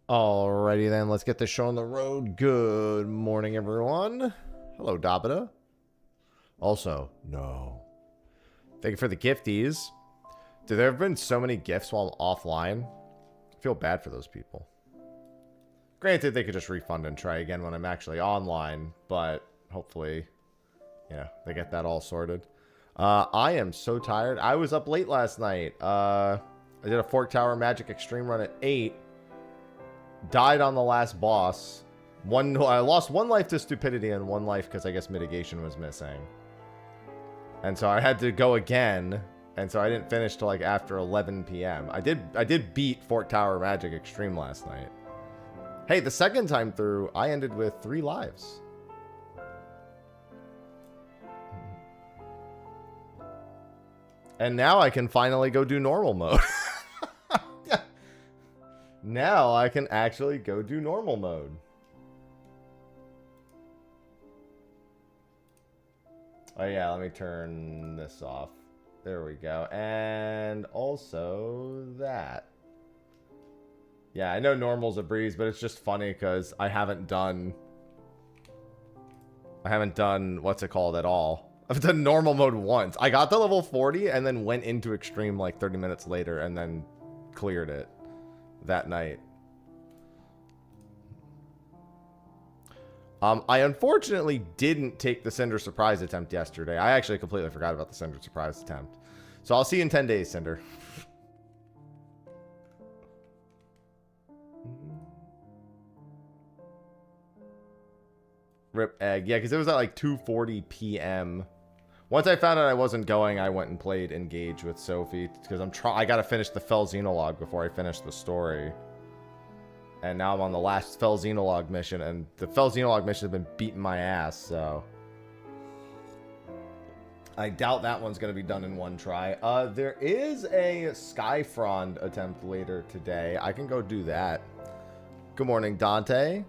Alrighty then, let's get this show on the road. Good morning, everyone. Hello, Dabada. Also, no. Thank you for the gifties. Dude, there have been so many gifts while I'm offline. I feel bad for those people. Granted, they could just refund and try again when I'm actually online, but hopefully, they get that all sorted. I am so tired. I was up late last night. I did a Fork Tower Magic Extreme run at 8. Died on the last boss. I lost 1 life to stupidity and 1 life because I guess mitigation was missing. And so I had to go again, and so I didn't finish till like after 11 p.m. I did beat Fork Tower Magic Extreme last night. Hey, the second time through, I ended with 3 lives. And now I can finally go do normal mode. Now I can actually go do normal mode. Oh yeah, let me turn this off. There we go. And also that. Yeah, I know normal's a breeze, but it's just funny because I haven't done what's it called at all. I've done normal mode once. I got to level 40 and then went into extreme like 30 minutes later and then cleared it that night. I unfortunately didn't take the Cinder surprise attempt yesterday. I actually completely forgot about the Cinder surprise attempt. So I'll see you in 10 days, Cinder. Rip egg. Yeah, because it was at like 2:40 p.m. Once I found out I wasn't going, I went and played Engage with Sophie because I gotta finish the Fell Xenologue before I finish the story. And now I'm on the last Fell Xenologue mission, and the Fell Xenologue mission has been beating my ass, so I doubt that one's gonna be done in 1 try. There is a Skyfrond attempt later today. I can go do that. Good morning, Dante.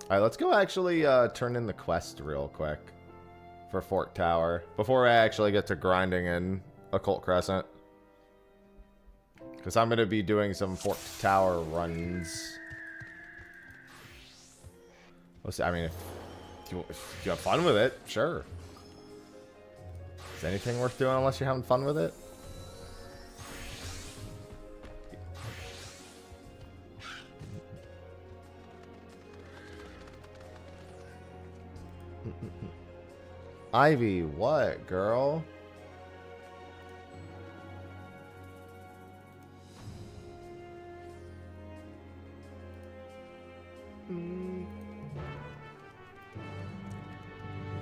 Alright, let's go actually turn in the quest real quick for Fork Tower before I actually get to grinding in Occult Crescent. Because I'm going to be doing some Fork Tower runs. Let's see, I mean, if you have fun with it, sure. Is anything worth doing unless you're having fun with it? Ivy, what, girl?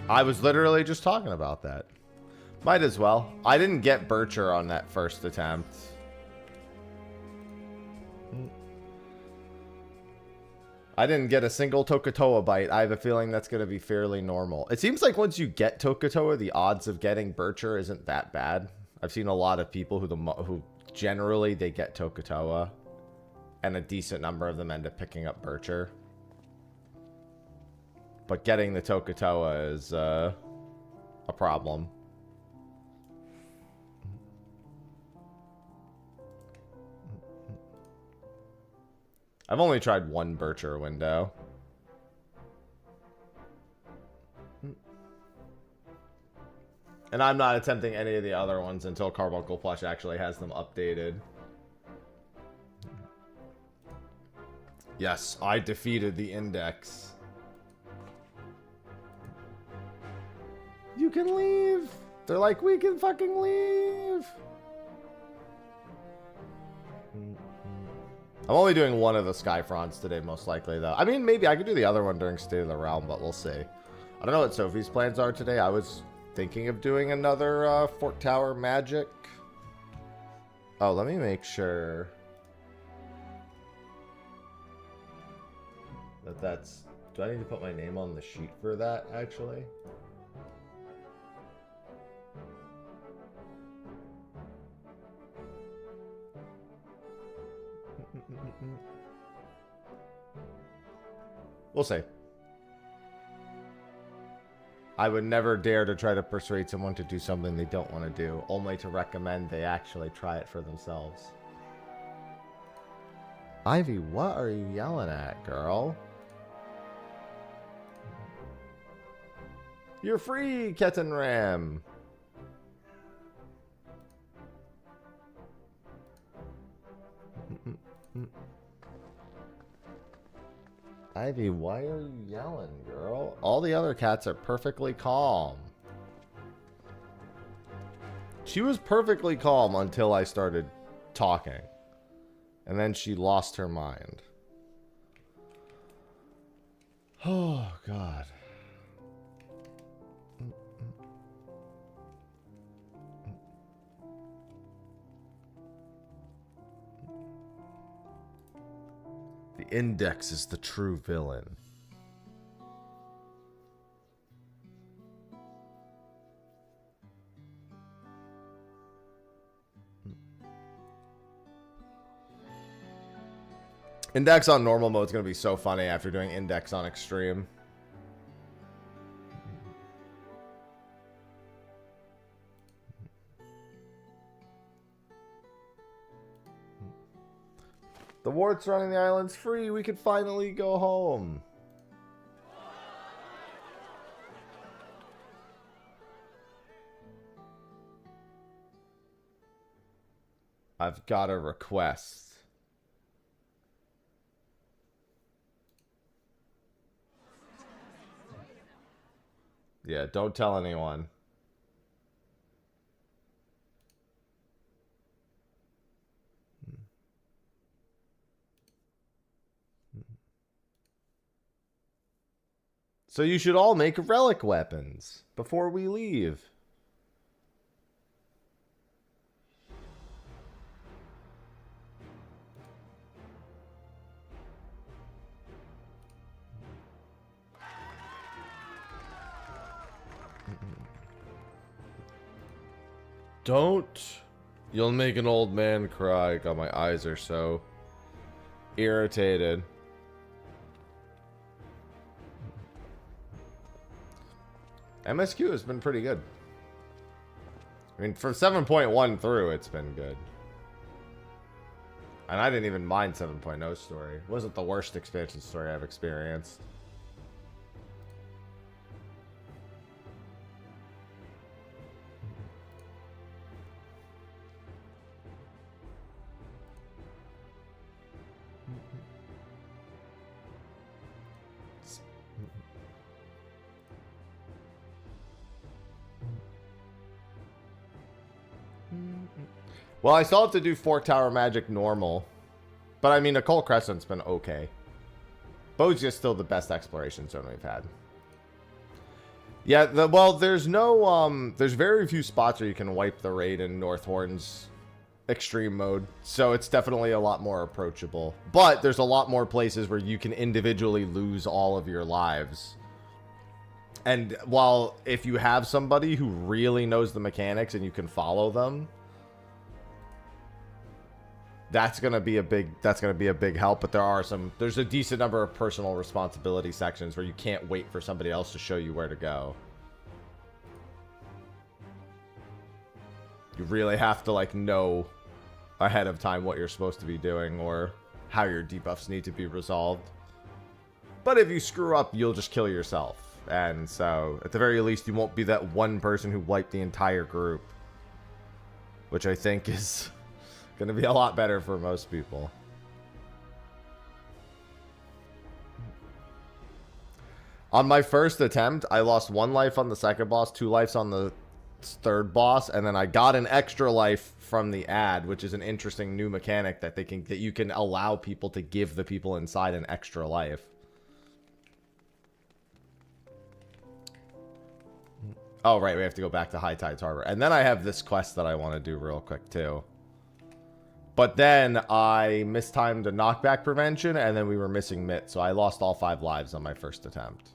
I was literally just talking about that. Might as well. I didn't get Bircher on that first attempt. I didn't get a single Tokatoa bite. I have a feeling that's going to be fairly normal. It seems like once you get Tokatoa, the odds of getting Bircher isn't that bad. I've seen a lot of people who generally they get Tokatoa, and a decent number of them end up picking up Bircher. But getting the Tokatoa is a problem. I've only tried 1 Bircher window. And I'm not attempting any of the other ones until Carbuncle Plush actually has them updated. Yes, I defeated the Index. You can leave. They're like, we can fucking leave. I'm only doing 1 of the Skyfronds today, most likely, though. I mean, maybe I could do the other one during State of the Realm, but we'll see. I don't know what Sophie's plans are today. I was thinking of doing another Fork Tower Magic. Oh, let me make sure that's... Do I need to put my name on the sheet for that, actually? We'll see. I would never dare to try to persuade someone to do something they don't want to do, only to recommend they actually try it for themselves. Ivy, what are you yelling at, girl? You're free, Ketan Ram. Ivy, why are you yelling, girl? All the other cats are perfectly calm. She was perfectly calm until I started talking. And then she lost her mind. Oh, God. The Index is the true villain. Index on normal mode is going to be so funny after doing Index on extreme. The wart's running the islands free. We could finally go home. I've got a request. Yeah, don't tell anyone. So you should all make relic weapons before we leave. Don't. You'll make an old man cry. God, my eyes are so irritated. MSQ has been pretty good. I mean, for 7.1 through, it's been good. And I didn't even mind 7.0 story. It wasn't the worst expansion story I've experienced. Well, I still have to do Fork Tower Magic normal. But I mean, Occult Crescent's been okay. Bozia still the best exploration zone we've had. Yeah, well, there's no, there's very few spots where you can wipe the raid in Northhorn's extreme mode. So it's definitely a lot more approachable. But there's a lot more places where you can individually lose all of your lives. And while if you have somebody who really knows the mechanics and you can follow them, that's gonna be a big help. But there's a decent number of personal responsibility sections where you can't wait for somebody else to show you where to go. You really have to like know ahead of time what you're supposed to be doing or how your debuffs need to be resolved. But if you screw up, you'll just kill yourself. And so at the very least, you won't be that one person who wiped the entire group, which I think is going to be a lot better for most people. On my first attempt, I lost 1 life on the second boss, 2 lives on the third boss, and then I got an extra life from the ad, which is an interesting new mechanic that you can allow people to give the people inside an extra life. Oh, right, we have to go back to High Tides Harbor. And then I have this quest that I want to do real quick, too. But then I mistimed a knockback prevention, and then we were missing Mitt, so I lost all 5 lives on my first attempt.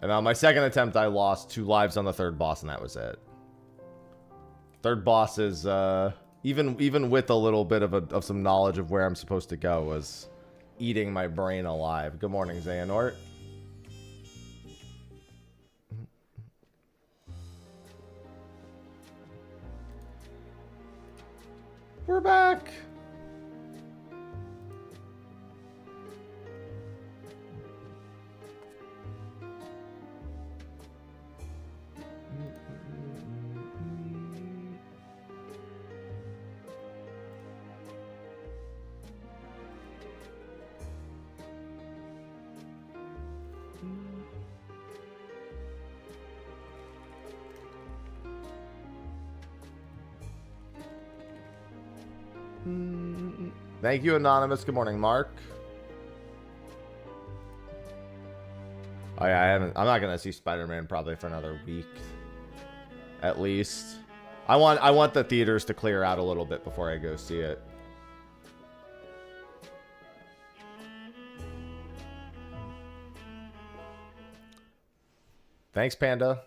And on my second attempt, I lost 2 lives on the third boss, and that was it. Third boss is, even with a little bit of some knowledge of where I'm supposed to go, was eating my brain alive. Good morning, Xehanort. We're back. Thank you, Anonymous. Good morning, Mark. Oh yeah, I'm not gonna see Spider-Man probably for another week, at least. I want the theaters to clear out a little bit before I go see it. Thanks, Panda.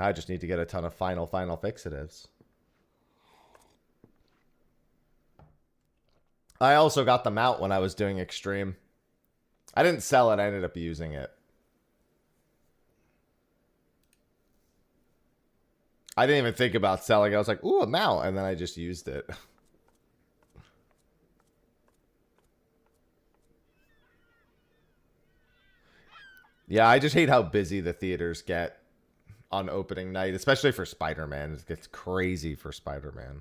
I just need to get a ton of final Ffixitives. I also got them out when I was doing Extreme. I didn't sell it, I ended up using it. I didn't even think about selling it. I was like, ooh, a mount, and then I just used it. Yeah, I just hate how busy the theaters get on opening night, especially for Spider-Man. It gets crazy for Spider-Man.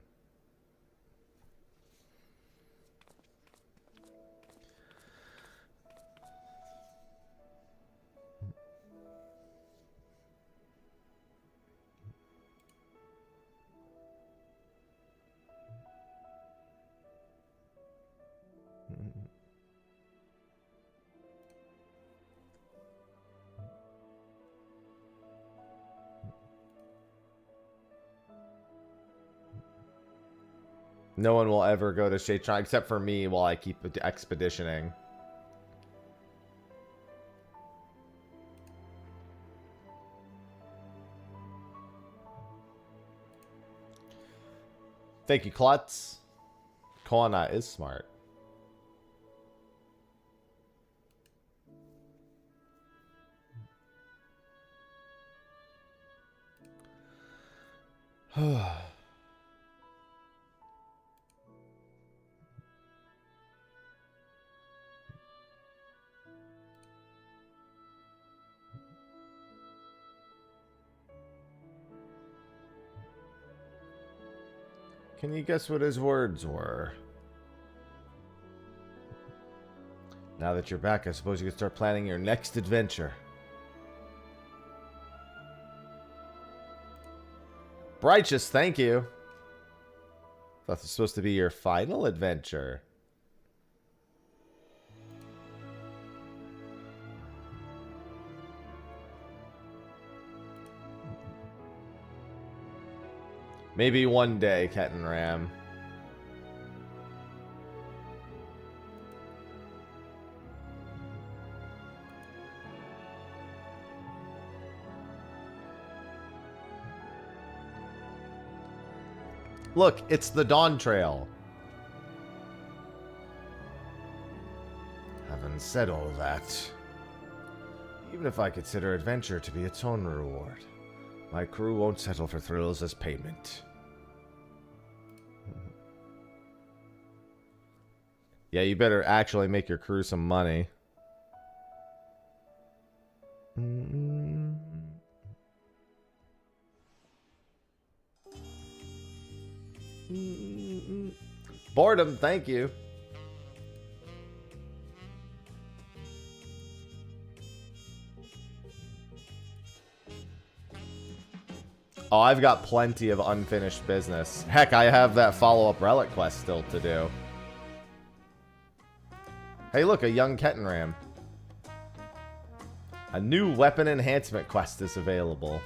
No one will ever go to Shatron except for me while I keep expeditioning. Thank you, Klutz. Koana is smart. Can you guess what his words were? Now that you're back, I suppose you can start planning your next adventure. Righteous, thank you. Thought this was supposed to be your final adventure. Maybe one day, Ketan Ram. Look, it's the Dawn Trail. Having said all that, even if I consider adventure to be its own reward, my crew won't settle for thrills as payment. Yeah, you better actually make your crew some money. Boredom, thank you. Oh, I've got plenty of unfinished business. Heck, I have that follow-up relic quest still to do. Hey, look, a young Ketan Ram. A new weapon enhancement quest is available.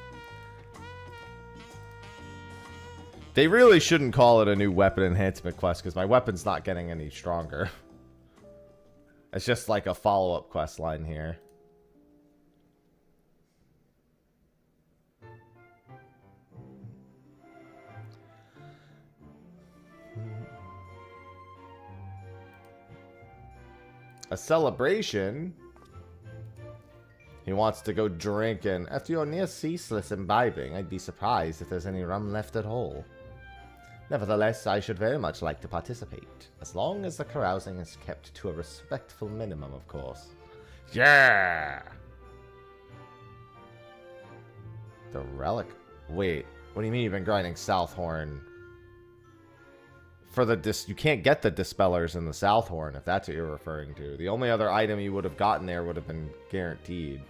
They really shouldn't call it a new weapon enhancement quest because my weapon's not getting any stronger. It's just like a follow-up quest line here. A celebration? He wants to go drinking. After your near ceaseless imbibing, I'd be surprised if there's any rum left at all. Nevertheless, I should very much like to participate, as long as the carousing is kept to a respectful minimum, of course. Yeah! The relic... Wait, what do you mean you've been grinding Southhorn for the you can't get the dispellers in the Southhorn if that's what you're referring to. The only other item you would have gotten there would have been guaranteed.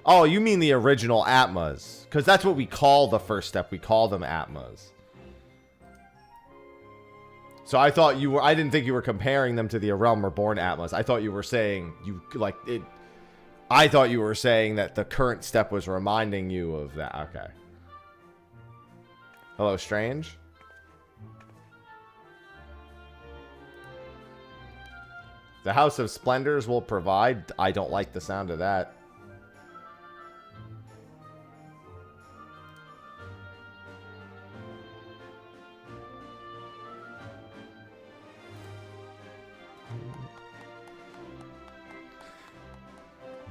Oh, you mean the original Atmas? Because that's what we call the first step. We call them Atmas. So I thought you were. I didn't think you were comparing them to the Realm Reborn Atmas. I thought you were saying you like it. I thought you were saying that the current step was reminding you of that. Okay. Hello, Strange. The House of Splendors will provide. I don't like the sound of that.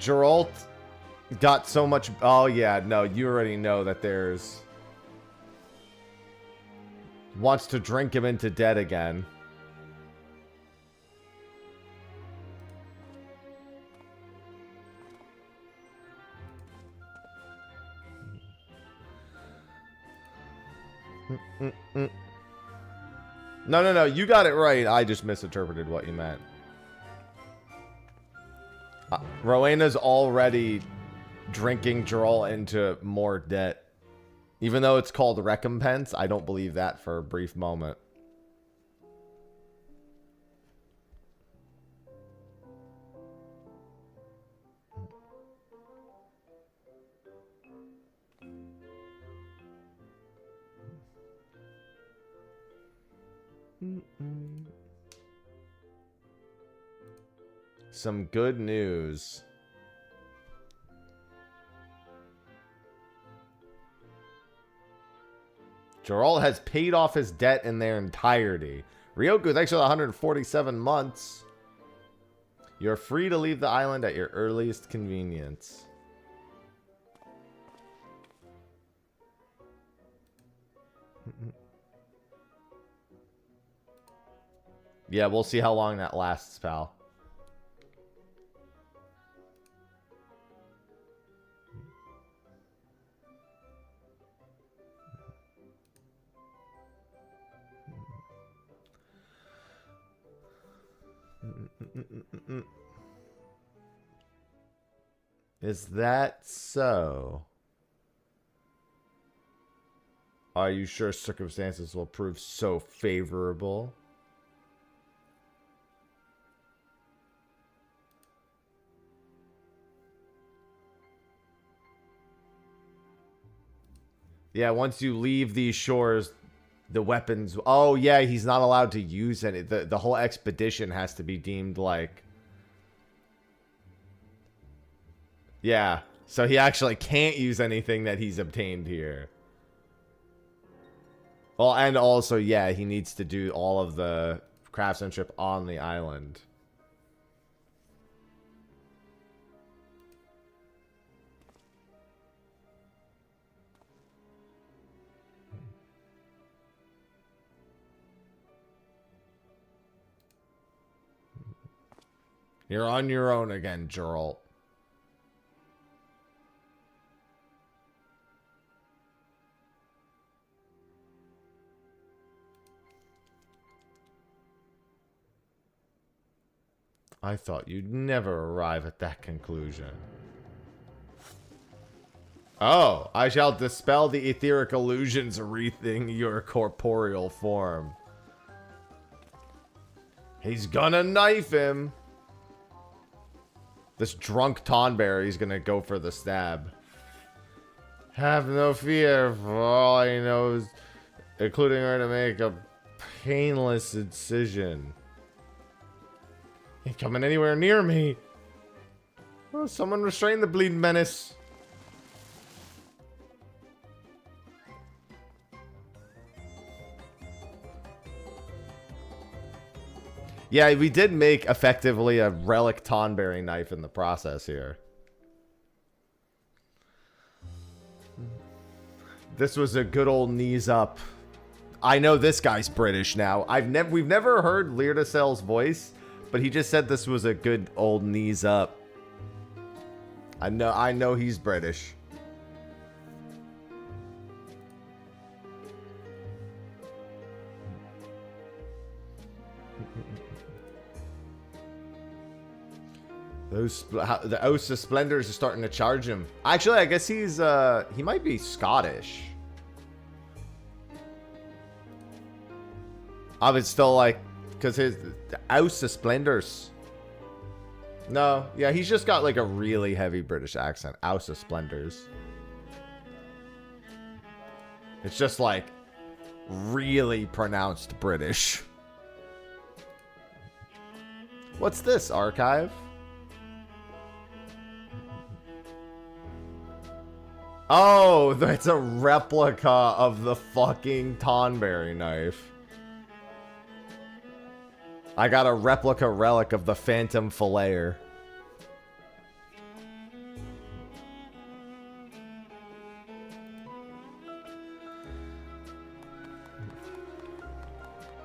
Geralt got so much. Oh, yeah. No, you already know that there's. Wants to drink him into debt again. No. You got it right. I just misinterpreted what you meant. Rowena's already drinking Geralt into more debt. Even though it's called recompense, I don't believe that for a brief moment. Some good news. Geralt has paid off his debt in their entirety. Ryoku, thanks for the 147 months. You're free to leave the island at your earliest convenience. Yeah, we'll see how long that lasts, pal. Is that so? Are you sure circumstances will prove so favorable? Yeah, once you leave these shores, the weapons... Oh, yeah, he's not allowed to use any... The whole expedition has to be deemed like... Yeah, so he actually can't use anything that he's obtained here. Well, and also, yeah, he needs to do all of the craftsmanship on the island. You're on your own again, Geralt. I thought you'd never arrive at that conclusion. Oh, I shall dispel the etheric illusions wreathing your corporeal form. He's gonna knife him. This drunk Tonberry's gonna go for the stab. Have no fear, for all I know is including her to make a painless incision. Ain't coming anywhere near me. Oh, someone restrain the bleeding menace. Yeah, we did make effectively a relic Tonberry knife in the process here. This was a good old knees up. I know this guy's British now. We've never heard Leardacel's voice, but he just said this was a good old knees up. I know he's British. The Osa Splendors are starting to charge him. Actually, I guess he's he might be Scottish. I would still like, because his Osa Splendors. No, yeah, he's just got like a really heavy British accent. Osa Splendors. It's just like really pronounced British. What's this, archive? Oh, that's a replica of the fucking Tonberry knife. I got a replica relic of the Phantom Filleter.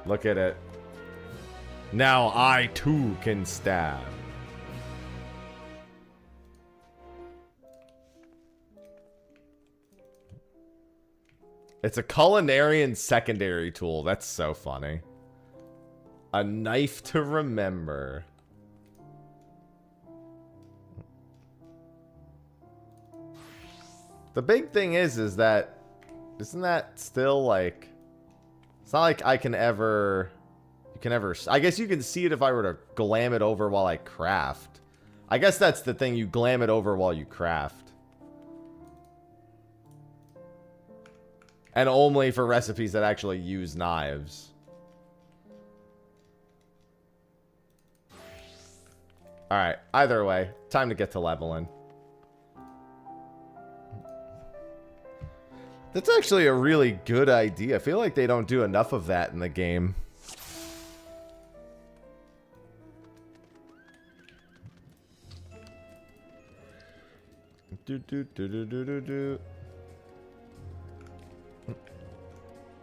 Look at it. Now I too can stab. It's a culinarian secondary tool. That's so funny. A knife to remember. The big thing is that, isn't that still like, it's not like I can ever, I guess you can see it if I were to glam it over while I craft. I guess that's the thing, you glam it over while you craft. And only for recipes that actually use knives. Alright, either way, time to get to leveling. That's actually a really good idea. I feel like they don't do enough of that in the game.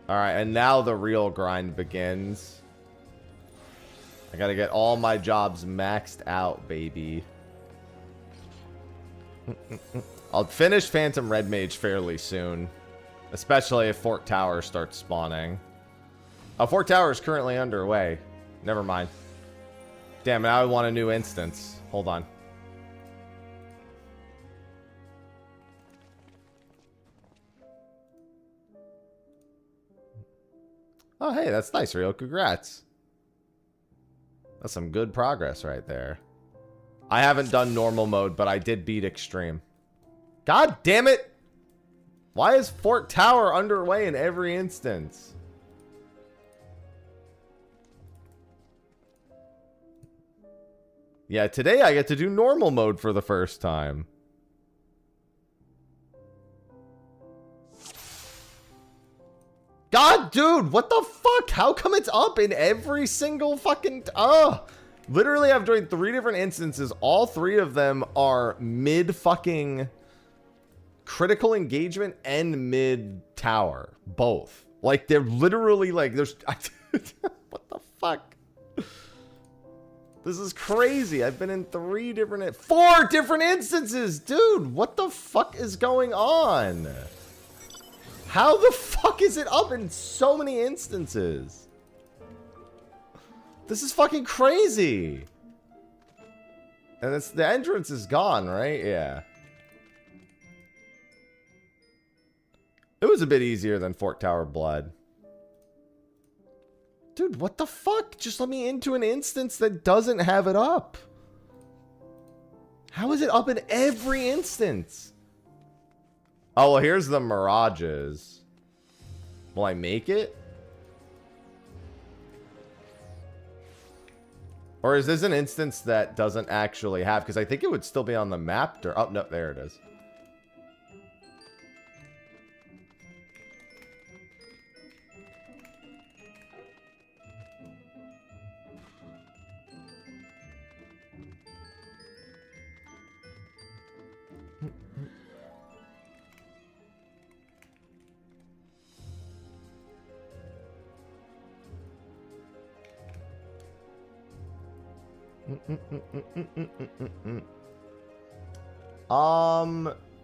Alright, and now the real grind begins. I gotta get all my jobs maxed out, baby. I'll finish Phantom Red Mage fairly soon. Especially if Fort Tower starts spawning. Oh, Fort Tower is currently underway. Never mind. Damn, now I want a new instance. Hold on. Oh, hey, that's nice, Rio. Congrats. That's some good progress right there. I haven't done normal mode, but I did beat extreme. God damn it! Why is Fort Tower underway in every instance? Yeah, today I get to do normal mode for the first time. God, dude, what the fuck? How come it's up in every single fucking... Literally, I've joined 3 different instances. All 3 of them are mid-fucking critical engagement and mid-tower. Both. Like, they're literally, like, there's... What the fuck? This is crazy. I've been in 4 different instances! Dude, what the fuck is going on? How the fuck is it up in so many instances? This is fucking crazy. And it's, the entrance is gone, right? Yeah. It was a bit easier than Fort Tower Blood. Dude, what the fuck? Just let me into an instance that doesn't have it up. How is it up in every instance? Oh, well, here's the mirages. Will I make it? Or is this an instance that doesn't actually have? Because I think it would still be on the map. Or, oh, no, there it is.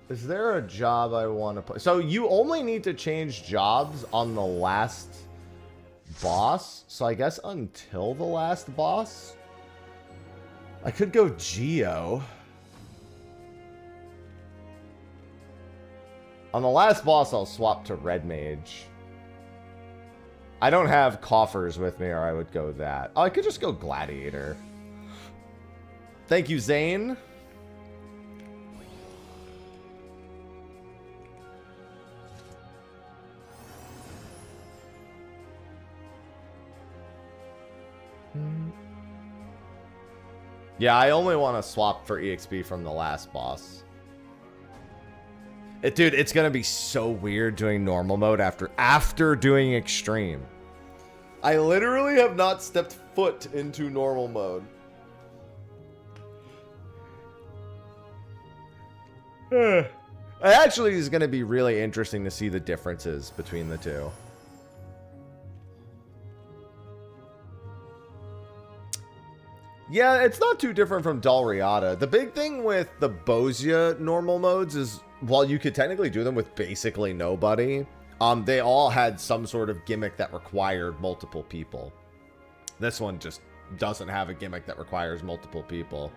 Is there a job I want to put? So you only need to change jobs on the last boss, so I guess until the last boss, I could go Geo. On the last boss, I'll swap to Red Mage. I don't have coffers with me, or I would go that. Oh, I could just go Gladiator. Thank you, Zane. Yeah, I only want to swap for EXP from the last boss. Dude, it's gonna be so weird doing normal mode after doing extreme. I literally have not stepped foot into normal mode. It actually is gonna be really interesting to see the differences between the two. Yeah, it's not too different from Dalriada. The big thing with the Bozia normal modes is, while you could technically do them with basically nobody, they all had some sort of gimmick that required multiple people. This one just doesn't have a gimmick that requires multiple people.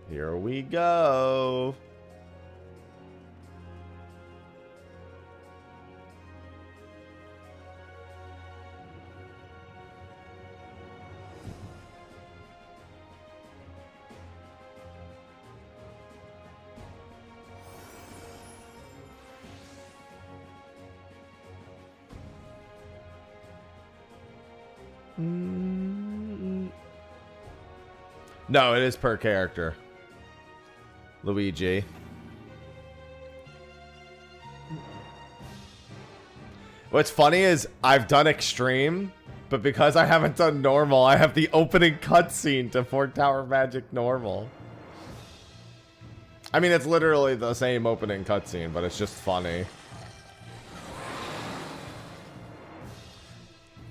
Here we go. No, it is per character. Luigi. What's funny is I've done extreme, but because I haven't done normal, I have the opening cutscene to Fork Tower Magic normal. I mean, it's literally the same opening cutscene, but it's just funny.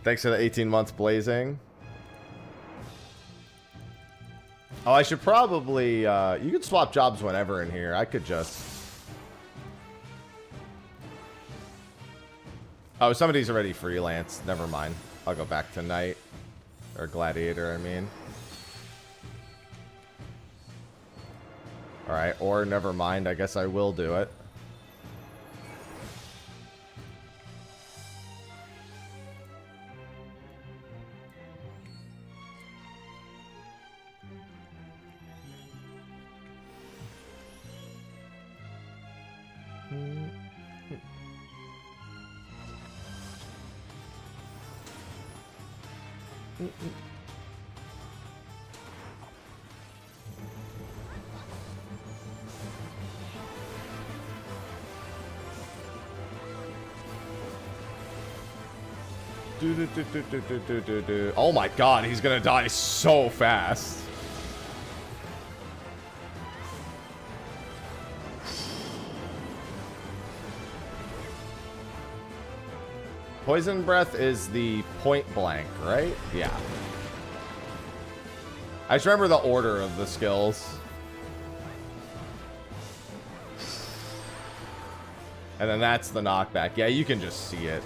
Thanks for the 18 months blazing. Oh, I should probably, you could swap jobs whenever in here. I could just... Oh, somebody's already freelance. Never mind. I'll go back to Knight. Or Gladiator, I mean. Alright, or never mind. I guess I will do it. Oh my god, he's gonna die so fast. Poison Breath is the point blank, right? Yeah. I just remember the order of the skills. And then that's the knockback. Yeah, you can just see it.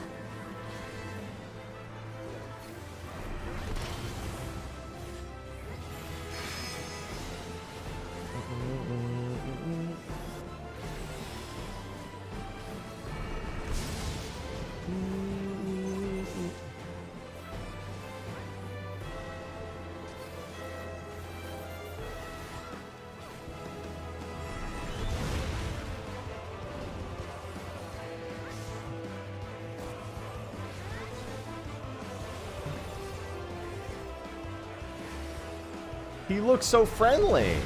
He looks so friendly.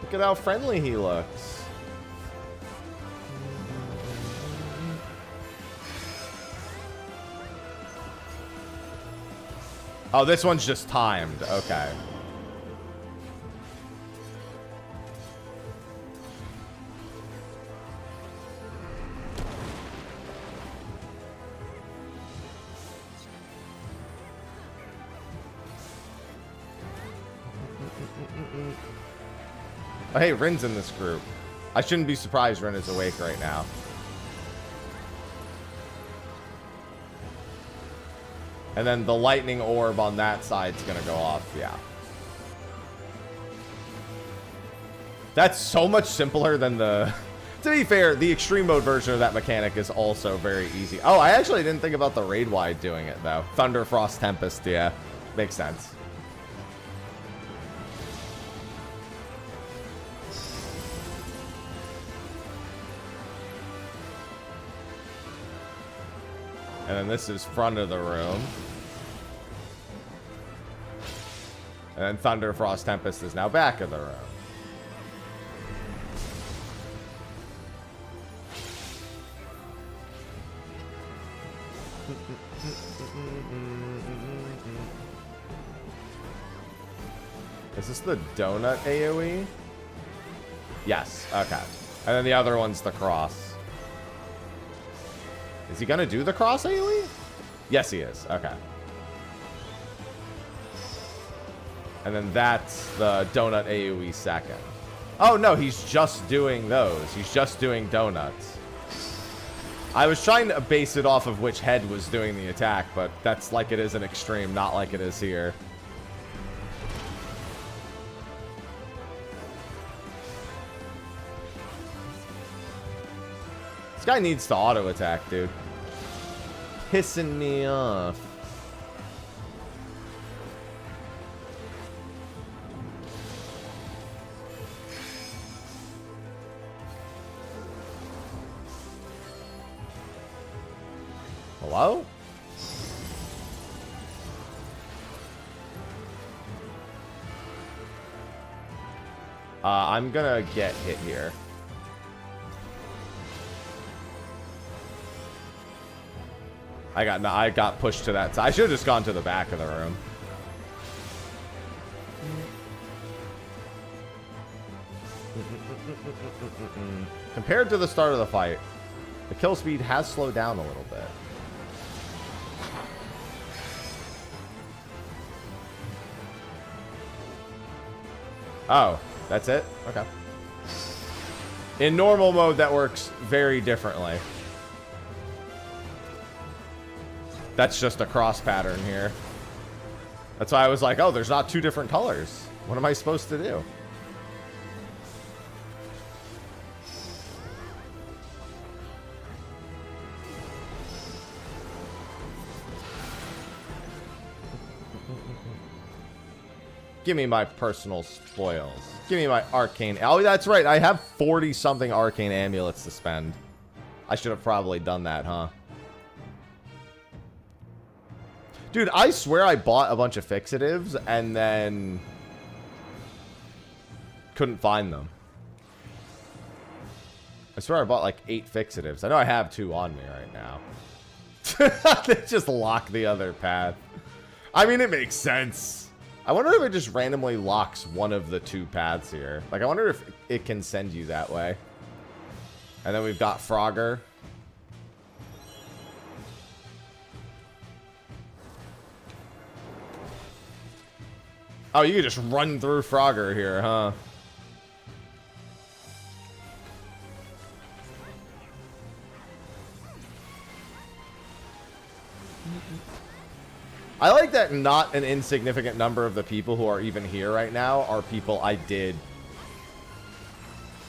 Look at how friendly he looks. Oh, this one's just timed. Okay. Oh, hey, Rin's in this group. I shouldn't be surprised Rin is awake right now. And then the lightning orb on that side's gonna go off, yeah. That's so much simpler than the... To be fair, the extreme mode version of that mechanic is also very easy. Oh, I actually didn't think about the raid wide doing it, though. Thunder, Frost, Tempest, yeah. Makes sense. And then this is front of the room. And then Thunder, Frost, Tempest is now back of the room. Is this the donut AoE? Yes, okay. And then the other one's the cross. Is he gonna do the cross AoE? Yes, he is. Okay. And then that's the donut AoE second. Oh, no, he's just doing those. He's just doing donuts. I was trying to base it off of which head was doing the attack, but that's like it is in Extreme, not like it is here. This guy needs to auto attack, dude. Pissing me off. Hello? I'm gonna get hit here. I got pushed to that side. I should have just gone to the back of the room. Compared to the start of the fight, the kill speed has slowed down a little bit. Oh, that's it? Okay. In normal mode, that works very differently. That's just a cross pattern here. That's why I was like, oh, there's not two different colors. What am I supposed to do? Give me my personal spoils. Give me my arcane. Oh, that's right. I have 40-something arcane amulets to spend. I should have probably done that, huh? Dude, I swear I bought a bunch of fixatives and then couldn't find them. I swear I bought like 8 fixatives. I know I have 2 on me right now. They just lock the other path. I mean, it makes sense. I wonder if it just randomly locks one of the 2 paths here. Like, I wonder if it can send you that way. And then we've got Frogger. Oh, you can just run through Frogger here, huh? I like that not an insignificant number of the people who are even here right now are people I did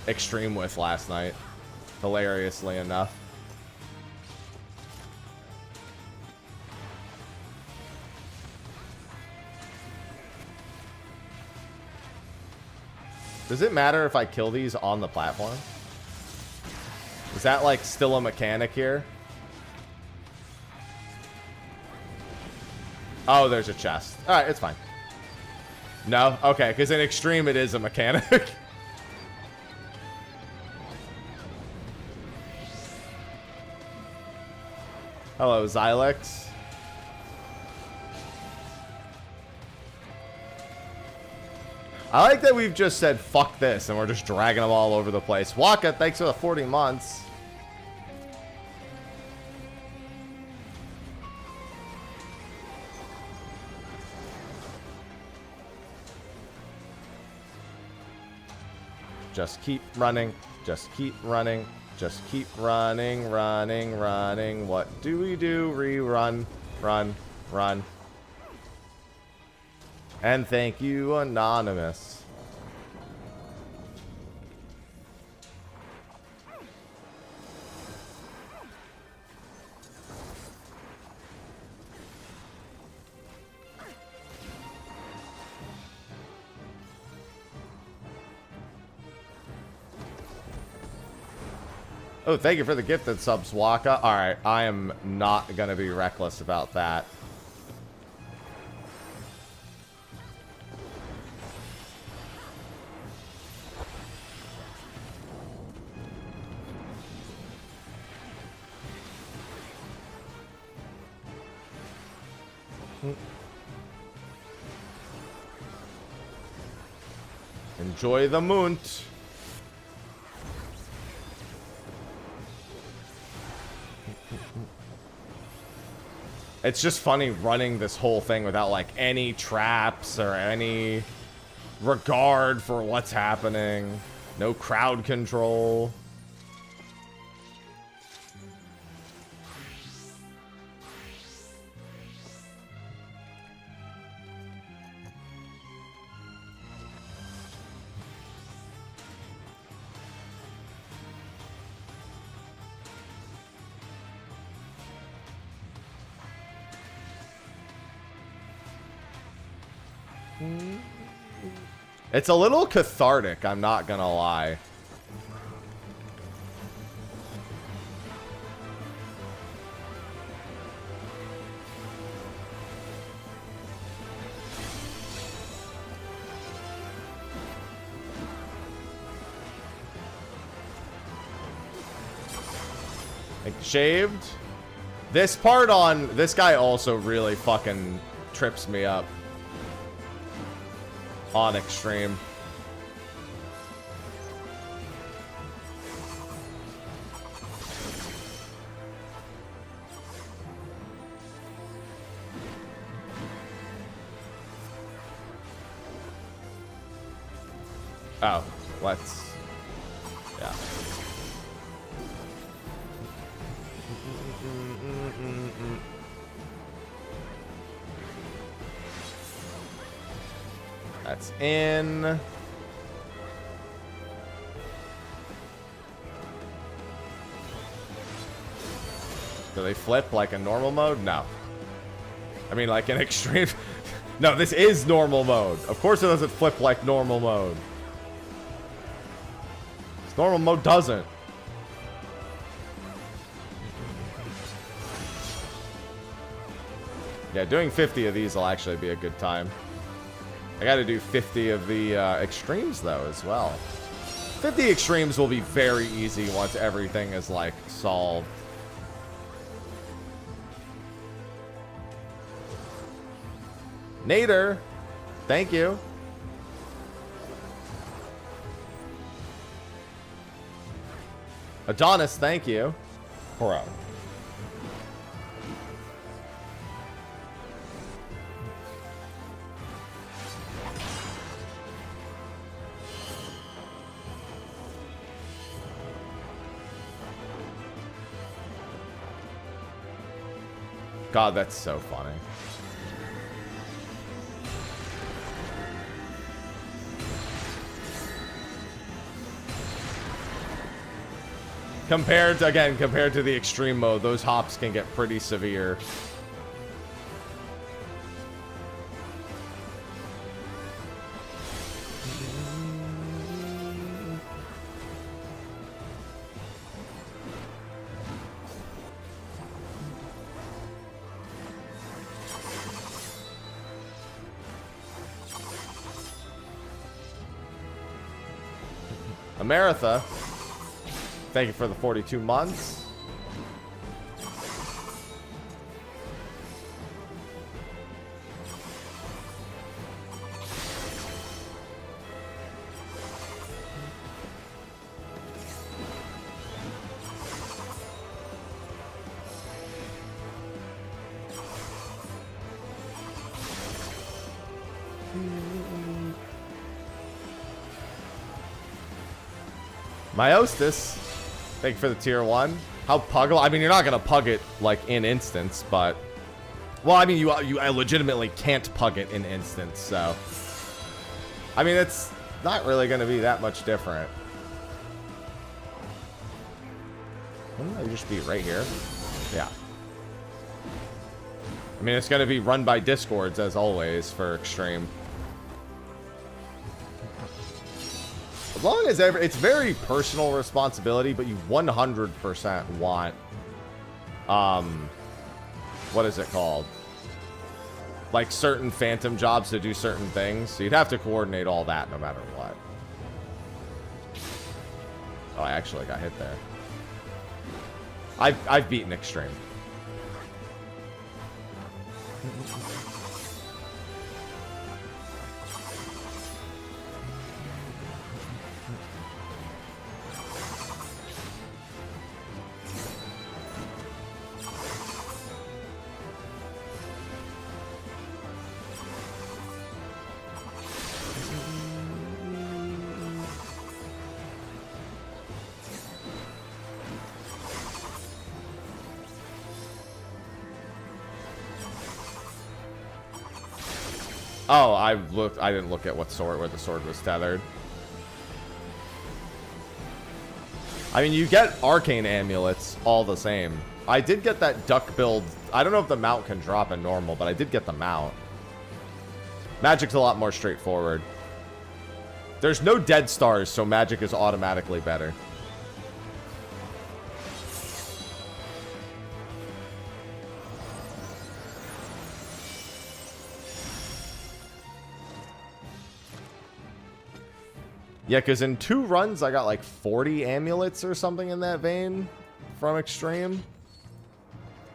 Extreme with last night. Hilariously enough. Does it matter if I kill these on the platform? Is that like still a mechanic here? Oh, there's a chest. Alright, it's fine. No? Okay, because in Extreme it is a mechanic. Hello, Xylex. I like that we've just said, fuck this, and we're just dragging them all over the place. Waka, thanks for the 40 months. Just keep running. Just keep running. Just keep running, running, running. What do we do? Rerun, run, run. And thank you, Anonymous. Oh, thank you for the gifted subs, Waka. Alright, I am not going to be reckless about that. Enjoy the moont. It's just funny running this whole thing without, like, any traps or any regard for what's happening. No crowd control. It's a little cathartic, I'm not gonna lie. Like, shaved. This part on this guy also really fucking trips me up. On extreme. Oh, let's... Yeah. That's in. Do they flip like a normal mode? No. I mean, like an extreme... No, this is normal mode. Of course it doesn't flip like normal mode. Normal mode doesn't. Yeah, doing 50 of these will actually be a good time. I gotta do 50 of the extremes, though, as well. 50 extremes will be very easy once everything is, like, solved. Nader, thank you. Adonis, thank you. Bro. God, that's so funny. Compared to the extreme mode, those hops can get pretty severe. Amaritha, thank you for the 42 months. Myostis. Thank you for the tier 1. How puggle? I mean, you're not going to pug it, like, in instance, but... Well, I mean, you legitimately can't pug it in instance, so... I mean, it's not really going to be that much different. Wouldn't I just be right here? Yeah. I mean, it's going to be run by Discords, as always, for Extreme. As long as it's very personal responsibility, but you 100% want, what is it called? Like certain phantom jobs to do certain things. So you'd have to coordinate all that no matter what. Oh, I actually got hit there. I've beaten Extreme. Oh, I didn't look at where the sword was tethered. I mean, you get arcane amulets all the same. I did get that duck build. I don't know if the mount can drop in normal, but I did get the mount. Magic's a lot more straightforward. There's no dead stars, so magic is automatically better. Yeah, because in 2 runs, I got like 40 amulets or something in that vein from Extreme.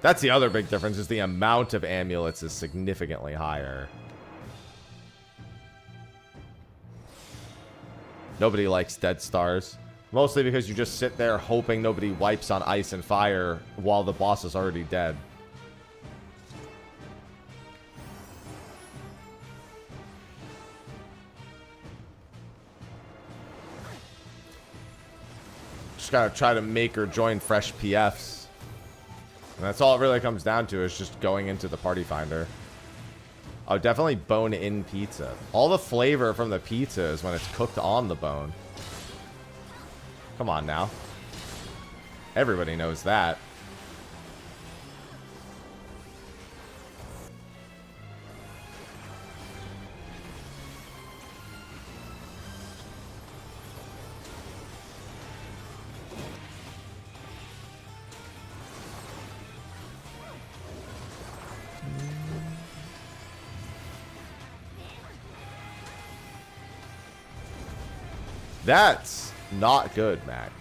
That's the other big difference, is the amount of amulets is significantly higher. Nobody likes dead stars. Mostly because you just sit there hoping nobody wipes on ice and fire while the boss is already dead. Just gotta try to make or join fresh PFs. And that's all it really comes down to, is just going into the party finder. Oh, definitely bone-in pizza. All the flavor from the pizza is when it's cooked on the bone. Come on now. Everybody knows that. That's not good, Mac.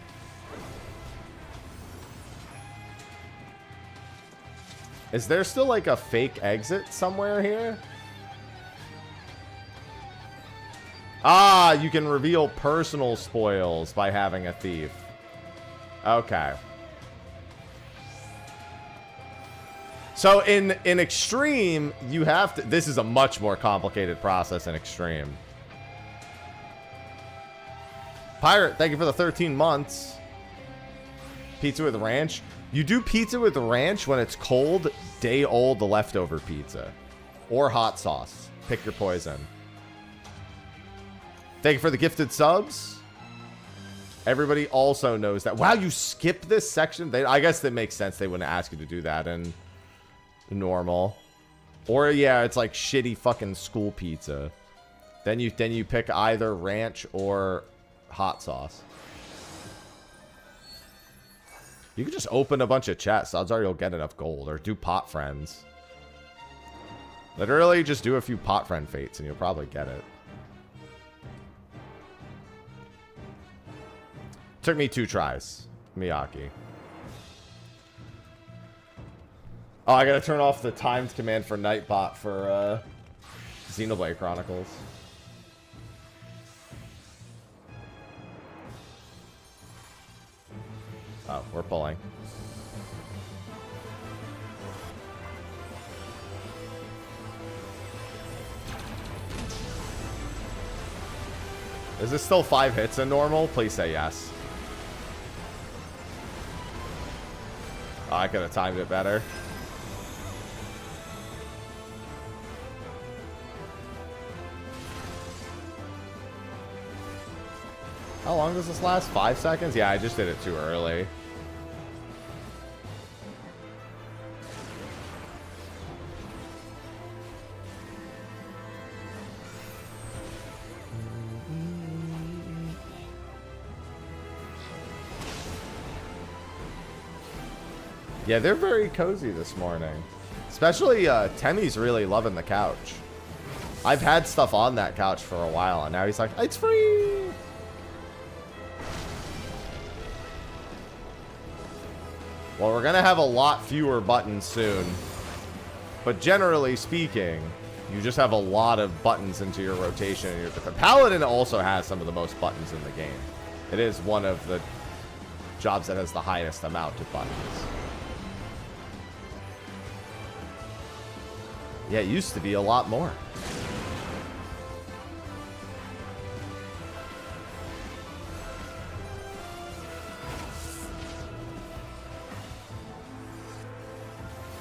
Is there still like a fake exit somewhere here? Ah, you can reveal personal spoils by having a thief. Okay. So in Extreme, you have to... This is a much more complicated process in Extreme. Pirate, thank you for the 13 months. Pizza with ranch. You do pizza with ranch when it's cold, day-old leftover pizza. Or hot sauce. Pick your poison. Thank you for the gifted subs. Everybody also knows that. Wow, you skipped this section? I guess that makes sense. They wouldn't ask you to do that in normal. Or, yeah, it's like shitty fucking school pizza. Then you pick either ranch or... hot sauce. You could just open a bunch of chats. Odds are you'll get enough gold. Or do pot friends. Literally just do a few pot friend fates and you'll probably get it. Took me 2 tries. Miyaki. Oh, I gotta turn off the timed command for Nightbot for Xenoblade Chronicles. Oh, we're pulling. Is this still 5 hits in normal? Please say yes. Oh, I could have timed it better. How long does this last? 5 seconds? Yeah, I just did it too early. Yeah, they're very cozy this morning. Especially Temmie's really loving the couch. I've had stuff on that couch for a while, and now he's like, it's free! Well, we're going to have a lot fewer buttons soon. But generally speaking, you just have a lot of buttons into your rotation. The Paladin also has some of the most buttons in the game. It is one of the jobs that has the highest amount of buttons. Yeah, it used to be a lot more.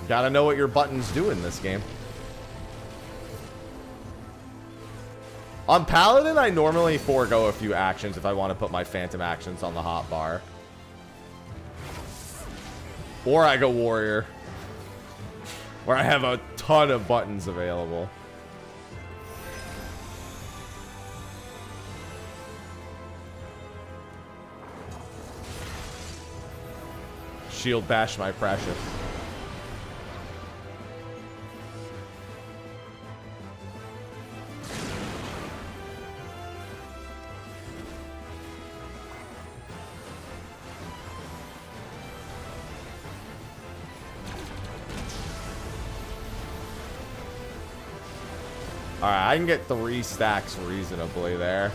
You gotta know what your buttons do in this game. On Paladin, I normally forego a few actions if I want to put my phantom actions on the hotbar. Or I go Warrior, where I have a ton of buttons available. Shield bash my precious. Alright, I can get 3 stacks reasonably there.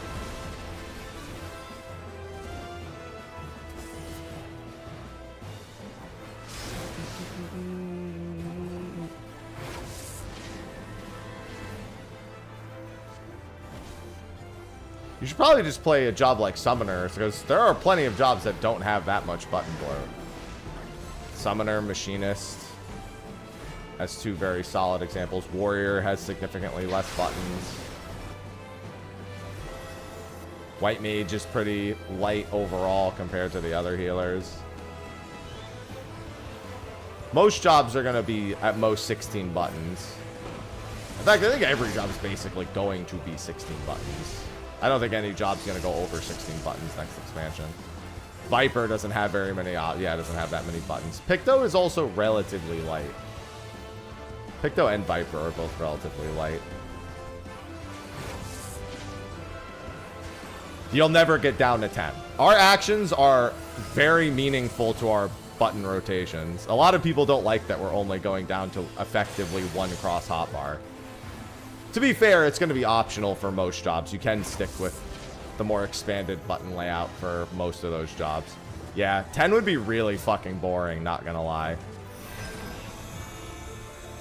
You should probably just play a job like Summoner, because there are plenty of jobs that don't have that much button bloat. Summoner, Machinist. That's 2 very solid examples. Warrior has significantly less buttons. White Mage is pretty light overall compared to the other healers. Most jobs are going to be at most 16 buttons. In fact, I think every job is basically going to be 16 buttons. I don't think any job's going to go over 16 buttons next expansion. Viper doesn't have very many, yeah, it doesn't have that many buttons. Picto is also relatively light. Picto and Viper are both relatively light. You'll never get down to 10. Our actions are very meaningful to our button rotations. A lot of people don't like that we're only going down to effectively 1 cross hotbar. To be fair, it's going to be optional for most jobs. You can stick with the more expanded button layout for most of those jobs. Yeah, 10 would be really fucking boring, not gonna lie.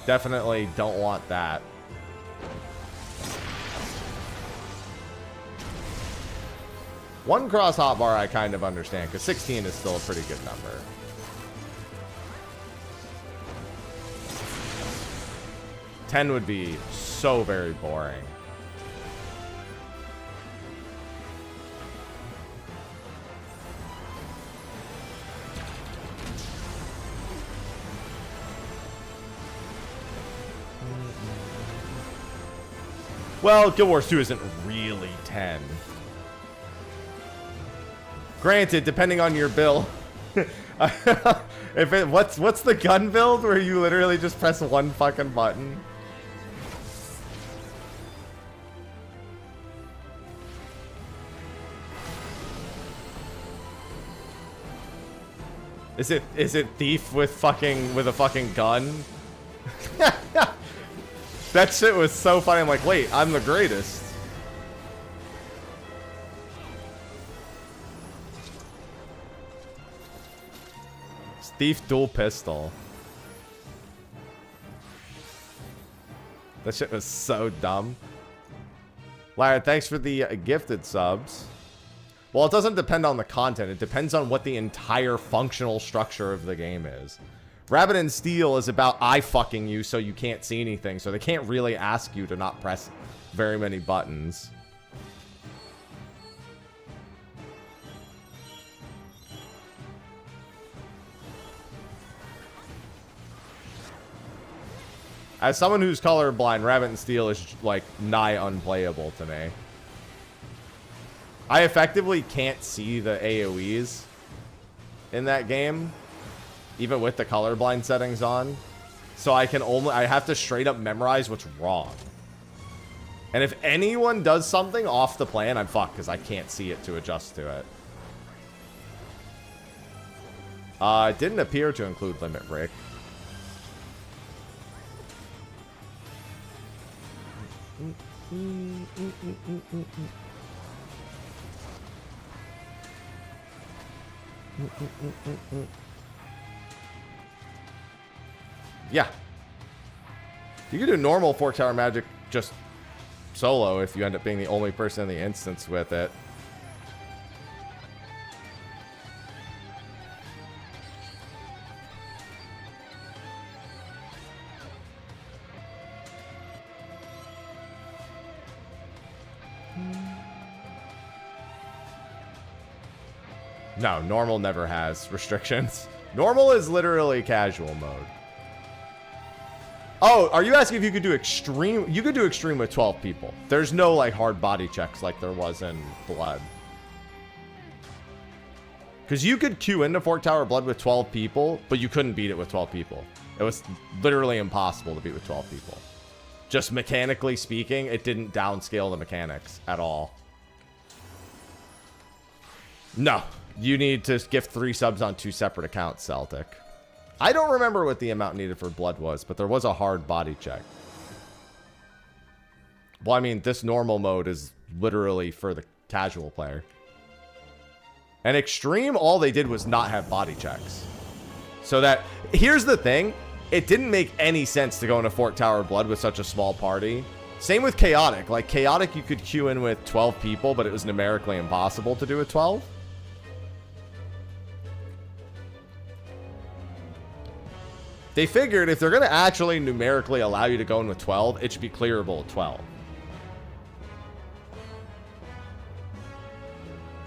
Definitely don't want that. One cross hotbar I kind of understand, because 16 is still a pretty good number. Ten would be so very boring. Well, Guild Wars 2 isn't really 10. Granted, depending on your build. If it what's the gun build where you literally just press 1 fucking button? Is it Thief with a fucking gun? That shit was so funny. I'm like, wait, I'm the greatest. Thief dual pistol. That shit was so dumb. Lara, thanks for the gifted subs. Well, it doesn't depend on the content. It depends on what the entire functional structure of the game is. Rabbit and Steel is about eye fucking you so you can't see anything. So they can't really ask you to not press very many buttons. As someone who's colorblind, Rabbit and Steel is, like, nigh unplayable to me. I effectively can't see the AoEs in that game, even with the colorblind settings on. So I have to straight up memorize what's wrong. And if anyone does something off the plan, I'm fucked because I can't see it to adjust to it. It didn't appear to include Limit Break. Yeah. You can do normal Fork Tower magic just solo if you end up being the only person in the instance with it. No, normal never has restrictions. Normal is literally casual mode. Oh, are you asking if you could do extreme? You could do extreme with 12 people. There's no, like, hard body checks like there was in Blood. Because you could queue into Fork Tower Blood with 12 people, but you couldn't beat it with 12 people. It was literally impossible to beat with 12 people. Just mechanically speaking, it didn't downscale the mechanics at all. No. You need to gift 3 subs on 2 separate accounts, Celtic. I don't remember what the amount needed for Blood was, but there was a hard body check. Well, I mean, this normal mode is literally for the casual player. And Extreme, all they did was not have body checks. So that, here's the thing. It didn't make any sense to go into Fork Tower Blood with such a small party. Same with Chaotic. Like, Chaotic, you could queue in with 12 people, but it was numerically impossible to do with 12. They figured if they're going to actually numerically allow you to go in with 12, it should be clearable at 12.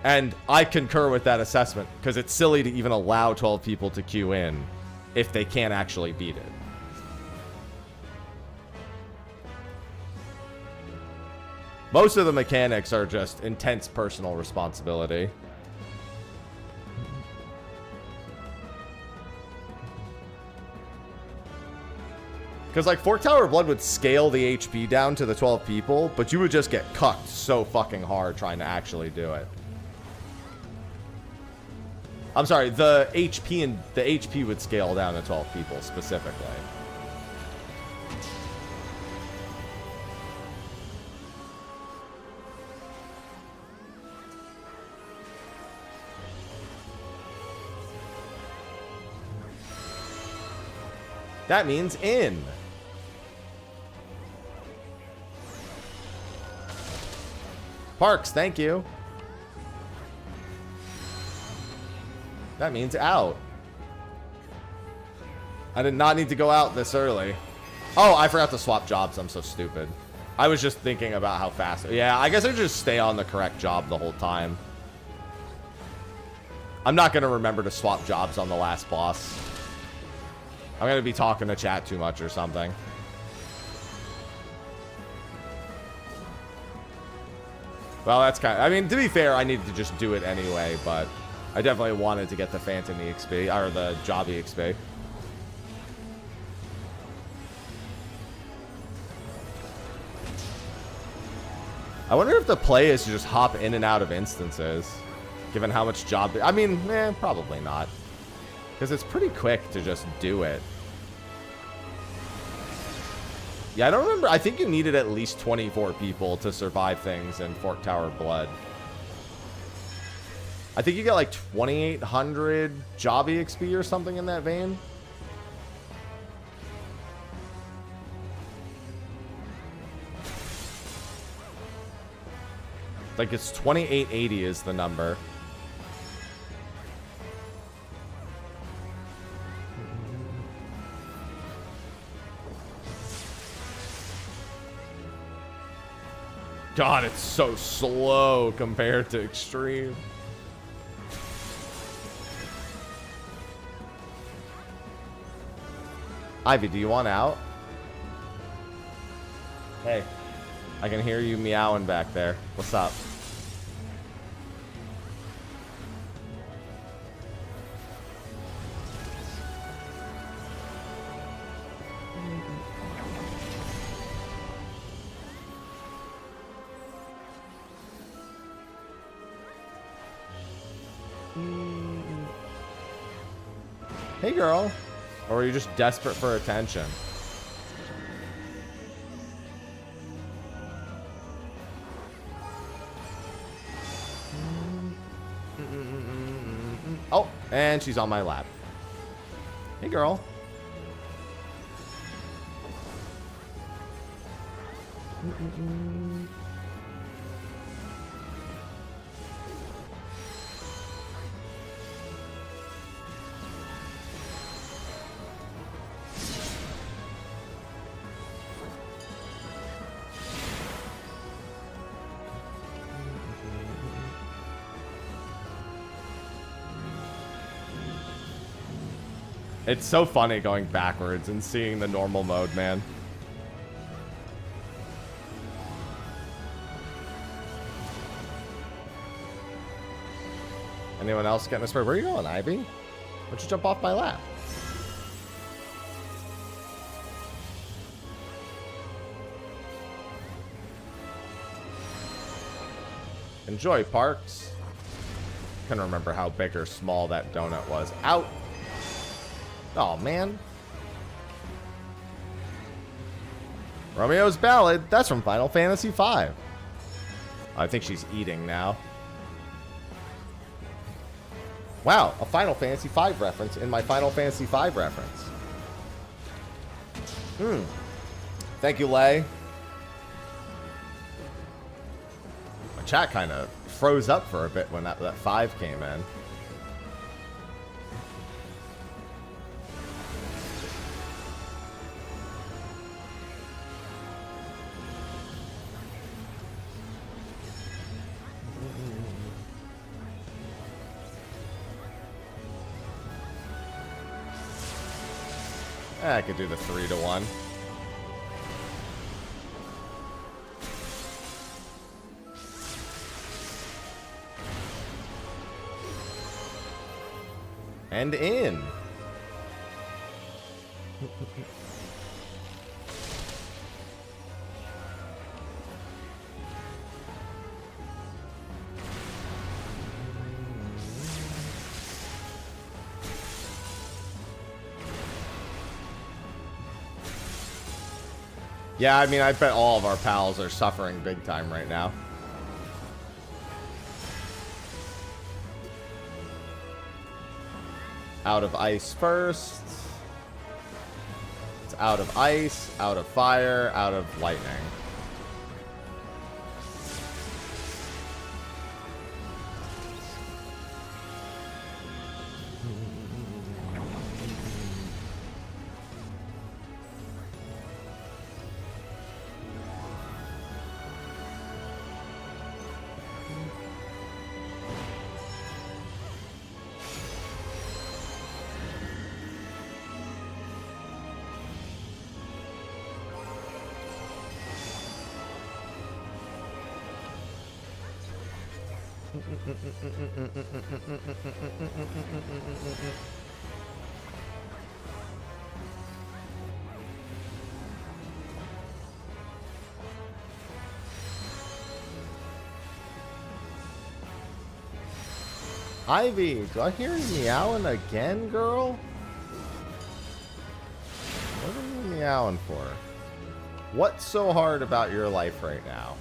And I concur with that assessment, because it's silly to even allow 12 people to queue in if they can't actually beat it. Most of the mechanics are just intense personal responsibility. Because, like, Fork Tower Blood would scale the HP down to the 12 people, but you would just get cucked so fucking hard trying to actually do it. I'm sorry, the HP would scale down to 12 people specifically. That means in. Parks, thank you. That means out. I did not need to go out this early. Oh, I forgot to swap jobs. I'm so stupid. I was just thinking about how fast. Yeah, I guess I just stay on the correct job the whole time. I'm not going to remember to swap jobs on the last boss. I'm going to be talking to chat too much or something. Well, that's kind of... I mean, to be fair, I needed to just do it anyway, but I definitely wanted to get the Phantom EXP, or the job EXP. I wonder if the play is to just hop in and out of instances, given how much job... I mean, probably not. Because it's pretty quick to just do it. Yeah, I don't remember. I think you needed at least 24 people to survive things in Fork Tower Blood. I think you get like 2,800 job EXP or something in that vein. Like, it's 2,880 is the number. God, it's so slow compared to Extreme. Ivy, do you want out? Hey, I can hear you meowing back there. What's up? Hey, girl. Or are you just desperate for attention? Oh, and she's on my lap. Hey, girl. It's so funny going backwards and seeing the normal mode, man. Anyone else getting a spray? Where are you going, Ivy? Why don't you jump off my lap? Enjoy, Parks. Couldn't remember how big or small that donut was. Out. Oh, man. Romeo's Ballad. That's from Final Fantasy V. I think she's eating now. Wow, a Final Fantasy V reference in my Final Fantasy V reference. Thank you, Lay. My chat kind of froze up for a bit when that 5 came in. I could do the 3-to-1. And in. Yeah, I mean, I bet all of our pals are suffering big time right now. Out of ice first. It's out of ice, out of fire, out of lightning. Ivy, do I hear you meowing again, girl? What are you meowing for? What's so hard about your life right now?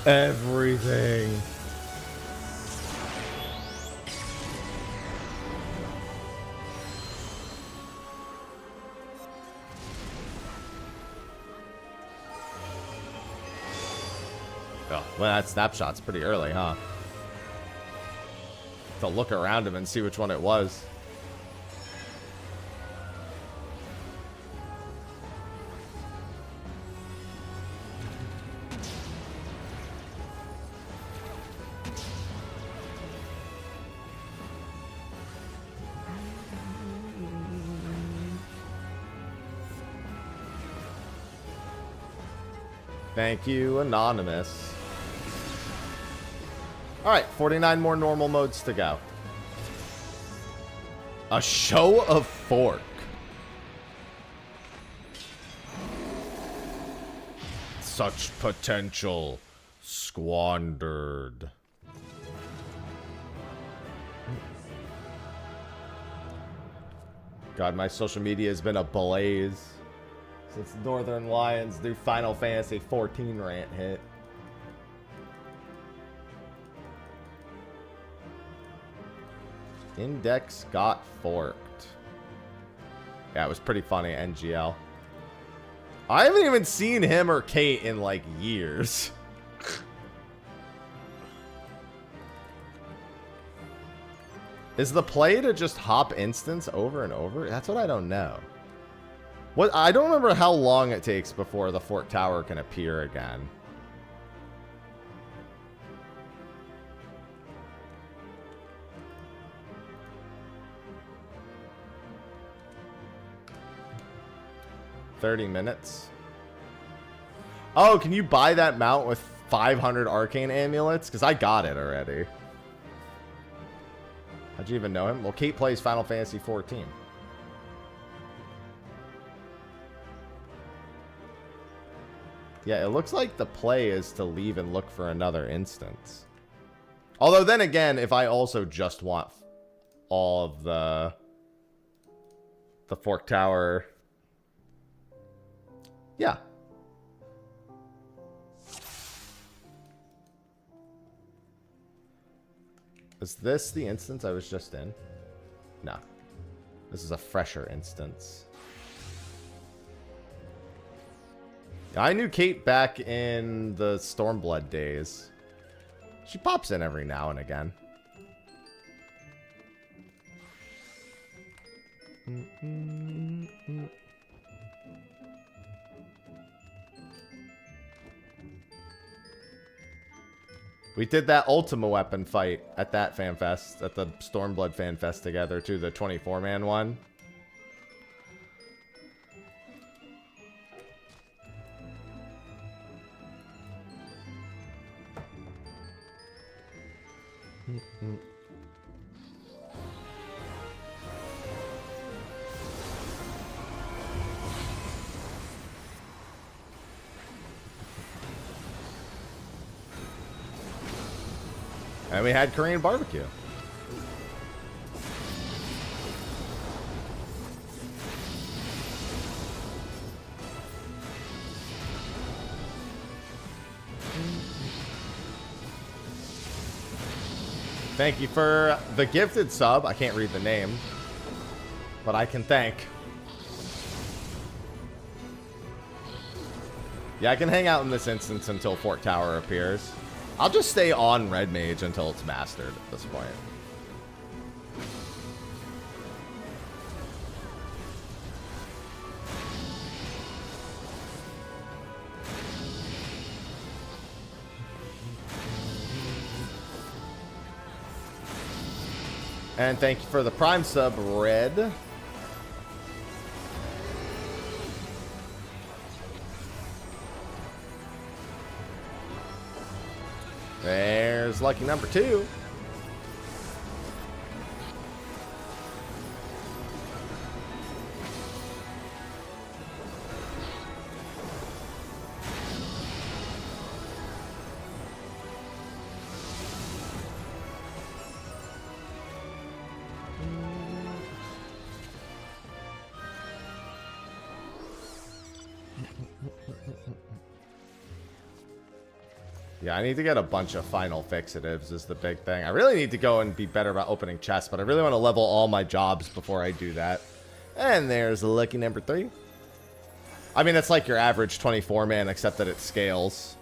Everything. Well, that snapshot's pretty early, huh? To look around him and see which one it was. Thank you, Anonymous. Alright, 49 more normal modes to go. A show of fork. Such potential squandered. God, my social media has been a blaze since Northern Lions new Final Fantasy 14 rant hit. Index got forked. Yeah, it was pretty funny, NGL. I haven't even seen him or Kate in like years. Is the play to just hop instance over and over? That's what I don't know. What I don't remember how long it takes before the Fort Tower can appear again. $30 Oh, can you buy that mount with 500 arcane amulets? Because I got it already. How'd you even know him? Well, Kate plays Final Fantasy 14. Yeah, it looks like the play is to leave and look for another instance. Although then again, if I also just want all of the Fork Tower... Yeah. Is this the instance I was just in? No. This is a fresher instance. I knew Kate back in the Stormblood days. She pops in every now and again. We did that Ultima Weapon fight at that FanFest, at the Stormblood FanFest together, too, the 24-man one. And we had Korean barbecue. Thank you for the gifted sub. I can't read the name, but I can thank. Yeah, I can hang out in this instance until Fort Tower appears. I'll just stay on Red Mage until it's mastered at this point. And thank you for the Prime sub, Red. There's lucky number 2. Yeah, I need to get a bunch of final fixatives is the big thing. I really need to go and be better about opening chests, but I really want to level all my jobs before I do that. And there's lucky number 3. I mean, it's like your average 24-man, except that it scales.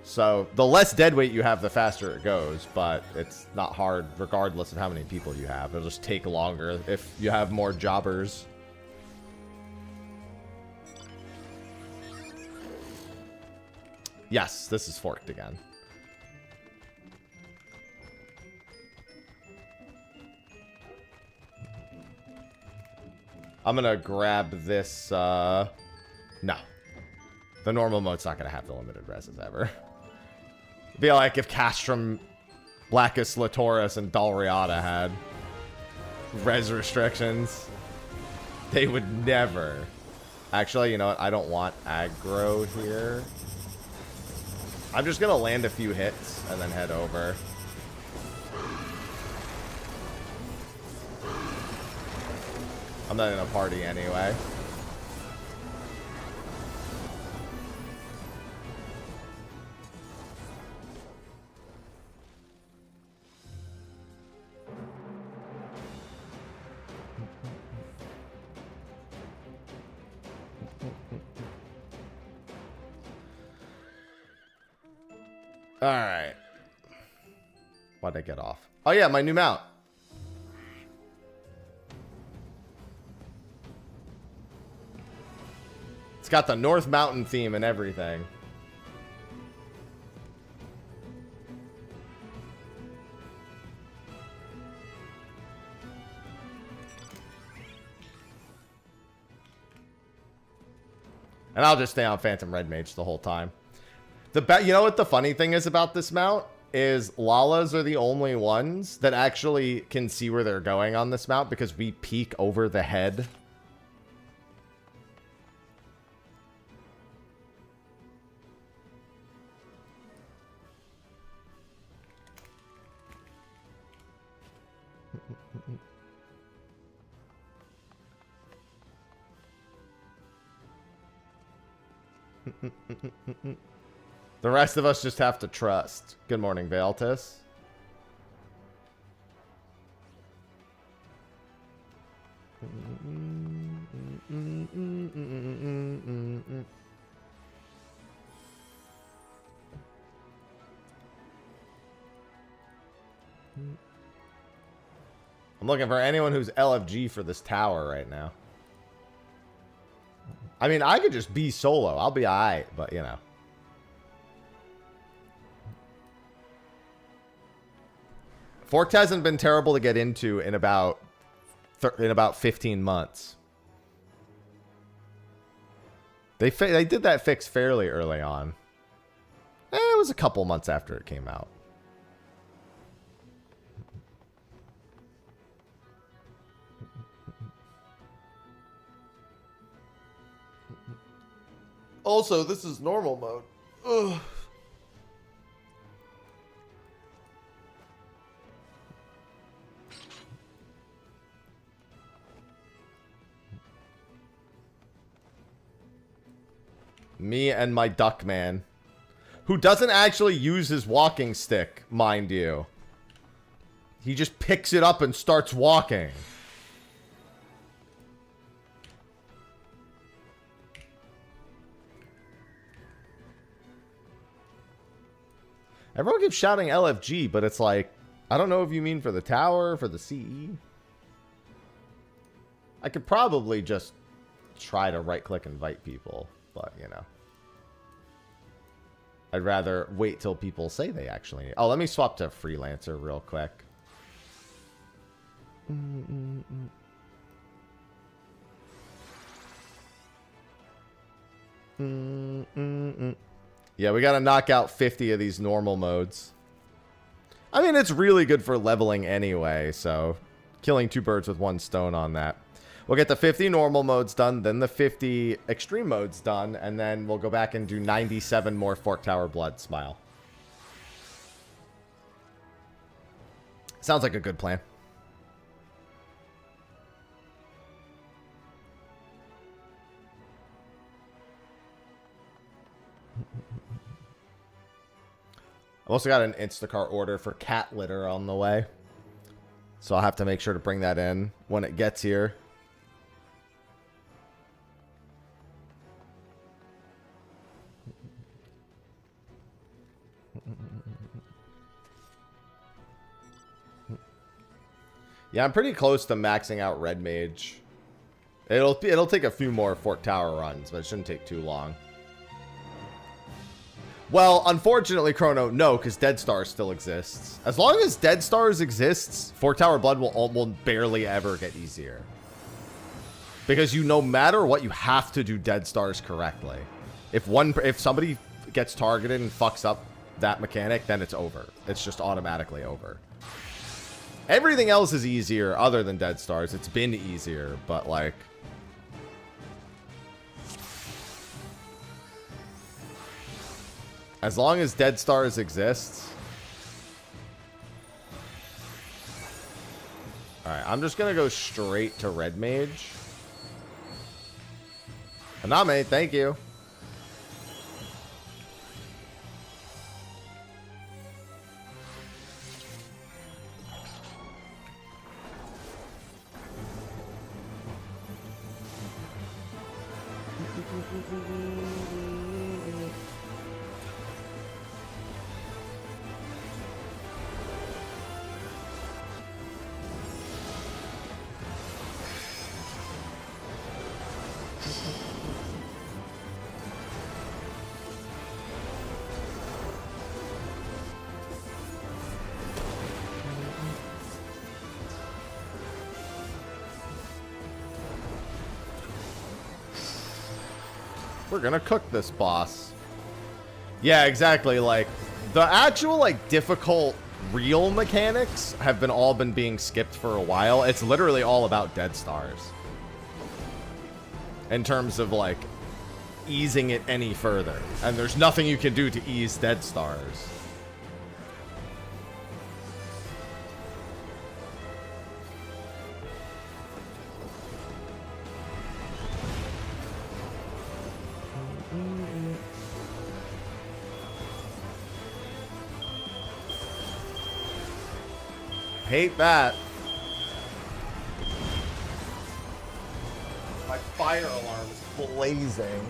So the less dead weight you have, the faster it goes, but it's not hard regardless of how many people you have. It'll just take longer if you have more jobbers. Yes, this is forked again. I'm gonna grab this, no. The normal mode's not gonna have the limited reses ever. It'd be like if Castrum, Blackus, Latoris, and Dalriada had res restrictions. They would never. Actually, you know what? I don't want aggro here. I'm just gonna land a few hits and then head over. I'm not in a party anyway. All right. Why'd I get off? Oh yeah, my new mount. It's got the North Mountain theme and everything. And I'll just stay on Phantom Red Mage the whole time. You know what the funny thing is about this mount? Is Lalas are the only ones that actually can see where they're going on this mount because we peek over the head. The rest of us just have to trust. Good morning, Valtis. I'm looking for anyone who's LFG for this tower right now. I mean, I could just be solo. I'll be alright, but you know. Forked hasn't been terrible to get into in about 15 months. They did that fix fairly early on. It was a couple months after it came out. Also, this is normal mode. Ugh. Me and my duck man, who doesn't actually use his walking stick, mind you. He just picks it up and starts walking. Everyone keeps shouting LFG, but it's like, I don't know if you mean for the tower, for the CE. I could probably just try to right-click invite people, but, you know. I'd rather wait till people say they actually need. Oh, let me swap to Freelancer real quick. Yeah, we got to knock out 50 of these normal modes. I mean, it's really good for leveling anyway, so killing two birds with one stone on that. We'll get the 50 normal modes done, then the 50 extreme modes done, and then we'll go back and do 97 more Fork Tower Blood. Smile. Sounds like a good plan. I've also got an Instacart order for cat litter on the way. So I'll have to make sure to bring that in when it gets here. Yeah, I'm pretty close to maxing out Red Mage. It'll take a few more Fort Tower runs, but it shouldn't take too long. Well, unfortunately, Chrono, no, because Dead Stars still exists. As long as Dead Stars exists, Fort Tower Blood will barely ever get easier. Because no matter what, you have to do Dead Stars correctly. If somebody gets targeted and fucks up that mechanic, then it's over. It's just automatically over. Everything else is easier other than Dead Stars. It's been easier, but like... as long as Dead Stars exists... Alright, I'm just gonna go straight to Red Mage. Aname, thank you. We're gonna cook this boss. Yeah, exactly. Like, the actual, like, difficult real mechanics have all been being skipped for a while. It's literally all about Dead Stars. In terms of, like, easing it any further. And there's nothing you can do to ease Dead Stars. Hate that. My fire alarm is blazing.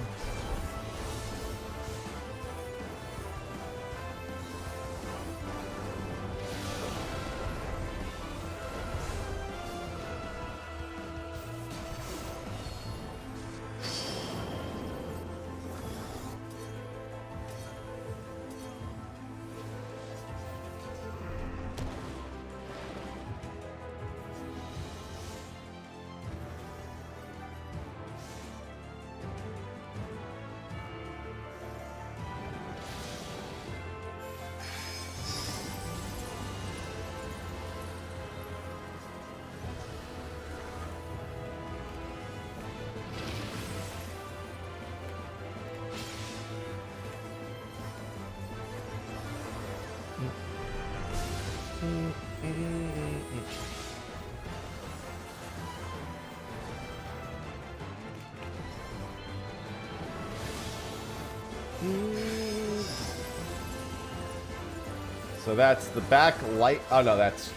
So that's the back light. Oh no, that's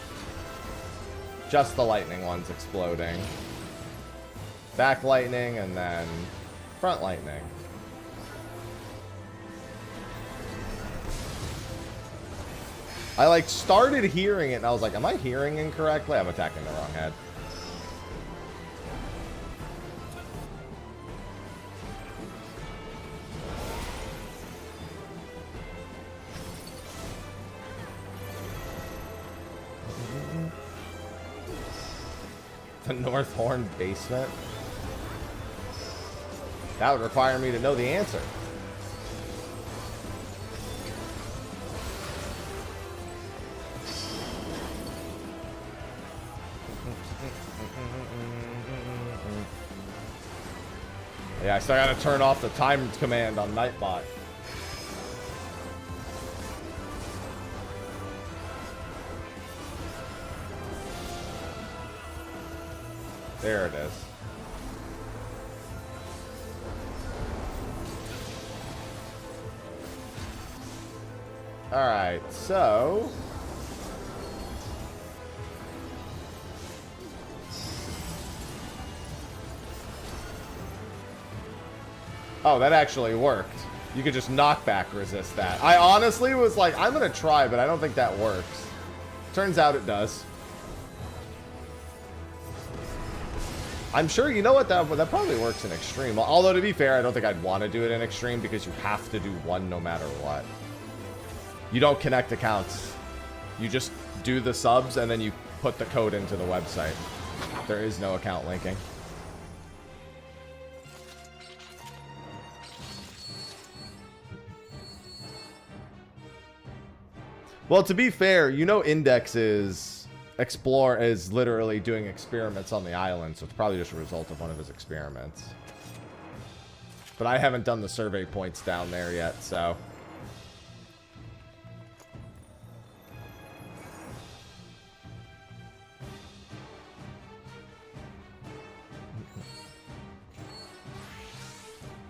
just the lightning ones exploding. Back lightning and then front lightning. I like started hearing it and I was like, am I hearing incorrectly? I'm attacking the wrong head. The North Horn basement? That would require me to know the answer. Yeah, I still gotta turn off the timed command on Nightbot. There it is. Alright, so... oh, that actually worked. You could just knockback resist that. I honestly was like, I'm gonna try, but I don't think that works. Turns out it does. I'm sure, you know what, that probably works in Extreme. Although, to be fair, I don't think I'd want to do it in Extreme because you have to do one no matter what. You don't connect accounts. You just do the subs and then you put the code into the website. There is no account linking. Well, to be fair, you know Index is... Explore is literally doing experiments on the island, so it's probably just a result of one of his experiments. But I haven't done the survey points down there yet, so...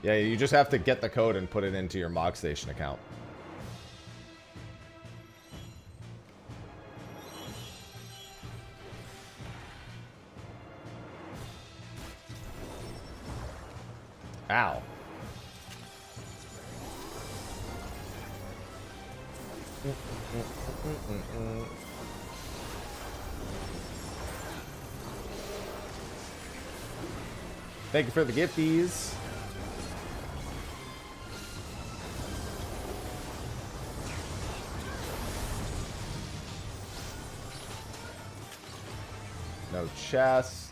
Yeah, you just have to get the code and put it into your Mog Station account. Ow. Thank you for the gifties. No chest.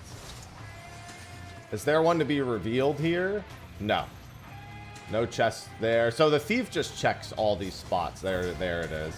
Is there one to be revealed here? No. No chest there. So the thief just checks all these spots. There it is.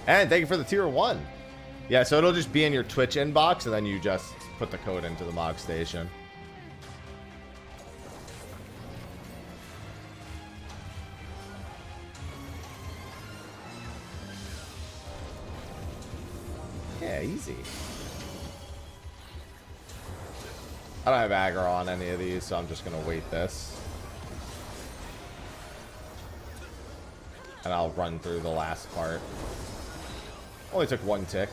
And thank you for the tier 1. Yeah, so it'll just be in your Twitch inbox, and then you just put the code into the Mog Station. Yeah, easy. I don't have aggro on any of these, so I'm just going to wait this. And I'll run through the last part. Only took 1 tick.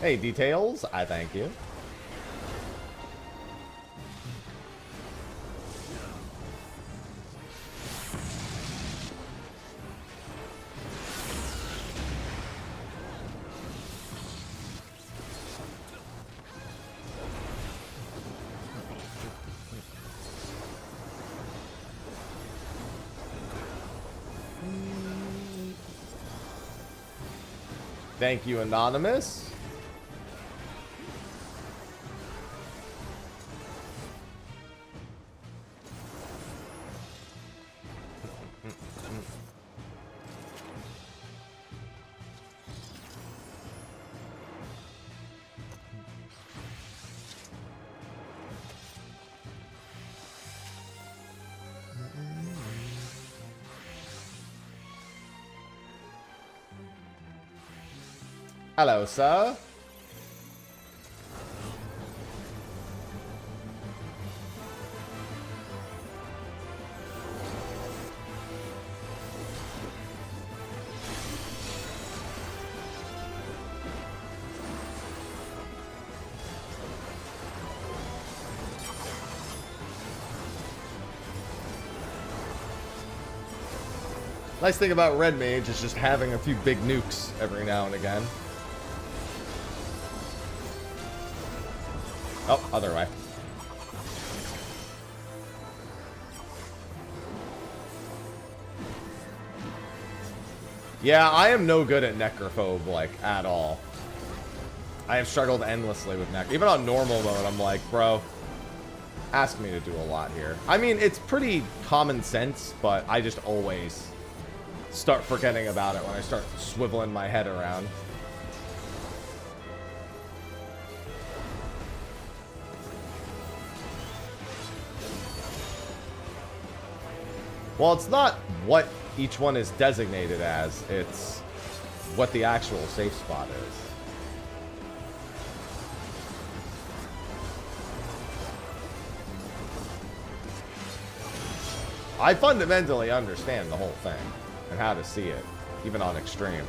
Hey, details. I thank you. Thank you, Anonymous. Hello, sir. Nice thing about Red Mage is just having a few big nukes every now and again. Oh, other way. Yeah, I am no good at Necrophobe, like, at all. I have struggled endlessly with Necro. Even on normal mode, I'm like, bro, ask me to do a lot here. I mean, it's pretty common sense, but I just always start forgetting about it when I start swiveling my head around. Well, it's not what each one is designated as, it's what the actual safe spot is. I fundamentally understand the whole thing and how to see it, even on extreme.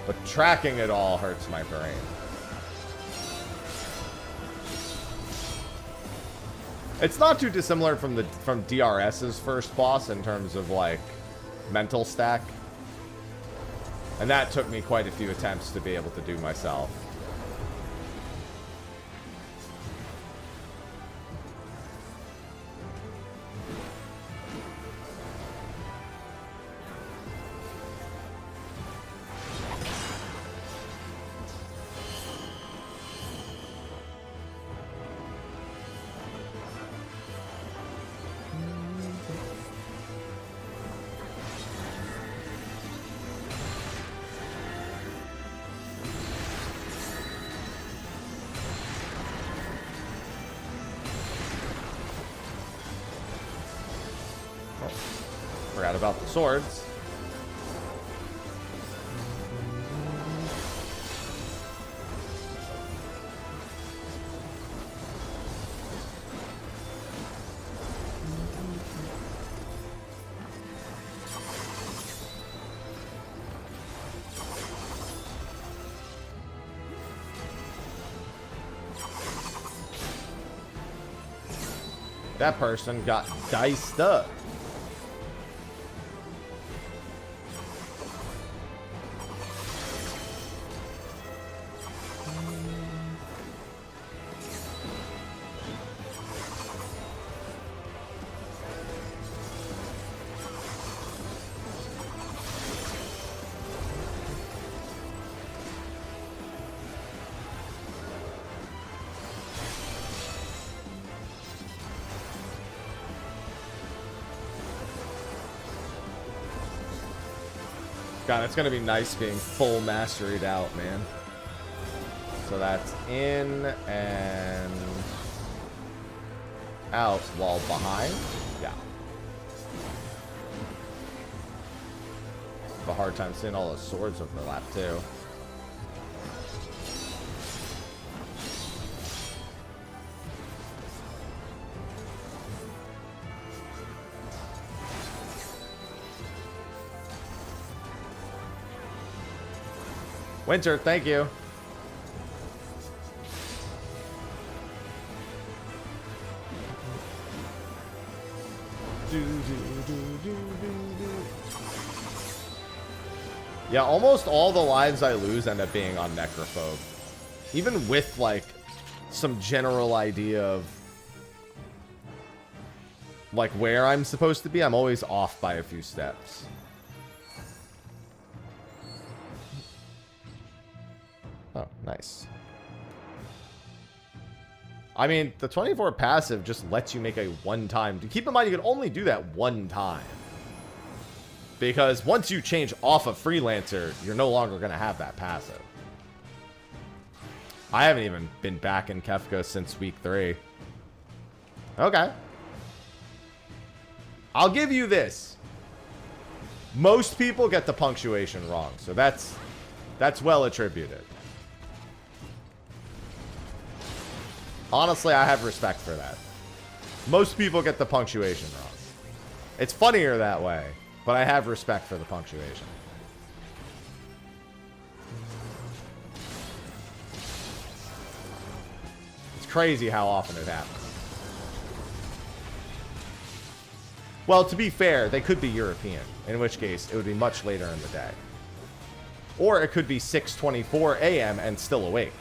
But tracking it all hurts my brain. It's not too dissimilar from DRS's first boss in terms of like mental stack. And that took me quite a few attempts to be able to do myself. Forgot about the swords. That person got diced up. God, it's going to be nice being full masteried out, man. So that's in and out while behind. Yeah. Have a hard time seeing all the swords overlap, too. Winter, thank you. Yeah, almost all the lives I lose end up being on Necrophobe. Even with, like, some general idea of, like, where I'm supposed to be, I'm always off by a few steps. Oh, nice. I mean, the 24 passive just lets you make a one-time... Keep in mind, you can only do that one time. Because once you change off of Freelancer, you're no longer going to have that passive. I haven't even been back in Kefka since week 3. Okay. I'll give you this. Most people get the punctuation wrong, so that's well attributed. Honestly, I have respect for that. Most people get the punctuation wrong. It's funnier that way, but I have respect for the punctuation. It's crazy how often it happens. Well, to be fair, they could be European, in which case it would be much later in the day. Or it could be 6:24 a.m. and still awake.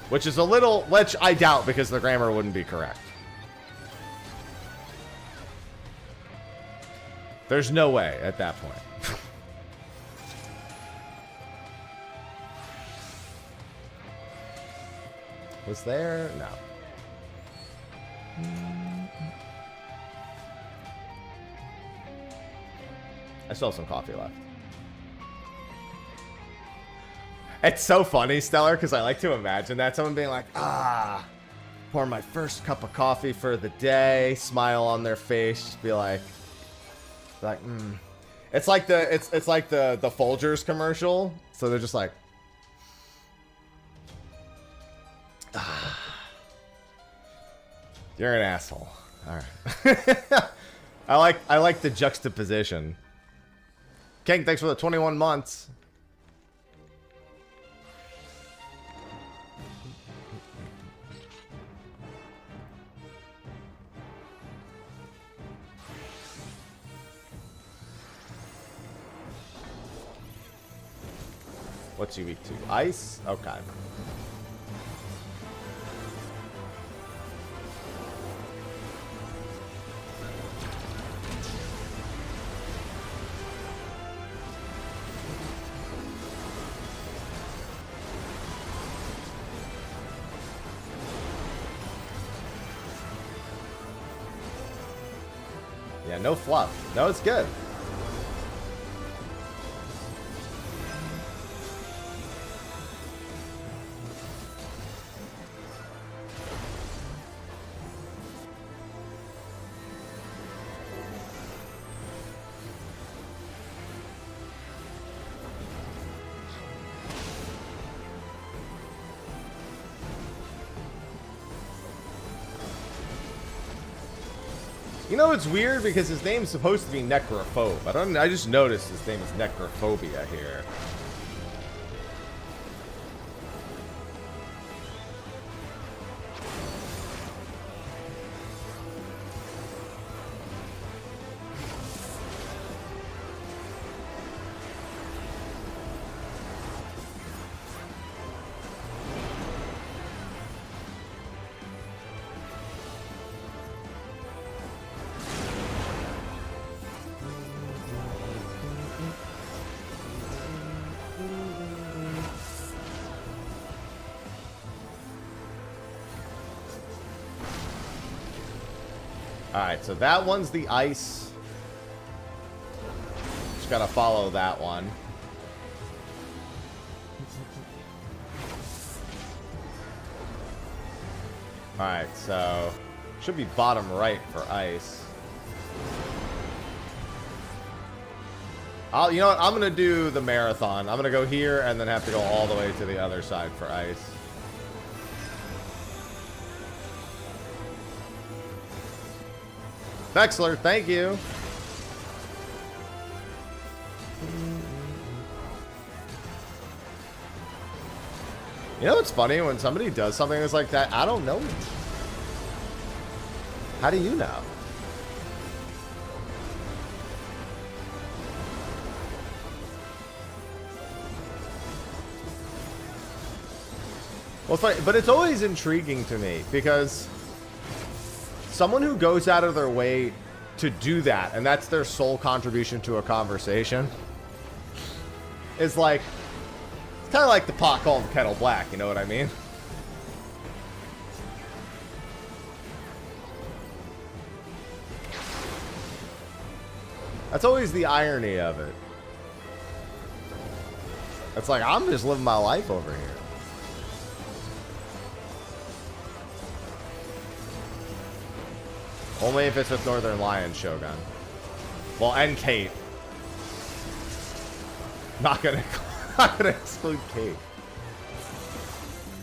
Which is a little, which I doubt because the grammar wouldn't be correct. There's no way at that point. Was there? No. I still have some coffee left. It's so funny, Stellar, because I like to imagine that. Someone being like, pour my first cup of coffee for the day, smile on their face, just be like, Like, It's like the Folgers commercial. So they're just like, you're an asshole. All right. I like the juxtaposition. King, thanks for the 21 months. What's you weak to? Ice? Okay. Yeah, no fluff. No, it's good. You know, it's weird because his name's supposed to be Necrophobe. I just noticed his name is Necrophobia here. Alright, so that one's the ice. Just gotta follow that one. Alright, so should be bottom right for ice. You know what? I'm gonna do the marathon. I'm gonna go here and then have to go all the way to the other side for ice. Vexler, thank you. You know what's funny? When somebody does something that's like that, I don't know it. How do you know? Well, it's funny, but it's always intriguing to me because someone who goes out of their way to do that, and that's their sole contribution to a conversation, is like, it's kind of like the pot calling the kettle black, you know what I mean? That's always the irony of it. It's like, I'm just living my life over here. Only if it's with Northern Lion Shogun. Well, and Kate. Not gonna exclude Kate.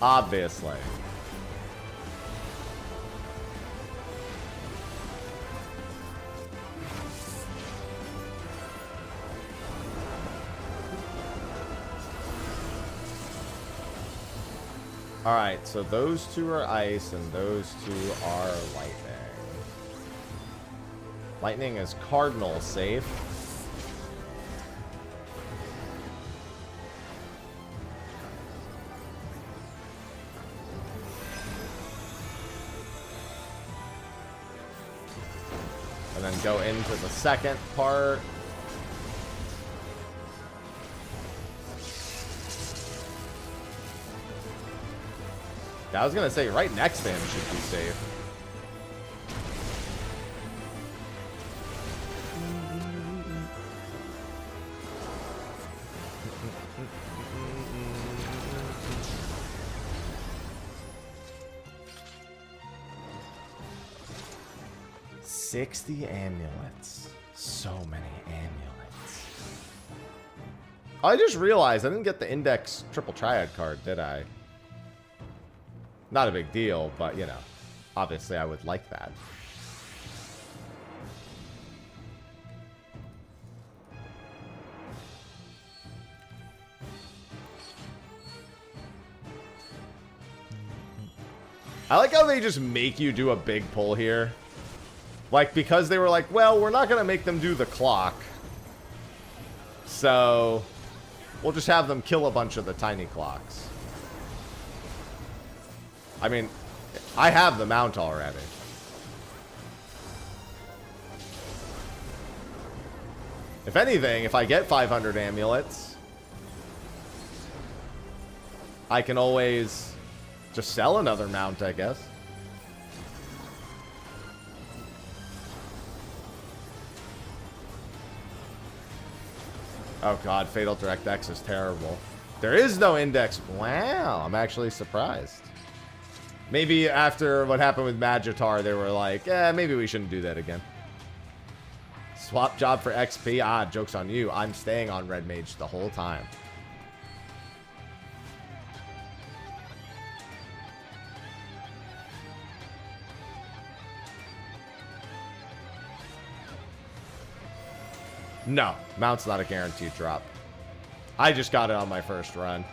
Obviously. Alright, so those two are ice and those two are lightning. Lightning is cardinal safe. And then go into the second part. I was gonna say right next to him should be safe. $60 amulets. So many amulets. I just realized I didn't get the Index Triple Triad card, did I? Not a big deal, but, you know, obviously I would like that. I like how they just make you do a big pull here. Like, because they were like, well, we're not going to make them do the clock. So, we'll just have them kill a bunch of the tiny clocks. I mean, I have the mount already. If anything, if I get 500 amulets, I can always just sell another mount, I guess. Oh god, Fatal Direct X is terrible. There is no index. Wow, I'm actually surprised. Maybe after what happened with Magitar, they were like, maybe we shouldn't do that again. Swap job for XP? Ah, joke's on you. I'm staying on Red Mage the whole time. No, mount's not a guaranteed drop. I just got it on my first run.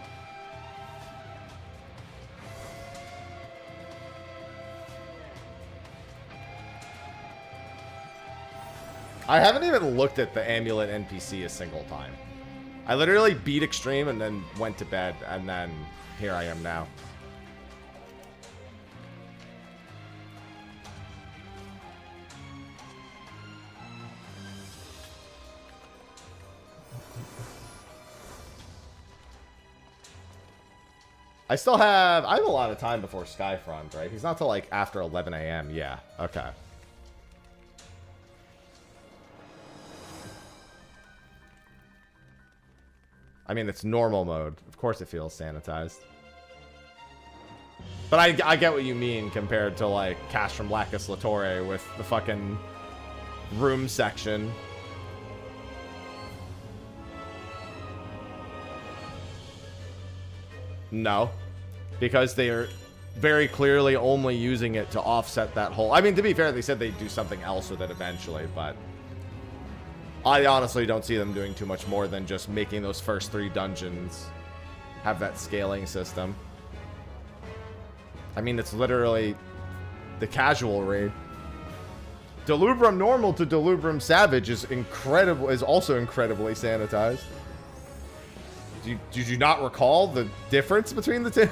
I haven't even looked at the amulet NPC a single time. I literally beat Extreme and then went to bed, and then here I am now. I have a lot of time before Skyfront, right? He's not till like after 11 a.m. Yeah, okay. I mean, it's normal mode. Of course it feels sanitized. But I get what you mean compared to like Cash from Lacus Latore with the fucking room section. No, because they are very clearly only using it to offset that whole... I mean, to be fair, they said they'd do something else with it eventually, but I honestly don't see them doing too much more than just making those first 3 dungeons have that scaling system. I mean, it's literally the casual raid. Delubrum Normal to Delubrum Savage is also incredibly sanitized. Did you not recall the difference between the two?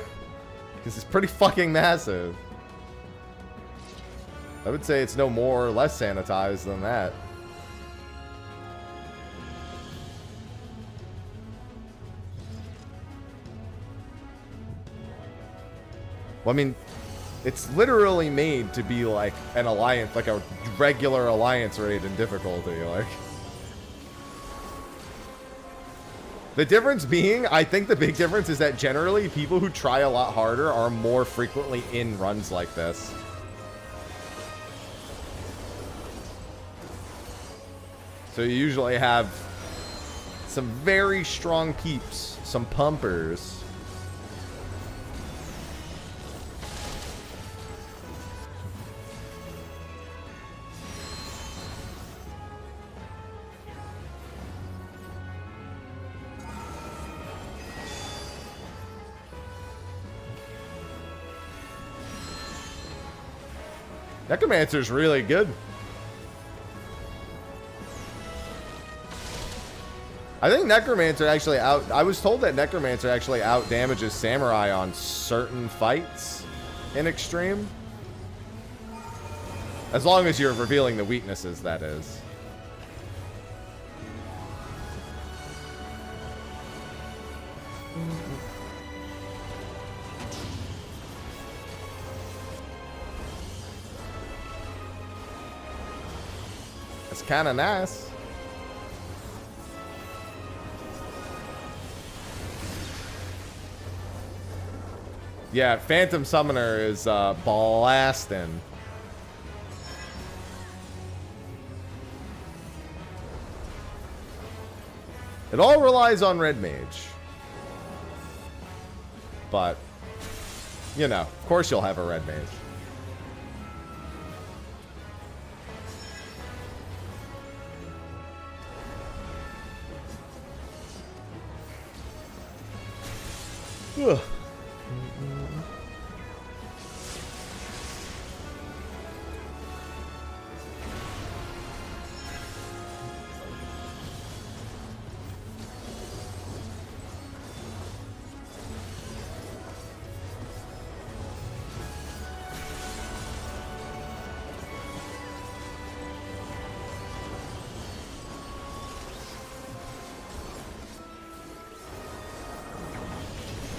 Because it's pretty fucking massive. I would say it's no more or less sanitized than that. Well, I mean, it's literally made to be like an alliance, like a regular alliance raid in difficulty, like. The difference being, I think the big difference is that generally people who try a lot harder are more frequently in runs like this. So you usually have some very strong peeps, some pumpers. Necromancer's really good. I think Necromancer actually I was told that Necromancer actually out damages Samurai on certain fights in Extreme. As long as you're revealing the weaknesses, that is. It's kind of nice. Yeah, Phantom Summoner is blasting. It all relies on red mage. But, you know, of course you'll have a red mage. Ugh.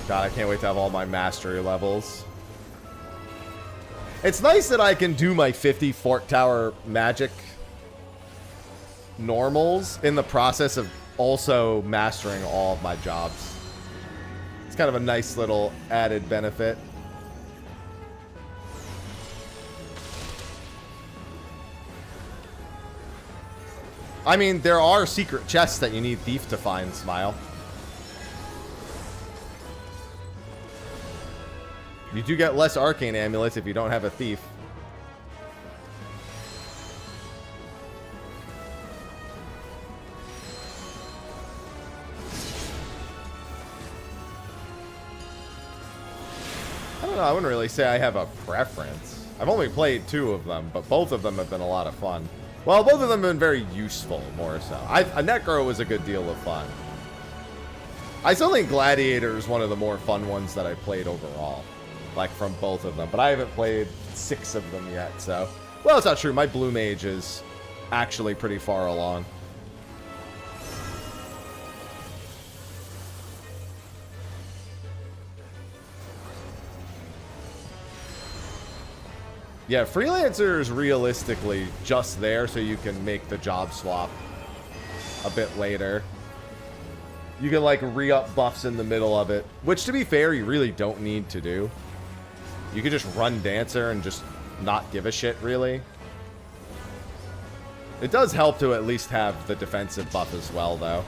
God, I can't wait to have all my mastery levels. It's nice that I can do my 50 Fort Tower magic normals in the process of also mastering all of my jobs. It's kind of a nice little added benefit. I mean, there are secret chests that you need Thief to find, Smile. You do get less arcane amulets if you don't have a thief. I don't know, I wouldn't really say I have a preference. I've only played 2 of them, but both of them have been a lot of fun. Well, both of them have been very useful, more so. A Necro was a good deal of fun. I still think Gladiator is one of the more fun ones that I played overall. Like, from both of them. But I haven't played 6 of them yet, so... Well, it's not true. My Blue Mage is actually pretty far along. Yeah, Freelancer is realistically just there so you can make the job swap a bit later. You can, like, re-up buffs in the middle of it. Which, to be fair, you really don't need to do. You could just run Dancer and just not give a shit, really. It does help to at least have the defensive buff as well, though.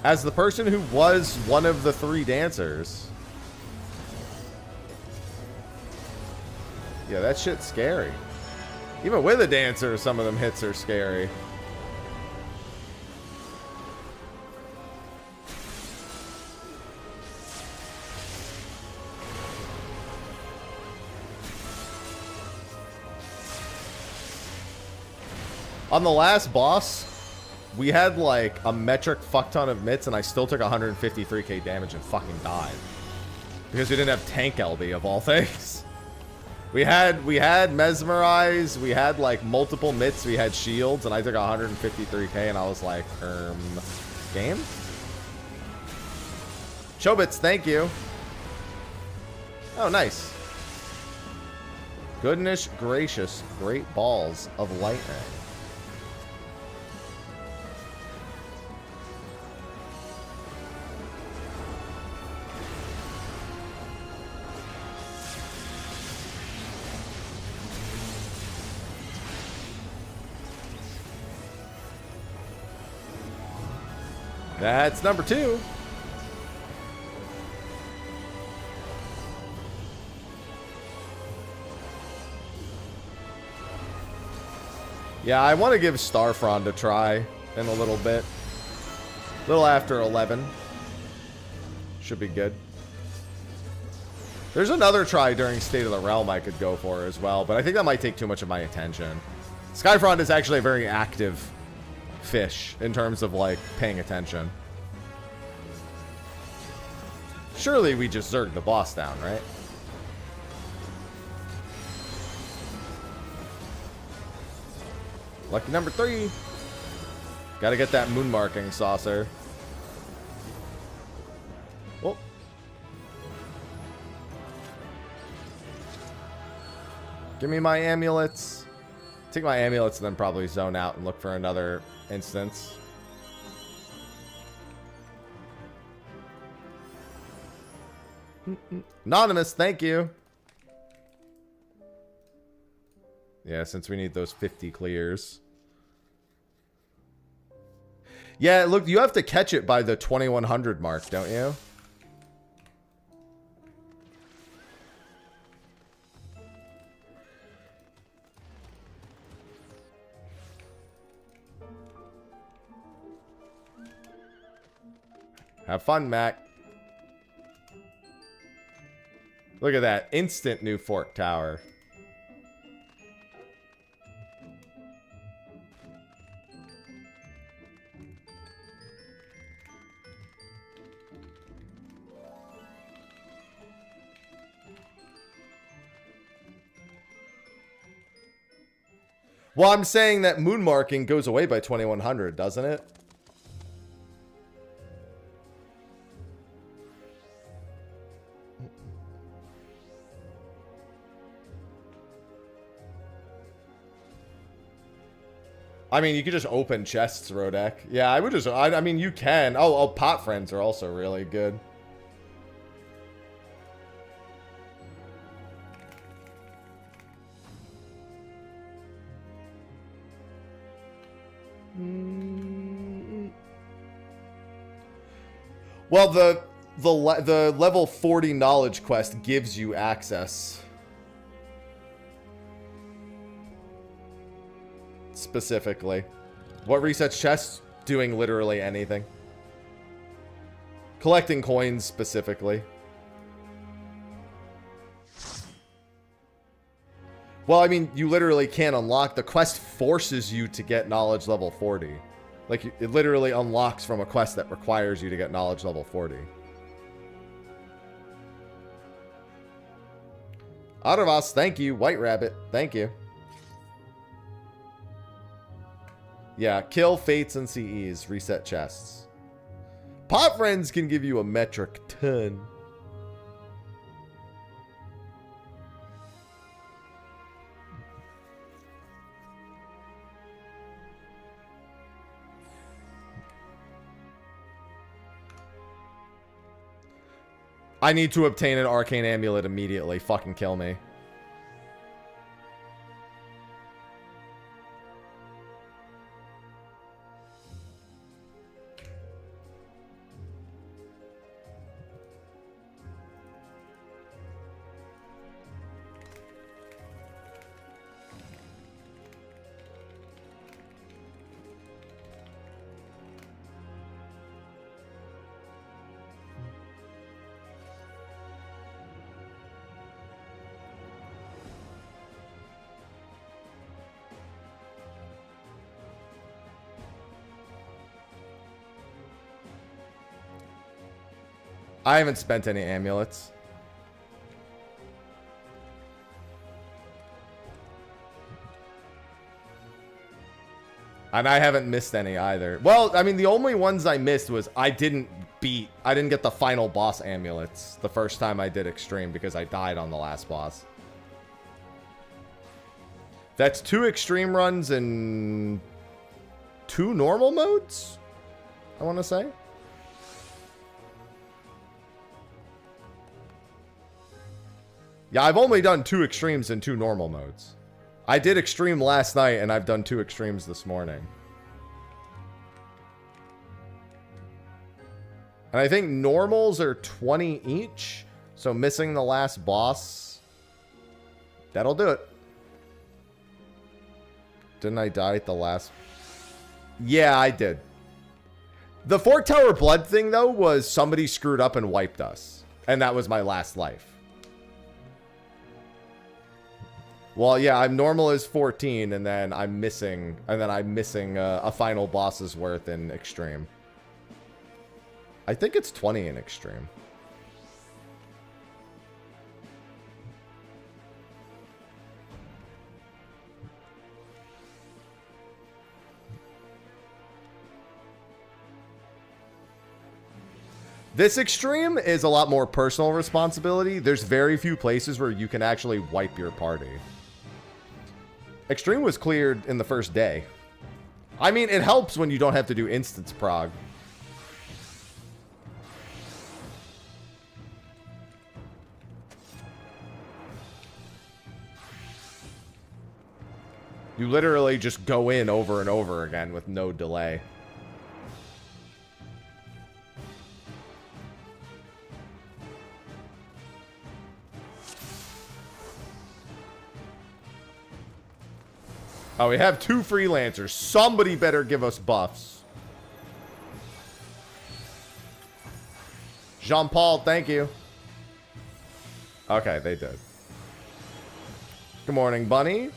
As the person who was one of the 3 dancers... Yeah, that shit's scary. Even with a dancer, some of them hits are scary. On the last boss, we had like a metric fuck ton of mitts and I still took 153k damage and fucking died. Because we didn't have tank LB of all things. We had Mesmerize, we had like multiple mitts, we had shields, and I took 153k and I was like, game? Chobits, thank you. Oh, nice. Goodness gracious, great balls of lightning. That's number 2. Yeah, I want to give Starfrond a try in a little bit. A little after 11. Should be good. There's another try during State of the Realm I could go for as well, but I think that might take too much of my attention. Skyfrond is actually a very active fish in terms of like paying attention. Surely we just zerged the boss down, right? Lucky number 3. Gotta get that moon marking saucer. Oh. Give me my amulets. Take my amulets and then probably zone out and look for another instance. Anonymous, thank you. Yeah, since we need those 50 clears. Yeah, look, you have to catch it by the 2100 mark, don't you? Have fun, Mac. Look at that. Instant new fork tower. Well, I'm saying that moon marking goes away by 2100, doesn't it? I mean, you could just open chests, Rodek. Yeah, I would just... I mean, you can. Oh, pot friends are also really good. Well, the level 40 knowledge quest gives you access. Specifically. What resets chests? Doing literally anything. Collecting coins specifically. Well, I mean, you literally can't unlock. The quest forces you to get knowledge level 40. Like, it literally unlocks from a quest that requires you to get knowledge level 40. Ottervos, thank you. White Rabbit, thank you. Yeah, kill fates and CEs. Reset chests. Pot friends can give you a metric ton. I need to obtain an arcane amulet immediately. Fucking kill me. I haven't spent any amulets. And I haven't missed any either. Well, I mean, the only ones I missed was I didn't get the final boss amulets the first time I did Extreme because I died on the last boss. That's 2 Extreme runs and 2 normal modes, I want to say. Yeah, I've only done 2 Extremes and 2 normal modes. I did Extreme last night, and I've done 2 Extremes this morning. And I think normals are 20 each, so missing the last boss, that'll do it. Didn't I die at the last? Yeah, I did. The Fort Tower Blood thing, though, was somebody screwed up and wiped us. And that was my last life. Well, yeah, I'm normal as 14, and then I'm missing, a final boss's worth in Extreme. I think it's 20 in Extreme. This Extreme is a lot more personal responsibility. There's very few places where you can actually wipe your party. Extreme was cleared in the first day. I mean, it helps when you don't have to do instance prog. You literally just go in over and over again with no delay. Oh, we have 2 freelancers. Somebody better give us buffs. Jean-Paul, thank you. Okay, they did. Good morning, Bunny.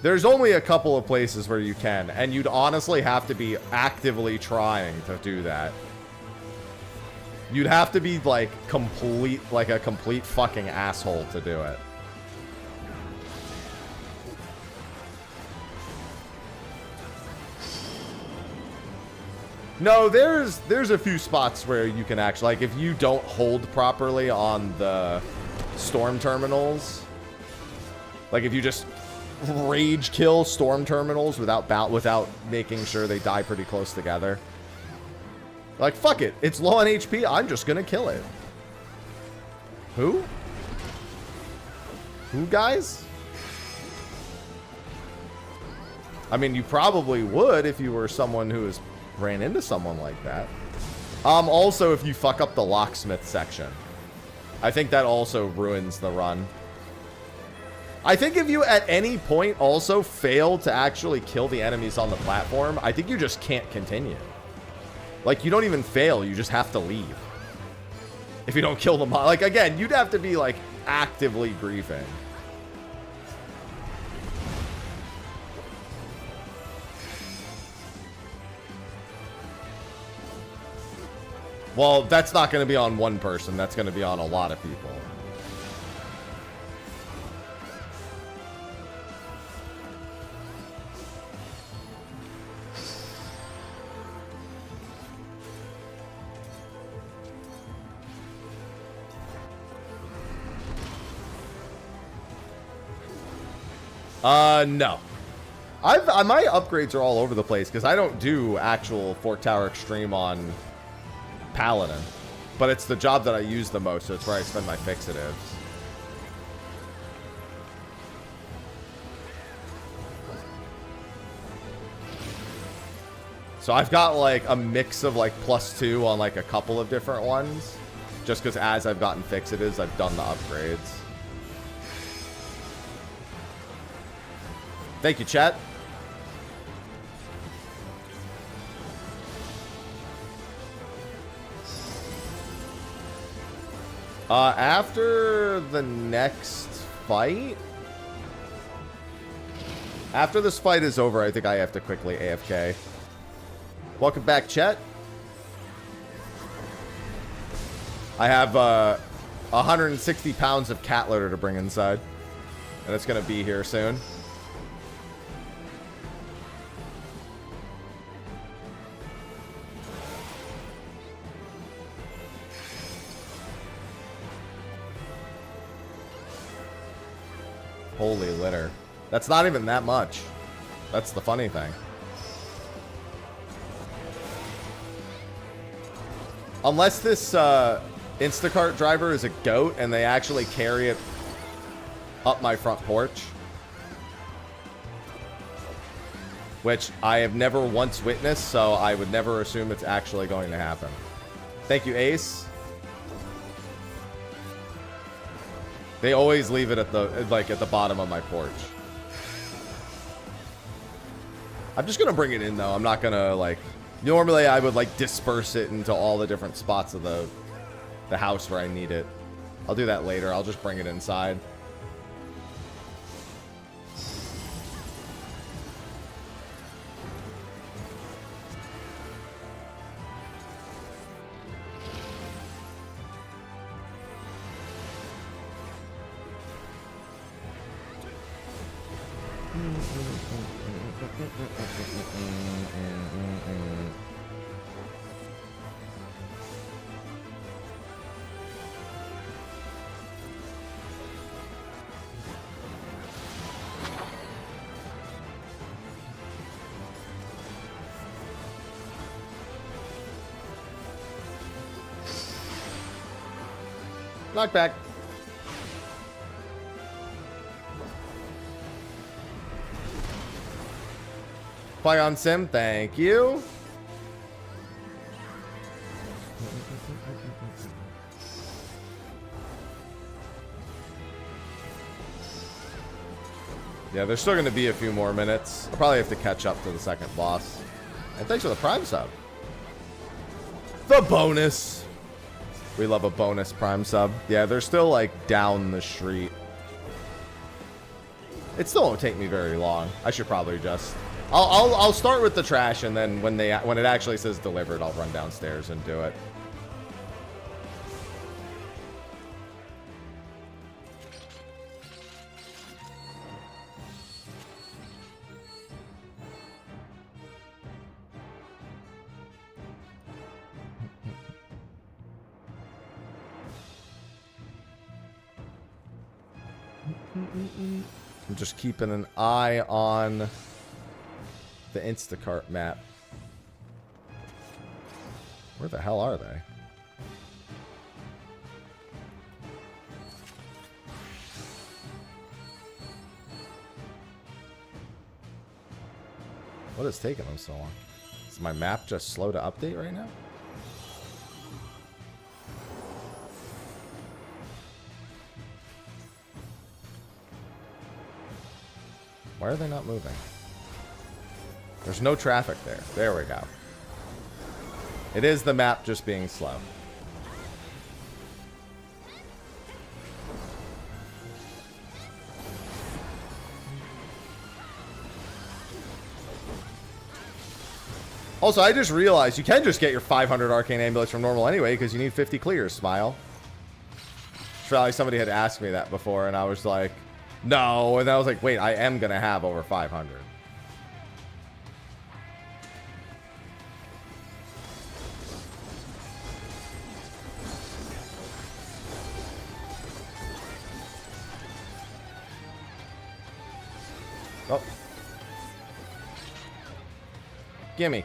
There's only a couple of places where you can, and you'd honestly have to be actively trying to do that. You'd have to be like a complete fucking asshole to do it. No, there's a few spots where you can actually, like, if you don't hold properly on the storm terminals, like if you just rage kill storm terminals without making sure they die pretty close together. Like, fuck it. It's low on HP. I'm just gonna kill it. Who? Who, guys? I mean, you probably would if you were someone who ran into someone like that. Also, if you fuck up the locksmith section. I think that also ruins the run. I think if you at any point also fail to actually kill the enemies on the platform, I think you just can't continue. Like, you don't even fail, you just have to leave. If you don't kill them, like, again, you'd have to be, like, actively griefing. Well, that's not going to be on one person, that's going to be on a lot of people. No. My upgrades are all over the place because I don't do actual Fork Tower Extreme on Paladin. But it's the job that I use the most, so it's where I spend my fixatives. So I've got like a mix of like +2 on like a couple of different ones. Just because as I've gotten fixatives, I've done the upgrades. Thank you, chat. After the next fight? After this fight is over, I think I have to quickly AFK. Welcome back, chat. I have 160 pounds of cat litter to bring inside. And it's going to be here soon. Holy litter. That's not even that much. That's the funny thing. Unless this Instacart driver is a goat and they actually carry it up my front porch. Which I have never once witnessed, so I would never assume it's actually going to happen. Thank you, Ace. They always leave it at the at the bottom of my porch. I'm just gonna bring it in though. I'm not gonna like. Normally I would like disperse it into all the different spots of the house where I need it. I'll do that later. I'll just bring it inside. Knockback. Qui-Gon Sim, thank you. Yeah, there's still going to be a few more minutes. I'll probably have to catch up to the second boss. And thanks for the Prime sub. The bonus. We love a bonus Prime sub. Yeah, they're still like down the street. It still won't take me very long. I should probably just... I'll start with the trash, and then when it actually says delivered, I'll run downstairs and do it. I'm just keeping an eye on the Instacart map. Where the hell are they? What is taking them so long? Is my map just slow to update right now? Why are they not moving? There's no traffic there. There we go. It is the map just being slow. Also, I just realized you can just get your 500 arcane amulets from normal anyway because you need 50 clears, Smile. Probably somebody had asked me that before and I was like, no, and I was like, wait, I am going to have over 500. Oh. Gimme.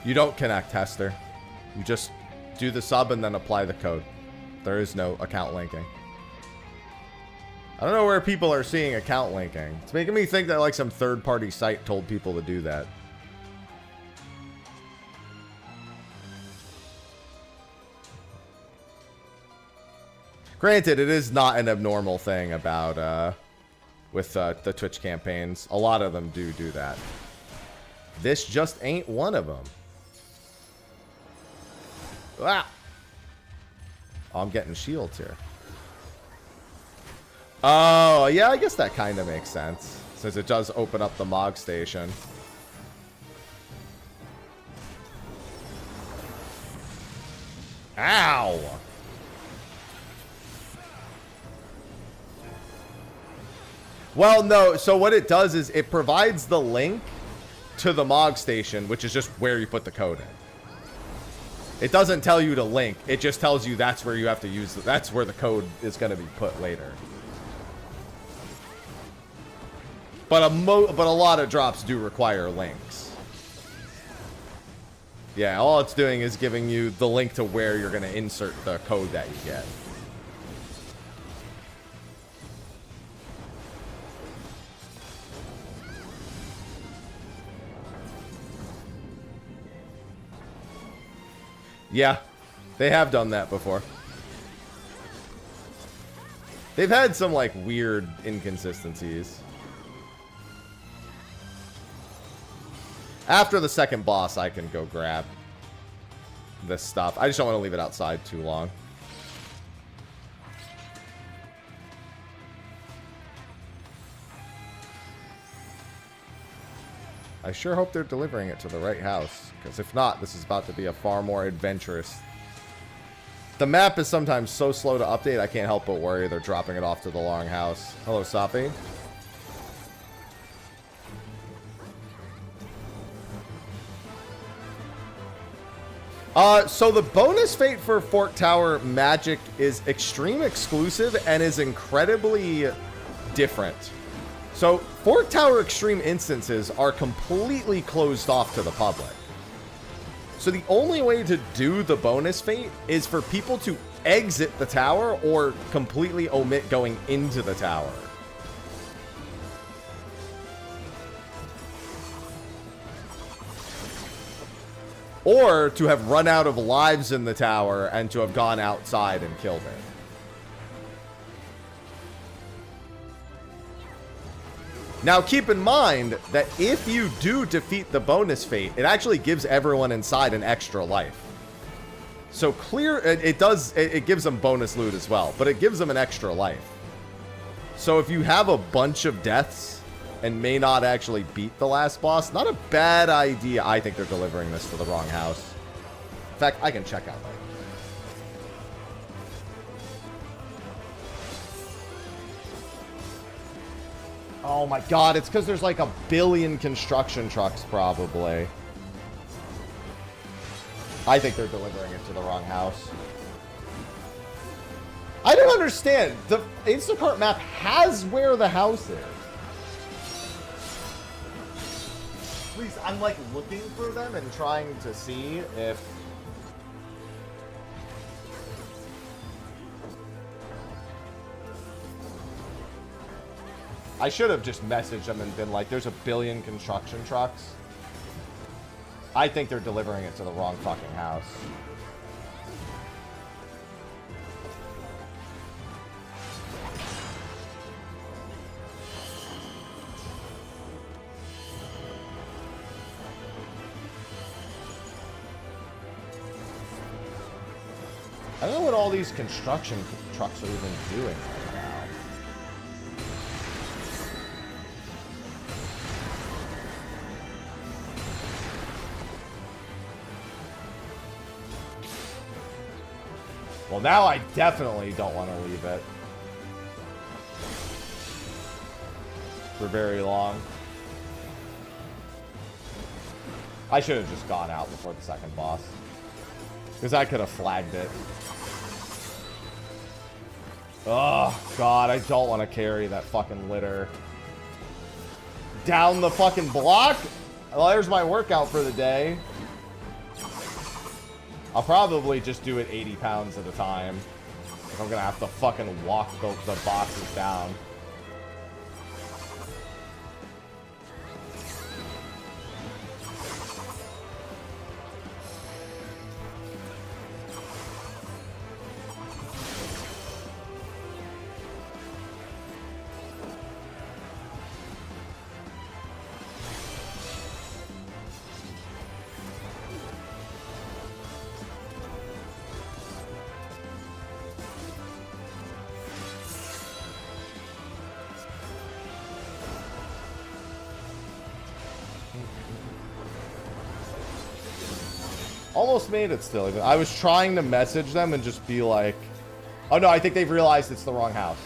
You don't connect, Hester. You just do the sub and then apply the code. There is no account linking. I don't know where people are seeing account linking. It's making me think that like some third-party site told people to do that. Granted, it is not an abnormal thing about with the Twitch campaigns. A lot of them do that. This just ain't one of them. Ah! Oh, I'm getting shields here. Oh, yeah, I guess that kind of makes sense. Since it does open up the Mog station. Ow! Well, no, so what it does is it provides the link to the Mog station, which is just where you put the code in. It doesn't tell you to link. It just tells you that's where you have to use. That's where the code is going to be put later. But a lot of drops do require links. Yeah, all it's doing is giving you the link to where you're going to insert the code that you get. Yeah, they have done that before. They've had some, like, weird inconsistencies. After the second boss, I can go grab this stuff. I just don't want to leave it outside too long. I sure hope they're delivering it to the right house, because if not, this is about to be a far more adventurous. The map is sometimes so slow to update, I can't help but worry they're dropping it off to the long house. Hello, Safi. So the bonus fate for Fort Tower Magic is extreme exclusive and is incredibly different. So, Fork Tower Extreme instances are completely closed off to the public. So the only way to do the bonus fate is for people to exit the tower or completely omit going into the tower. Or to have run out of lives in the tower and to have gone outside and killed it. Now, keep in mind that if you do defeat the bonus fate, it actually gives everyone inside an extra life. So it gives them bonus loot as well, but it gives them an extra life. So if you have a bunch of deaths and may not actually beat the last boss, not a bad idea. I think they're delivering this to the wrong house. In fact, I can check out later. Oh my god, it's because there's like a billion construction trucks, probably. I think they're delivering it to the wrong house. I don't understand. The Instacart map has where the house is. Please, I'm like looking for them and trying to see if... I should have just messaged them and been like, there's a billion construction trucks. I think they're delivering it to the wrong fucking house. I don't know what all these construction trucks are even doing right now. Well, now I definitely don't want to leave it for very long. I should have just gone out before the second boss, because I could have flagged it. Oh, God, I don't want to carry that fucking litter down the fucking block. Well, there's my workout for the day. I'll probably just do it 80 pounds at a time if I'm gonna have to fucking walk the boxes down. Almost made it still. I was trying to message them and just be like, oh no, I think they've realized it's the wrong house.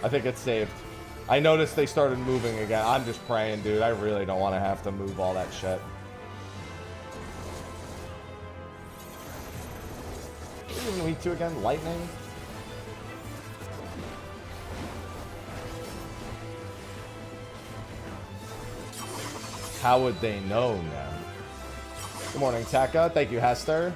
I think it's saved. I noticed they started moving again. I'm just praying, dude. I really don't want to have to move all that shit. Even week 2 again? Lightning? How would they know, man? Good morning, Taka. Thank you, Hester.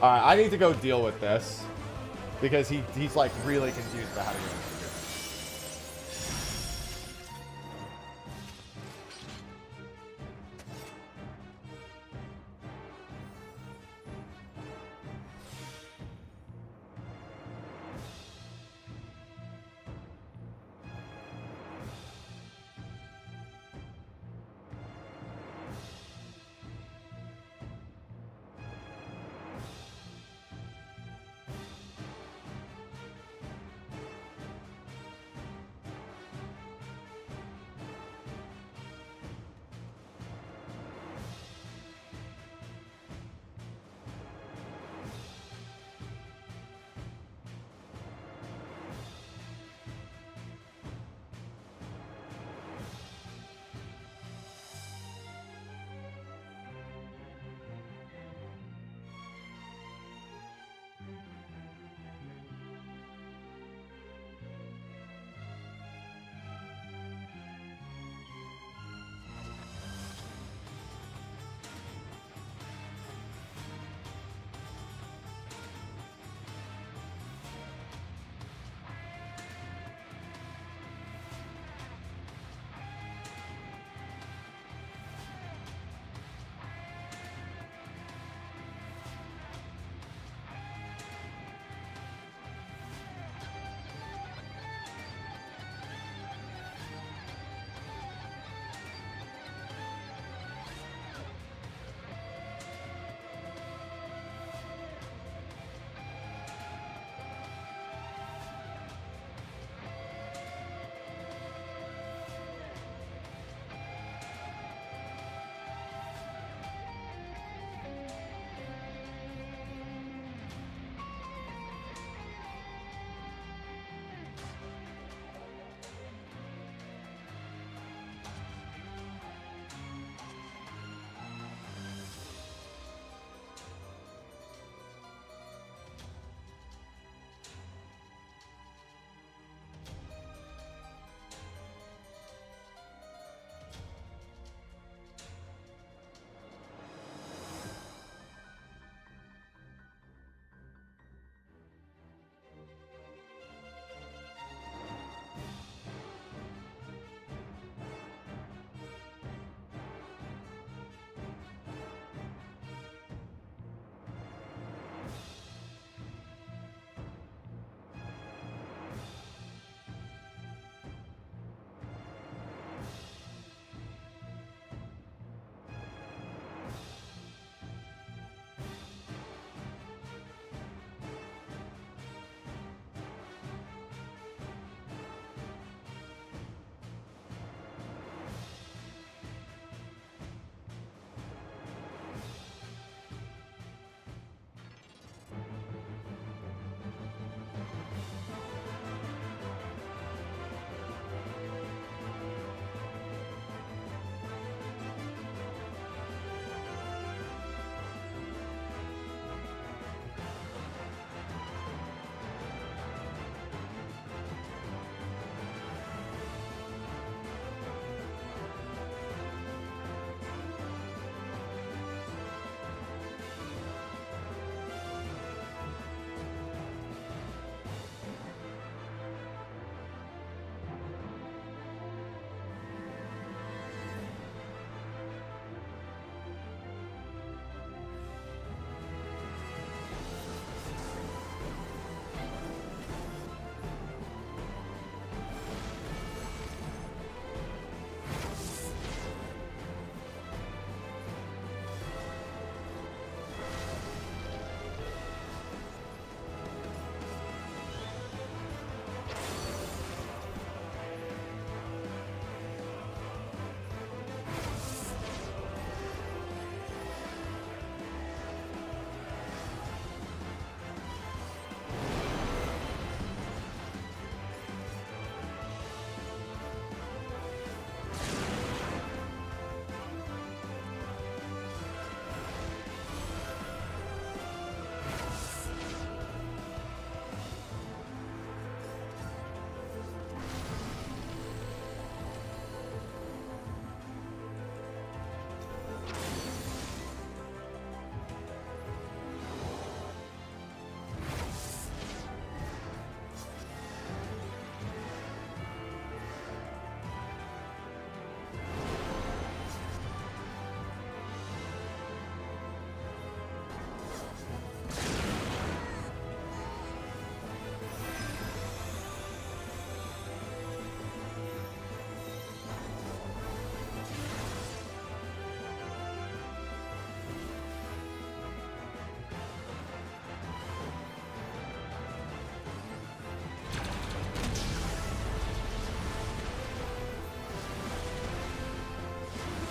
Alright, I need to go deal with this. Because he's like really confused about how to do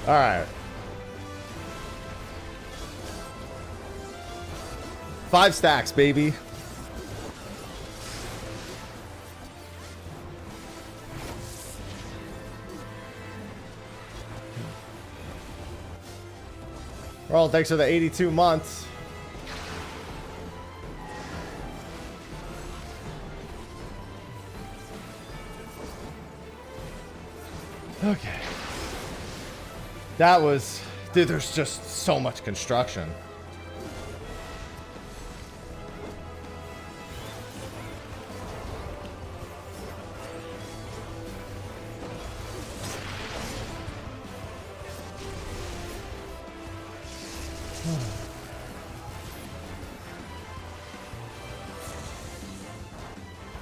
All right. 5 stacks, baby. Well, thanks for the 82 months. Okay. That was... Dude, there's just so much construction.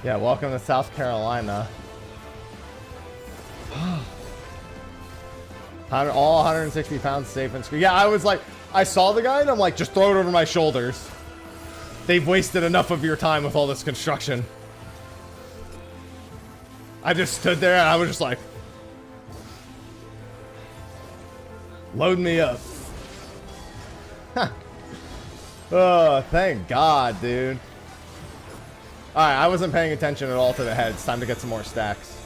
Yeah, welcome to South Carolina. All 160 pounds safe and screwed. Yeah, I was like, I saw the guy and I'm like, just throw it over my shoulders. They've wasted enough of your time with all this construction. I just stood there and I was just like, load me up. Oh, thank God, dude. Alright, I wasn't paying attention at all to the head. It's time to get some more stacks.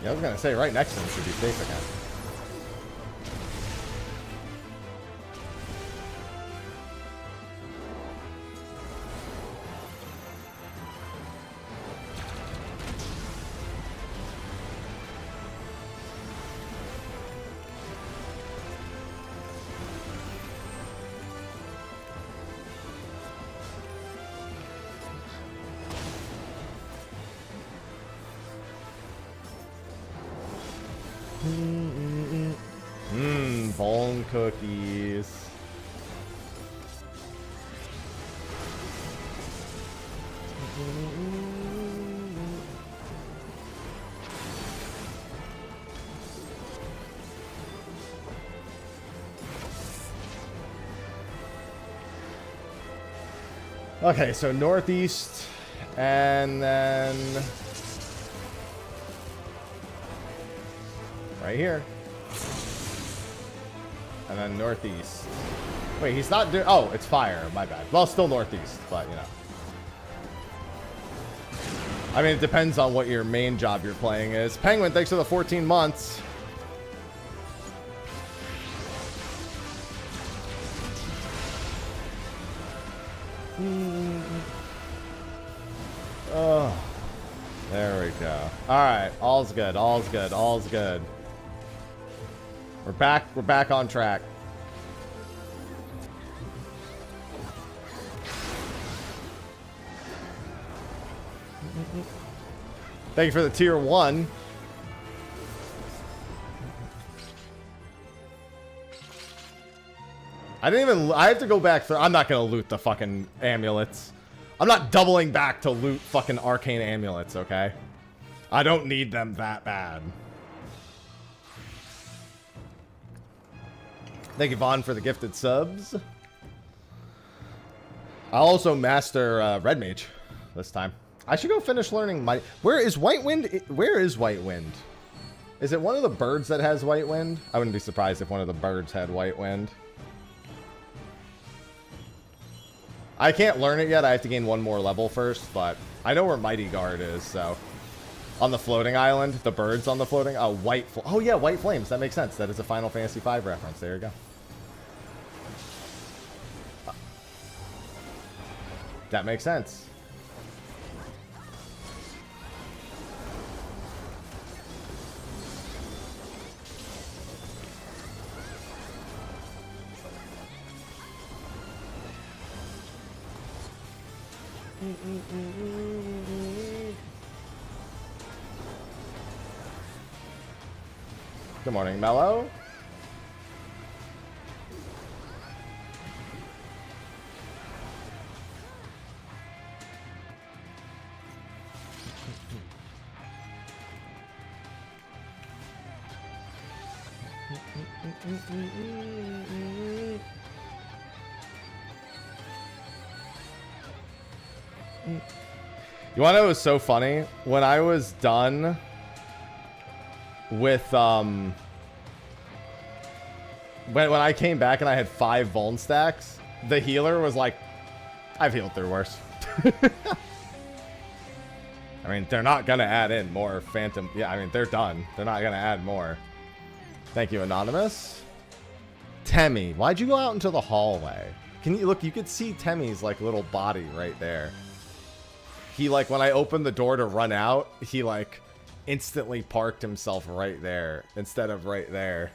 Yeah, I was gonna say, right next to him should be safe again. Bone cookies. Okay, so northeast, and then right here. And then northeast. Wait, he's not doing... Oh, it's fire. My bad. Well, still northeast, but, you know. I mean, it depends on what your main job you're playing is. Penguin, thanks for the 14 months. Oh, there we go. All right, all's good. All's good. All's good. We're back. We're back on track. Thank you for the tier 1. I didn't even... I have to go back through... I'm not going to loot the fucking amulets. I'm not doubling back to loot fucking arcane amulets, okay? I don't need them that bad. Thank you, Vaughn, for the gifted subs. I'll also master Red Mage this time. I should go finish learning my... Where is White Wind? Where is White Wind? Is it one of the birds that has White Wind? I wouldn't be surprised if one of the birds had White Wind. I can't learn it yet. I have to gain 1 more level first, but I know where Mighty Guard is, so... On the floating island, the birds on the floating... Oh, oh yeah, White Flames. That makes sense. That is a Final Fantasy V reference. There you go. That makes sense. Good morning, Mello. You want to know what was so funny? When I was done with, when I came back and I had 5 Vuln stacks, the healer was like, I've healed through worse. I mean, they're not going to add in more Phantom. Yeah, I mean, they're done. They're not going to add more. Thank you, Anonymous. Temmie, why'd you go out into the hallway? Can you look? You could see Temmie's like little body right there. He like, when I opened the door to run out, he like instantly parked himself right there instead of right there.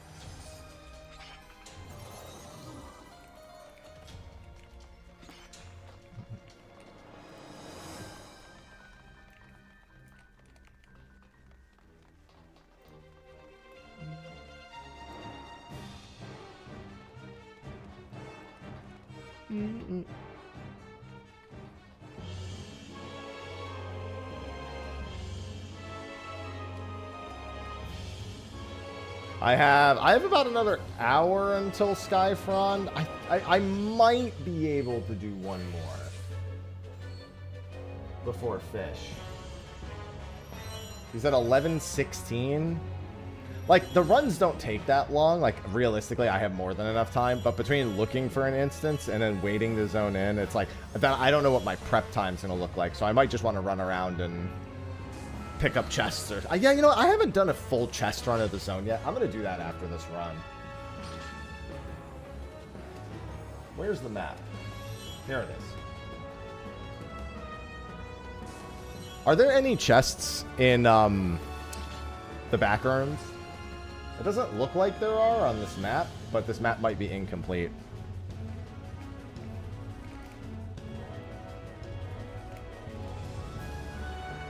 I have about another hour until Skyfrond. I might be able to do one more before Fish. He's at 11:16. Like, the runs don't take that long. Like, realistically, I have more than enough time. But between looking for an instance and then waiting to zone in, it's like, I don't know what my prep time's going to look like. So I might just want to run around and pick up chests. Or yeah, you know, I haven't done a full chest run of the zone yet. I'm going to do that after this run. Where's the map? There it is. Are there any chests in the back rooms? It doesn't look like there are on this map, but this map might be incomplete.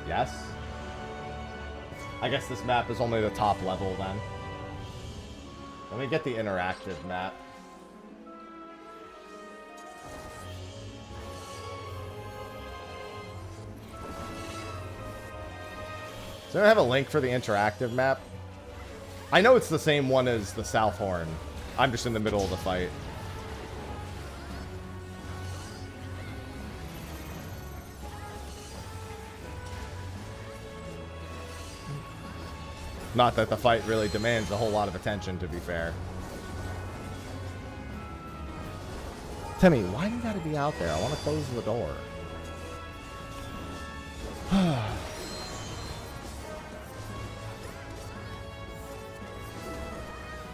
Yes? I guess this map is only the top level then. Let me get the interactive map. Does anyone have a link for the interactive map? I know it's the same one as the South Horn. I'm just in the middle of the fight. Not that the fight really demands a whole lot of attention, to be fair. Temmie, why do you gotta be out there? I want to close the door.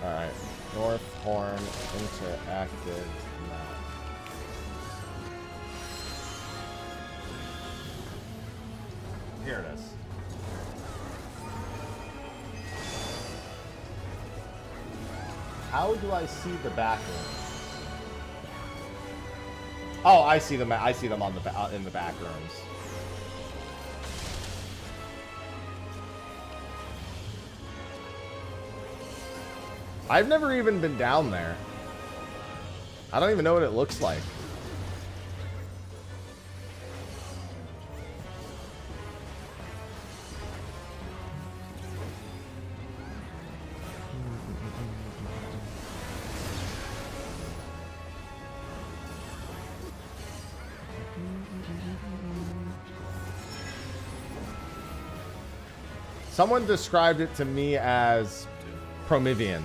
Alright, North Horn interactive map. Here it is. How do I see the back rooms? Oh, I see them. I see them on the in the back rooms. I've never even been down there. I don't even know what it looks like. Someone described it to me as Promethean.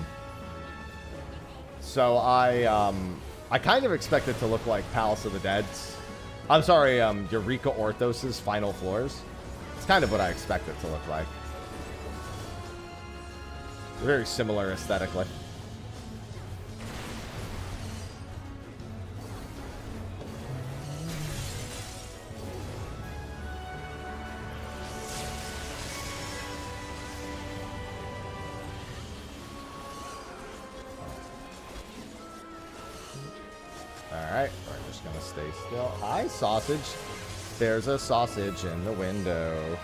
So I kind of expect it to look like Palace of the Dead's. I'm sorry, Eureka Orthos's Final Floors. It's kind of what I expect it to look like. Very similar aesthetically. Stay still. Hi, sausage. There's a sausage in the window.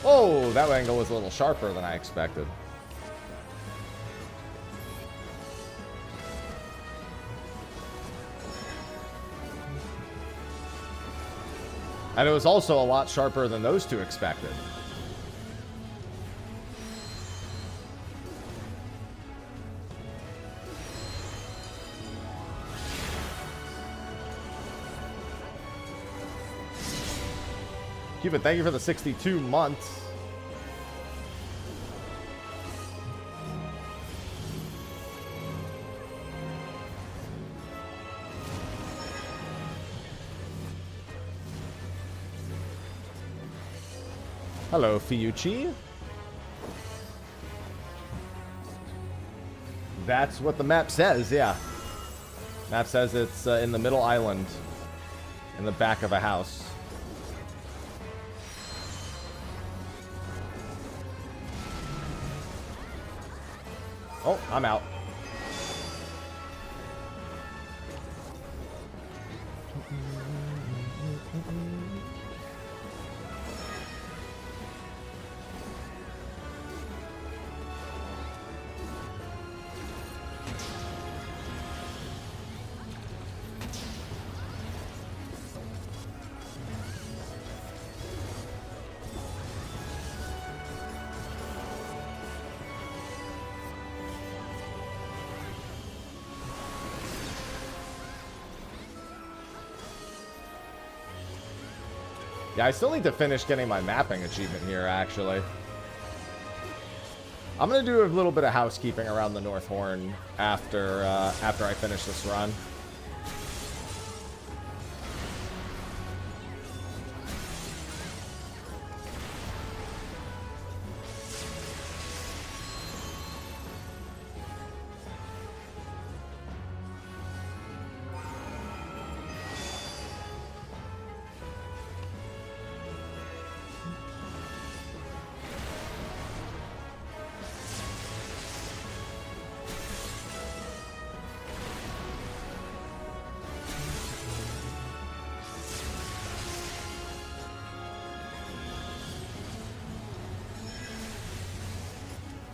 Oh, that angle was a little sharper than I expected. And it was also a lot sharper than those two expected. Cupid, thank you for the 62 months. Hello, Fiuchi. That's what the map says, yeah. Map says it's in the middle island. In the back of a house. Oh, I'm out. Yeah, I still need to finish getting my mapping achievement here, actually. I'm going to do a little bit of housekeeping around the North Horn after I finish this run.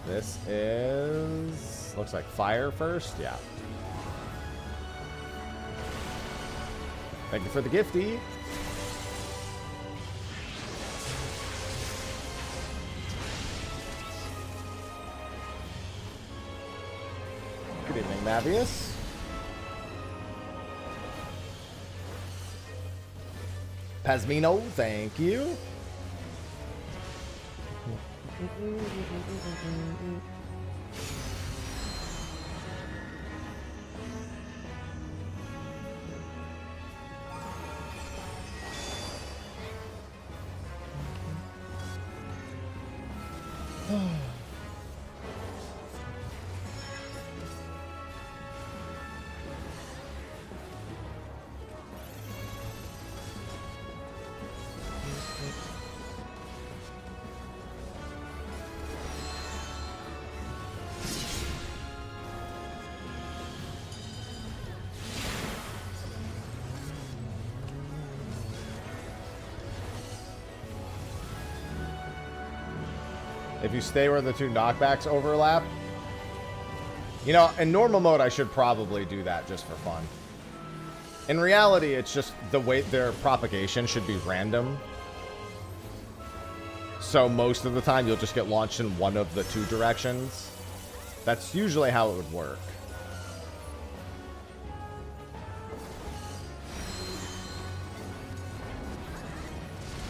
This is... looks like fire first? Yeah. Thank you for the gifty. Good evening, Mavius. Pasmino, thank you. If you stay where the two knockbacks overlap. You know, in normal mode, I should probably do that just for fun. In reality, it's just the way their propagation should be random. So most of the time, you'll just get launched in one of the two directions. That's usually how it would work.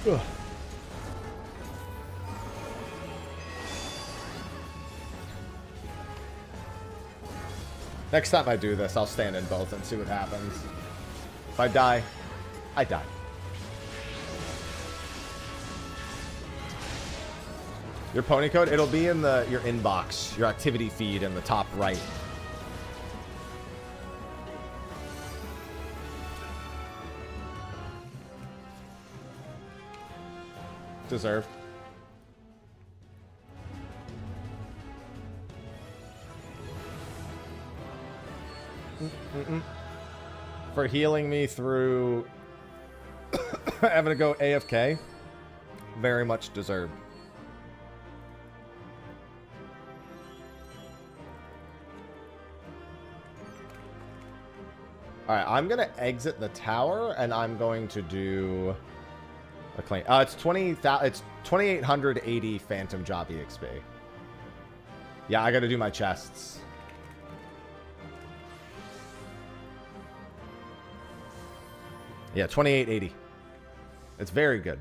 Ugh. Next time I do this, I'll stand in both and see what happens. If I die, I die. Your pony code? It'll be in your inbox, your activity feed in the top right. Deserved. For healing me through having to go AFK. Very much deserved. Alright, I'm gonna exit the tower, and I'm going to do a claim. It's 2,880 Phantom Job EXP. Yeah, I gotta do my chests. Yeah, 2,880. It's very good.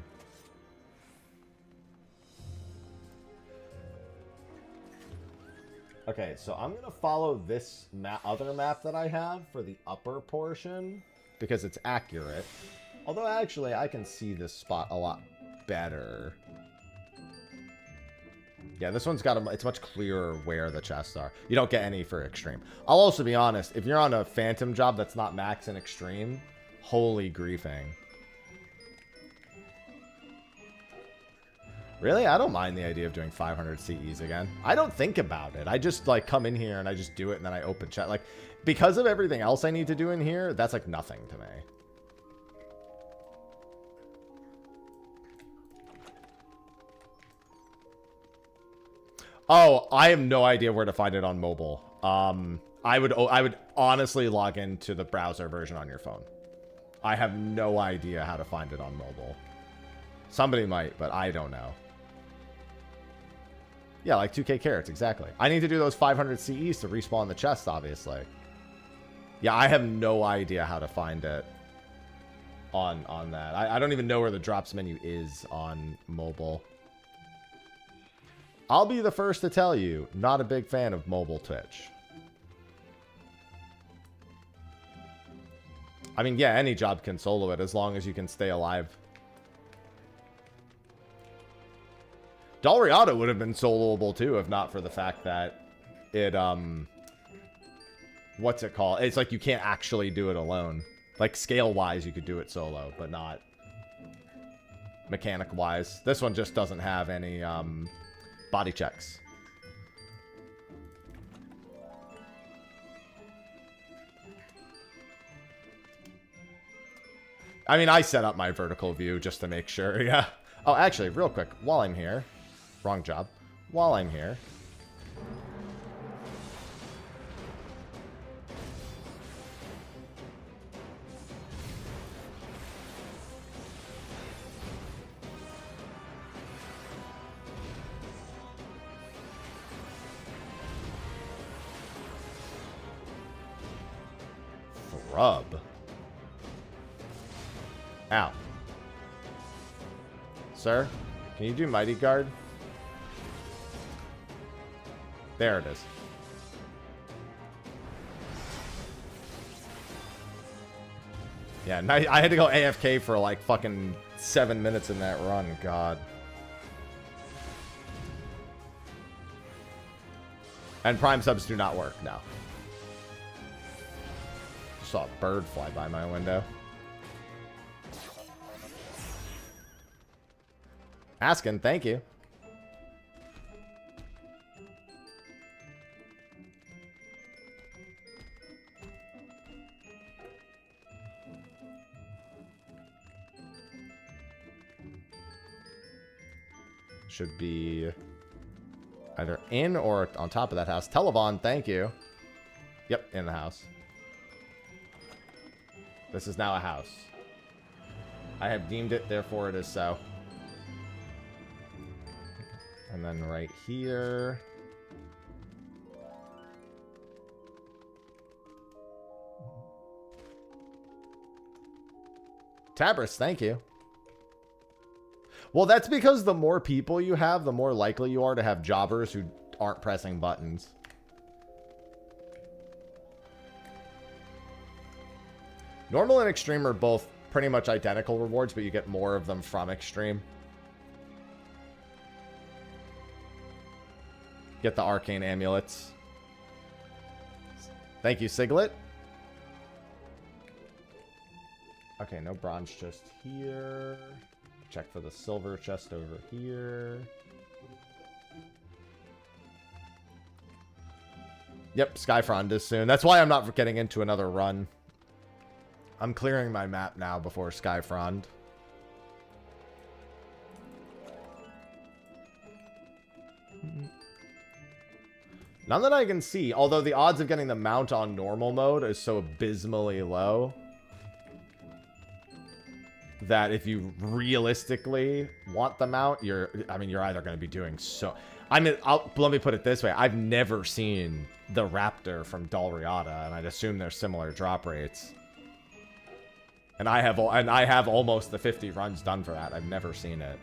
Okay, so I'm going to follow this other map that I have for the upper portion because it's accurate. Although, actually, I can see this spot a lot better. Yeah, this one's got it's much clearer where the chests are. You don't get any for Extreme. I'll also be honest, if you're on a Phantom job that's not max and Extreme, holy griefing. Really? I don't mind the idea of doing 500 CEs again. I don't think about it. I just, like, come in here and I just do it and then I open chat. Like, because of everything else I need to do in here, that's, like, nothing to me. Oh, I have no idea where to find it on mobile. I would honestly log into the browser version on your phone. I have no idea how to find it on mobile. Somebody might, but I don't know. Yeah, like 2k carrots, exactly. I need to do those 500 CEs to respawn the chest, obviously. Yeah, I have no idea how to find it on that. I don't even know where the drops menu is on mobile. I'll be the first to tell you, not a big fan of mobile Twitch. I mean, yeah, any job can solo it as long as you can stay alive. Dalriado would have been soloable too, if not for the fact that it, what's it called? It's like you can't actually do it alone. Like, scale-wise, you could do it solo, but not mechanic-wise. This one just doesn't have any, body checks. I mean, I set up my vertical view just to make sure, yeah. Oh, actually, real quick, while I'm here... Wrong job. While I'm here... Rub. Ow. Sir, can you do Mighty Guard? There it is. Yeah, I had to go AFK for like fucking 7 minutes in that run. God. And Prime subs do not work now. Saw a bird fly by my window. Asking, thank you. Should be either in or on top of that house. Televon, thank you. Yep, in the house. This is now a house. I have deemed it, therefore it is so. And then right here. Tabris, thank you. Well, that's because the more people you have, the more likely you are to have jobbers who aren't pressing buttons. Normal and Extreme are both pretty much identical rewards, but you get more of them from Extreme. Get the arcane amulets. Thank you, Siglet. Okay, no bronze chest here. Check for the silver chest over here. Yep, Skyfrond is soon. That's why I'm not getting into another run. I'm clearing my map now before Skyfrond. None that I can see, although the odds of getting the mount on normal mode is so abysmally low that if you realistically want the mount, you're either going to be doing so... let me put it this way. I've never seen the Raptor from Dalriada, and I'd assume there's similar drop rates. And I have almost the 50 runs done for that. I've never seen it.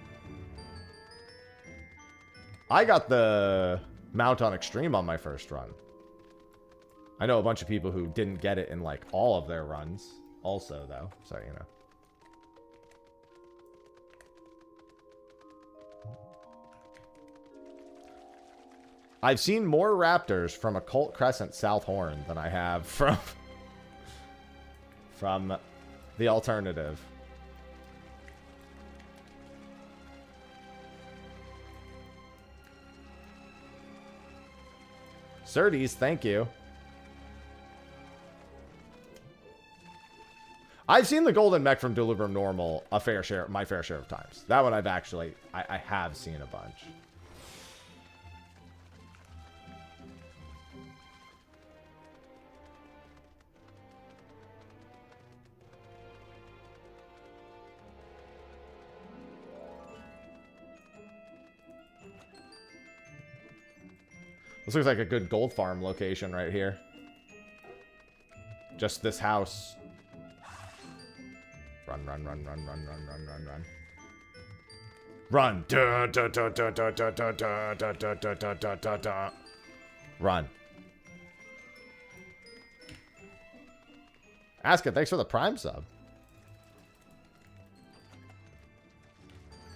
I got the mount on Extreme on my first run. I know a bunch of people who didn't get it in, like, all of their runs also, though. So, you know. I've seen more Raptors from Occult Crescent South Horn than I have from the alternative. Certes, thank you. I've seen the Golden Mech from Dulibrum Normal my fair share of times. That one I have seen a bunch. This looks like a good gold farm location right here. Just this house. Run, run, run, run, run, run, run, run, run. Run. Da, da, da, da, da, da, da, da, da, da, da, da, da, da. Run. Ask it, thanks for the Prime sub.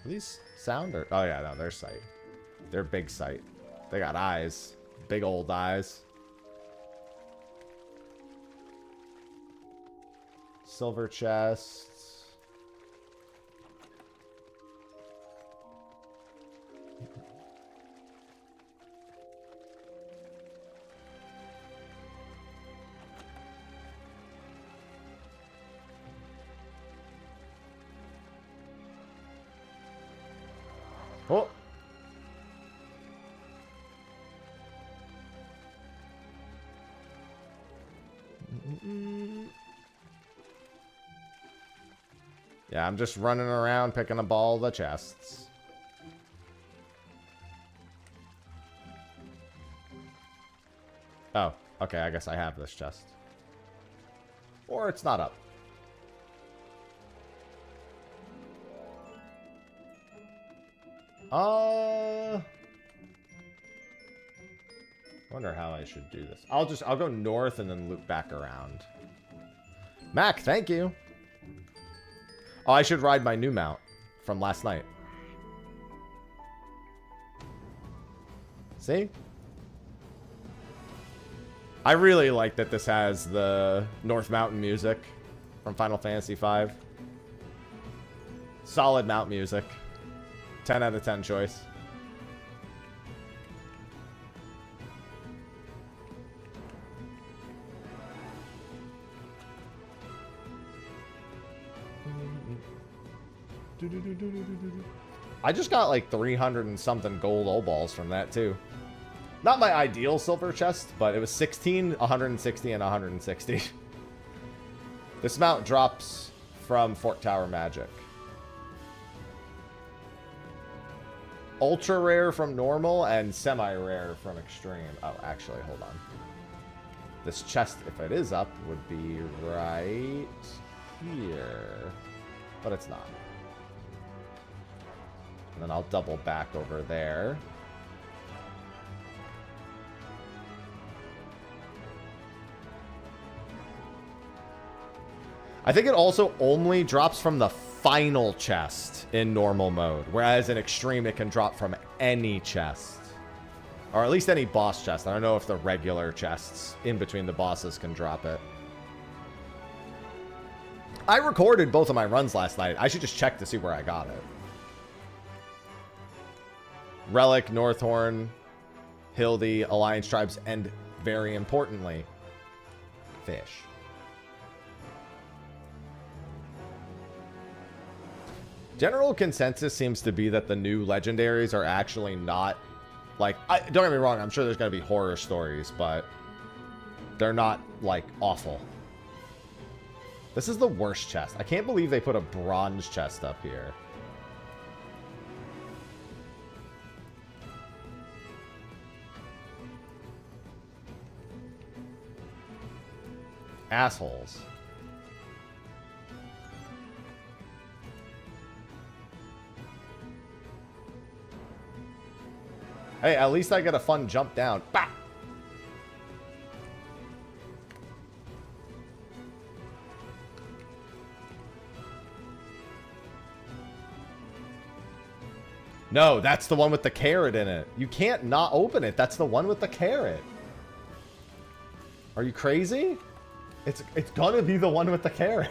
Are these sound or... oh yeah, no, they're sight. They're big sight. They got eyes. Big old eyes. Silver chests. Oh. Yeah, I'm just running around picking up all the chests. Oh, okay, I guess I have this chest. Or it's not up. Wonder how I should do this. I'll go north and then loop back around. Mac, thank you. Oh, I should ride my new mount from last night. See? I really like that this has the North Mountain music from Final Fantasy V. Solid mount music. 10 out of 10 choice. I just got like 300 and something gold old balls from that too. Not my ideal silver chest, but it was 16, 160, and 160. This mount drops from Fort Tower Magic. Ultra rare from normal and semi-rare from extreme. Oh, actually, hold on. This chest, if it is up, would be right here. But it's not. And then I'll double back over there. I think it also only drops from the final chest in normal mode, whereas in extreme it can drop from any chest. Or at least any boss chest. I don't know if the regular chests in between the bosses can drop it. I recorded both of my runs last night. I should just check to see where I got it. Relic, Northhorn, Hildy, Alliance Tribes, and very importantly, Fish. General consensus seems to be that the new legendaries are actually not Like, don't get me wrong, I'm sure there's going to be horror stories, but they're not, like, awful. This is the worst chest. I can't believe they put a bronze chest up here. Assholes. Hey, at least I get a fun jump down. Bah! No, that's the one with the carrot in it. You can't not open it. That's the one with the carrot. Are you crazy? It's gonna be the one with the carrot.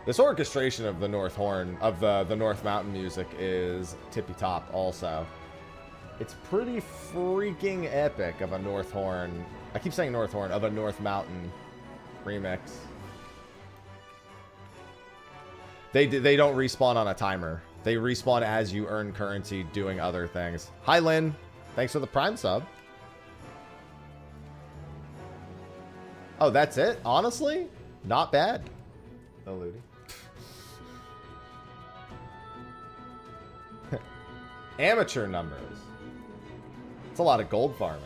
This orchestration of the North Horn, of the North Mountain music is tippy-top also. It's pretty freaking epic of a North Horn. I keep saying North Horn, of a North Mountain remix. They don't respawn on a timer. They respawn as you earn currency doing other things. Hi, Lynn. Thanks for the Prime sub. Oh, that's it? Honestly? Not bad. No looting. Amateur numbers. It's a lot of gold farming.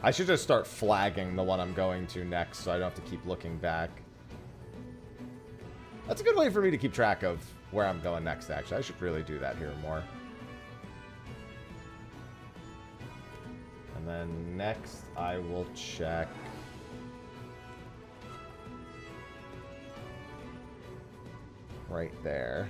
I should just start flagging the one I'm going to next so I don't have to keep looking back. That's a good way for me to keep track of where I'm going next, actually. I should really do that here more. And then next, I will check... right there.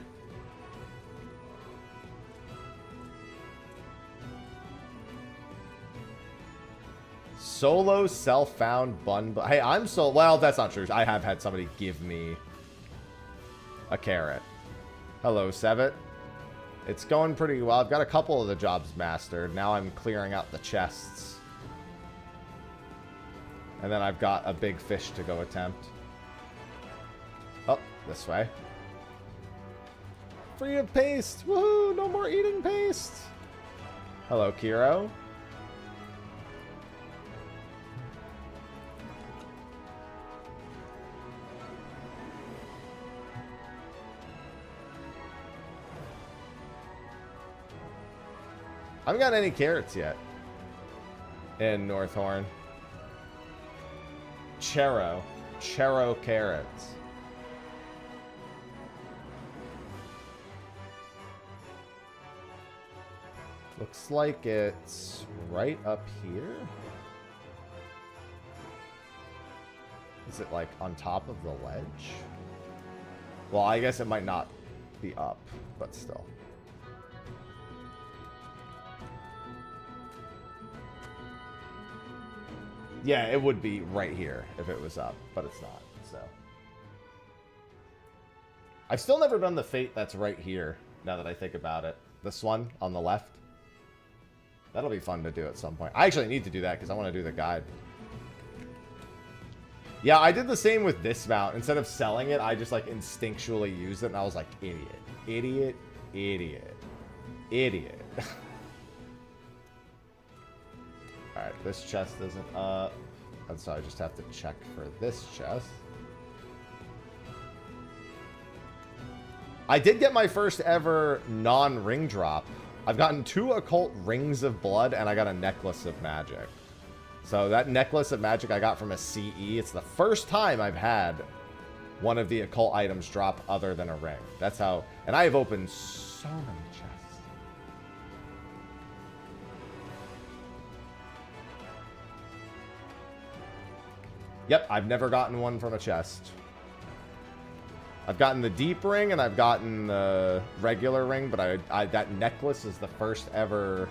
Solo self-found bun. Hey, I'm so... Well, that's not true. I have had somebody give me a carrot. Hello, Sevet. It's going pretty well. I've got a couple of the jobs mastered. Now I'm clearing out the chests. And then I've got a big fish to go attempt. Oh, this way. Free of paste! Woohoo! No more eating paste! Hello, Kiro. I haven't got any carrots yet in Northhorn. Chero carrots. Looks like it's right up here. Is it like on top of the ledge? Well, I guess it might not be up, but still. Yeah, it would be right here if it was up, but it's not, so. I've still never done the fate that's right here, now that I think about it. This one on the left. That'll be fun to do at some point. I actually need to do that because I want to do the guide. Yeah, I did the same with this mount. Instead of selling it, I just like instinctually used it, and I was like, idiot, idiot, idiot, idiot. Alright, this chest isn't up. And so I just have to check for this chest. I did get my first ever non-ring drop. I've gotten 2 occult rings of blood, and I got a necklace of magic. So that necklace of magic I got from a CE. It's the first time I've had one of the occult items drop other than a ring. That's how... And I have opened so many chests. Yep, I've never gotten one from a chest. I've gotten the deep ring and I've gotten the regular ring, but that necklace is the first ever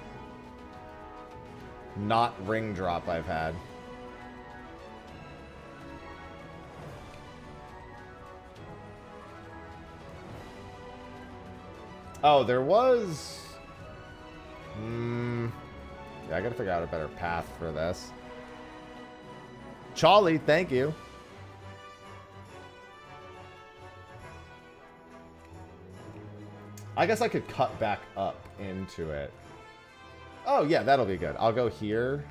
not ring drop I've had. Oh, there was... Yeah, I gotta figure out a better path for this. Charlie, thank you. I guess I could cut back up into it. Oh, yeah, that'll be good. I'll go here.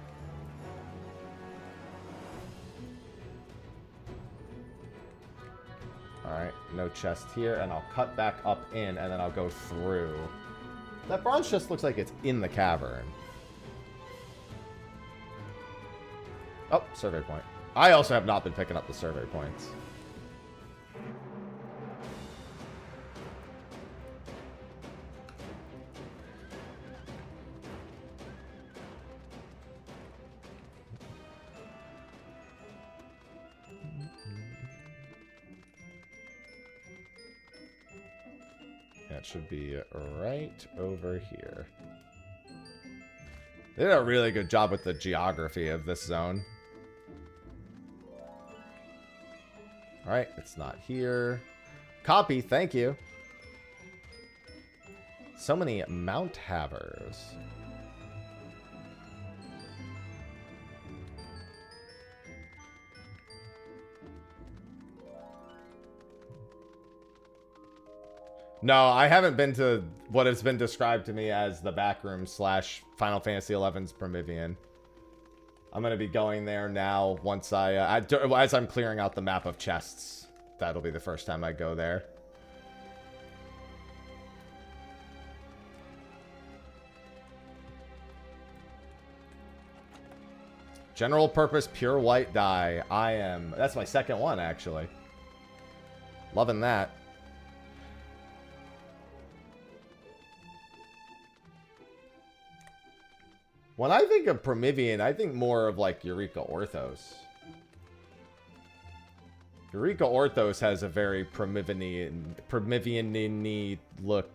Alright, no chest here, and I'll cut back up in, and then I'll go through. That bronze chest looks like it's in the cavern. Oh, survey point. I also have not been picking up the survey points. That should be right over here. They did a really good job with the geography of this zone. Alright, it's not here. Copy, thank you. So many mount havers. No, I haven't been to what has been described to me as the backroom slash Final Fantasy XI's Promethean. I'm going to be going there now once as I'm clearing out the map of chests. That'll be the first time I go there. General purpose pure white dye. That's my second one, actually. Loving that. When I think of Promethean, I think more of like Eureka Orthos. Eureka Orthos has a very Promethean-y look.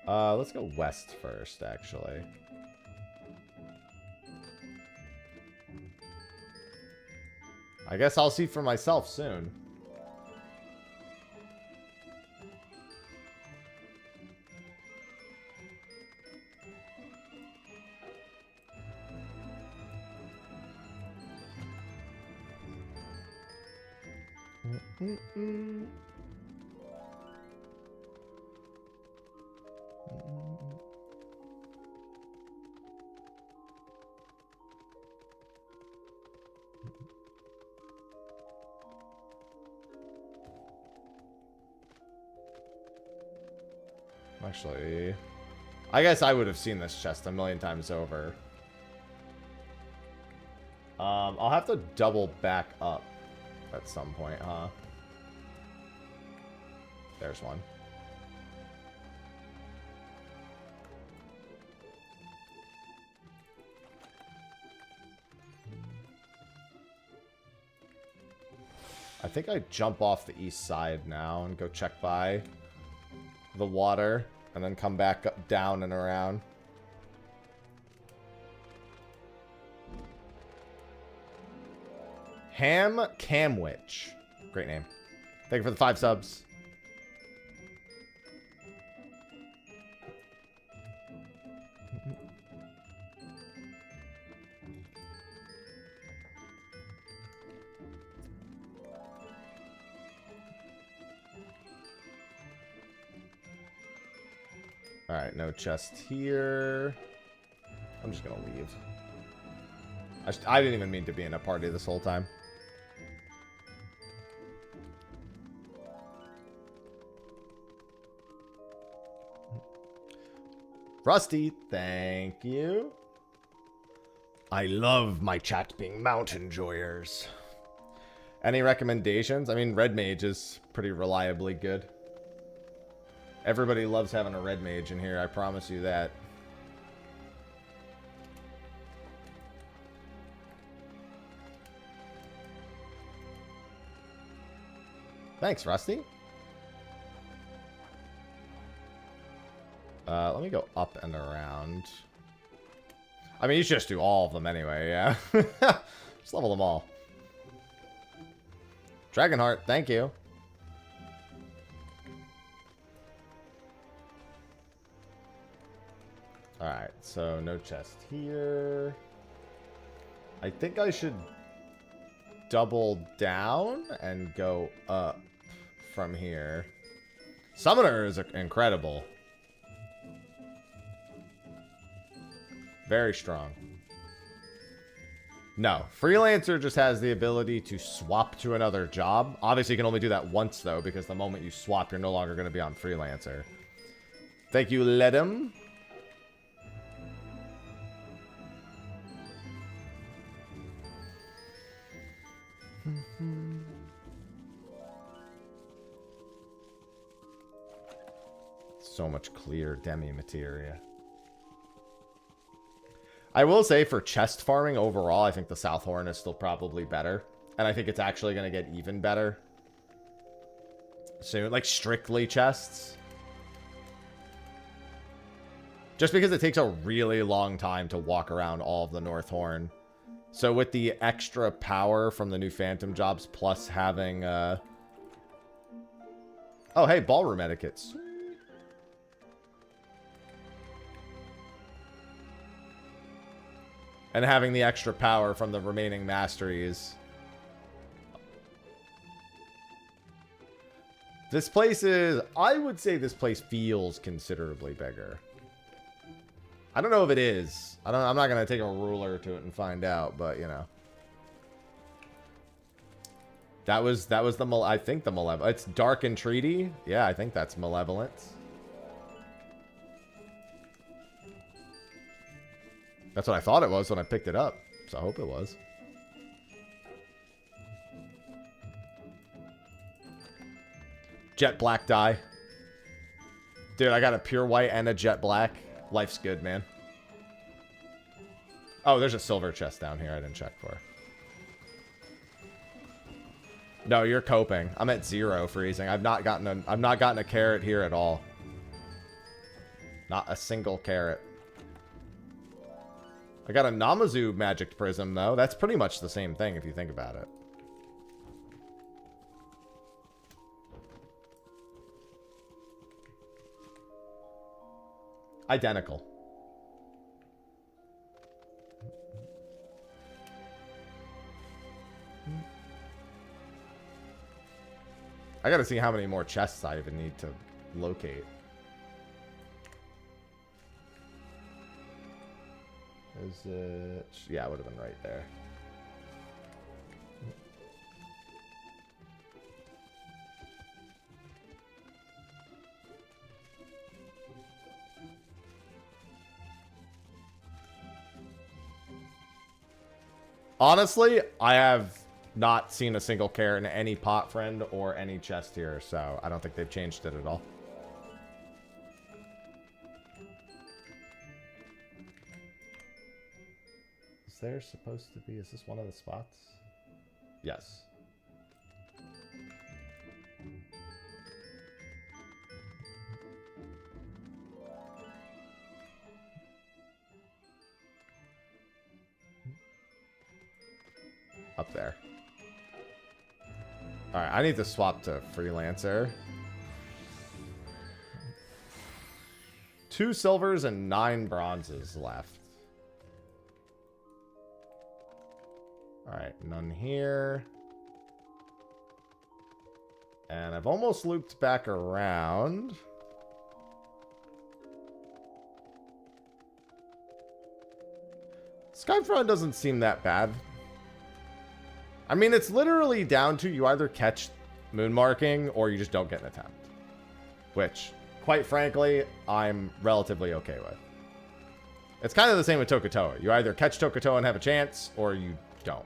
Let's go west first, actually. I guess I'll see for myself soon. Actually, I guess I would have seen this chest a million times over. I'll have to double back up at some point, huh? There's one. I think I jump off the east side now and go check by the water and then come back up, down and around. Ham Camwich. Great name. Thank you for the 5 subs. Alright, no chest here. I'm just gonna leave. I didn't even mean to be in a party this whole time. Rusty, thank you. I love my chat being mount enjoyers. Any recommendations? I mean, Red Mage is pretty reliably good. Everybody loves having a red mage in here, I promise you that. Thanks, Rusty. Let me go up and around. I mean, you should just do all of them anyway, yeah. Just level them all. Dragonheart, thank you. Alright, so no chest here. I think I should double down and go up from here. Summoner is incredible. Very strong. No, Freelancer just has the ability to swap to another job. Obviously, you can only do that once, though, because the moment you swap, you're no longer going to be on Freelancer. Thank you, Ledum. So much clear demi materia. I will say for chest farming overall, I think the Southhorn is still probably better. And I think it's actually going to get even better soon. Like, strictly chests. Just because it takes a really long time to walk around all of the Northhorn. So with the extra power from the new Phantom jobs, plus having... Oh, hey, ballroom etiquettes. And having the extra power from the remaining masteries. This place is... I would say this place feels considerably bigger. I don't know if it is. I'm not going to take a ruler to it and find out, but, you know. That was the... I think the Malevolent... It's Dark Entreaty. Yeah, I think that's Malevolence. That's what I thought it was when I picked it up. So I hope it was. Jet black dye. Dude, I got a pure white and a jet black. Life's good, man. Oh, there's a silver chest down here I didn't check for. No, you're coping. I'm at 0 freezing. I've not gotten a carrot here at all. Not a single carrot. I got a Namazu magic prism, though. That's pretty much the same thing if you think about it. Identical. I gotta see how many more chests I even need to locate. Is it... Yeah, it would have been right there. Honestly, I have not seen a single carrot in any pot friend or any chest here, so I don't think they've changed it at all. Is there supposed to be... Is this one of the spots? Yes. Up there. Alright, I need to swap to Freelancer. 2 silvers and 9 bronzes left. Alright, none here. And I've almost looped back around. Skyfront doesn't seem that bad. I mean, it's literally down to you either catch moon marking or you just don't get an attempt. Which, quite frankly, I'm relatively okay with. It's kind of the same with Tokutoa. You either catch Tokutoa and have a chance, or you don't.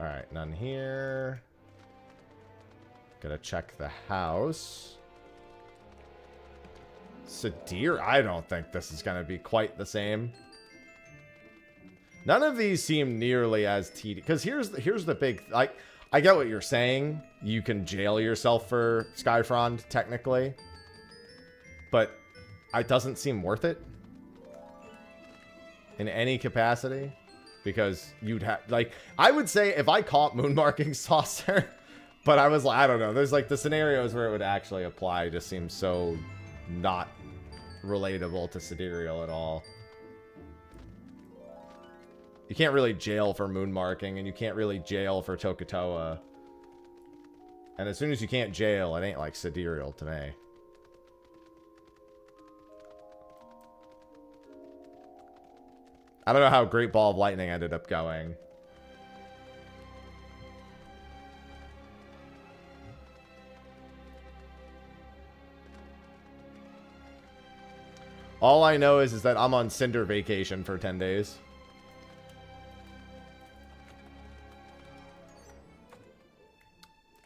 Alright, none here. Gotta check the house. Sadir? I don't think this is gonna be quite the same. None of these seem nearly as tedious. Because here's the big... Like, I get what you're saying. You can jail yourself for Skyfrond, technically. But it doesn't seem worth it. In any capacity. Because you'd have... Like, I would say if I caught Moonmarking Saucer... But I was like, I don't know. There's like the scenarios where it would actually apply just seem so not relatable to Sidereal at all. You can't really jail for Moonmarking, and you can't really jail for Tokatoa. And as soon as you can't jail, it ain't like Sidereal to me. I don't know how Great Ball of Lightning ended up going. All I know is that I'm on Cinder vacation for 10 days.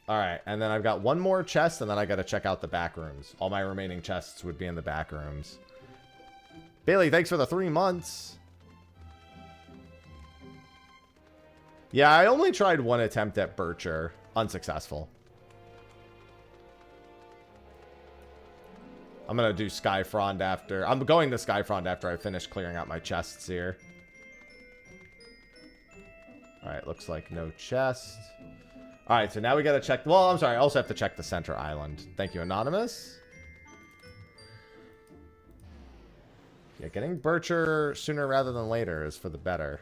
Alright, and then I've got one more chest, and then I gotta check out the back rooms. All my remaining chests would be in the back rooms. Bailey, thanks for the 3 months. Yeah, I only tried one attempt at Bircher. Unsuccessful. I'm gonna do Skyfrond after. I'm going to Skyfrond after I finish clearing out my chests here. Alright, looks like no chest. Alright, so now we gotta check... Well, I'm sorry, I also have to check the center island. Thank you, Anonymous. Yeah, getting Bircher sooner rather than later is for the better.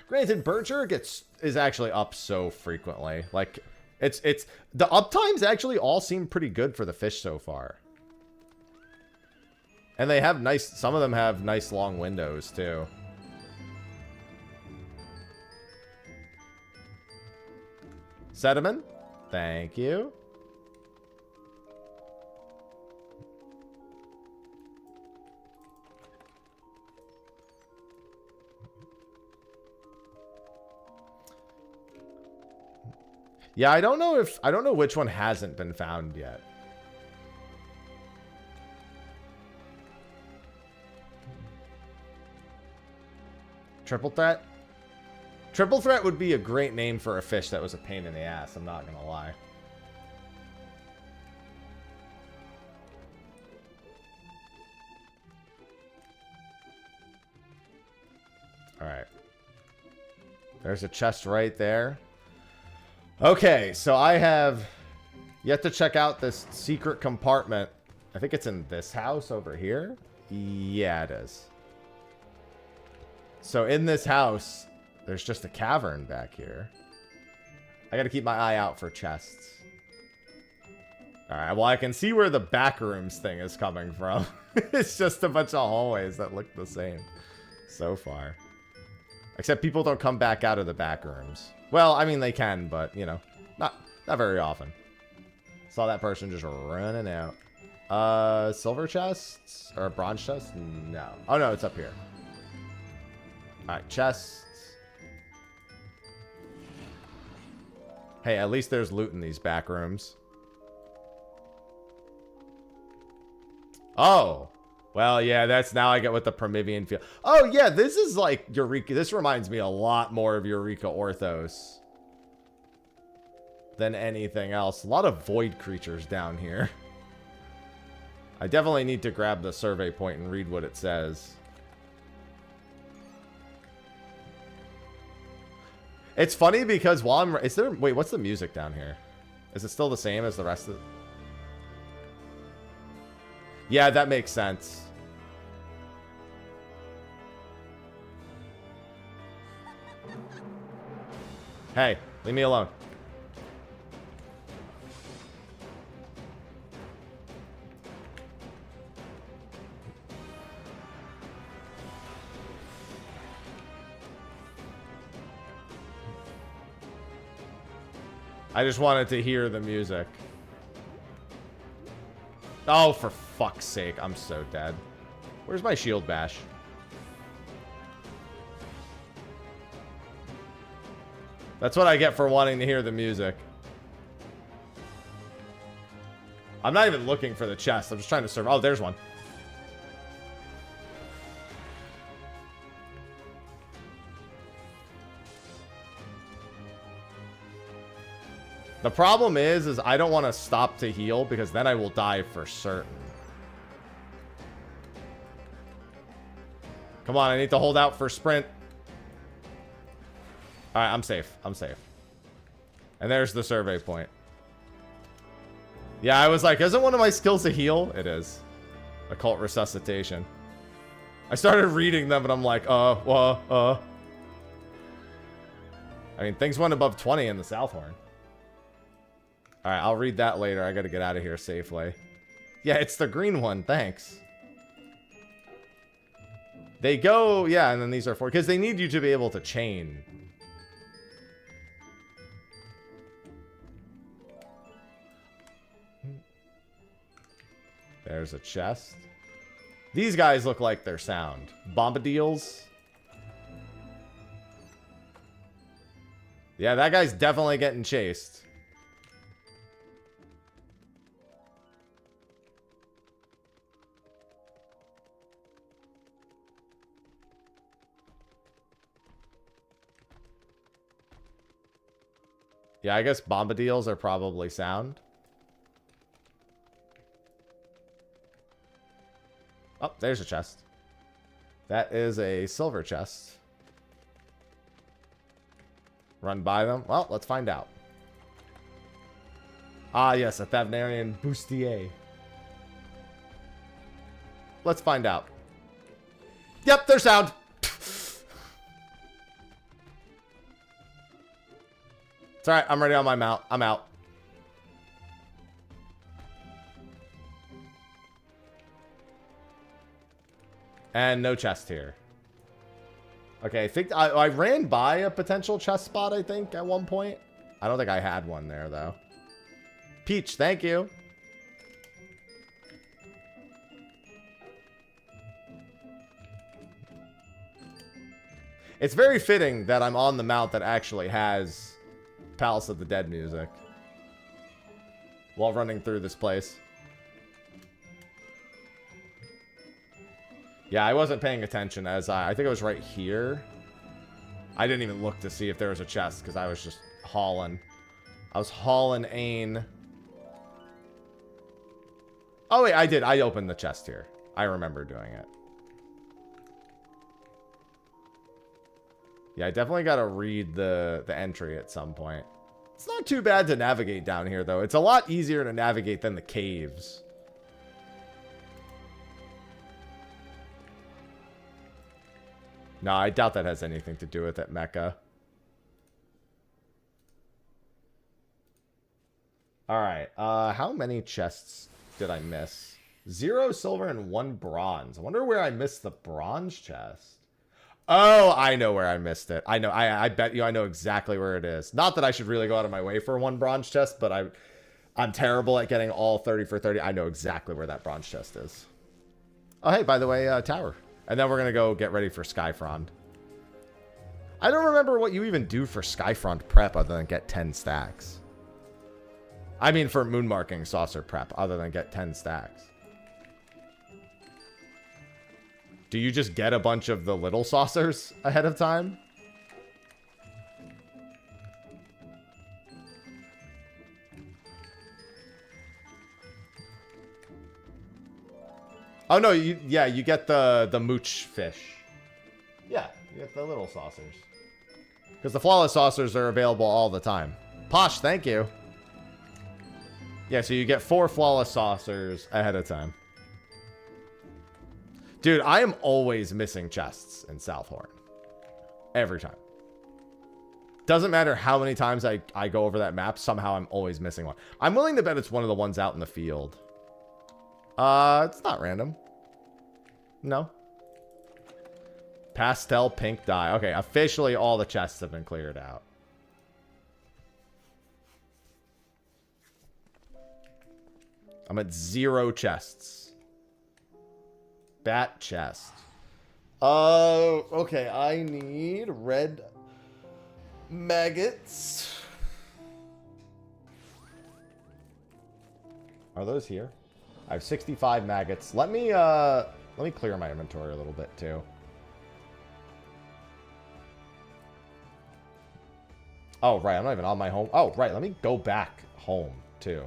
Granted, Bircher is actually up so frequently. Like, it's... The uptimes actually all seem pretty good for the fish so far. And they have nice... Some of them have nice long windows, too. Sediment. Thank you. Yeah, I don't know which one hasn't been found yet. Triple threat? Triple threat would be a great name for a fish that was a pain in the ass, I'm not gonna lie. Alright. There's a chest right there. Okay, so I have yet to check out this secret compartment. I think it's in this house over here. Yeah, it is. So in this house, there's just a cavern back here. I gotta keep my eye out for chests. Alright, well I can see where the back rooms thing is coming from. It's just a bunch of hallways that look the same so far. Except people don't come back out of the back rooms. Well, I mean they can, but you know, not very often. Saw that person just running out. Silver chests? Or bronze chests? No. Oh no, it's up here. Alright, chests. Hey, at least there's loot in these back rooms. Oh. Well, yeah, that's now I get what the Promethean feel. Oh, yeah, this is like Eureka. This reminds me a lot more of Eureka Orthos than anything else. A lot of void creatures down here. I definitely need to grab the survey point and read what it says. It's funny because while I'm... Is there... Wait, what's the music down here? Is it still the same as the rest of... Yeah, that makes sense. Hey, leave me alone. I just wanted to hear the music. Oh, for fuck's sake. I'm so dead. Where's my shield bash? 'Cause That's what I get for wanting to hear the music. I'm not even looking for the chest. I'm just trying to serve. Oh, there's one. The problem is I don't want to stop to heal because then I will die for certain. Come on, I need to hold out for sprint. Alright, I'm safe. I'm safe. And there's the survey point. Yeah, I was like, isn't one of my skills to heal? It is. Occult resuscitation. I started reading them and I'm like, I mean, things went above 20 in the Southhorn. Alright, I'll read that later. I gotta get out of here safely. Yeah, it's the green one. Thanks. They go... Yeah, and then these are 4. Because they need you to be able to chain. There's a chest. These guys look like they're sound. Bombadils. Yeah, that guy's definitely getting chased. Yeah, I guess bombadils are probably sound. Oh, there's a chest. That is a silver chest. Run by them? Well, let's find out. Ah, yes, a Thavnarian bustier. Let's find out. Yep, they're sound. It's alright, I'm ready on my mount. I'm out. And no chest here. Okay, I think I ran by a potential chest spot, I think, at one point. I don't think I had one there, though. Peach, thank you. It's very fitting that I'm on the mount that actually has Palace of the Dead music while running through this place. Yeah, I wasn't paying attention as I think it was right here. I didn't even look to see if there was a chest because I was just hauling. I was hauling Ain. Oh, wait, I did. I opened the chest here. I remember doing it. Yeah, I definitely got to read the entry at some point. It's not too bad to navigate down here, though. It's a lot easier to navigate than the caves. No, I doubt that has anything to do with it, Mecha. Alright, how many chests did I miss? 0 silver and 1 bronze. I wonder where I missed the bronze chest. Oh, I know where I missed it. I know. I bet you I know exactly where it is. Not that I should really go out of my way for 1 bronze chest, but I'm terrible at getting all 30 for 30. I know exactly where that bronze chest is. Oh, hey, by the way, tower. And then we're going to go get ready for Skyfront. I don't remember what you even do for Skyfront prep other than get 10 stacks. I mean for Moonmarking Saucer prep other than get 10 stacks. Do you just get a bunch of the little saucers ahead of time? Oh no, you get the mooch fish. Yeah, you get the little saucers. Because the flawless saucers are available all the time. Posh, thank you. Yeah, so you get 4 flawless saucers ahead of time. Dude, I am always missing chests in Southhorn. Every time. Doesn't matter how many times I go over that map, somehow I'm always missing one. I'm willing to bet it's one of the ones out in the field. It's not random. No. Pastel pink dye. Okay, officially all the chests have been cleared out. I'm at 0 chests. Bat chest. Okay, I need red Maggots. Are those here? I have 65 maggots. Let me clear my inventory a little bit too. Oh, right. I'm not even on my home. Oh, right. Let me go back home too.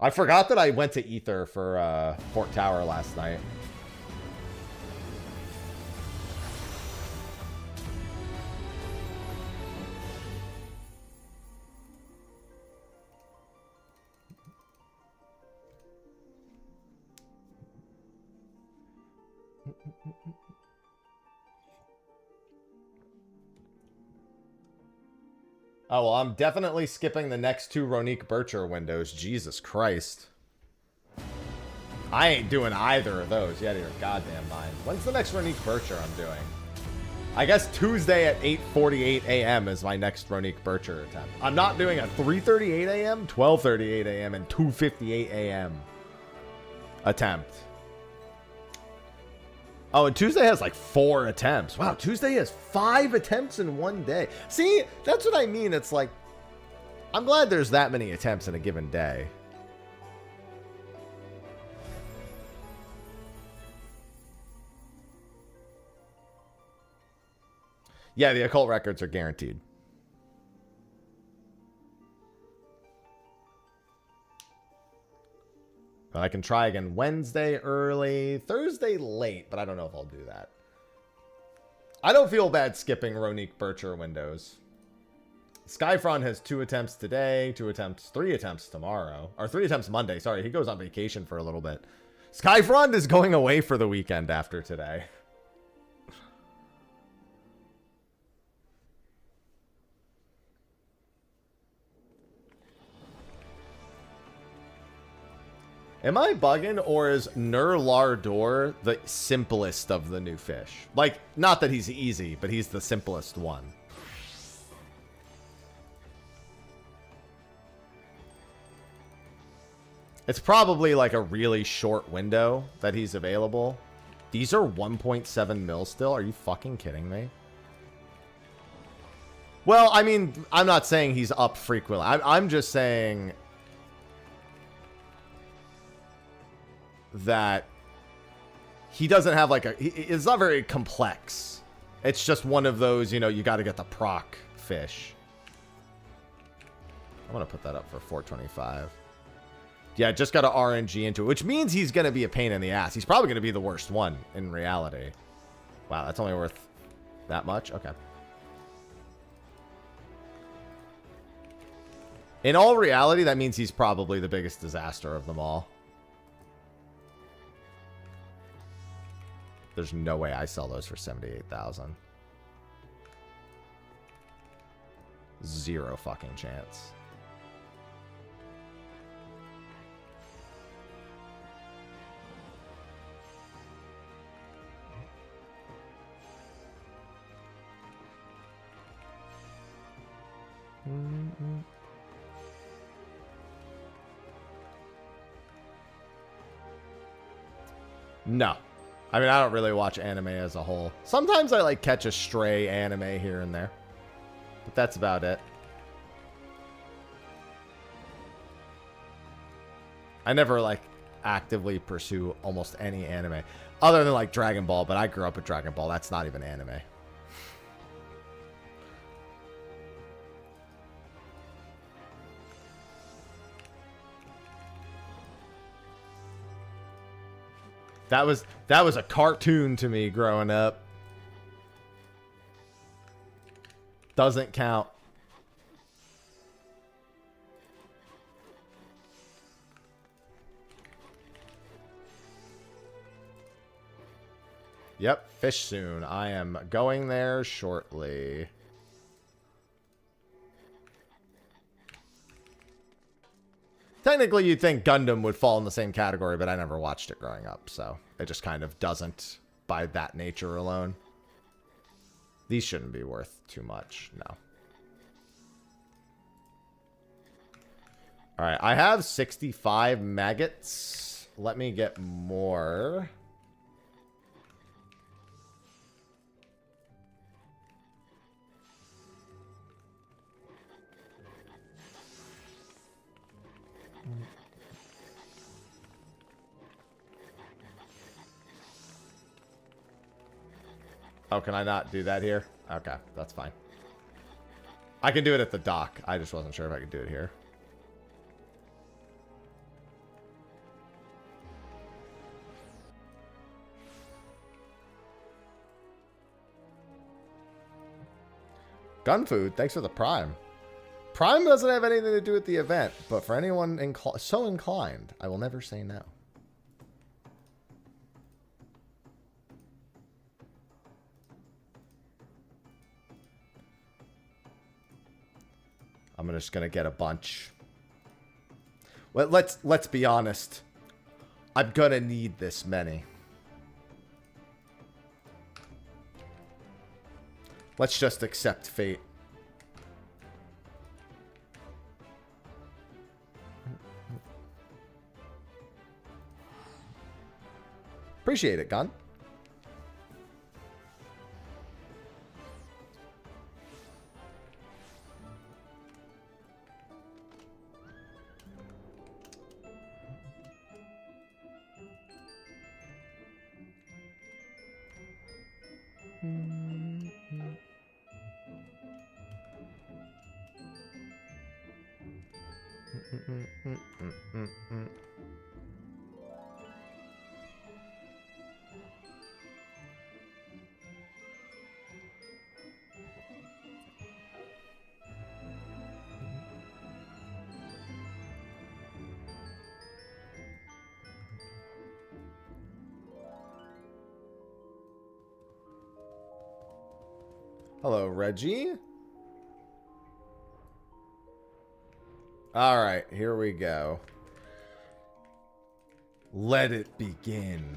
I forgot that I went to Ether for Fort Tower last night. Oh, well, I'm definitely skipping the next 2 Ronique Bircher windows. Jesus Christ. I ain't doing either of those. You out of your goddamn mind. When's the next Ronique Bircher I'm doing? I guess Tuesday at 8:48 a.m. is my next Ronique Bircher attempt. I'm not doing a 3:38 a.m., 12:38 a.m., and 2:58 a.m. attempt. Oh, and Tuesday has like 4 attempts. Wow, Tuesday has 5 attempts in one day. See, that's what I mean. It's like, I'm glad there's that many attempts in a given day. Yeah, the occult records are guaranteed. But I can try again Wednesday early, Thursday late, but I don't know if I'll do that. I don't feel bad skipping Ronique Bircher windows. Skyfron has 2 attempts today, 3 attempts tomorrow. Or 3 attempts Monday, sorry. He goes on vacation for a little bit. Skyfron is going away for the weekend after today. Am I bugging, or is Nurlardor the simplest of the new fish? Like, not that he's easy, but he's the simplest one. It's probably like a really short window that he's available. These are 1.7 mil still? Are you fucking kidding me? Well, I mean, I'm not saying he's up frequently. I'm just saying that he doesn't have like it's not very complex. It's just one of those, you know, you got to get the proc fish. I'm going to put that up for 425. Yeah, just got to RNG into it, which means he's going to be a pain in the ass. He's probably going to be the worst one in reality. Wow, that's only worth that much? Okay. In all reality, that means he's probably the biggest disaster of them all. There's no way I sell those for 78,000. Zero fucking chance. No. I mean, I don't really watch anime as a whole. Sometimes I like catch a stray anime here and there. But that's about it. I never like actively pursue almost any anime. Other than like Dragon Ball, but I grew up with Dragon Ball. That's not even anime. That was a cartoon to me growing up. Doesn't count. Yep, fish soon. I am going there shortly. Technically, you'd think Gundam would fall in the same category, but I never watched it growing up, so it just kind of doesn't by that nature alone. These shouldn't be worth too much, no. All right, I have 65 maggots. Let me get more. Oh, can I not do that here? Okay, that's fine. I can do it at the dock. I just wasn't sure if I could do it here. Gun food, thanks for the Prime. Prime doesn't have anything to do with the event, but for anyone so inclined, I will never say no. I'm just gonna get a bunch. Well, let's be honest. I'm gonna need this many. Let's just accept fate. Appreciate it, Gun. Hello, Reggie. All right, here we go. Let it begin.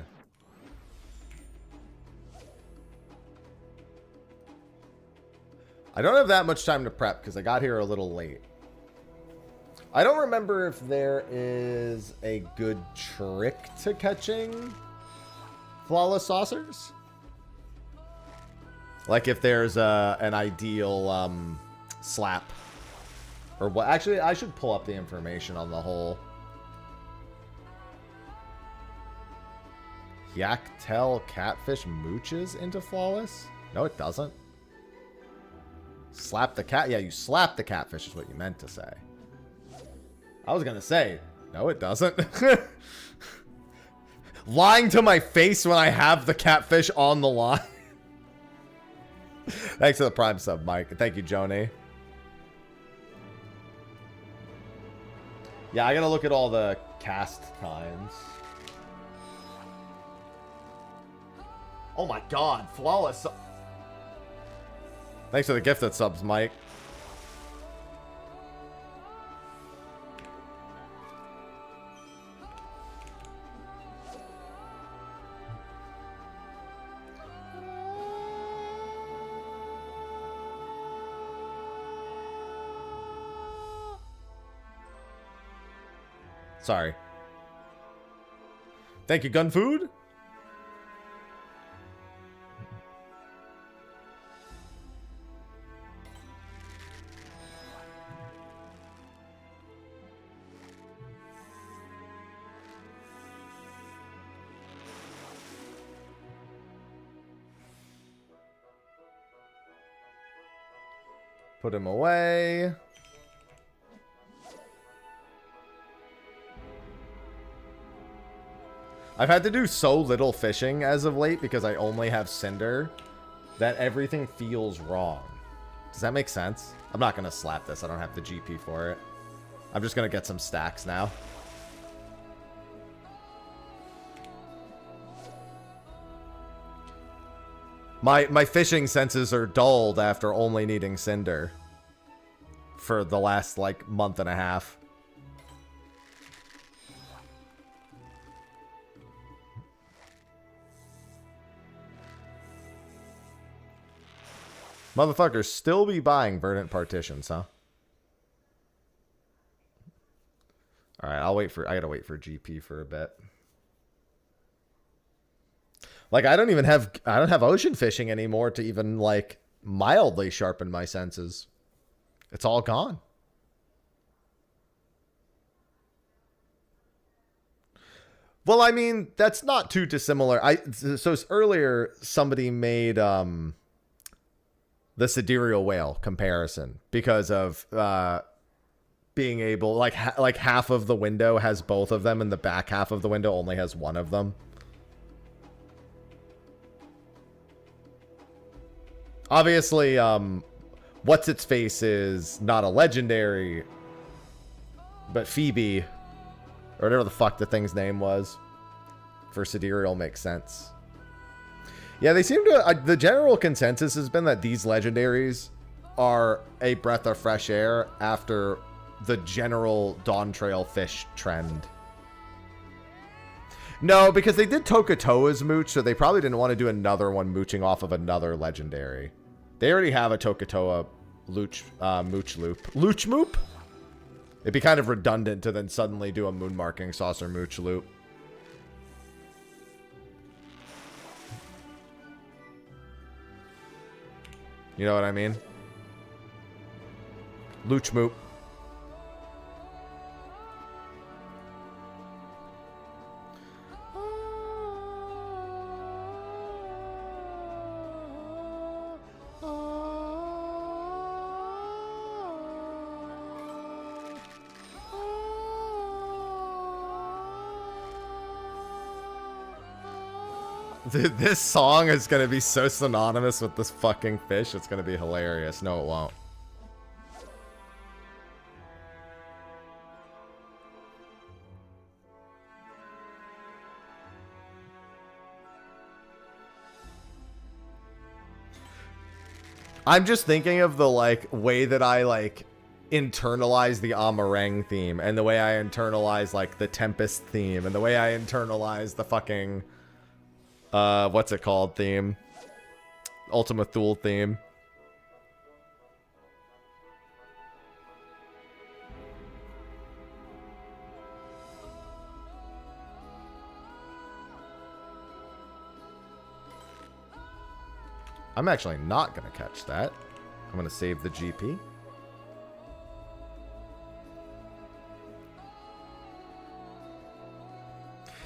I don't have that much time to prep because I got here a little late. I don't remember if there is a good trick to catching flawless saucers. Like if there's an ideal slap. Or what? Actually, I should pull up the information on the whole. Yaktail catfish mooches into flawless? No, it doesn't. Slap the cat? Yeah, you slap the catfish is what you meant to say. I was going to say, no, it doesn't. Lying to my face when I have the catfish on the line. Thanks for the Prime sub, Mike. Thank you, Joni. Yeah, I gotta look at all the cast times. Oh my god, flawless. Thanks for the gifted subs, Mike. Sorry. Thank you, Gun Food. Put him away. I've had to do so little fishing as of late because I only have Cinder that everything feels wrong. Does that make sense? I'm not going to slap this. I don't have the GP for it. I'm just going to get some stacks now. My fishing senses are dulled after only needing Cinder for the last, like, month and a half. Motherfuckers still be buying Verdant Partitions, huh? Alright, I gotta wait for GP for a bit. Like, I don't have ocean fishing anymore to even, like, mildly sharpen my senses. It's all gone. Well, I mean, that's not too dissimilar. So earlier somebody made the sidereal whale comparison because of being able, like half of the window has both of them and the back half of the window only has one of them. Obviously, what's its face is not a legendary, but Phoebe, or whatever the fuck the thing's name was, for sidereal makes sense. Yeah, they seem to, the general consensus has been that these legendaries are a breath of fresh air after the general Dawn Trail fish trend. No, because they did Tokatoa's mooch, so they probably didn't want to do another one mooching off of another legendary. They already have a Tokatoa mooch loop. Looch moop? It'd be kind of redundant to then suddenly do a moon marking saucer mooch loop. You know what I mean? Looch moop. Dude, this song is going to be so synonymous with this fucking fish. It's going to be hilarious. No, it won't. I'm just thinking of the, like, way that I, like, internalize the Amarang theme and the way I internalize, like, the Tempest theme and the way I internalize the fucking... what's it called theme? Ultima Thule theme. I'm actually not going to catch that. I'm going to save the GP.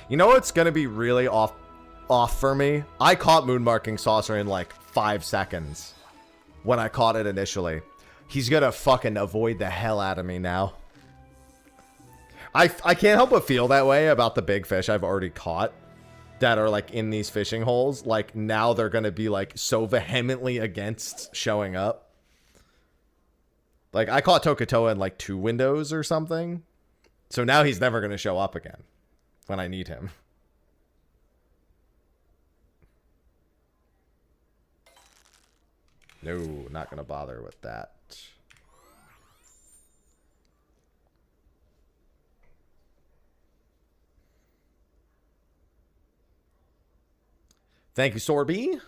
You know what's going to be really off for me? I caught Moon Marking Saucer in like 5 seconds when I caught it initially. He's gonna fucking avoid the hell out of me now. I can't help but feel that way about the big fish I've already caught that are like in these fishing holes. Like now they're gonna be like so vehemently against showing up. Like I caught Tokatoa in like 2 windows or something. So now he's never gonna show up again when I need him. No, not gonna bother with that. Thank you, Sorby.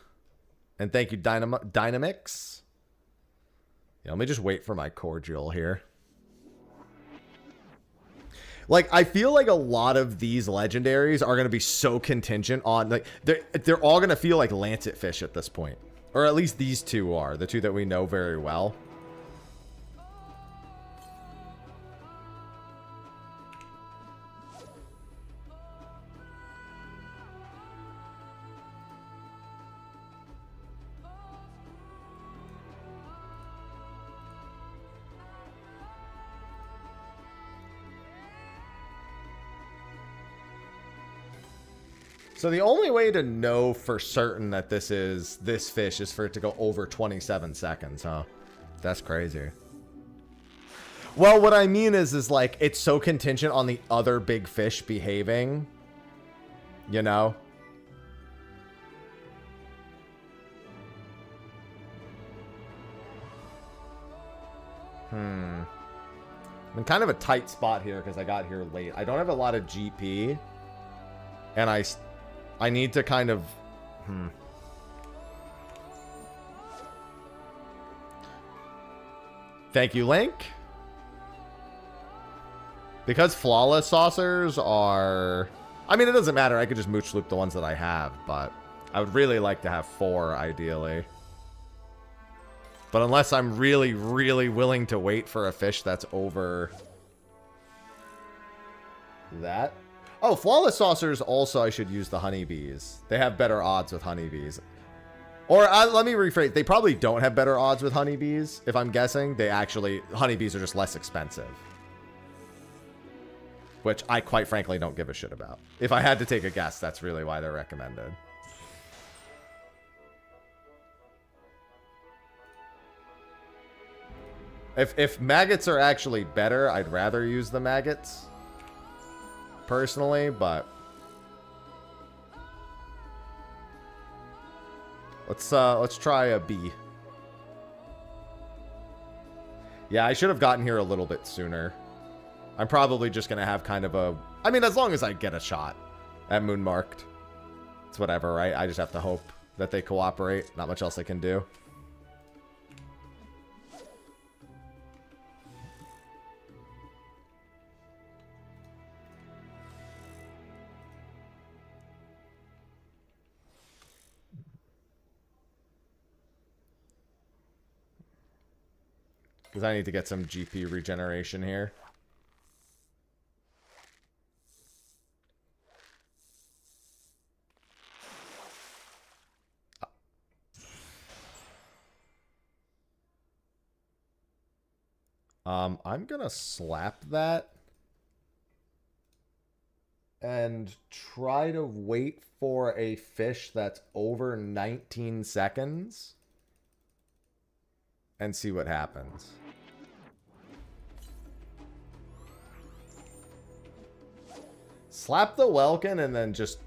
And thank you, Dynamix. Yeah, let me just wait for my cordial here. Like, I feel like a lot of these legendaries are going to be so contingent on... like they're all going to feel like Lancet fish at this point. Or at least these two are. The two that we know very well. So the only way to know for certain that this fish is for it to go over 27 seconds, huh? That's crazy. Well, what I mean is like, it's so contingent on the other big fish behaving. You know? I'm in kind of a tight spot here because I got here late. I don't have a lot of GP. And I need to kind of... Thank you, Link. Because flawless saucers are... I mean, it doesn't matter. I could just mooch loop the ones that I have, but I would really like to have 4, ideally. But unless I'm really, really willing to wait for a fish that's over... that... Oh, flawless saucers also I should use the honeybees. They have better odds with honeybees. Or let me rephrase. They probably don't have better odds with honeybees. If I'm guessing, honeybees are just less expensive. Which I quite frankly don't give a shit about. If I had to take a guess, that's really why they're recommended. If maggots are actually better, I'd rather use the maggots. Personally, but let's try a bee. Yeah, I should have gotten here a little bit sooner. I'm probably just gonna have kind of a, I mean, as long as I get a shot at Moonmarked, it's whatever, right? I just have to hope that they cooperate. Not much else I can do. Because I need to get some GP regeneration here. I'm gonna slap that and try to wait for a fish that's over 19 seconds and see what happens. Slap the Welkin and then just,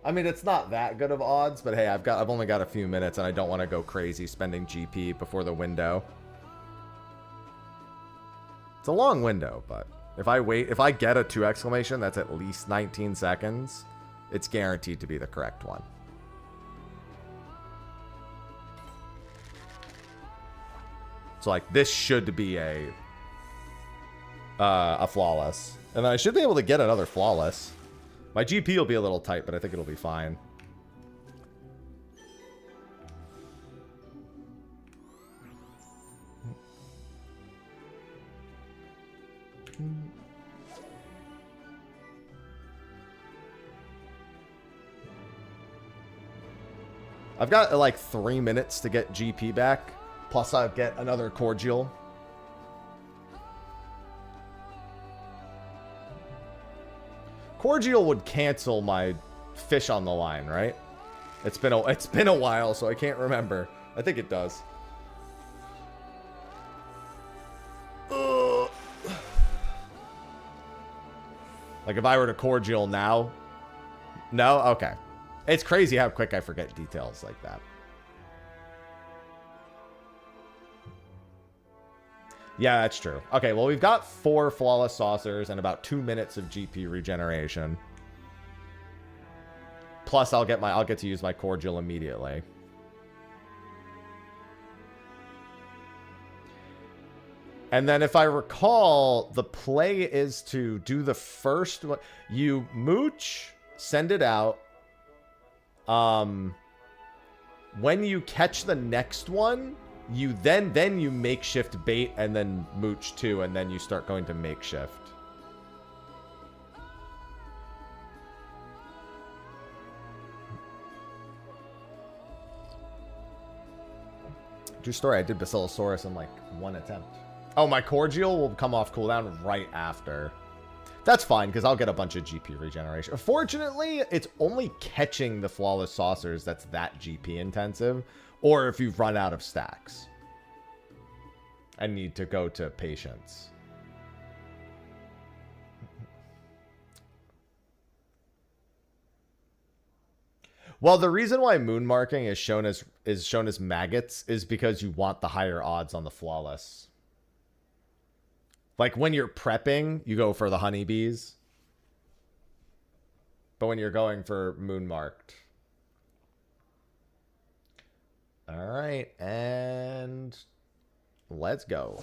I mean, it's not that good of odds, but hey, I've only got a few minutes and I don't want to go crazy spending GP before the window. It's a long window, but if I get a 2 exclamation that's at least 19 seconds, it's guaranteed to be the correct one. So like this should be a flawless. And I should be able to get another flawless. My GP will be a little tight, but I think it'll be fine. I've got like 3 minutes to get GP back. Plus I'll get another cordial. Cordial would cancel my fish on the line, right? It's been a while, so I can't remember. I think it does. Ugh. Like if I were to cordial now? No? Okay. It's crazy how quick I forget details like that. Yeah, that's true. Okay, well, we've got 4 flawless saucers and about 2 minutes of GP regeneration. Plus, I'll get to use my cordial immediately. And then if I recall, the play is to do the first one. You mooch, send it out. When you catch the next one, you then you makeshift bait and then mooch too, and then you start going to makeshift. True story, I did Basilosaurus in like 1 attempt. Oh, my cordial will come off cooldown right after. That's fine, because I'll get a bunch of GP regeneration. Fortunately, it's only catching the flawless saucers that's that GP intensive, or if you've run out of stacks and need to go to patience. Well, the reason why moon marking is shown as maggots is because you want the higher odds on the flawless. Like when you're prepping, you go for the honeybees. But when you're going for moon marked. All right, and let's go.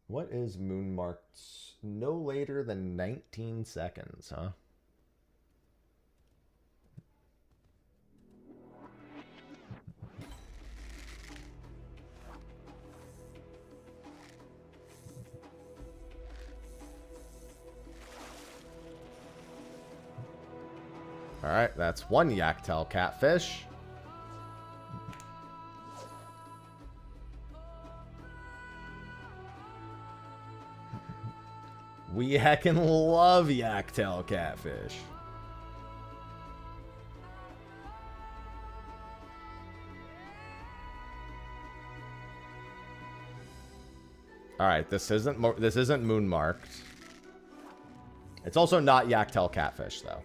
What is moon marked? No later than 19 seconds, huh? Alright, that's one Yaktail catfish. We heckin' love Yaktail catfish. Alright, this isn't moon marked. It's also not Yaktail catfish, though.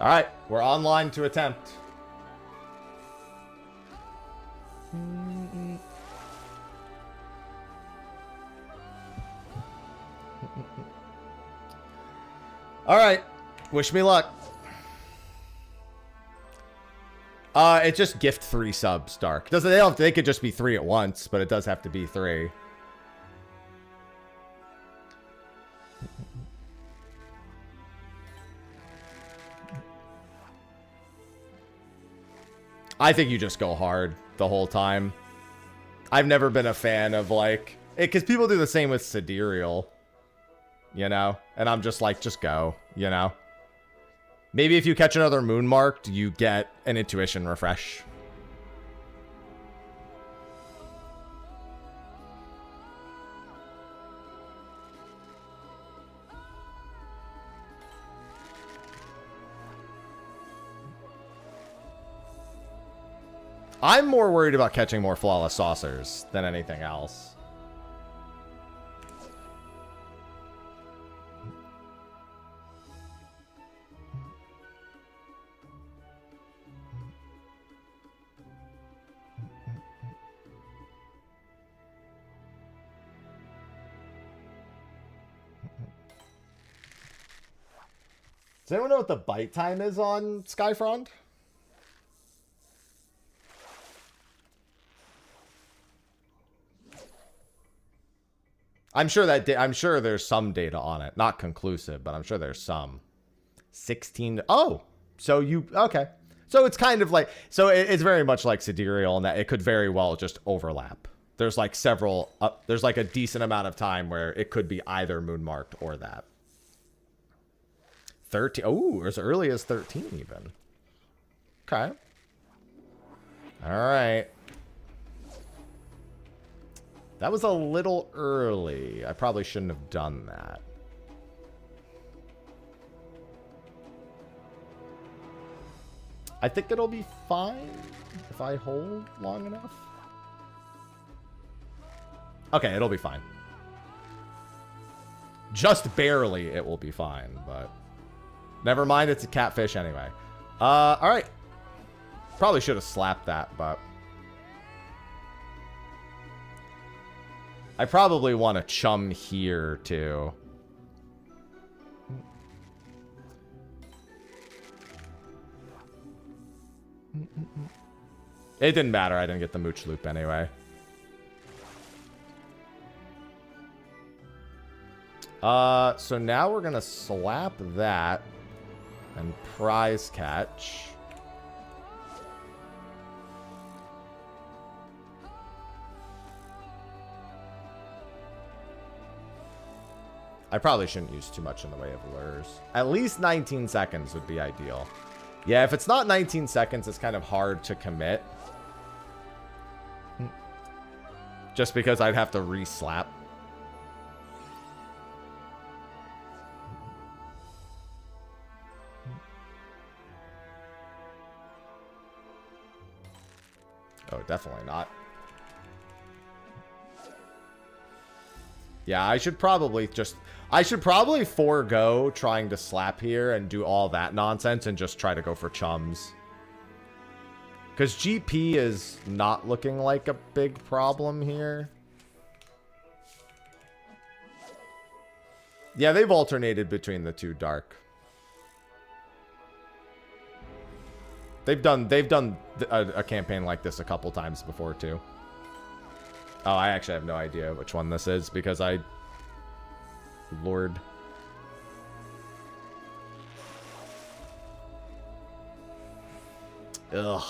All right, we're online to attempt. All right, wish me luck. It just gift 3 subs, Dark. They could just be 3 at once, but it does have to be 3. I think you just go hard the whole time. I've never been a fan of, like... Because people do the same with Sidereal. You know? And I'm just like, just go. You know? Maybe if you catch another moon marked, you get an intuition refresh. I'm more worried about catching more flawless saucers than anything else. Does anyone know what the bite time is on Skyfront? I'm sure there's some data on it. Not conclusive, but I'm sure there's some. 16. Oh, so okay. So it's kind of like, it's very much like Sidereal in that it could very well just overlap. There's like there's like a decent amount of time where it could be either moon marked or that. 13. Oh, as early as 13 even. Okay. All right. That was a little early. I probably shouldn't have done that. I think it'll be fine if I hold long enough. Okay, it'll be fine. Just barely it will be fine, but... Never mind, it's a catfish anyway. Alright. Probably should have slapped that, but... I probably want to chum here, too. It didn't matter. I didn't get the mooch loop anyway. So now we're going to slap that and prize catch. I probably shouldn't use too much in the way of lures. At least 19 seconds would be ideal. Yeah, if it's not 19 seconds, it's kind of hard to commit. Just because I'd have to re-slap. Oh, definitely not. Yeah, I should probably forego trying to slap here and do all that nonsense and just try to go for chums. Because GP is not looking like a big problem here. Yeah, they've alternated between the two, Dark. They've done a campaign like this a couple times before too. Oh, I actually have no idea which one this is because Lord. Ugh.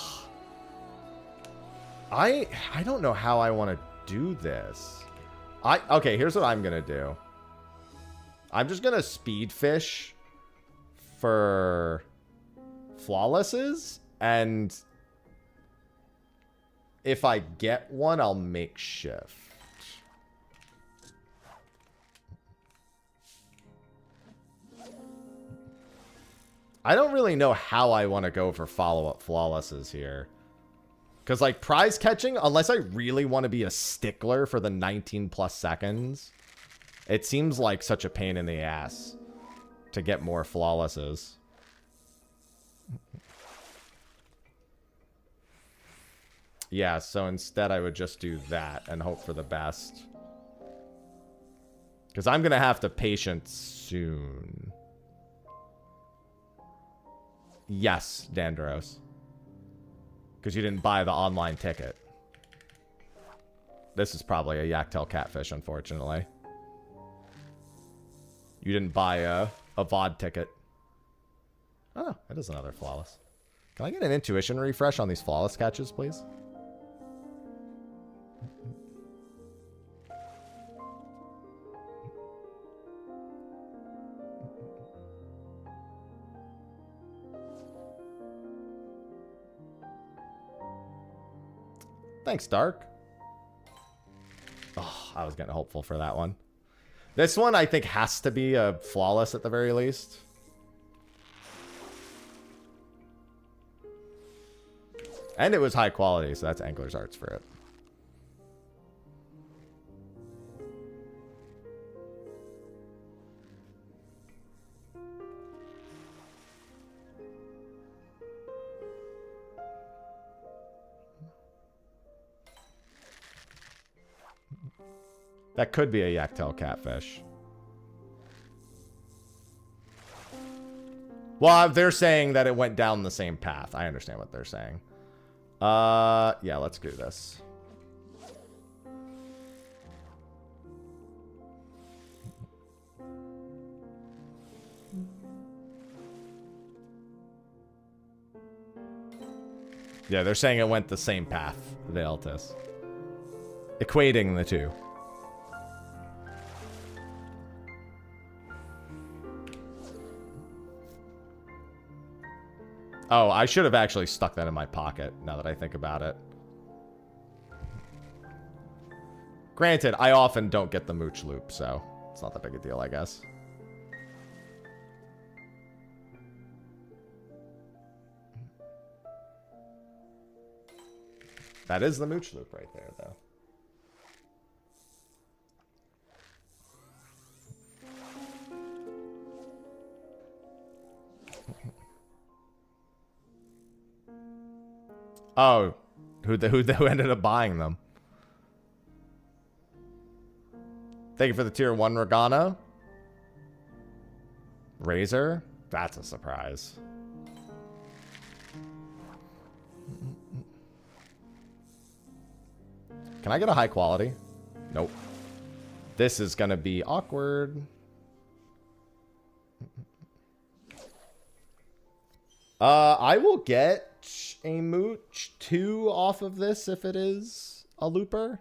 I don't know how I want to do this. Okay, here's what I'm gonna do. I'm just gonna speed fish for flawlesses, and if I get one, I'll make shift. I don't really know how I want to go for follow-up flawlesses here. Because, like, prize catching, unless I really want to be a stickler for the 19 plus seconds, it seems like such a pain in the ass to get more flawlesses. Yeah, so instead I would just do that and hope for the best. Because I'm going to have to patience soon. Yes, Dandros. Because you didn't buy the online ticket. This is probably a Yaktail catfish, unfortunately. You didn't buy a VOD ticket. Oh, that is another flawless. Can I get an intuition refresh on these flawless catches, please? Thanks, Dark. Oh, I was getting hopeful for that one. This one, I think, has to be a flawless at the very least. And it was high quality, so that's Angler's Arts for it. That could be a Yaktail catfish. Well, they're saying that it went down the same path. I understand what they're saying. Yeah, let's do this. Yeah, they're saying it went the same path, the Eltis. Equating the two. Oh, I should have actually stuck that in my pocket, now that I think about it. Granted, I often don't get the mooch loop, so it's not that big a deal, I guess. That is the mooch loop right there, though. Oh, who ended up buying them? Thank you for the tier 1 Regana. Razor? That's a surprise. Can I get a high quality? Nope. This is gonna be awkward. I will get a mooch 2 off of this if it is a looper.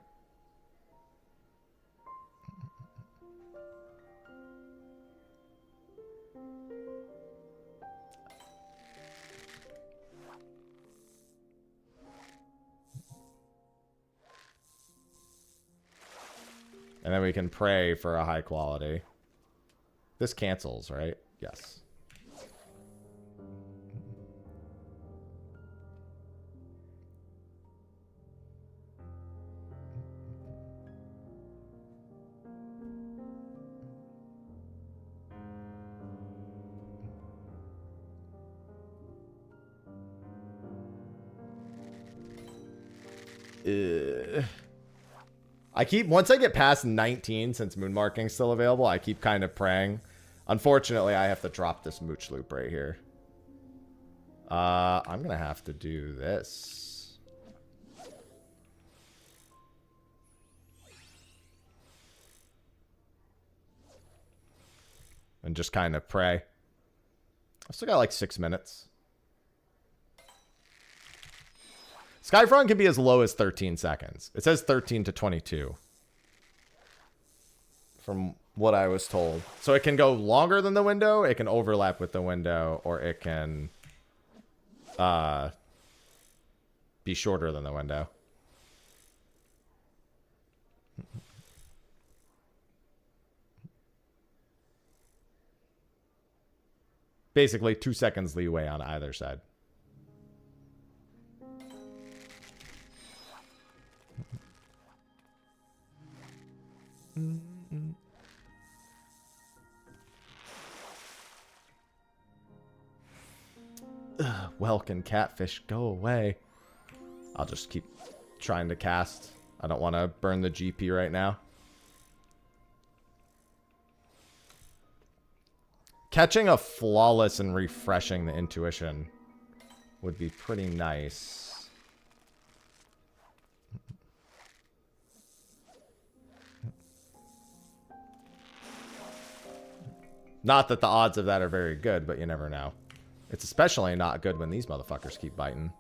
And then we can pray for a high quality. This cancels, right? Yes. Once I get past 19, since moon marking's still available, I keep kind of praying. Unfortunately, I have to drop this mooch loop right here. I'm gonna have to do this. And just kind of pray. I've still got like 6 minutes. Skyfront can be as low as 13 seconds. It says 13 to 22. From what I was told. So it can go longer than the window, it can overlap with the window, or it can be shorter than the window. Basically 2 seconds leeway on either side. Ugh, Welkin catfish, go away. I'll just keep trying to cast. I don't want to burn the GP right now. Catching a flawless and refreshing the intuition would be pretty nice. Not that the odds of that are very good, but you never know. It's especially not good when these motherfuckers keep biting.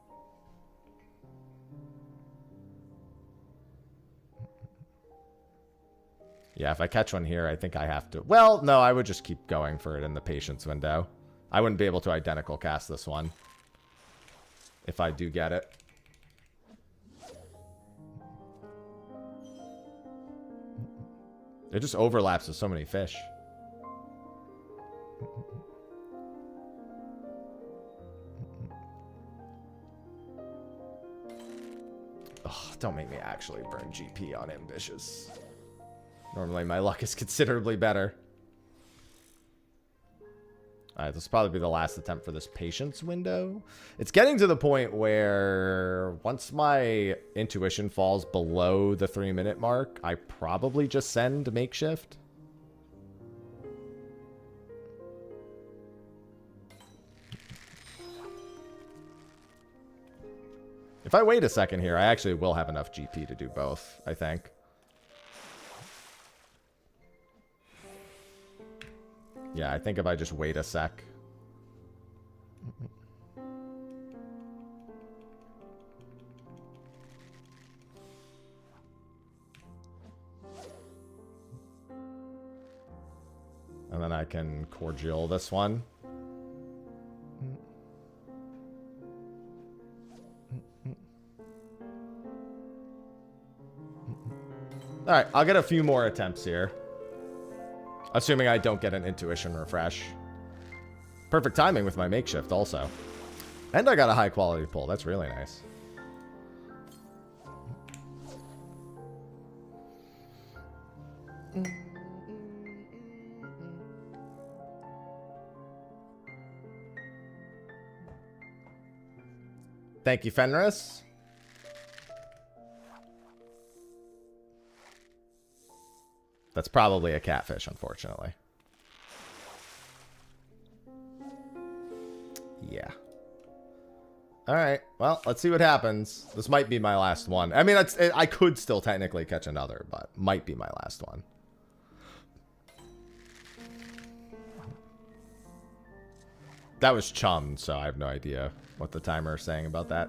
Yeah, if I catch one here, I think I have to... Well, no, I would just keep going for it in the patience window. I wouldn't be able to identical cast this one. If I do get it. It just overlaps with so many fish. Oh, don't make me actually burn GP on ambitious. Normally my luck is considerably better. Alright, this will probably be the last attempt for this patience window. It's getting to the point where once my intuition falls below the 3-minute mark, I probably just send makeshift. If I wait a second here, I actually will have enough GP to do both, I think. Yeah, I think if I just wait a sec. And then I can cordial this one. Alright, I'll get a few more attempts here. Assuming I don't get an intuition refresh. Perfect timing with my makeshift also. And I got a high quality pull. That's really nice. Thank you, Fenris. That's probably a catfish, unfortunately. Yeah. Alright, well, let's see what happens. This might be my last one. I mean, I could still technically catch another, but might be my last one. That was chummed, so I have no idea what the timer is saying about that.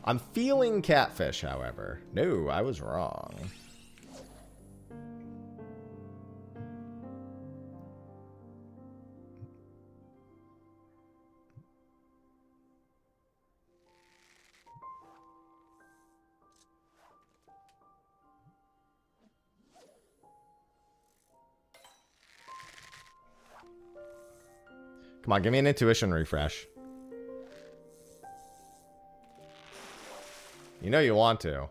I'm feeling catfish, however. No, I was wrong. Come on, give me an intuition refresh. You know you want to.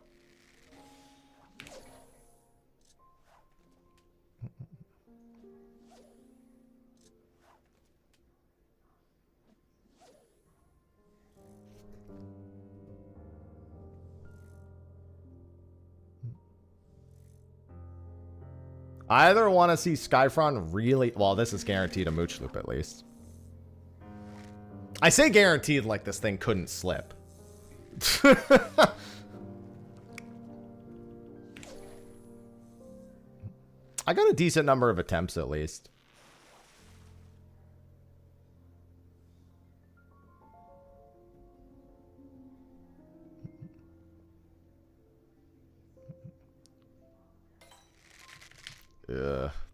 I either want to see Skyfront really... Well, this is guaranteed a mooch loop at least. I say guaranteed like this thing couldn't slip. I got a decent number of attempts at least.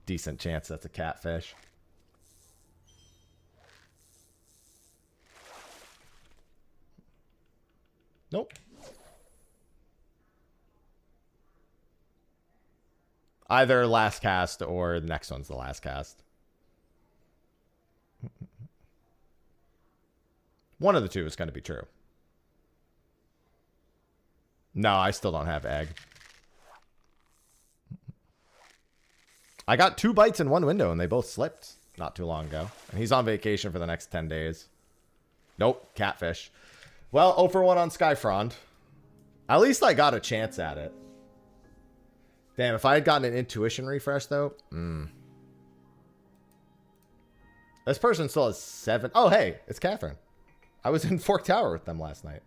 Decent chance that's a catfish. Nope. Either last cast or the next one's the last cast. One of the two is going to be true. No, I still don't have egg. I got 2 bites in one window and they both slipped not too long ago. And he's on vacation for the next 10 days. Nope, catfish. Well, 0 for 1 on Skyfrond. At least I got a chance at it. Damn, if I had gotten an intuition refresh, though. This person still has 7. Oh, hey, it's Catherine. I was in Fork Tower with them last night.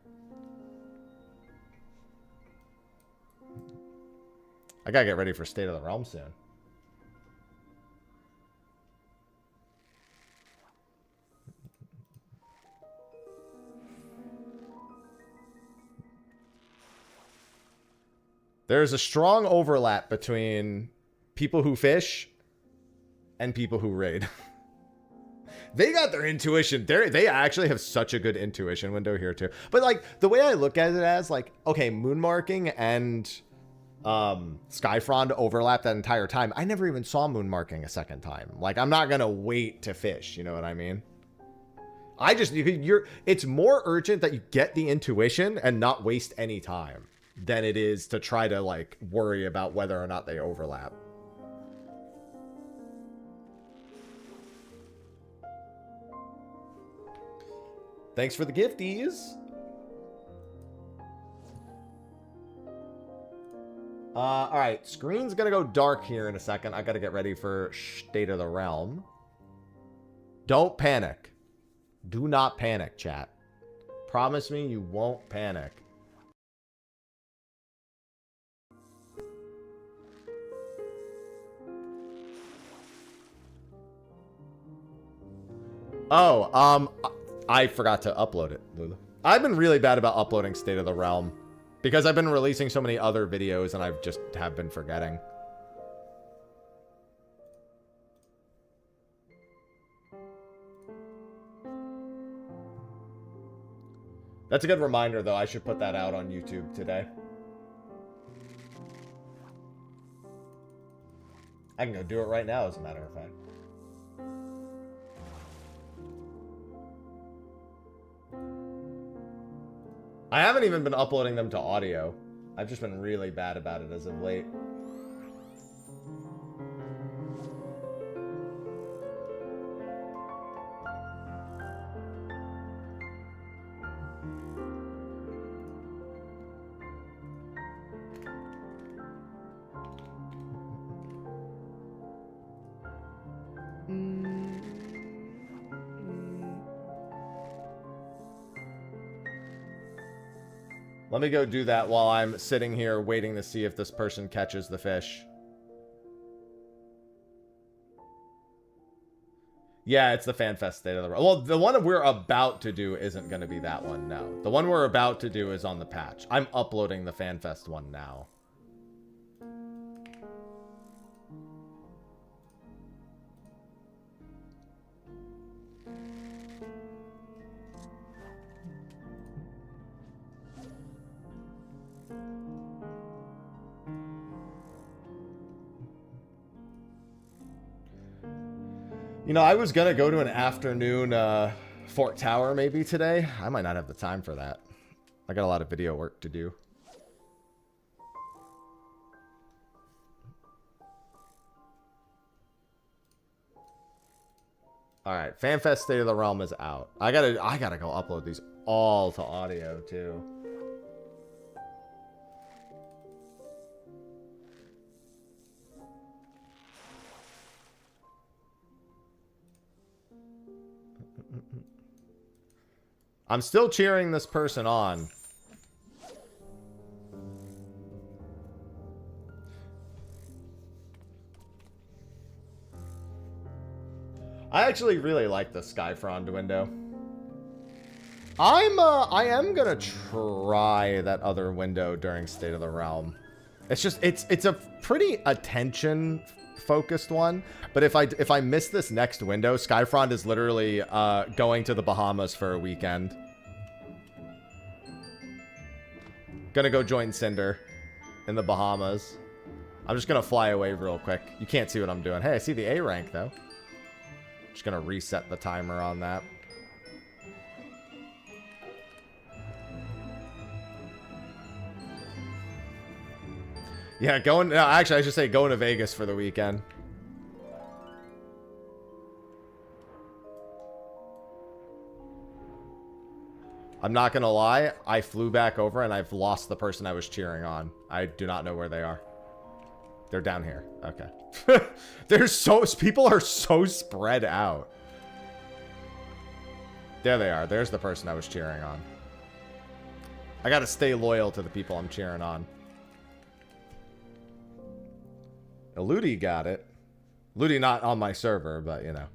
I gotta get ready for State of the Realm soon. There's a strong overlap between people who fish and people who raid. They got their intuition. They actually have such a good intuition window here too. But like the way I look at it as like, okay, moon marking and Skyfrond overlap that entire time. I never even saw moon marking a second time. Like I'm not gonna wait to fish. You know what I mean? It's more urgent that you get the intuition and not waste any time than it is to try to like worry about whether or not they overlap. Thanks for the gifties. All right, screen's gonna go dark here in a second. I gotta get ready for State of the Realm. Don't panic. Do not panic, chat. Promise me you won't panic. Oh, I forgot to upload it, Lulu. I've been really bad about uploading State of the Realm because I've been releasing so many other videos and I've just have been forgetting. That's a good reminder, though. I should put that out on YouTube today. I can go do it right now, as a matter of fact. I haven't even been uploading them to audio. I've just been really bad about it as of late. Let me go do that while I'm sitting here waiting to see if this person catches the fish. Yeah, it's the FanFest State of the Realm. Well, the one we're about to do isn't going to be that one, no. The one we're about to do is on the patch. I'm uploading the FanFest one now. You know, I was going to go to an afternoon Fork Tower maybe today. I might not have the time for that. I got a lot of video work to do. All right, FanFest State of the Realm is out. I gotta go upload these all to audio too. I'm still cheering this person on. I actually really like the Skyfrond window. I am gonna try that other window during State of the Realm. It's just, it's a pretty attention focused one, but if I miss this next window, Skyfrond is literally going to the Bahamas for a weekend. Gonna go join Cinder in the Bahamas. I'm just gonna fly away real quick. You can't see what I'm doing. Hey, I see the A rank though. Just gonna reset the timer on that. Yeah, no, actually, I should say going to Vegas for the weekend. I'm not going to lie. I flew back over and I've lost the person I was cheering on. I do not know where they are. They're down here. Okay. People are so spread out. There they are. There's the person I was cheering on. I got to stay loyal to the people I'm cheering on. Eludi got it. Eludi not on my server, but you know.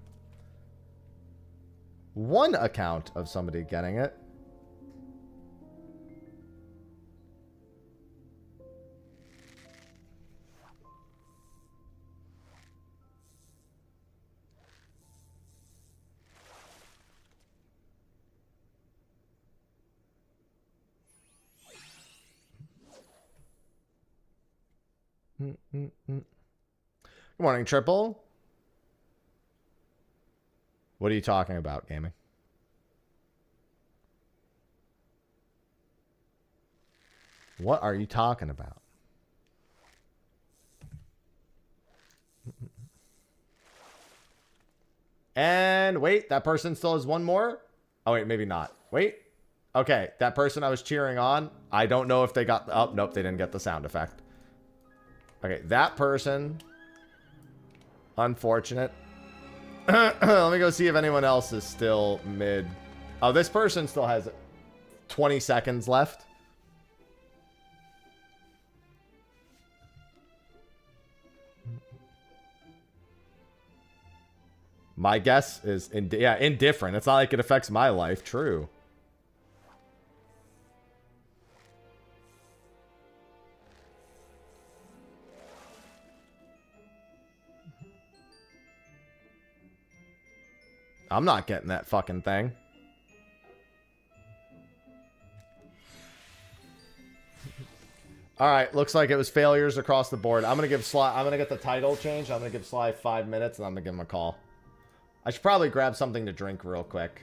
One account of somebody getting it. Good morning, Triple. What are you talking about, gaming? What are you talking about? And wait, that person still has one more? Oh, wait, maybe not. Wait. Okay, that person I was cheering on, I don't know if they got... Oh, nope, they didn't get the sound effect. Okay, that person... Unfortunate. Let me go see if anyone else is still mid. Oh, this person still has 20 seconds left. My guess is, indifferent. It's not like it affects my life. True. I'm not getting that fucking thing. All right, looks like it was failures across the board. I'm gonna get the title changed. I'm gonna give Sly 5 minutes, and I'm gonna give him a call. I should probably grab something to drink real quick.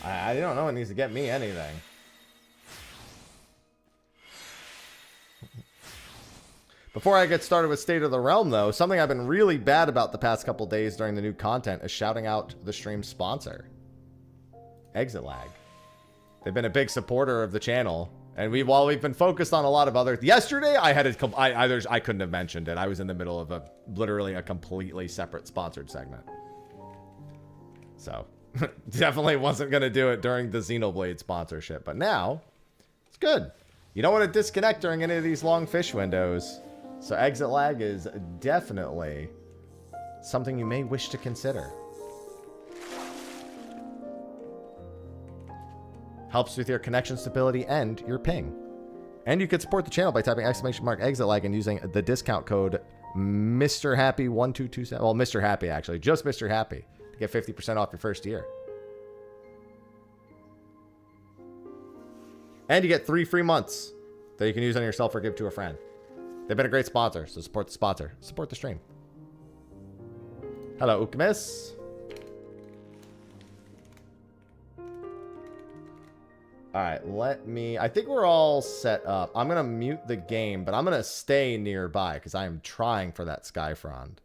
I don't know. It needs to get me anything. Before I get started with State of the Realm, though, something I've been really bad about the past couple days during the new content is shouting out the stream sponsor, Exit Lag. They've been a big supporter of the channel, and while we've been focused on a lot of other... Yesterday, I couldn't have mentioned it. I was in the middle of literally a completely separate sponsored segment. So... Definitely wasn't going to do it during the Xenoblade sponsorship, but now it's good. You don't want to disconnect during any of these long fish windows. So Exit Lag is definitely something you may wish to consider. Helps with your connection stability and your ping. And you can support the channel by typing !exit lag and using the discount code Mr. Happy 1227. Well, Mr. Happy actually, just Mr. Happy. Get 50% off your first year. And you get 3 free months that you can use on yourself or give to a friend. They've been a great sponsor, so support the sponsor. Support the stream. Hello, Ukmis. Alright, I think we're all set up. I'm going to mute the game, but I'm going to stay nearby because I am trying for that Skyfrond.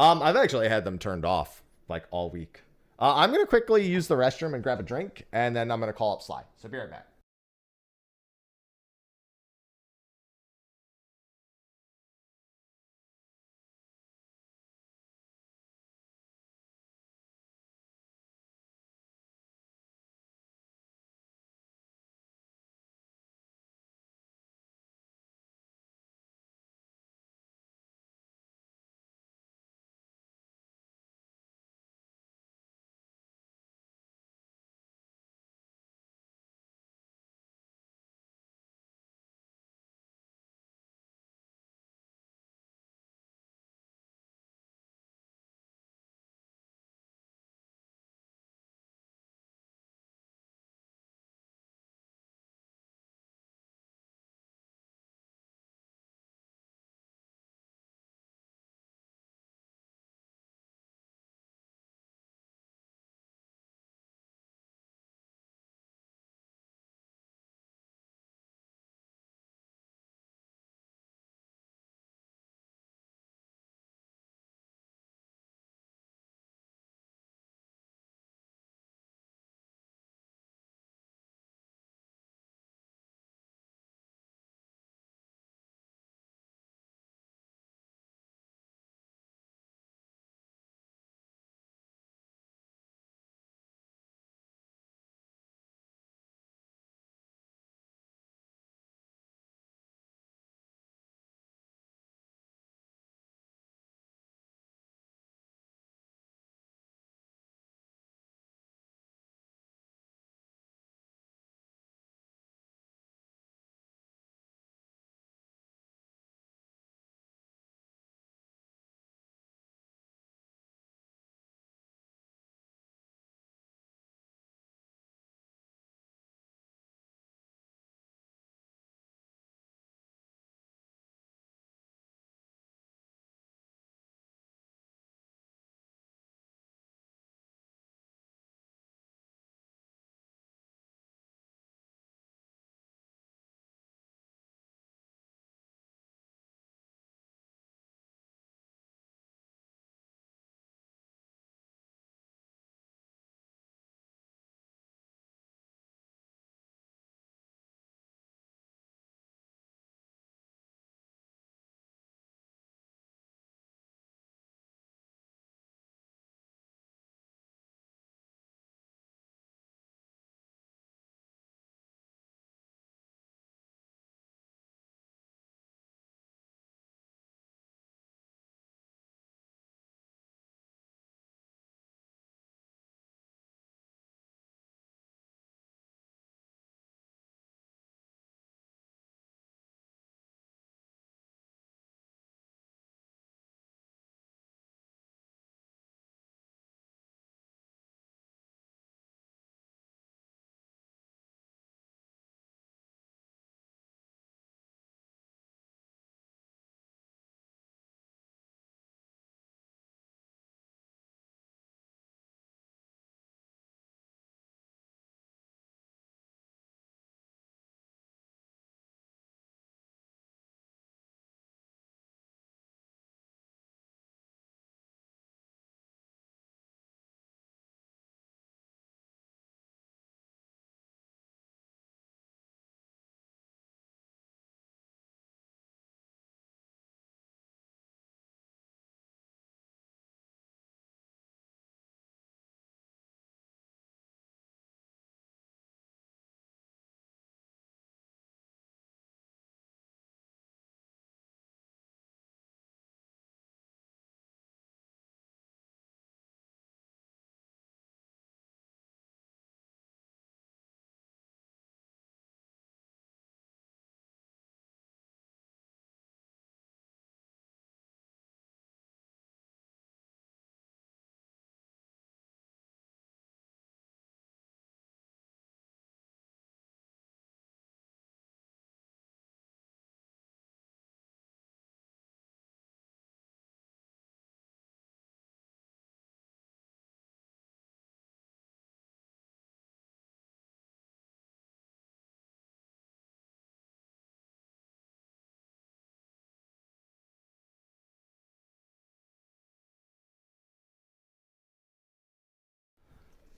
I've actually had them turned off like all week. I'm going to quickly use the restroom and grab a drink, and then I'm going to call up Sly. So be right back.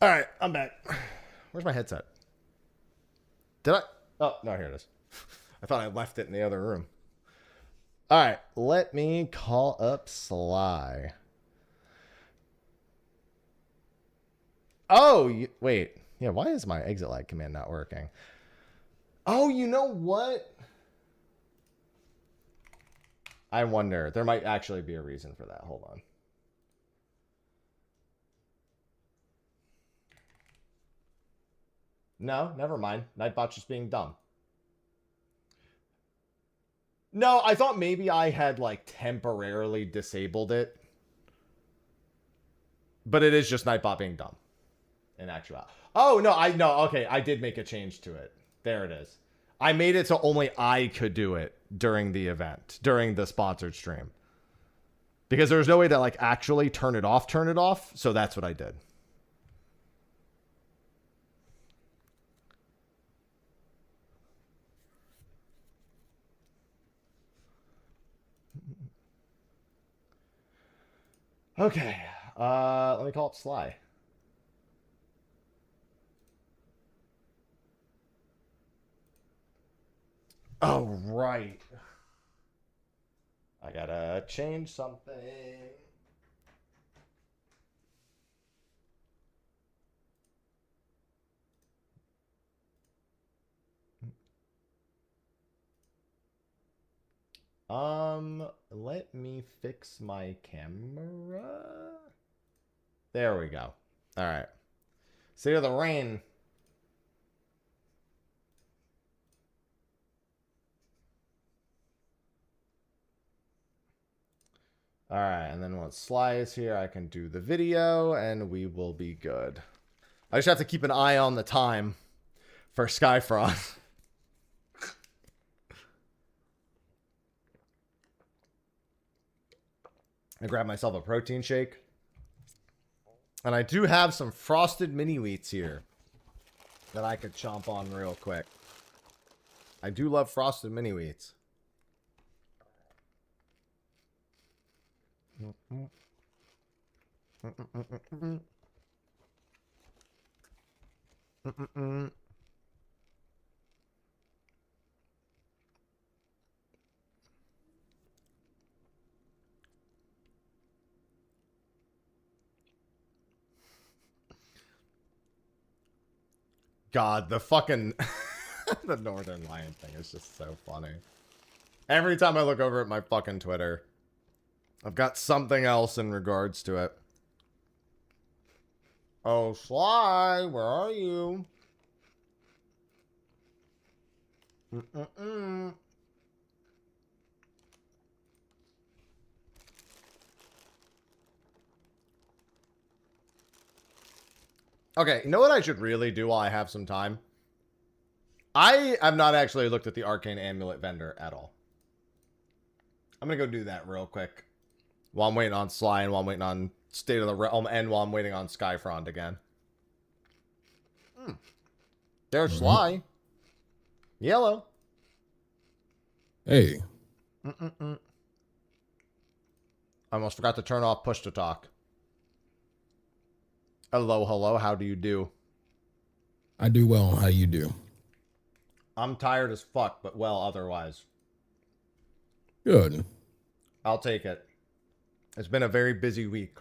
All right, I'm back. Where's my headset? Did I? Oh, no, here it is. I thought I left it in the other room. All right, let me call up Sly. Oh, wait. Yeah, why is my exit lag command not working? Oh, you know what? I wonder. There might actually be a reason for that. Hold on. No, never mind. Nightbot's just being dumb. No, I thought maybe I had, like, temporarily disabled it. But it is just Nightbot being dumb. In actuality. Oh, no, okay, I did make a change to it. There it is. I made it so only I could do it during the event, during the sponsored stream. Because there was no way to, like, actually turn it off, so that's what I did. Okay, let me call up Sly. Oh, right. I gotta change something. Let me fix my camera. There we go. All right. See the rain. All right, and then once Sly is here, I can do the video, and we will be good. I just have to keep an eye on the time for Skyfrost. I grab myself a protein shake. And I do have some frosted mini wheats here that I could chomp on real quick. I do love frosted mini wheats. God, the fucking the Northern Lion thing is just so funny. Every time I look over at my fucking Twitter, I've got something else in regards to it. Oh, Sly, where are you? Okay, you know what I should really do while I have some time? I have not actually looked at the Arcane Amulet vendor at all. I'm going to go do that real quick. While I'm waiting on Sly and while I'm waiting on State of the Realm and while I'm waiting on Skyfront again. There's Sly. Yellow. Hey. I almost forgot to turn off push to talk. Hello, hello. How do you do? I do well. How you do? I'm tired as fuck, but well otherwise. Good. I'll take it. It's been a very busy week.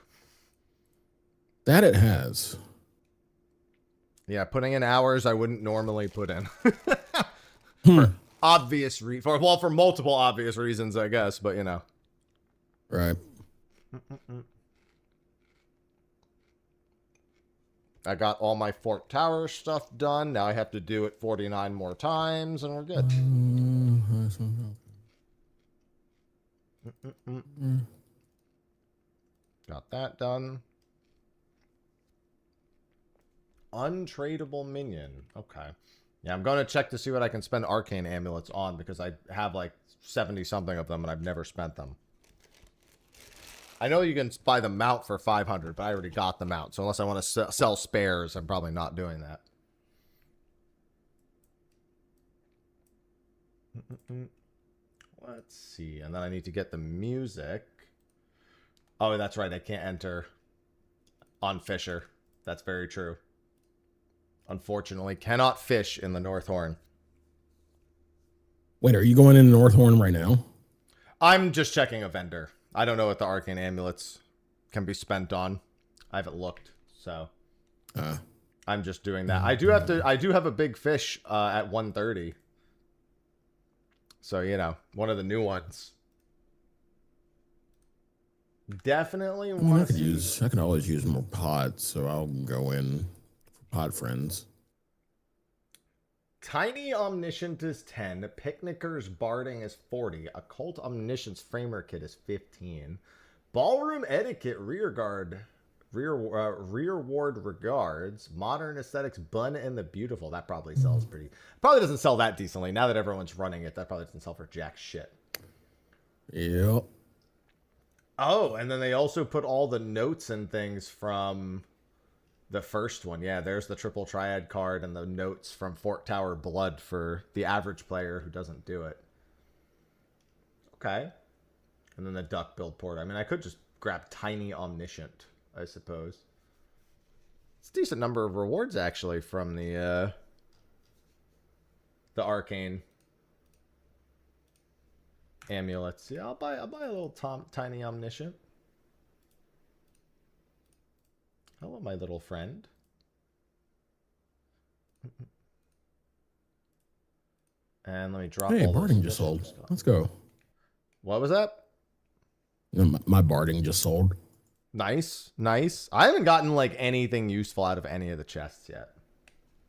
That it has. Yeah, putting in hours I wouldn't normally put in. For obvious for multiple obvious reasons, I guess, but you know. Right. I got all my Fort Tower stuff done. Now I have to do it 49 more times, and we're good. Got that done. Untradeable minion. Okay. Yeah, I'm going to check to see what I can spend arcane amulets on, because I have like 70 something of them and I've never spent them. I know you can buy the mount for 500, but I already got the mount. So unless I want to sell spares, I'm probably not doing that. Let's see. And then I need to get the music. Oh, that's right. I can't enter on Fisher. That's very true. Unfortunately, cannot fish in the North Horn. Wait, are you going into Northhorn right now? I'm just checking a vendor. I don't know what the arcane amulets can be spent on. I haven't looked, so I'm just doing that. I do have a big fish at 130. So, you know, one of the new ones. Definitely want to I could always use more pods, so I'll go in for pod friends. Tiny Omniscient is 10. Picnicker's Barding is 40. Occult Omniscience Framer Kit is 15. Ballroom Etiquette Rearward Regards. Modern Aesthetics Bun and the Beautiful. That probably sells pretty... Probably doesn't sell that decently. Now that everyone's running it, that probably doesn't sell for jack shit. Yep. Oh, and then they also put all the notes and things from... the first one. Yeah, there's the triple triad card and the notes from Fort Tower Blood for the average player who doesn't do it. Okay. And then the duck build port. I mean, I could just grab Tiny Omniscient, I suppose. It's a decent number of rewards, actually, from the arcane amulets. Yeah, I'll buy a little Tiny Omniscient. Hello, my little friend. And let me drop Hey, all Barding just sold. Let's go. What was that? My Barding just sold. Nice, nice. I haven't gotten like anything useful out of any of the chests yet.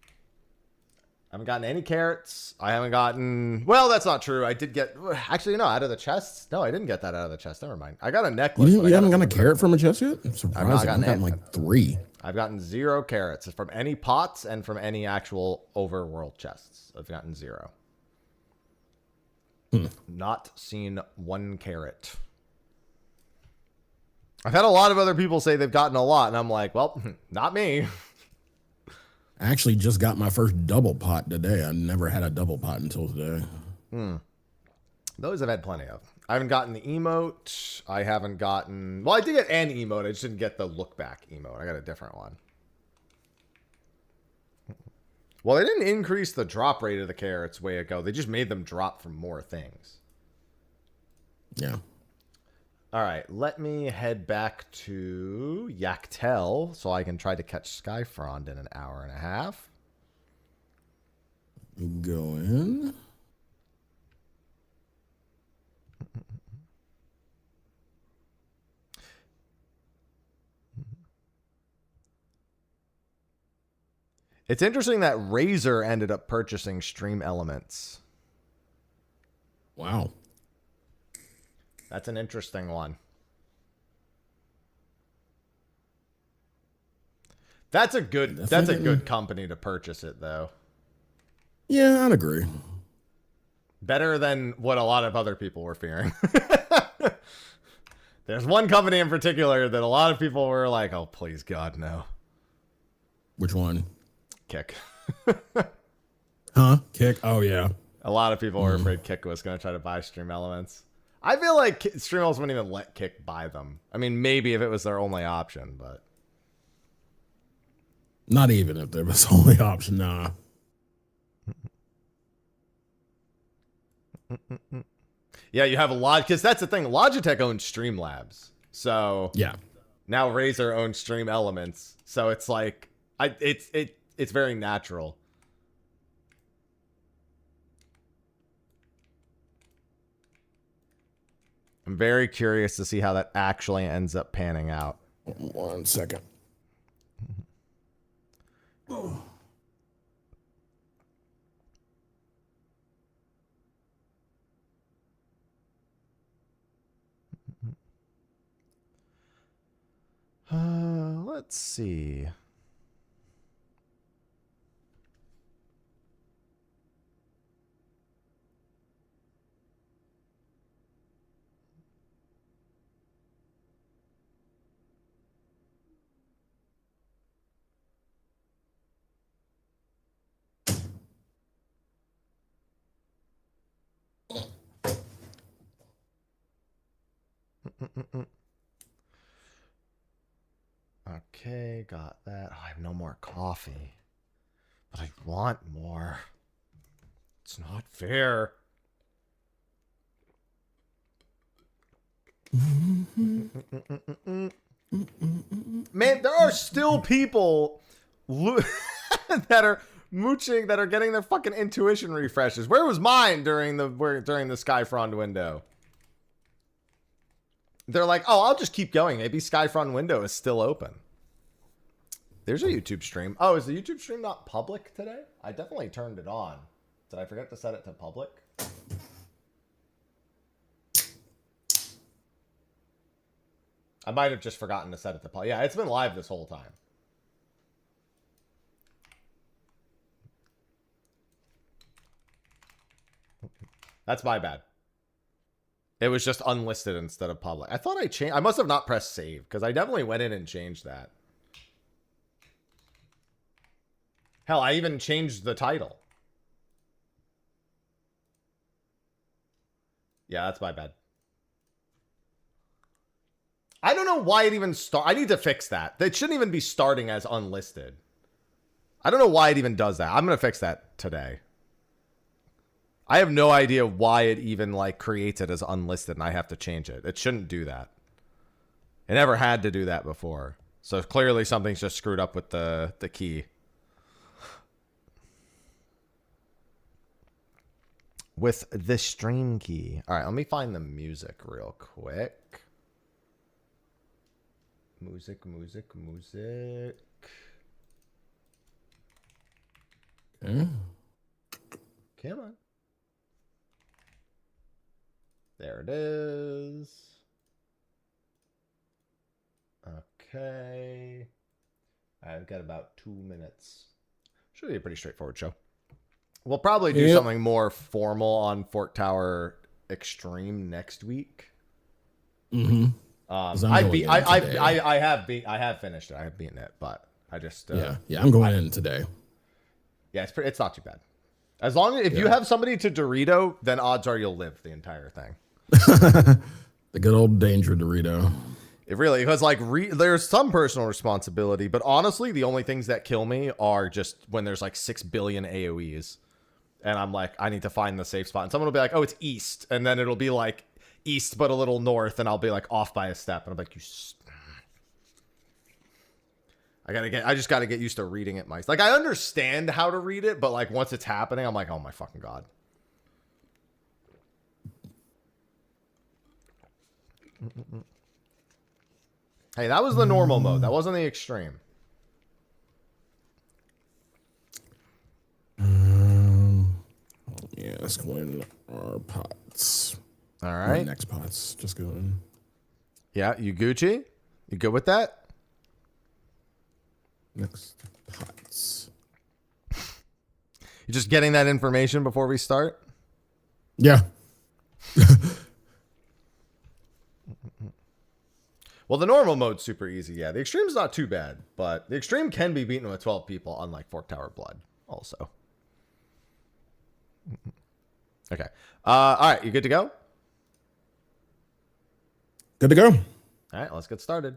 I haven't gotten any carrots. I haven't gotten... Well, that's not true. I did get... Actually, no, out of the chests. No, I didn't get that out of the chest. Never mind. I got a necklace. You haven't gotten a carrot from a chest yet? I'm surprised. I've gotten like 3. I've gotten 0 carrots from any pots and from any actual overworld chests. I've gotten 0. Not seen 1 carrot. I've had a lot of other people say they've gotten a lot, and I'm like, well, not me. I actually just got my first double pot today. I never had a double pot until today. Those I've had plenty of. I haven't gotten the emote. I haven't gotten... Well, I did get an emote. I just didn't get the look back emote. I got a different one. Well, they didn't increase the drop rate of the carrots way ago. They just made them drop from more things. Yeah. All right. Let me head back to Yaktel so I can try to catch Skyfrond in an hour and a half. Go in. It's interesting that Razer ended up purchasing Stream Elements. Wow. That's an interesting one. That's a good company to purchase it, though. Yeah, I'd agree. Better than what a lot of other people were fearing. There's one company in particular that a lot of people were like, oh, please, God, no. Which one? Kick. Huh? Kick? Oh, yeah. A lot of people were afraid Kick was going to try to buy Stream Elements. I feel like Stream Elements wouldn't even let Kick buy them. I mean, maybe if it was their only option, but... Not even if there was only option, nah. Yeah, you have a lot... Because that's the thing. Logitech owns Streamlabs. So... Yeah. Now Razer owns Stream Elements. So it's like... It's very natural. I'm very curious to see how that actually ends up panning out. 1 second. Let's see. Okay, got that. Oh, I have no more coffee. But I want more. It's not fair. Man, there are still people that are mooching, that are getting their fucking intuition refreshes. Where was mine during the Skyfront window? They're like, oh, I'll just keep going. Maybe Skyfront window is still open. There's a YouTube stream. Oh, is the YouTube stream not public today? I definitely turned it on. Did I forget to set it to public? I might have just forgotten to set it to public. Yeah, it's been live this whole time. That's my bad. It was just unlisted instead of public. I thought I changed. I must have not pressed save because I definitely went in and changed that. Hell, I even changed the title. Yeah, that's my bad. I don't know why it even started. I need to fix that. It shouldn't even be starting as unlisted. I don't know why it even does that. I'm going to fix that today. I have no idea why it even like creates it as unlisted and I have to change it. It shouldn't do that. It never had to do that before. So clearly something's just screwed up with the key. With the stream key. All right, let me find the music real quick. Music. Okay. Come on. There it is. Okay. I've got about 2 minutes. Should be a pretty straightforward show. We'll probably do something more formal on Fort Tower Extreme next week. Mm-hmm. I have finished it. I have beaten it, but I just I'm going in today. Yeah, it's not too bad. As long as if you have somebody to Dorito, then odds are you'll live the entire thing. The good old danger Dorito. It really, because like there's some personal responsibility, but honestly, the only things that kill me are just when there's like 6 billion AoEs, and I'm like, I need to find the safe spot, and someone will be like, oh, it's east, and then it'll be like east but a little north, and I'll be like off by a step, and I'm like, I just gotta get used to reading it myself. Like I understand how to read it, but like once it's happening, I'm like, oh my fucking god. Hey, that was the normal mode. That wasn't the extreme. Yeah, let's go in our pots. All right. Our next pots. Just go in. Yeah, you Gucci? You good with that? Next pots. You just getting that information before we start? Yeah. Well, the normal mode's super easy. Yeah, the extreme's not too bad, but the extreme can be beaten with 12 people, unlike Fork Tower Blood, also. Okay. All right, you good to go? Good to go. All right, let's get started.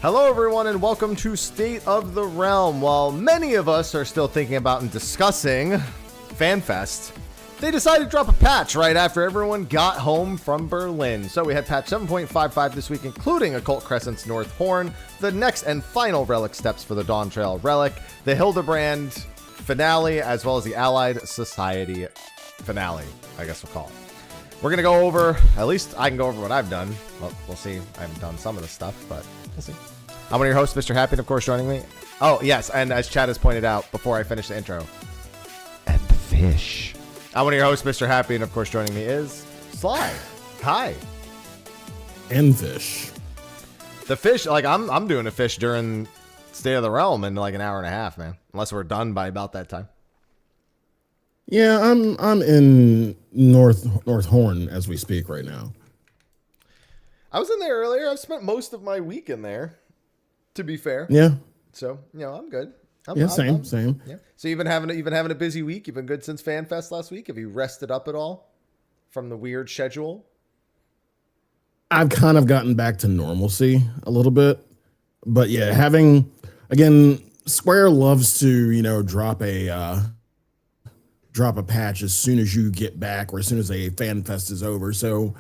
Hello everyone and welcome to State of the Realm. While many of us are still thinking about and discussing FanFest, they decided to drop a patch right after everyone got home from Berlin. So we had patch 7.55 this week, including Occult Crescent's North Horn, the next and final relic steps for the Dawn Trail relic, the Hildebrand finale, as well as the Allied Society finale, I guess we'll call it. We're going to go over, at least I can go over what I've done. Well, we'll see. I haven't done some of this stuff, but we'll see. I'm one of your hosts, Mr. Happy, and of course joining me. Oh, yes, and as Chad has pointed out before I finish the intro, and Fish. I'm one of your hosts, Mr. Happy, and of course joining me is Sly. Hi. And Fish. The Fish, like I'm doing a Fish during State of the Realm in like an hour and a half, man. Unless we're done by about that time. Yeah, I'm in North Horn as we speak right now. I was in there earlier. I've spent most of my week in there, to be fair. Yeah, So, I'm good. yeah, same. Yeah. So you've been having a busy week. You've been good since FanFest last week. Have you rested up at all from the weird schedule? I've kind of gotten back to normalcy a little bit, but yeah, having again, Square loves to drop a patch as soon as you get back or as soon as a fan fest is over. So,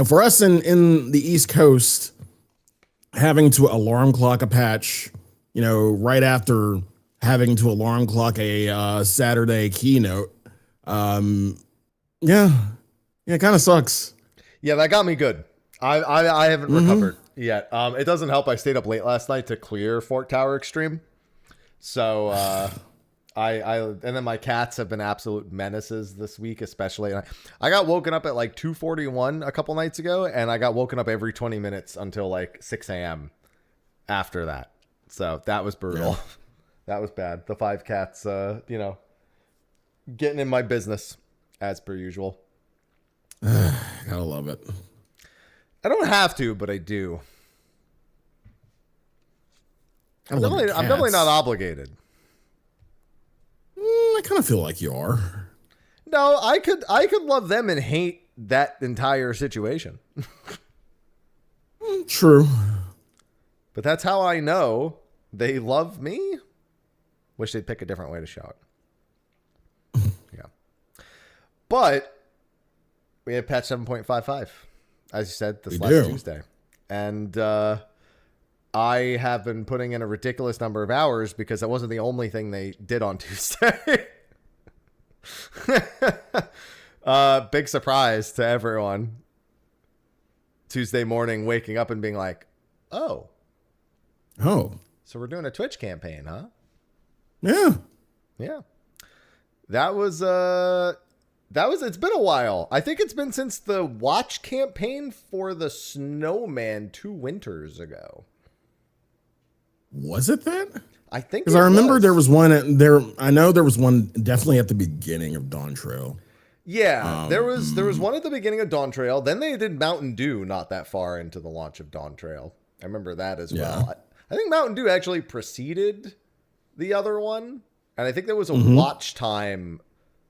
for us in the East Coast, having to alarm clock a patch, right after having to alarm clock a Saturday keynote, yeah, it kind of sucks. Yeah, that got me good. I haven't recovered yet. It doesn't help. I stayed up late last night to clear Fort Tower Extreme. So and then my cats have been absolute menaces this week, especially. I got woken up at like 2:41 a couple nights ago, and I got woken up every 20 minutes until like 6 a.m. after that. So that was brutal. Yeah. That was bad. The 5 cats, getting in my business as per usual. Gotta love it. I don't have to, but I do. I'm definitely not obligated. I kind of feel like you are. No, I could love them and hate that entire situation. True. But that's how I know they love me. Wish they'd pick a different way to show it. Yeah. But we had patch 7.55, as you said, this last Tuesday. And I have been putting in a ridiculous number of hours because that wasn't the only thing they did on Tuesday. Big surprise to everyone. Tuesday morning, waking up and being like, oh, so we're doing a Twitch campaign, huh? Yeah. That was it's been a while. I think it's been since the watch campaign for the Snowman 2 winters ago. Was it that? I think because I remember there was one there. I know there was one definitely at the beginning of Dawn Trail. Yeah, there was one at the beginning of Dawn Trail. Then they did Mountain Dew not that far into the launch of Dawn Trail. I remember that as well. I think Mountain Dew actually preceded the other one, and I think there was a watch time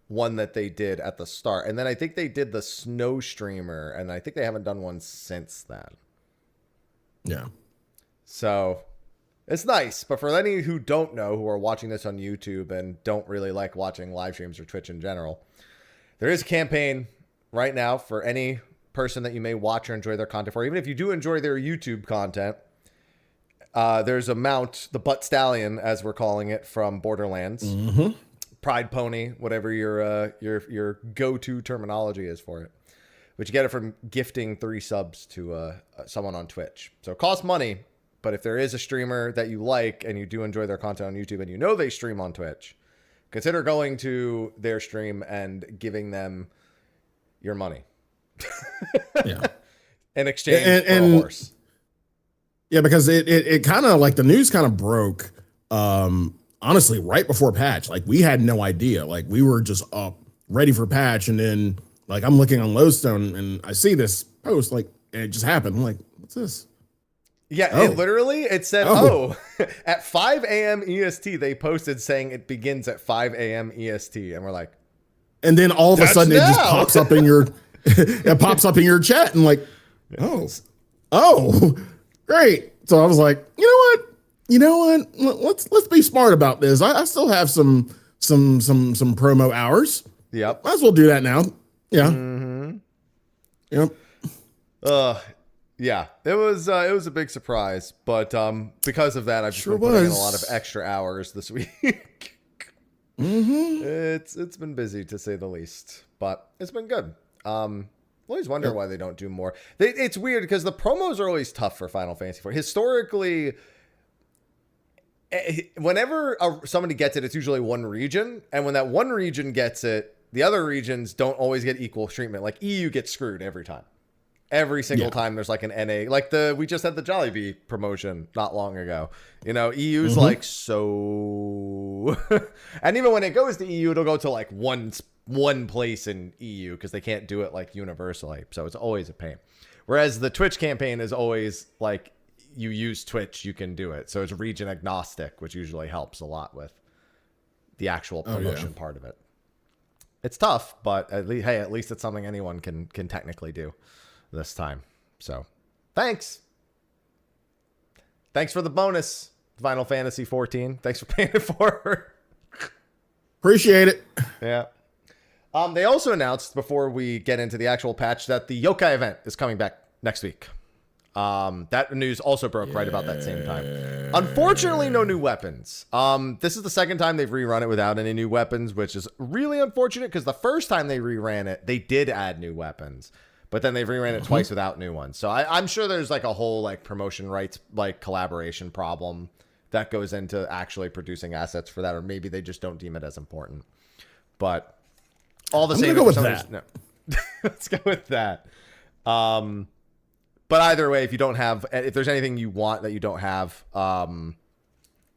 one that they did at the start, and then I think they did the Snow Streamer, and I think they haven't done one since then. Yeah. So it's nice, but for any who don't know, who are watching this on YouTube and don't really like watching live streams or Twitch in general, there is a campaign right now for any person that you may watch or enjoy their content for. Even if you do enjoy their YouTube content, there's a mount, the Butt Stallion, as we're calling it, from Borderlands. Pride Pony, whatever your go-to terminology is for it. But you get it from gifting 3 subs to someone on Twitch. So it costs money, but if there is a streamer that you like and you do enjoy their content on YouTube and you know they stream on Twitch, consider going to their stream and giving them your money. Yeah. In exchange for a horse. Yeah, because it kind of like the news kind of broke, honestly, right before patch. Like we had no idea. Like we were just up ready for patch. And then like I'm looking on Lowstone and I see this post, like, and it just happened. I'm like, what's this? Yeah, it said, at 5 a.m. EST, they posted saying it begins at 5 a.m. EST. And we're like, and then all of a sudden it just pops up in your, it pops up in your chat and like, oh, great. So I was like, you know what? Let's be smart about this. I still have some promo hours. Yep. Might as well do that now. Yeah. Yep. Yeah, it was a big surprise, but because of that, I've just been putting in a lot of extra hours this week. It's been busy to say the least, but it's been good. I always wonder why they don't do more. It's weird because the promos are always tough for Final Fantasy IV. Historically, whenever somebody gets it, it's usually one region, and when that one region gets it, the other regions don't always get equal treatment. Like EU gets screwed every time. Every single time there's like an NA, like we just had the Jollibee promotion not long ago. EU's like so EU. And even when it goes to EU, it'll go to like one place in EU because they can't do it like universally. So it's always a pain. Whereas the Twitch campaign is always like, you use Twitch, you can do it. So it's region agnostic, which usually helps a lot with the actual promotion part of it. It's tough, but at least it's something anyone can technically do this time. So thanks for the bonus, Final Fantasy 14. Thanks for paying it forward. Appreciate it. Yeah. They also announced, before we get into the actual patch, that the Yokai event is coming back next week. That news also broke right about that same time. Unfortunately, no new weapons. This is the second time they've rerun it without any new weapons, which is really unfortunate because the first time they reran it, they did add new weapons, but then they reran it twice without new ones. So I'm sure there's like a whole like promotion rights, like collaboration problem that goes into actually producing assets for that, or maybe they just don't deem it as important. But all the same, go with that. No. Let's go with that. But either way, if there's anything you want that you don't have,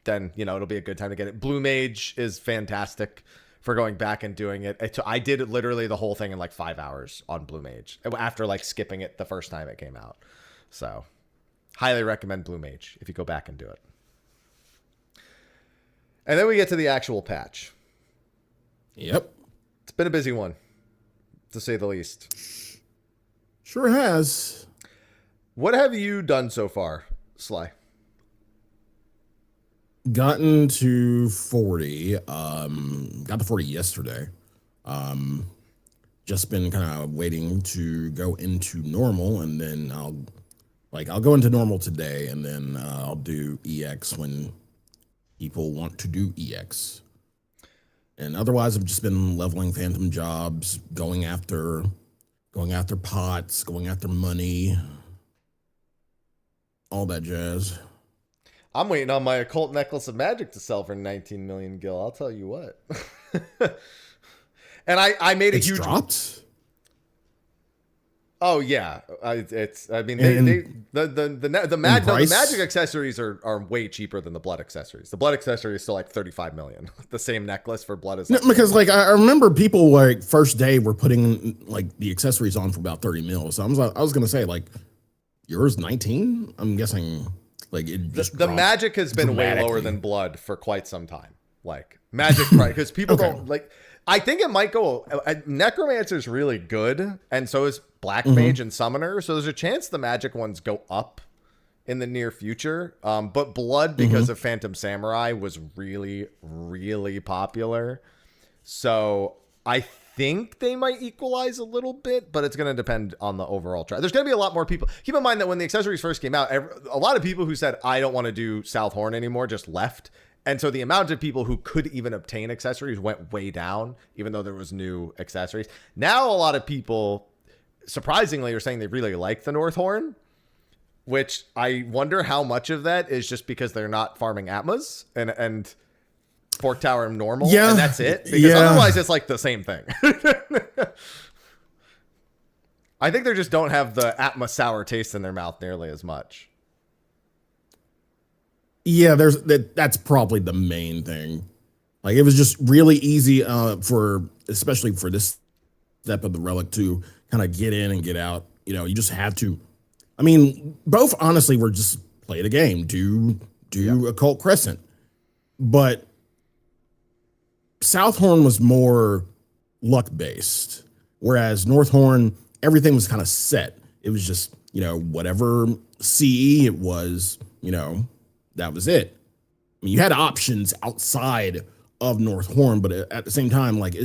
then, it'll be a good time to get it. Blue Mage is fantastic for going back and doing it. I did it literally the whole thing in like 5 hours on Blue Mage after like skipping it the first time it came out. So highly recommend Blue Mage if you go back and do it. And then we get to the actual patch. Yep. It's been a busy one, to say the least. Sure has. What have you done so far, Sly? Gotten to 40. Got to 40 yesterday. Just been kind of waiting to go into normal, and then I'll go into normal today, and then I'll do EX when people want to do EX. And otherwise, I've just been leveling phantom jobs, going after pots, going after money, all that jazz. I'm waiting on my occult necklace of magic to sell for 19 million gil. I'll tell you what. And I made It's huge dropped. Oh yeah, the magic accessories are way cheaper than the blood accessories. The blood accessory is still like 35 million. The same necklace for blood is like because like I remember people like first day were putting like the accessories on for about 30 mil. So I was gonna say like yours 19. I'm guessing like it just the magic has been way lower than blood for quite some time. Like magic, right? Because people don't like. I think it might go. Necromancer is really good, and so is Black Mage and Summoner. So there's a chance the magic ones go up in the near future. But Blood, because of Phantom Samurai, was really, really popular. So I think they might equalize a little bit, but it's going to depend on the overall try. There's going to be a lot more people. Keep in mind that when the accessories first came out, a lot of people who said, I don't want to do South Horn anymore, just left. And so the amount of people who could even obtain accessories went way down, even though there was new accessories. Now a lot of people, surprisingly, are saying they really like the North Horn, which I wonder how much of that is just because they're not farming Atmas and Fork Tower normal, and that's it. Because otherwise it's like the same thing. I think they just don't have the Atma sour taste in their mouth nearly as much. Yeah, that's probably the main thing. Like it was just really easy especially for this step of the relic to kind of get in and get out. You just have to. I mean, both honestly were just play the game, do Occult Crescent, but Southhorn was more luck based, whereas Northhorn everything was kind of set. It was just whatever CE it was, that was it. I mean, you had options outside of North Horn, but at the same time, like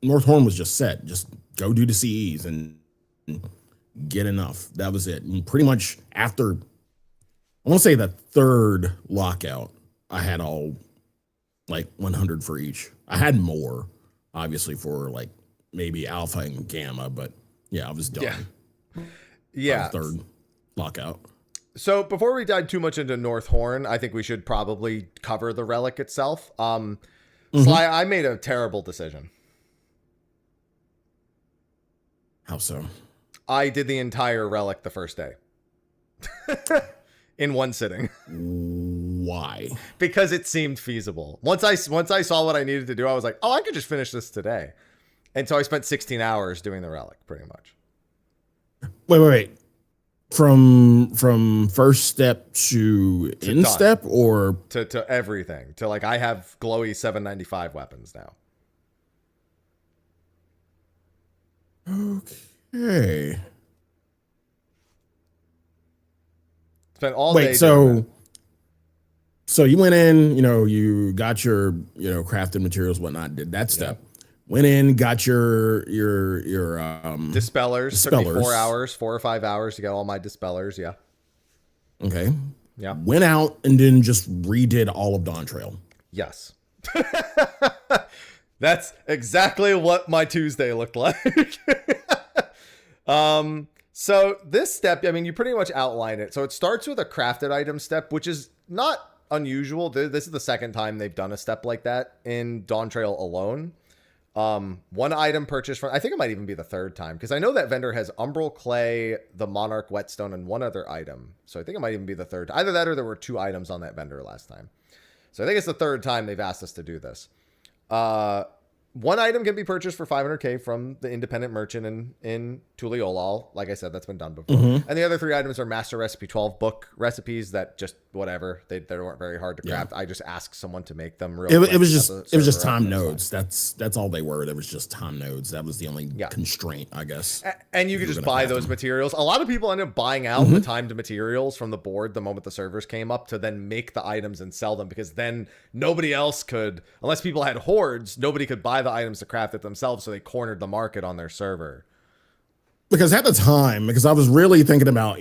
North Horn was just set. Just go do the CEs and get enough. That was it. And pretty much after, I want to say the third lockout, I had all like 100 for each. I had more, obviously, for like maybe Alpha and Gamma, but yeah, I was done. Yeah. Third lockout. So before we dive too much into North Horn, I think we should probably cover the relic itself. Sly, I made a terrible decision. How so? I did the entire relic the first day. In one sitting. Why? Because it seemed feasible. Once I saw what I needed to do, I was like, oh, I could just finish this today. And so I spent 16 hours doing the relic, pretty much. Wait. From first step to end done. step, or to everything. To like, I have glowy 795 weapons now. Okay. Spent all day. So you went in, you got your, crafted materials, whatnot, did that step. Yeah. Went in, got your dispellers. Took me 4 hours, 4 or 5 hours to get all my dispellers. Yeah. Okay. Yeah. Went out and then just redid all of Dawn Trail. Yes. That's exactly what my Tuesday looked like. So this step, I mean, you pretty much outline it. So it starts with a crafted item step, which is not unusual. This is the second time they've done a step like that in Dawn Trail alone. One item purchased from, I think it might even be the third time, because I know that vendor has Umbral Clay, the Monarch Whetstone, and one other item. So I think it might even be the third. Either that or there were 2 items on that vendor last time. So I think it's the third time they've asked us to do this. One item can be purchased for 500k from the independent merchant in Tuliolal. Like I said, that's been done before. Mm-hmm. And the other 3 items are Master Recipe 12 book recipes that just whatever. They weren't very hard to craft. Yeah. I just asked someone to make them. It was just time nodes. That's all they were. There was just time nodes. That was the only constraint, I guess. And you could just buy those materials. A lot of people end up buying out the timed materials from the board the moment the servers came up to then make the items and sell them, because then nobody else could, unless people had hordes, nobody could buy the items to craft it themselves, so they cornered the market on their server. Because at the time, I was really thinking about,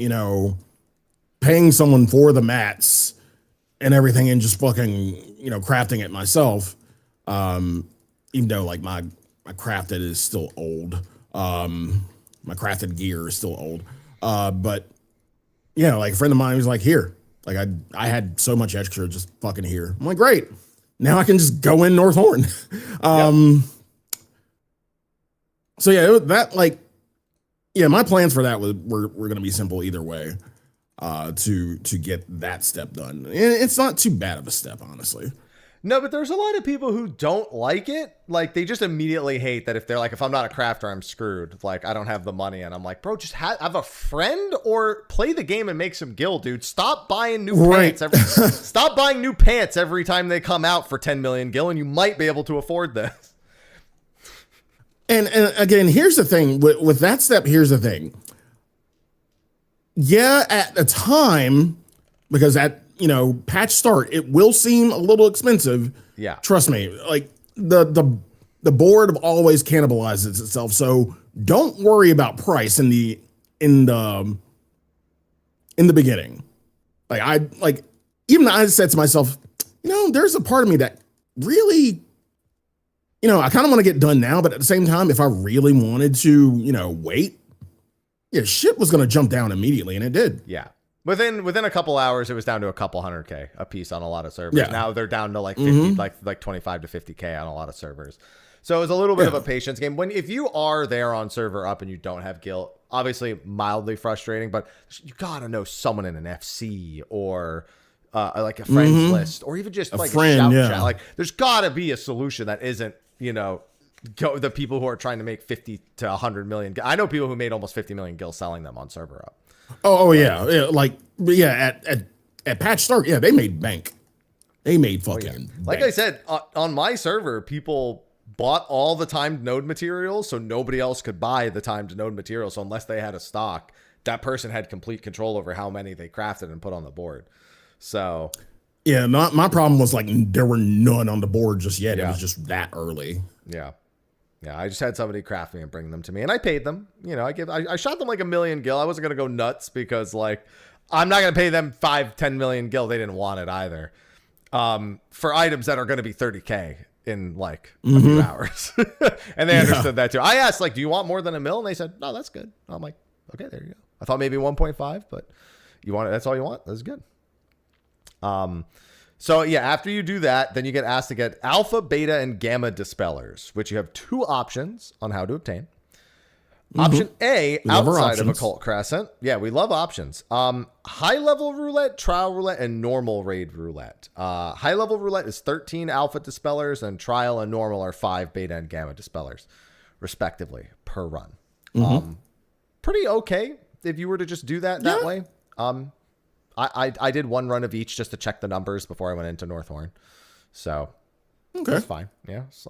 paying someone for the mats and everything and just fucking, crafting it myself. Even though like my crafted is still old. My crafted gear is still old. But like a friend of mine was like, here, like I had so much extra just fucking here. I'm like, great. Now I can just go in North Horn. So my plans for that were going to be simple either way, to get that step done. And it's not too bad of a step, honestly. No, but there's a lot of people who don't like it. Like, they just immediately hate that if they're like, if I'm not a crafter, I'm screwed. Like, I don't have the money. And I'm like, bro, just have a friend or play the game and make some gil, dude. Stop buying new pants. Stop buying new pants every time they come out for 10 million gil, and you might be able to afford this. And again, here's the thing with that step. Here's the thing. Yeah, at the time, because at patch start, it will seem a little expensive. Yeah, trust me. Like the board always cannibalizes itself, so don't worry about price in the beginning. Even I said to myself, there's a part of me that really. I kind of want to get done now, but at the same time, if I really wanted to, wait, shit was going to jump down immediately, and it did. Yeah. Within a couple hours, it was down to a couple 100K a piece on a lot of servers. Yeah. Now they're down to like 50, like 25 to 50K on a lot of servers. So it was a little bit of a patience game. If you are there on server up and you don't have guild, obviously mildly frustrating, but you gotta know someone in an FC or like a friends list, or even just like a shout chat. Like, there's gotta be a solution that isn't, the people who are trying to make 50 to 100 million. I know people who made almost 50 million gil selling them on server up. At patch start, they made bank. They made fucking bank. Like I said, on my server, people bought all the timed node materials, so nobody else could buy the timed node materials. So unless they had a stock, that person had complete control over how many they crafted and put on the board. So yeah, my problem was like there were none on the board just yet. It was just that early. Yeah. I just had somebody craft me and bring them to me, and I paid them. I shot them like 1 million gil. I wasn't gonna go nuts because like I'm not gonna pay them 5-10 million gil. They didn't want it either. For items that are gonna be 30K in like a few hours, and they understood that too. I asked like, do you want more than 1 mil? And they said, no, that's good. I'm like, okay, there you go. I thought maybe 1.5, but you want it. That's all you want. That's good. So yeah, after you do that, then you get asked to get alpha, beta, and gamma dispellers, which you have 2 options on how to obtain. Option A, We love our outside of options. Occult Crescent. Yeah, we love options. High level roulette, trial roulette, and normal raid roulette. High level roulette is 13 alpha dispellers, and trial and normal are 5 beta and gamma dispellers, respectively, per run. Pretty okay if you were to just do that way. I did one run of each just to check the numbers before I went into Northhorn. So that's fine. Yeah, it's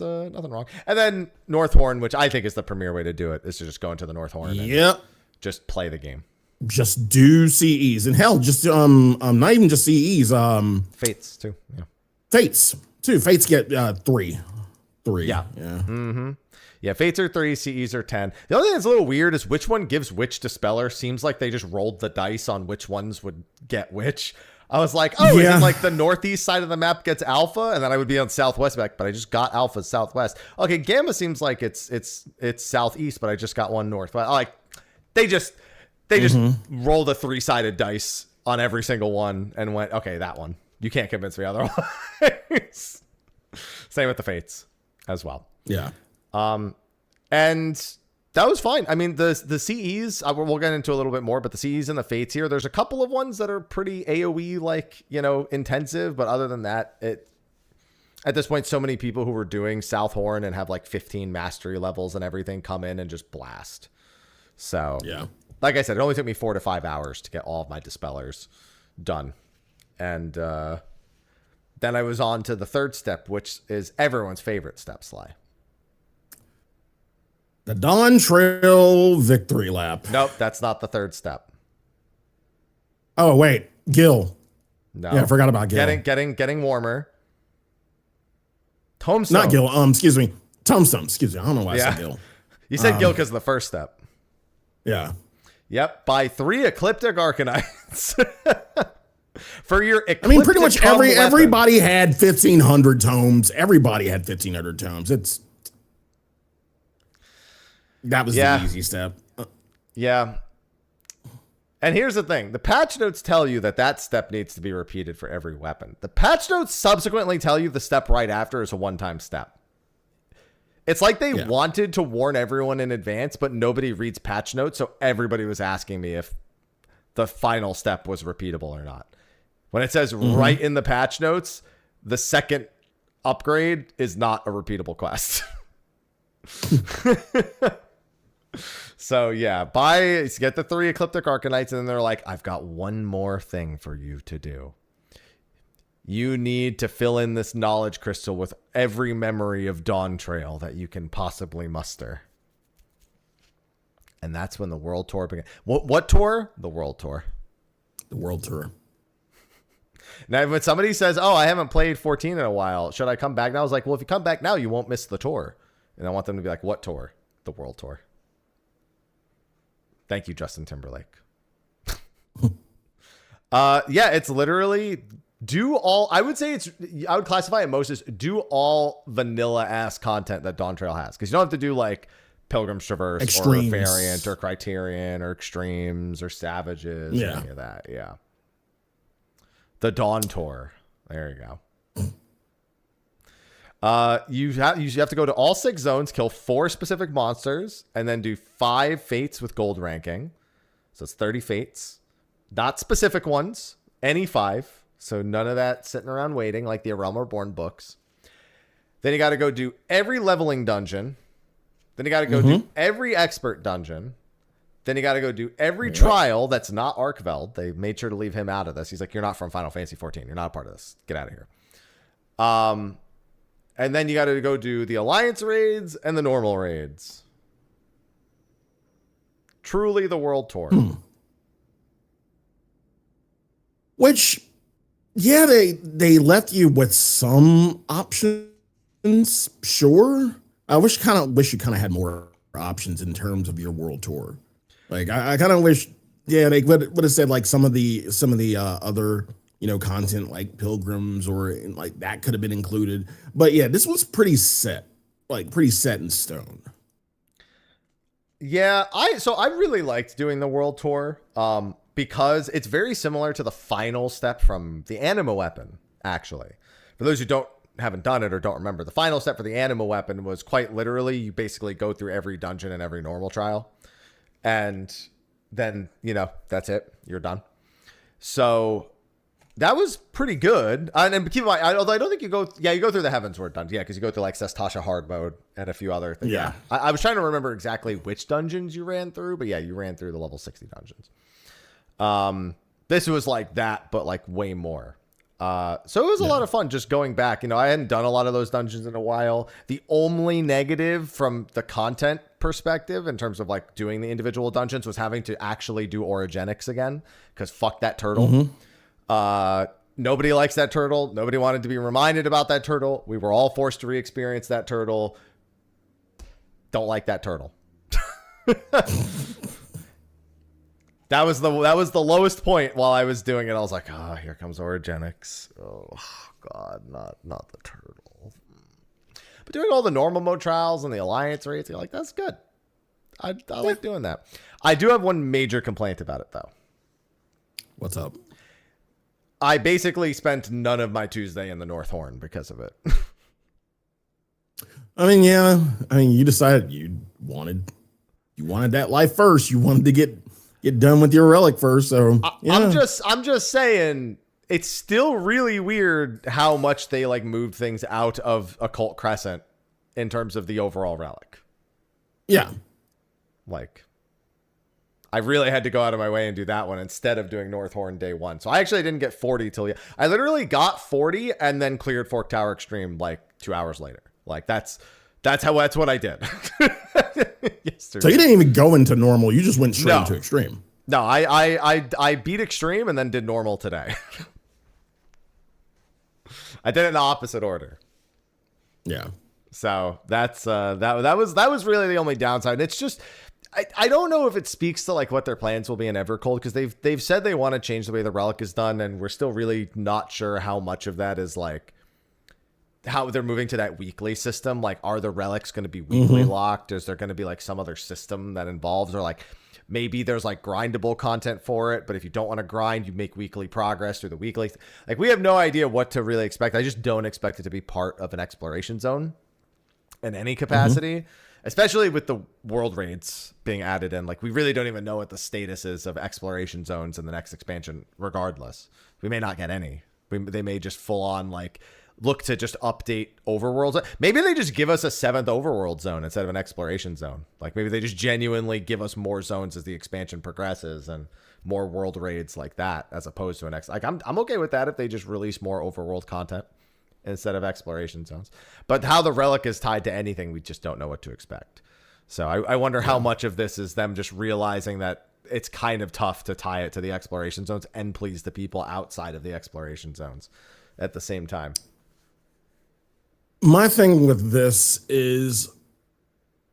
nothing wrong. And then Northhorn, which I think is the premier way to do it, is to just go into the Northhorn and just play the game. Just do CEs. And hell, just not even just CEs. Fates too. Yeah. Fates too. Fates get 3. Yeah. Yeah. Yeah, Fates are 3, CEs are 10. The only thing that's a little weird is which one gives which dispeller. Seems like they just rolled the dice on which ones would get which. I was like, oh, is it like the northeast side of the map gets alpha, and then I would be on southwest back, but I just got alpha southwest. Okay, gamma seems like it's southeast, but I just got one north. But like they just rolled a 3-sided dice on every single one and went, okay, that one. You can't convince me otherwise. Same with the Fates as well. Yeah. And that was fine. I mean, the CEs, we'll get into a little bit more, but the CEs and the Fates here, there's a couple of ones that are pretty AoE, like, intensive. But other than that, at this point, so many people who were doing Southhorn and have like 15 mastery levels and everything come in and just blast. So, yeah, like I said, it only took me 4 to 5 hours to get all of my dispellers done. And then I was on to the third step, which is everyone's favorite step, Sly. The Dawn Trail Victory Lap. Nope, that's not the third step. Oh, wait. Gil. No. Yeah, I forgot about Gil. Getting warmer. Tombstone. Not Gil. Excuse me. Tombstone. Excuse me. I don't know why I said Gil. You said Gil because of the first step. Yeah. Yep. Buy 3 Ecliptic Arcanites. For your Ecliptic, I mean, pretty much weapon. everybody had 1,500 tomes. Everybody had 1,500 tomes. That was the easy step. Yeah. And here's the thing. The patch notes tell you that step needs to be repeated for every weapon. The patch notes subsequently tell you the step right after is a one-time step. It's like they wanted to warn everyone in advance, but nobody reads patch notes, so everybody was asking me if the final step was repeatable or not. When it says right in the patch notes, the second upgrade is not a repeatable quest. So yeah, get the 3 Ecliptic Arcanites, and then they're like, I've got one more thing for you to do. You need to fill in this knowledge crystal with every memory of Dawn Trail that you can possibly muster. And that's when the World Tour began. What tour? The World Tour. The World Tour. Now, when somebody says, oh, I haven't played 14 in a while, should I come back now? I was like, well, if you come back now, you won't miss the tour. And I want them to be like, what tour? The World Tour. Thank you, Justin Timberlake. Yeah, it's literally I would classify it most as do all vanilla ass content that Dawn Trail has. Because you don't have to do like Pilgrim's Traverse Extremes. Or Variant or Criterion or Extremes or Savages or any of that. Yeah. The Dawn Tour. There you go. You have to go to all 6 zones, kill 4 specific monsters, and then do 5 fates with gold ranking. So it's 30 fates. Not specific ones. Any 5. So none of that sitting around waiting like the A Realm Reborn books. Then you got to go do every leveling dungeon. Then you got to go do every expert dungeon. Then you got to go do every trial that's not Arkveld. They made sure to leave him out of this. He's like, you're not from Final Fantasy 14. You're not a part of this. Get out of here. And then you got to go do the Alliance raids and the normal raids. Truly the World Tour. Which, yeah, they left you with some options. Sure. I wish you kind of had more options in terms of your World Tour. Like I kind of wish, they would have said like some of the other content like pilgrims or like that could have been included. But yeah, this was pretty set in stone. Yeah, I really liked doing the World Tour because it's very similar to the final step from the Anima weapon, actually. For those who don't haven't done it or don't remember, the final step for the anima weapon was quite literally you basically go through every dungeon and every normal trial, and then that's it. You're done. So that was pretty good. And keep in mind, although I don't think you go through the Heavensward dungeon. Yeah, because you go through like Sestasha hard mode and a few other things. Yeah. I was trying to remember exactly which dungeons you ran through, but yeah, you ran through the level 60 dungeons. This was like that, but like way more. So it was a lot of fun just going back. I hadn't done a lot of those dungeons in a while. The only negative from the content perspective in terms of like doing the individual dungeons was having to actually do orogenics again, because fuck that turtle. Nobody likes that turtle. Nobody wanted to be reminded about that turtle. We were all forced to re-experience that turtle. Don't like that turtle. That was the lowest point while I was doing it. I was like, here comes orogenics. Oh God, not the turtle. But doing all the normal mode trials and the alliance rates, you're like, that's good. I like doing that. I do have one major complaint about it though. What's up? I basically spent none of my Tuesday in the North Horn because of it. You decided you wanted that life first. You wanted to get done with your relic first. So yeah. I'm just saying it's still really weird how much they like moved things out of Occult Crescent in terms of the overall relic. Yeah. Like, I really had to go out of my way and do that one instead of doing North Horn day one. So I actually didn't get 40 till I literally got 40 and then cleared Fork Tower Extreme like 2 hours later. Like that's what I did. So you didn't even go into normal. You just went straight to extreme. No, I beat extreme and then did normal today. I did it in the opposite order. Yeah. So that's that was really the only downside. It's just I don't know if it speaks to like what their plans will be in Evercold, because they've said they want to change the way the relic is done, and we're still really not sure how much of that is like how they're moving to that weekly system. Like, are the relics going to be weekly locked? Is there going to be like some other system that involves, or like maybe there's like grindable content for it, but if you don't want to grind, you make weekly progress through the weekly. Like, we have no idea what to really expect. I just don't expect it to be part of an exploration zone in any capacity. Especially with the world raids being added in. Like, we really don't even know what the status is of exploration zones in the next expansion, regardless. We may not get any. They may just full on, like, look to just update overworld. Maybe they just give us a 7th overworld zone instead of an exploration zone. Like, maybe they just genuinely give us more zones as the expansion progresses and more world raids like that, as opposed to an Like, I'm okay with that if they just release more overworld content instead of exploration zones. But how the relic is tied to anything, we just don't know what to expect. So I wonder how much of this is them just realizing that it's kind of tough to tie it to the exploration zones and please the people outside of the exploration zones at the same time. My thing with this is,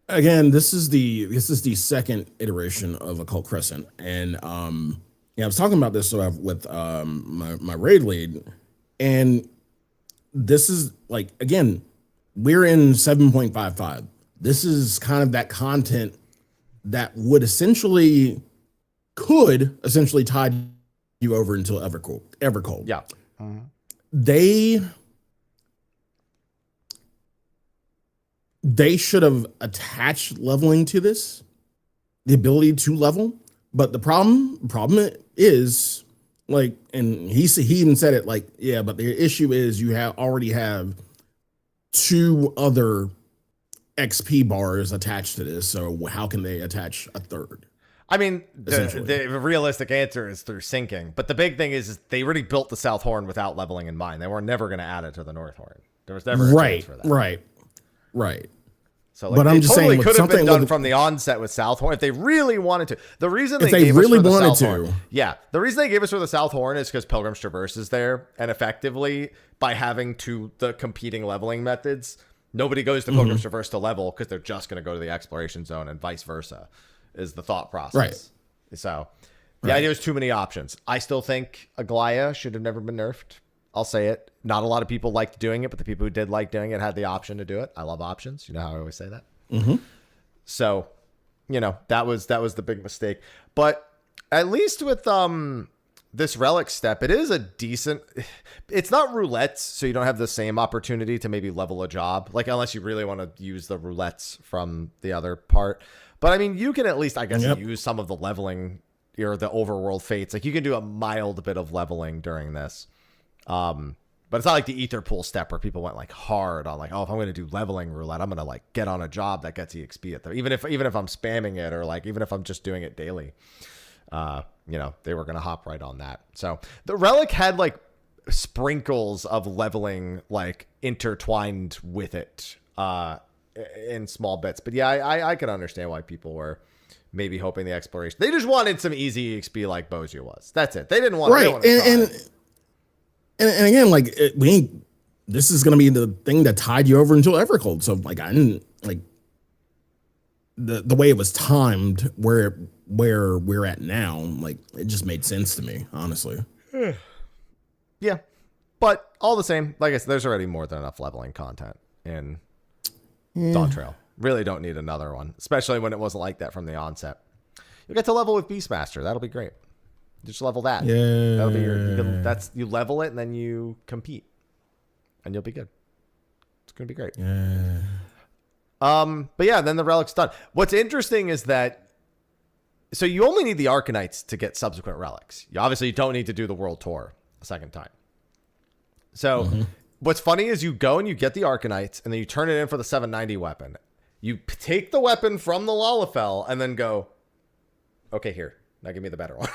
again, this is the second iteration of Occult Crescent. And I was talking about this with my raid lead, and this is like, again, we're in 7.55. This is kind of that content that could essentially tide you over until Evercold. Yeah. They should have attached leveling to this, the ability to level. But the problem is, like, and he even said it, like, yeah, but the issue is you already have 2 other XP bars attached to this. So how can they attach a third? I mean, the realistic answer is through syncing. But the big thing is they already built the South Horn without leveling in mind. They were never going to add it to the North Horn. There was never a chance for that. Right. So, like, but I'm just saying, could have been done from the onset with South Horn if they really wanted to. The reason they gave really us for the wanted South to, Horn, the reason they gave us for the South Horn is because Pilgrim's Traverse is there, and effectively by having the competing leveling methods, nobody goes to Pilgrim's Traverse to level because they're just going to go to the exploration zone, and vice versa, is the thought process. Right. So the idea was too many options. I still think Aglaya should have never been nerfed. I'll say it. Not a lot of people liked doing it, but the people who did like doing it had the option to do it. I love options. You know how I always say that. So, that was the big mistake. But at least with this relic step, it is a decent, it's not roulettes, so you don't have the same opportunity to maybe level a job, like unless you really want to use the roulettes from the other part. But I mean, you can at least, I guess, use some of the leveling or the overworld fates. Like you can do a mild bit of leveling during this. But it's not like the ether pool step where people went like hard on like, oh, if I'm going to do leveling roulette, I'm going to like get on a job that gets EXP at them. Even if I'm spamming it, or like, even if I'm just doing it daily, they were going to hop right on that. So the relic had like sprinkles of leveling, like intertwined with it, in small bits. But yeah, I can understand why people were maybe hoping the exploration, they just wanted some easy EXP like Bozia was. That's it. They didn't want, And again, like this is going to be the thing that tied you over until Evercold. So like, I didn't like the way it was timed where we're at now. Like it just made sense to me, honestly. Yeah. But all the same, like I said, there's already more than enough leveling content in Dawn Trail. Really don't need another one, especially when it wasn't like that from the onset. You'll get to level with Beastmaster. That'll be great. Just level that. Yeah. That'll be you level it and then you compete. And you'll be good. It's gonna be great. Yeah. But yeah, then the relic's done. What's interesting is that so you only need the Arcanites to get subsequent relics. You obviously don't need to do the world tour a second time. So what's funny is you go and you get the Arcanites and then you turn it in for the 790 weapon. You take the weapon from the Lalafell and then go, okay, here, now give me the better one.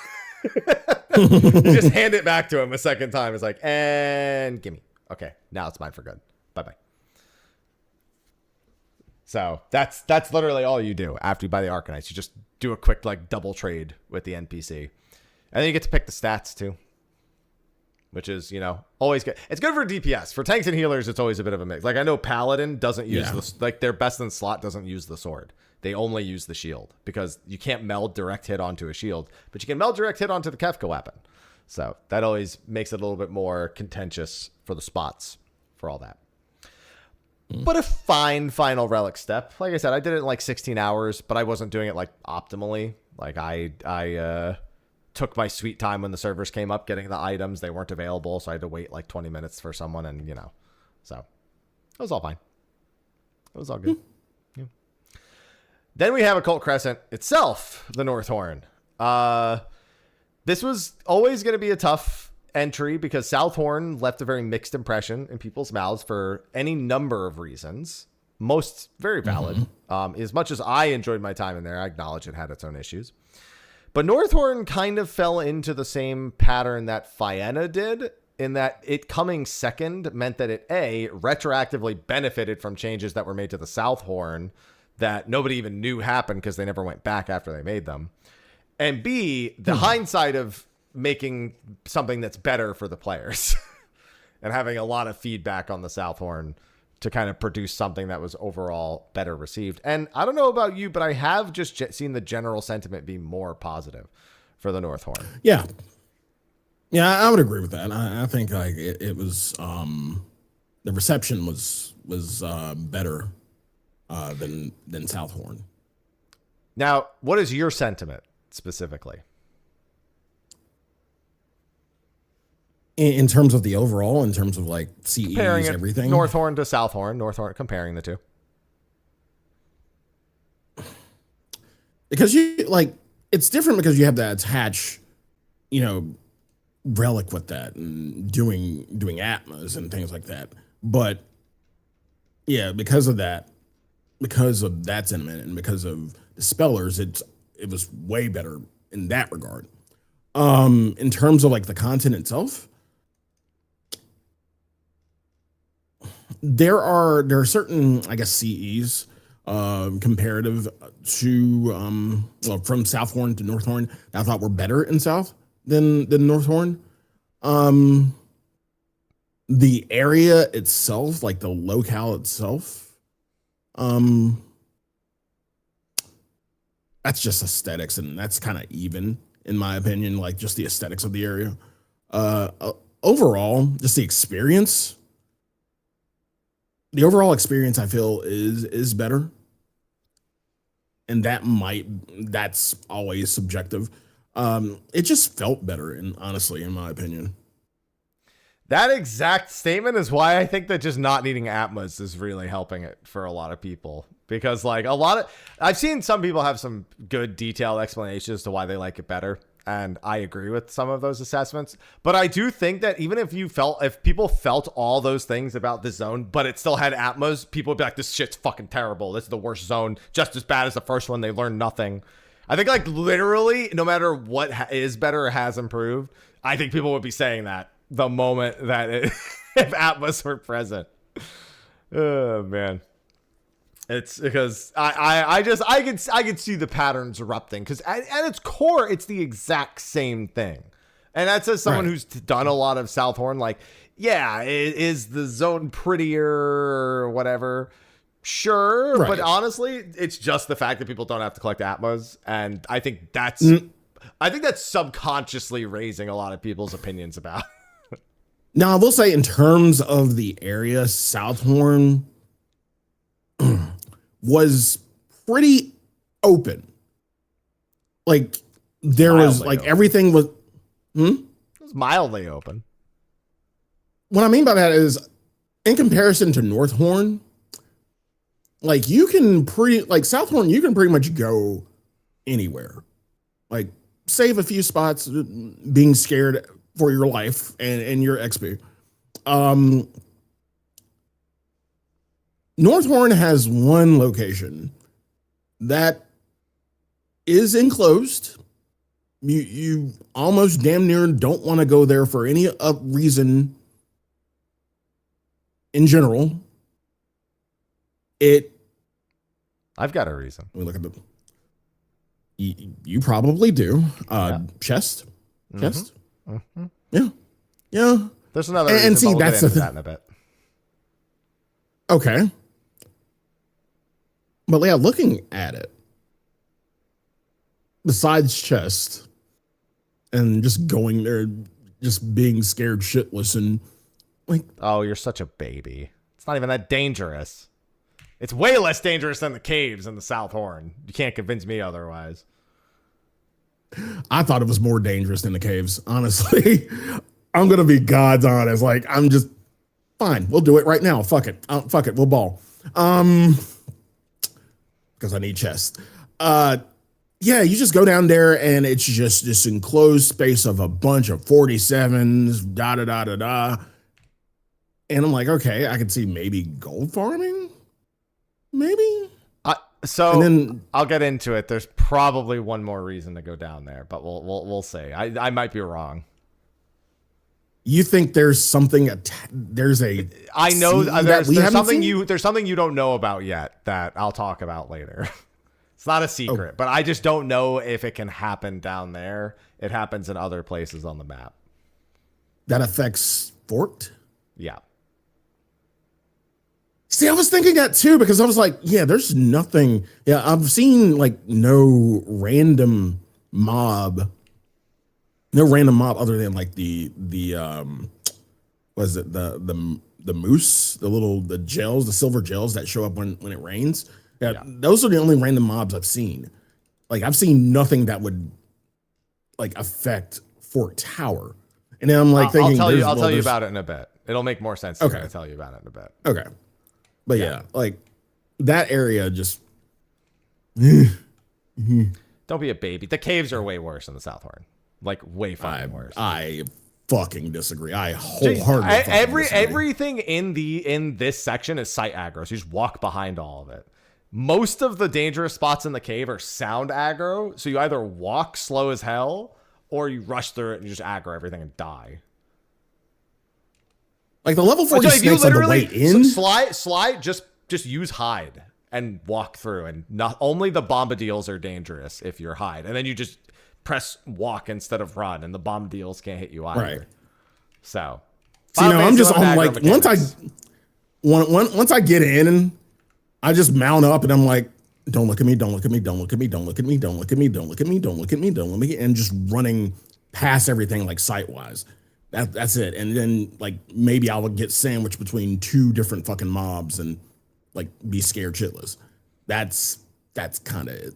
You just hand it back to him a second time. It's like, and gimme. Okay, now it's mine for good. Bye-bye. So that's literally all you do after you buy the Arcanites. You just do a quick like double trade with the NPC. And then you get to pick the stats too, which is, always good. It's good for DPS. For tanks and healers, it's always a bit of a mix. Like I know Paladin doesn't use like their best in slot doesn't use the sword. They only use the shield because you can't meld direct hit onto a shield, but you can meld direct hit onto the Kefka weapon. So that always makes it a little bit more contentious for the spots for all that. But a fine final relic step. Like I said, I did it in like 16 hours, but I wasn't doing it like optimally. Like I took my sweet time when the servers came up getting the items. They weren't available, so I had to wait like 20 minutes for someone, and so it was all fine. It was all good. Yeah. Then we have Occult Crescent itself, the North Horn. This was always going to be a tough entry because South Horn left a very mixed impression in people's mouths for any number of reasons. Most very valid. As much as I enjoyed my time in there, I acknowledge it had its own issues. But Northhorn kind of fell into the same pattern that Fiena did, in that it coming second meant that it, A, retroactively benefited from changes that were made to the South Horn that nobody even knew happened because they never went back after they made them. And B, the hindsight of making something that's better for the players and having a lot of feedback on the South Horn to kind of produce something that was overall better received. And I don't know about you, but I have just seen the general sentiment be more positive for the North Horn. Yeah. Yeah, I would agree with that. I think like it was, the reception was better than South Horn. Now, what is your sentiment specifically? In terms of the overall, in terms of like CEs, comparing everything, Northhorn to Southhorn, Northhorn, comparing the two. Because you like, it's different because you have to attach, relic with that and doing atmas and things like that. But yeah, because of that sentiment and because of the spellers, it was way better in that regard. In terms of like the content itself, there are certain, I guess, CEs comparative to from Southhorn to Northhorn that I thought were better in South than Northhorn. The area itself, like the locale itself, that's just aesthetics, and that's kind of even in my opinion, like just the aesthetics of the area. Overall, just the experience. The overall experience I feel is better. And that's always subjective. It just felt better, and honestly, in my opinion. That exact statement is why I think that just not needing Atmos is really helping it for a lot of people. Because like I've seen some people have some good detailed explanations to why they like it better. And I agree with some of those assessments. But I do think that even if people felt all those things about this zone, but it still had Atmos, people would be like, this shit's fucking terrible. This is the worst zone. Just as bad as the first one. They learned nothing. I think like literally no matter what is better or has improved, I think people would be saying that the moment that if Atmos were present. Oh man. It's because I could see the patterns erupting because at its core, it's the exact same thing. And that's as someone who's done a lot of Southhorn, like, yeah, is the zone prettier or whatever? Sure. Right. But honestly, it's just the fact that people don't have to collect Atmos. And I think that's subconsciously raising a lot of people's opinions about. Now, I will say in terms of the area, Southhorn was pretty open. Like there was like open. Everything was It was mildly open. What I mean by that is in comparison to Northhorn, like Southhorn, you can pretty much go anywhere. Like save a few spots being scared for your life and your XP. Northhorn has one location that is enclosed. You almost damn near don't want to go there for any reason in general. I've got a reason. Let me look at them. You probably do. Chest. Mm-hmm. Yeah. There's another reason, and see, but we'll that's get into that in a bit. Okay. But yeah, looking at it, besides chest and just going there, just being scared shitless and like, oh, you're such a baby. It's not even that dangerous. It's way less dangerous than the caves in the Southhorn. You can't convince me otherwise. I thought it was more dangerous than the caves, honestly. I'm going to be God's honest. Like, I'm just fine. We'll do it right now. Fuck it. Fuck it. We'll ball. Because I need chest. Yeah, you just go down there and it's just this enclosed space of a bunch of 47s, da. And I'm like, okay, I can see maybe gold farming. Maybe. So then, I'll get into it. There's probably one more reason to go down there, but we'll see. I might be wrong. You think there's something? I know there's something you don't know about yet that I'll talk about later. It's not a secret, but I just don't know if it can happen down there. It happens in other places on the map. That affects Fort? Yeah. See, I was thinking that too, because I was like, yeah, there's nothing. Yeah, I've seen like no random mob other than like the was it the moose, the gels, the silver gels that show up when it rains. Yeah, those are the only random mobs I've seen. Like I've seen nothing that would like affect Fort Tower. And then I'm like thinking, I'll tell you about it in a bit. It'll make more sense to me to tell you about it in a bit. Okay. But yeah, like that area just. Don't be a baby. The caves are way worse in the Southhorn. Like way fucking worse. I fucking disagree. I wholeheartedly disagree. Everything in this section is site aggro. So you just walk behind all of it. Most of the dangerous spots in the cave are sound aggro. So you either walk slow as hell or you rush through it and you just aggro everything and die. Like the level 40 snakes on the way in. Slide, just use hide and walk through. And not only the bombadils are dangerous if you're hide. And then you just press walk instead of run. And the bombadils can't hit you either. Right. So. So, I'm just on like, once I get in and I just mount up and I'm like, don't look at me, don't look at me, don't look at me, don't look at me, don't look at me, don't look at me, don't look at me, don't look at me. And just running past everything like sight-wise. That's it. And then like maybe I would get sandwiched between two different fucking mobs and like be scared shitless. That's kind of it.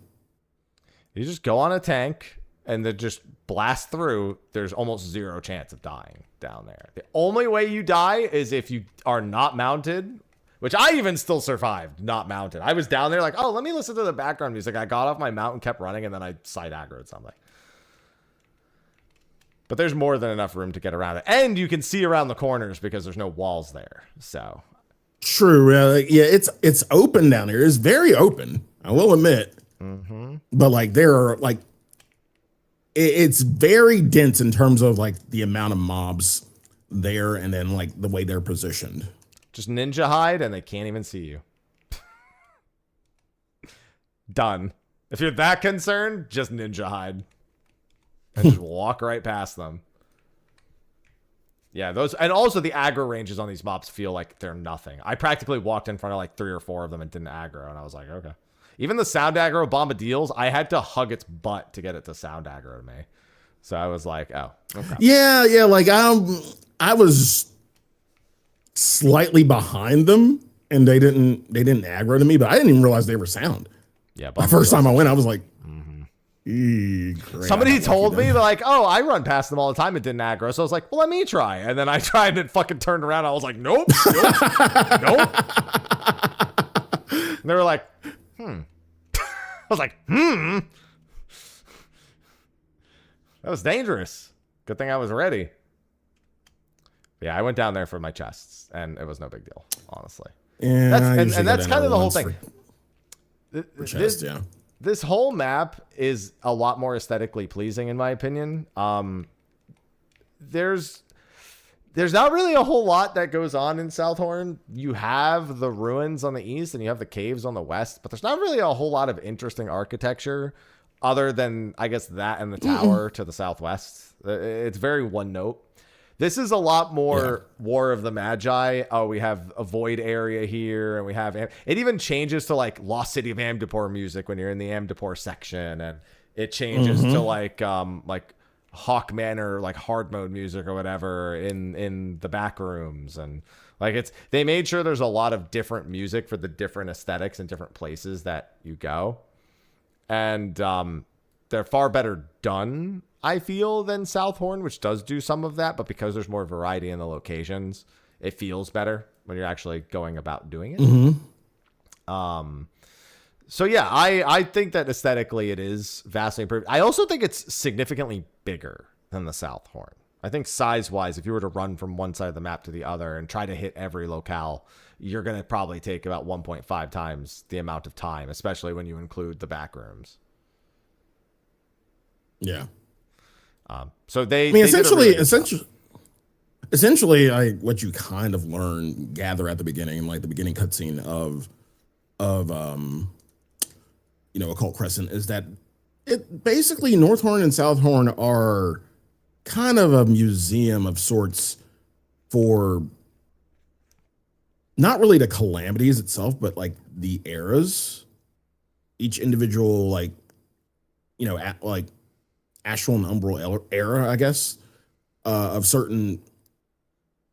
You just go on a tank and then just blast through, there's almost zero chance of dying down there. The only way you die is if you are not mounted, which I even still survived not mounted. I was down there like, oh, let me listen to the background music. I got off my mount and kept running, and then I side aggroed something. But there's more than enough room to get around it. And you can see around the corners because there's no walls there. So true. Yeah, it's open down here. It's very open, I will admit. But like there are like it's very dense in terms of like the amount of mobs there, and then like the way they're positioned. Just ninja hide and they can't even see you. Done. If you're that concerned, just ninja hide. And just walk right past them. Yeah, those, and also the aggro ranges on these mobs feel like they're nothing. I practically walked in front of like 3 or 4 of them and didn't aggro, and I was like, okay. Even the sound aggro Bombadils, I had to hug its butt to get it to sound aggro to me. So I was like, oh, okay. Yeah, like I was slightly behind them, and they didn't aggro to me, but I didn't even realize they were sound. Yeah, the first time I went, I was like, somebody told me, like, oh, I run past them all the time. It didn't aggro. So I was like, well, let me try. And then I tried and it fucking turned around. I was like, nope. Nope. And they were like, I was like, That was dangerous. Good thing I was ready. Yeah, I went down there for my chests, and it was no big deal, honestly. Yeah, and that's kind of the whole thing. For chest, yeah. This whole map is a lot more aesthetically pleasing, in my opinion. There's not really a whole lot that goes on in Southhorn. You have the ruins on the east and you have the caves on the west, but there's not really a whole lot of interesting architecture other than, I guess, that and the tower to the southwest. It's very one note. This is a lot more War of the Magi. Oh, we have a void area here, and we have it even changes to like Lost City of Amdapor music when you're in the Amdapor section, and it changes to like Hawk Manor, like hard mode music or whatever in the back rooms, and like they made sure there's a lot of different music for the different aesthetics and different places that you go, and they're far better done, I feel, than Southhorn, which does do some of that, but because there's more variety in the locations, it feels better when you're actually going about doing it. So yeah, I think that aesthetically it is vastly improved. I also think it's significantly bigger than the Southhorn. I think size-wise, if you were to run from one side of the map to the other and try to hit every locale, you're going to probably take about 1.5 times the amount of time, especially when you include the back rooms. Yeah. So they. I mean, essentially, what you kind of gather at the beginning, like the beginning cutscene of Occult Crescent, is that it basically Northhorn and Southhorn are kind of a museum of sorts for not really the calamities itself, but like the eras, each individual astral and umbral era, I guess, of certain,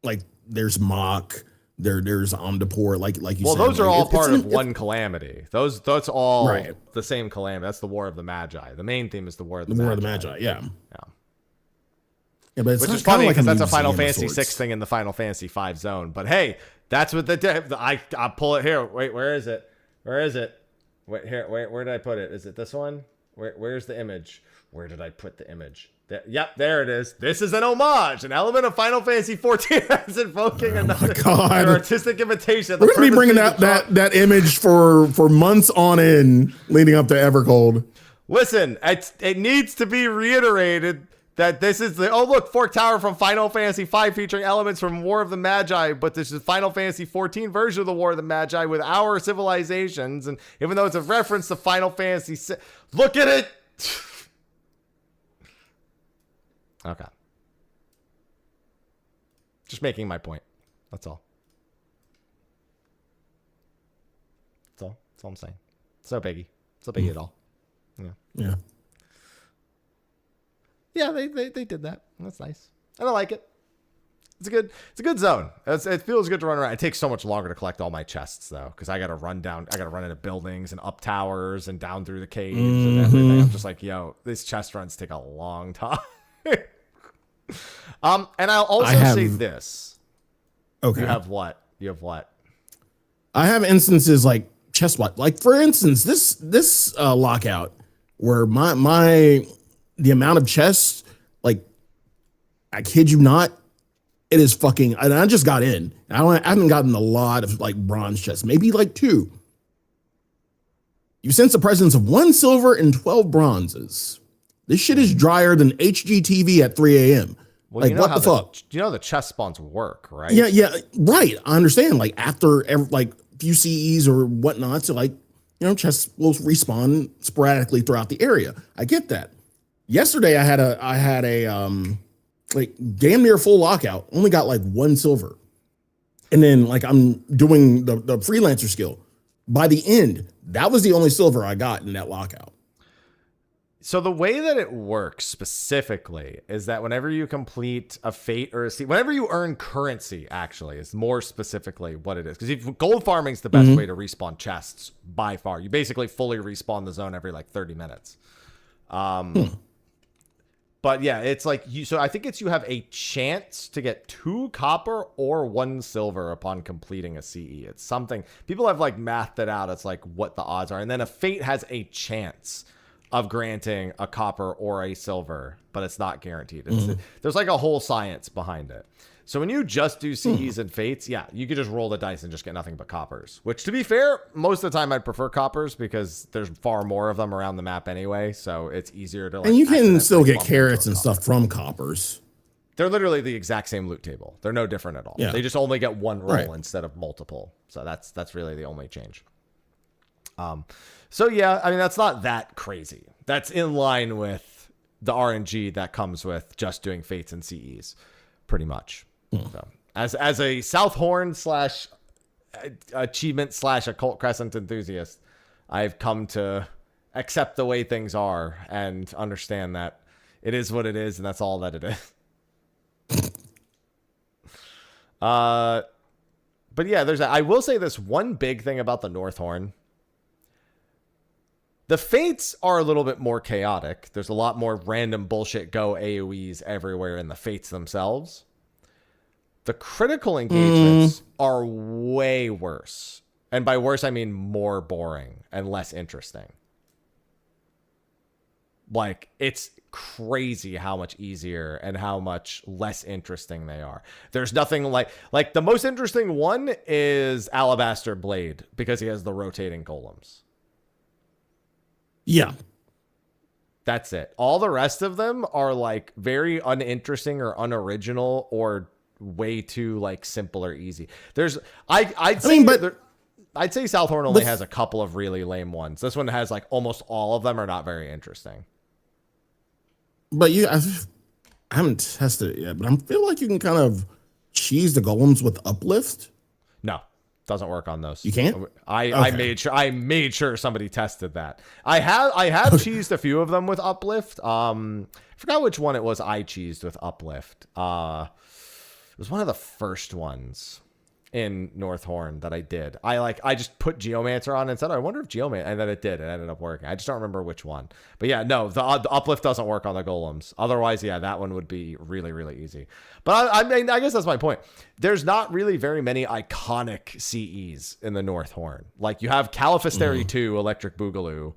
like there's Mach, there's Omnipore, like you said. Well, those are all part of one calamity. That's all the same calamity. That's the War of the Magi. The main theme is the War of the Magi. Yeah, but it's which is funny because that's a Final Fantasy 6 thing in the Final Fantasy 5 zone. But hey, that's what I'll pull it here. Wait, where is it? Wait, here. Where did I put it? Is it this one? Where's the image? Where did I put the image? Yep, there it is. This is an homage, an element of Final Fantasy 14 as invoking another artistic imitation. We're going to be bringing that image for months on end leading up to Evercold. Listen, it needs to be reiterated that this is look, Fork Tower from Final Fantasy 5 featuring elements from War of the Magi, but this is Final Fantasy 14 version of the War of the Magi with our civilizations, and even though it's a reference to Final Fantasy 6, look at it. Okay. Just making my point. That's all. That's all I'm saying. It's no biggie. It's no biggie at all. Yeah. Yeah, they did that. That's nice. And I like it. It's a good zone. It feels good to run around. It takes so much longer to collect all my chests though, because I got to run into buildings and up towers and down through the caves and everything. I'm just like, yo, these chest runs take a long time. And I'll also say this. Okay. You have what? I have instances like chest what? Like for instance, this lockout where the amount of chests, like I kid you not, it is fucking, and I just got in. I haven't gotten a lot of like bronze chests, maybe like 2. You sense the presence of 1 silver and 12 bronzes. This shit is drier than HGTV at 3 a.m. Well, like, what the fuck? You know the chest spawns work, right? Yeah, right. I understand. Like after like few CEs or whatnot, so like, you know, chests will respawn sporadically throughout the area. I get that. Yesterday I had a like damn near full lockout, only got like 1 silver. And then like I'm doing the freelancer skill. By the end, that was the only silver I got in that lockout. So the way that it works specifically is that whenever you complete a fate or a seed, whenever you earn currency, actually, is more specifically what it is. Because gold farming is the best way to respawn chests by far. You basically fully respawn the zone every like 30 minutes. But yeah, it's like so I think you have a chance to get 2 copper or 1 silver upon completing a CE. It's something people have like mathed it out. It's like what the odds are. And then a fate has a chance of granting a copper or a silver, but it's not guaranteed. There's like a whole science behind it. So when you just do CEs and fates, yeah, you could just roll the dice and just get nothing but coppers, which to be fair, most of the time I'd prefer coppers because there's far more of them around the map anyway. So it's easier to like, and you can still get carrots and stuff from coppers. They're literally the exact same loot table. They're no different at all. Yeah. They just only get 1 roll instead of multiple. So that's really the only change. So yeah, I mean, that's not that crazy. That's in line with the RNG that comes with just doing fates and CEs pretty much. So as a Southhorn / achievement / Occult Crescent enthusiast, I've come to accept the way things are and understand that it is what it is. And that's all that it is. But yeah, I will say this one big thing about the Northhorn. The fates are a little bit more chaotic. There's a lot more random bullshit go AoEs everywhere in the fates themselves. The critical engagements are way worse. And by worse, I mean more boring and less interesting. Like, it's crazy how much easier and how much less interesting they are. There's nothing like the most interesting one is Alabaster Blade because he has the rotating golems. Yeah. That's it. All the rest of them are like very uninteresting or unoriginal or way too like simple or easy. I'd say Southhorn only has a couple of really lame ones. This one has like almost all of them are not very interesting. But I haven't tested it yet, but I feel like you can kind of cheese the golems with uplift. No, doesn't work on those. You can't? I made sure somebody tested that. I have cheesed a few of them with uplift. Forgot which one it was I cheesed with uplift. It was one of the first ones in Northhorn that I did. I just put Geomancer on and said, I wonder if Geomancer, and then it did. It ended up working. I just don't remember which one. But yeah, no, the uplift doesn't work on the golems. Otherwise, yeah, that one would be really, really easy. But I mean, I guess that's my point. There's not really very many iconic CEs in the Northhorn. Like you have Caliphastery 2, Electric Boogaloo,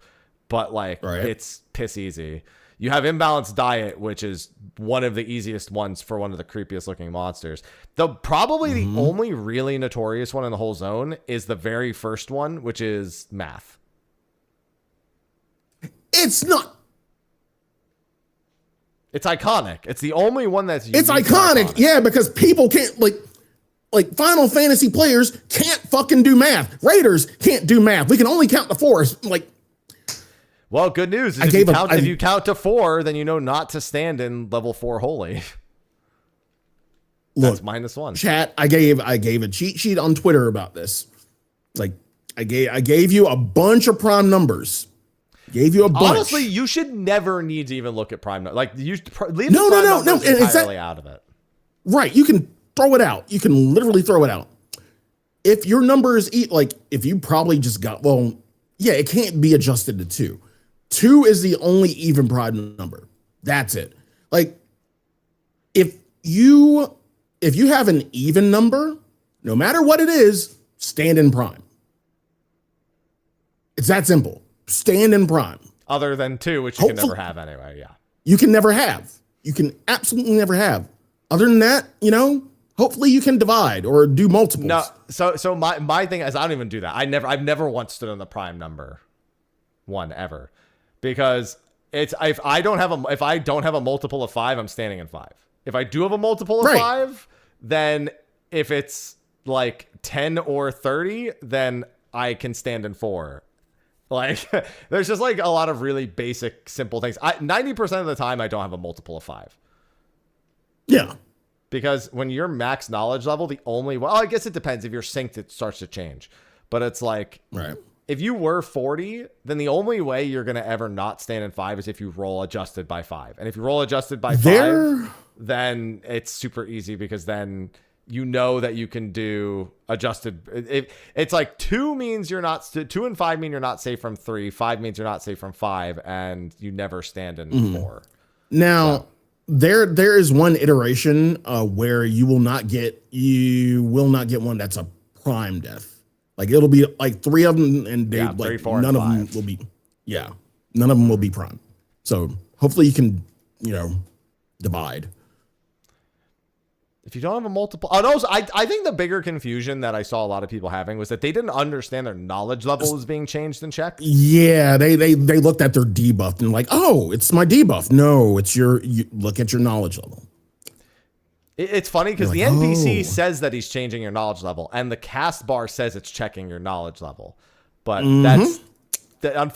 but like it's piss easy. You have Imbalanced Diet, which is one of the easiest ones for one of the creepiest looking monsters. Probably the only really notorious one in the whole zone is the very first one, which is Math. It's not. It's iconic. It's the only one that's It's iconic. Yeah, because people can't like Final Fantasy players can't fucking do math. Raiders can't do math. We can only count to 4. Like, well, good news. If you count to 4, then you know not to stand in level 4 holy. That's -1. Chat, I gave a cheat sheet on Twitter about this. Like, I gave you a bunch of prime numbers. Gave you a bunch. Honestly, you should never need to even look at prime. Like, leave the prime numbers entirely out of it. Right. You can throw it out. You can literally throw it out. If your numbers if you probably just got, it can't be adjusted to 2. 2 is the only even prime number. That's it. Like, if you have an even number, no matter what it is, stand in prime. It's that simple. Stand in prime. Other than 2, which you can never have anyway. Yeah. You can never have. You can absolutely never have. Other than that, hopefully you can divide or do multiples. No, so my thing is I don't even do that. I've never once stood on the prime number 1 ever, because if I don't have a multiple of 5, I'm standing in 5. If I do have a multiple of 5, then if it's like 10 or 30, then I can stand in 4. Like, there's just like a lot of really basic, simple things. 90% of the time, I don't have a multiple of 5. Yeah. Because when you're max knowledge level, the only way, I guess it depends. If you're synced, it starts to change. But it's like, if you were 40, then the only way you're going to ever not stand in 5 is if you roll adjusted by 5. And if you roll adjusted by 5, then it's super easy, because then you know that you can do adjusted. It's like 2 means 2 and 5 mean you're not safe from 3. 5 means you're not safe from 5, and you never stand in 4. Now, there is one iteration where you will not get one that's a prime death. Like, it'll be like 3 of them, and they 3, 4, none of them will be. Yeah, none of them will be prime. So hopefully you can divide. If you don't have a multiple, also, I think the bigger confusion that I saw a lot of people having was that they didn't understand their knowledge level was being changed in check. Yeah, they looked at their debuff and like, oh, it's my debuff. No, it's you look at your knowledge level. It's funny because the NPC says that he's changing your knowledge level, and the cast bar says it's checking your knowledge level. But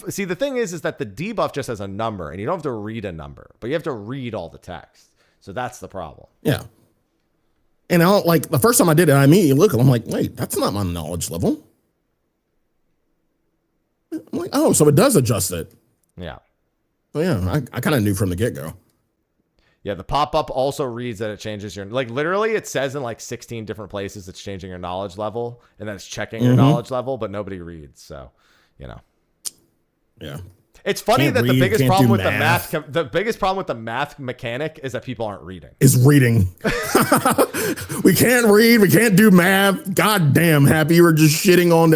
see, the thing is that the debuff just has a number, and you don't have to read a number, but you have to read all the text. So that's the problem. Yeah. And the first time I did it, I immediately look, I'm like, wait, that's not my knowledge level. I'm like, oh, so it does adjust it. Yeah. So yeah, I kind of knew from the get-go. Yeah, the pop-up also reads that it changes your, literally it says in 16 different places it's changing your knowledge level, and then it's checking your knowledge level, but nobody reads. So, Yeah. It's funny that the biggest problem with the biggest problem with the math mechanic is that people aren't reading. Is reading. We can't read. We can't do math. God damn, Happy, you were just shitting on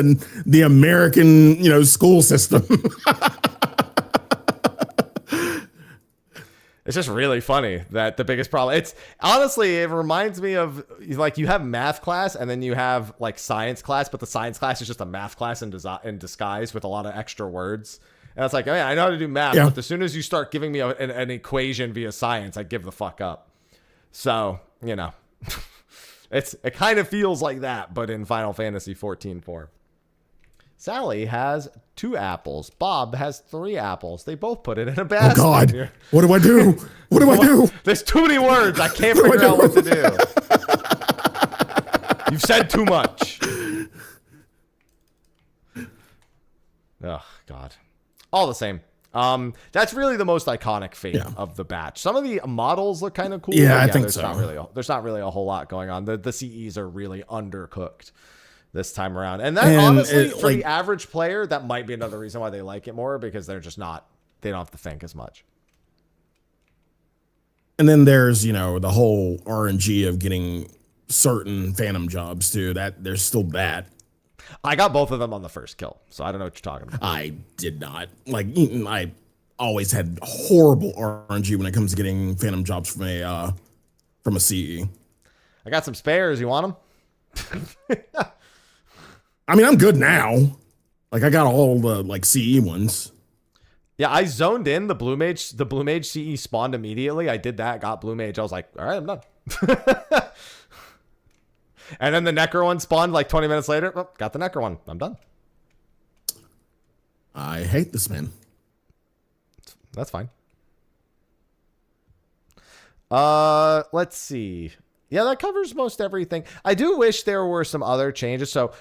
the American, school system. It's just really funny that the biggest problem, it reminds me of you have math class and then you have science class, but the science class is just a math class in disguise with a lot of extra words. And it's like, oh yeah, I know how to do math, but as soon as you start giving me an equation via science, I give the fuck up. So, it kind of feels like that, but in Final Fantasy 14 form. Sally has 2 apples. Bob has 3 apples. They both put it in a basket. Oh God! What do I do? What do I do? There's too many words. I can't figure out what to do. You've said too much. Oh God! All the same. That's really the most iconic fate of the batch. Some of the models look kind of cool. Yeah, I think so. There's not really a whole lot going on. The CEs are really undercooked this time around. And that honestly, for the average player, that might be another reason why they like it more, because they don't have to think as much. And then there's, the whole RNG of getting certain phantom jobs too. That there's still that. I got both of them on the first kill, so I don't know what you're talking about. I did not. I always had horrible RNG when it comes to getting phantom jobs from a CE. I got some spares. You want them? I mean, I'm good now. I got all the CE ones. Yeah, I zoned in the Blue Mage. The Blue Mage CE spawned immediately. I did that, got Blue Mage. I was like, all right, I'm done. And then the Necro one spawned 20 minutes later. Oh, got the Necro one. I'm done. I hate this man. That's fine. Let's see. Yeah, that covers most everything. I do wish there were some other changes. So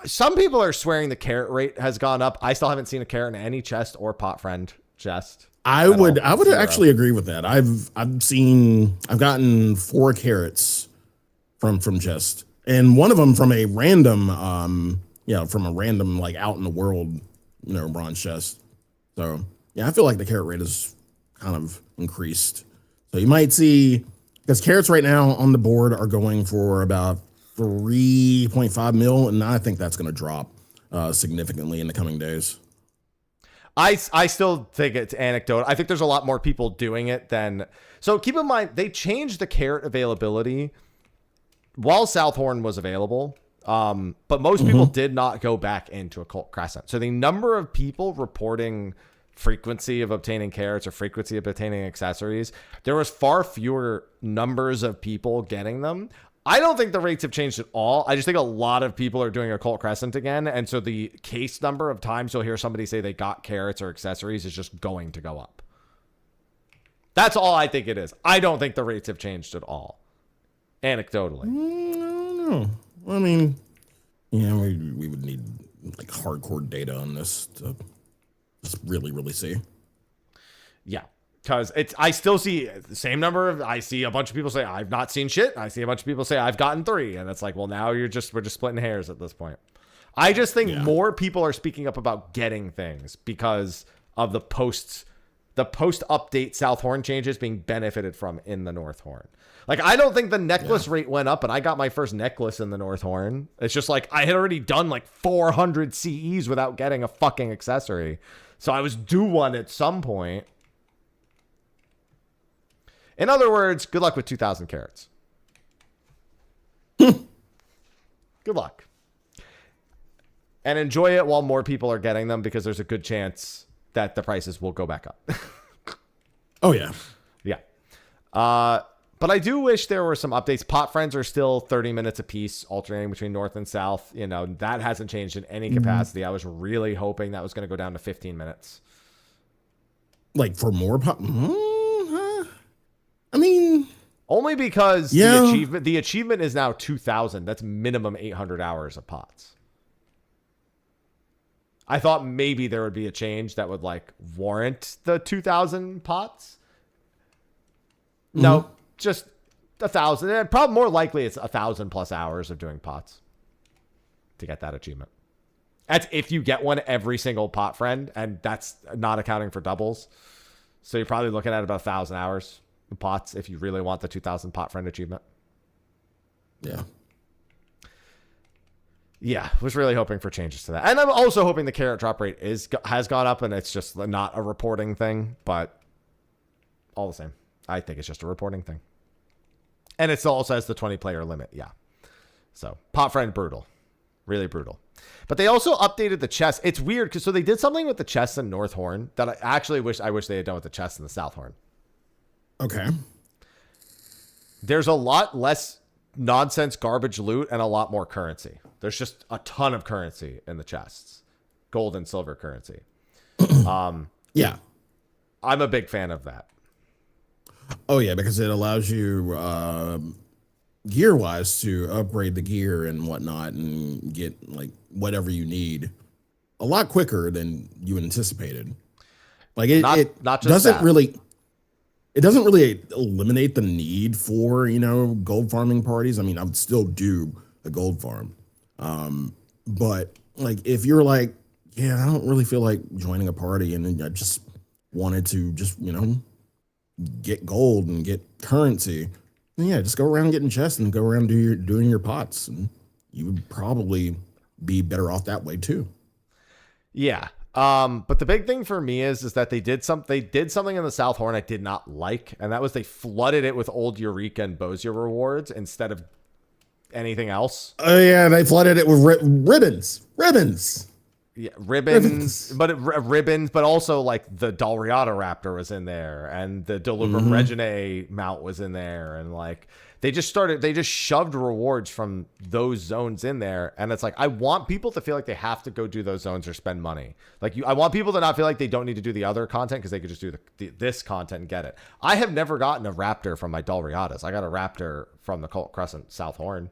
some people are swearing the carrot rate has gone up. I still haven't seen a carrot in any chest or pot friend chest. I would actually agree with that. I've gotten 4 carrots from chest, and one of them from a random from a random like out in the world bronze chest. So yeah, I feel like the carrot rate is kind of increased. So you might see, because carrots right now on the board are going for about 3.5 mil, and I think that's going to drop significantly in the coming days. I still think it's anecdotal. I think there's a lot more people doing it than... So keep in mind, they changed the carrot availability while Southhorn was available, but most people did not go back into Occult Crescent. So the number of people reporting frequency of obtaining carrots or frequency of obtaining accessories, there was far fewer numbers of people getting them. I don't think the rates have changed at all. I just think a lot of people are doing Occult Crescent again. And so the case number of times you'll hear somebody say they got carrots or accessories is just going to go up. That's all I think it is. I don't think the rates have changed at all. Anecdotally. I don't know. I mean, we would need like hardcore data on this to just really see. Yeah. Because I still see the same number of, I see a bunch of people say, I've not seen shit. I see a bunch of people say, I've gotten 3. And it's like, well, now we're just splitting hairs at this point. I just think more people are speaking up about getting things because of the post update Southhorn changes being benefited from in the North Horn. Like, I don't think the necklace rate went up, and I got my first necklace in the North Horn. It's just like, I had already done like 400 CEs without getting a fucking accessory. So I was due one at some point. In other words, good luck with 2,000 carats. Good luck. And enjoy it while more people are getting them, because there's a good chance that the prices will go back up. Oh, yeah. Yeah. But I do wish there were some updates. Pot friends are still 30 minutes a piece, alternating between north and south. That hasn't changed in any capacity. I was really hoping that was going to go down to 15 minutes. Like for more pot? I mean, only because the achievement is now 2,000. That's minimum 800 hours of pots. I thought maybe there would be a change that would like warrant the 2,000 pots. No, just 1,000. And probably more likely it's 1,000 plus hours of doing pots to get that achievement. That's if you get one every single pot friend, and that's not accounting for doubles. So you're probably looking at about 1,000 hours of pots if you really want the 2,000 pot friend achievement. Yeah. Yeah, was really hoping for changes to that. And I'm also hoping the carrot drop rate has gone up, and it's just not a reporting thing, but all the same, I think it's just a reporting thing. And it also has the 20 player limit. Yeah. So pot friend, brutal, really brutal. But they also updated the chest. It's weird because they did something with the chest in North Horn that I wish they had done with the chest in the South Horn. Okay. There's a lot less nonsense garbage loot and a lot more currency. There's just a ton of currency in the chests, gold and silver currency. Yeah, I'm a big fan of that. Oh yeah, because it allows you gear wise to upgrade the gear and whatnot and get like whatever you need a lot quicker than you anticipated. Like it not just doesn't that. really. It doesn't really eliminate the need for, gold farming parties. I mean, I would still do a gold farm. But like, if you're like, yeah, I don't really feel like joining a party and I just wanted to just, get gold and get currency, then yeah, just go around getting chests and go around doing your pots. And you would probably be better off that way too. Yeah. But the big thing for me is that they did something in the South Horn I did not like, and that was they flooded it with old Eureka and Bozier rewards instead of anything else. Oh yeah, they flooded it with ribbons. Yeah, ribbons, but also like the Dalriada Raptor was in there, and the Delubrum Regine mount was in there, and like they just shoved rewards from those zones in there, and it's like I want people to feel like they have to go do those zones or spend money. I want people to not feel like they don't need to do the other content because they could just do this content and get it. I have never gotten a Raptor from my Dalriadas. I got a Raptor from the Cult Crescent South Horn,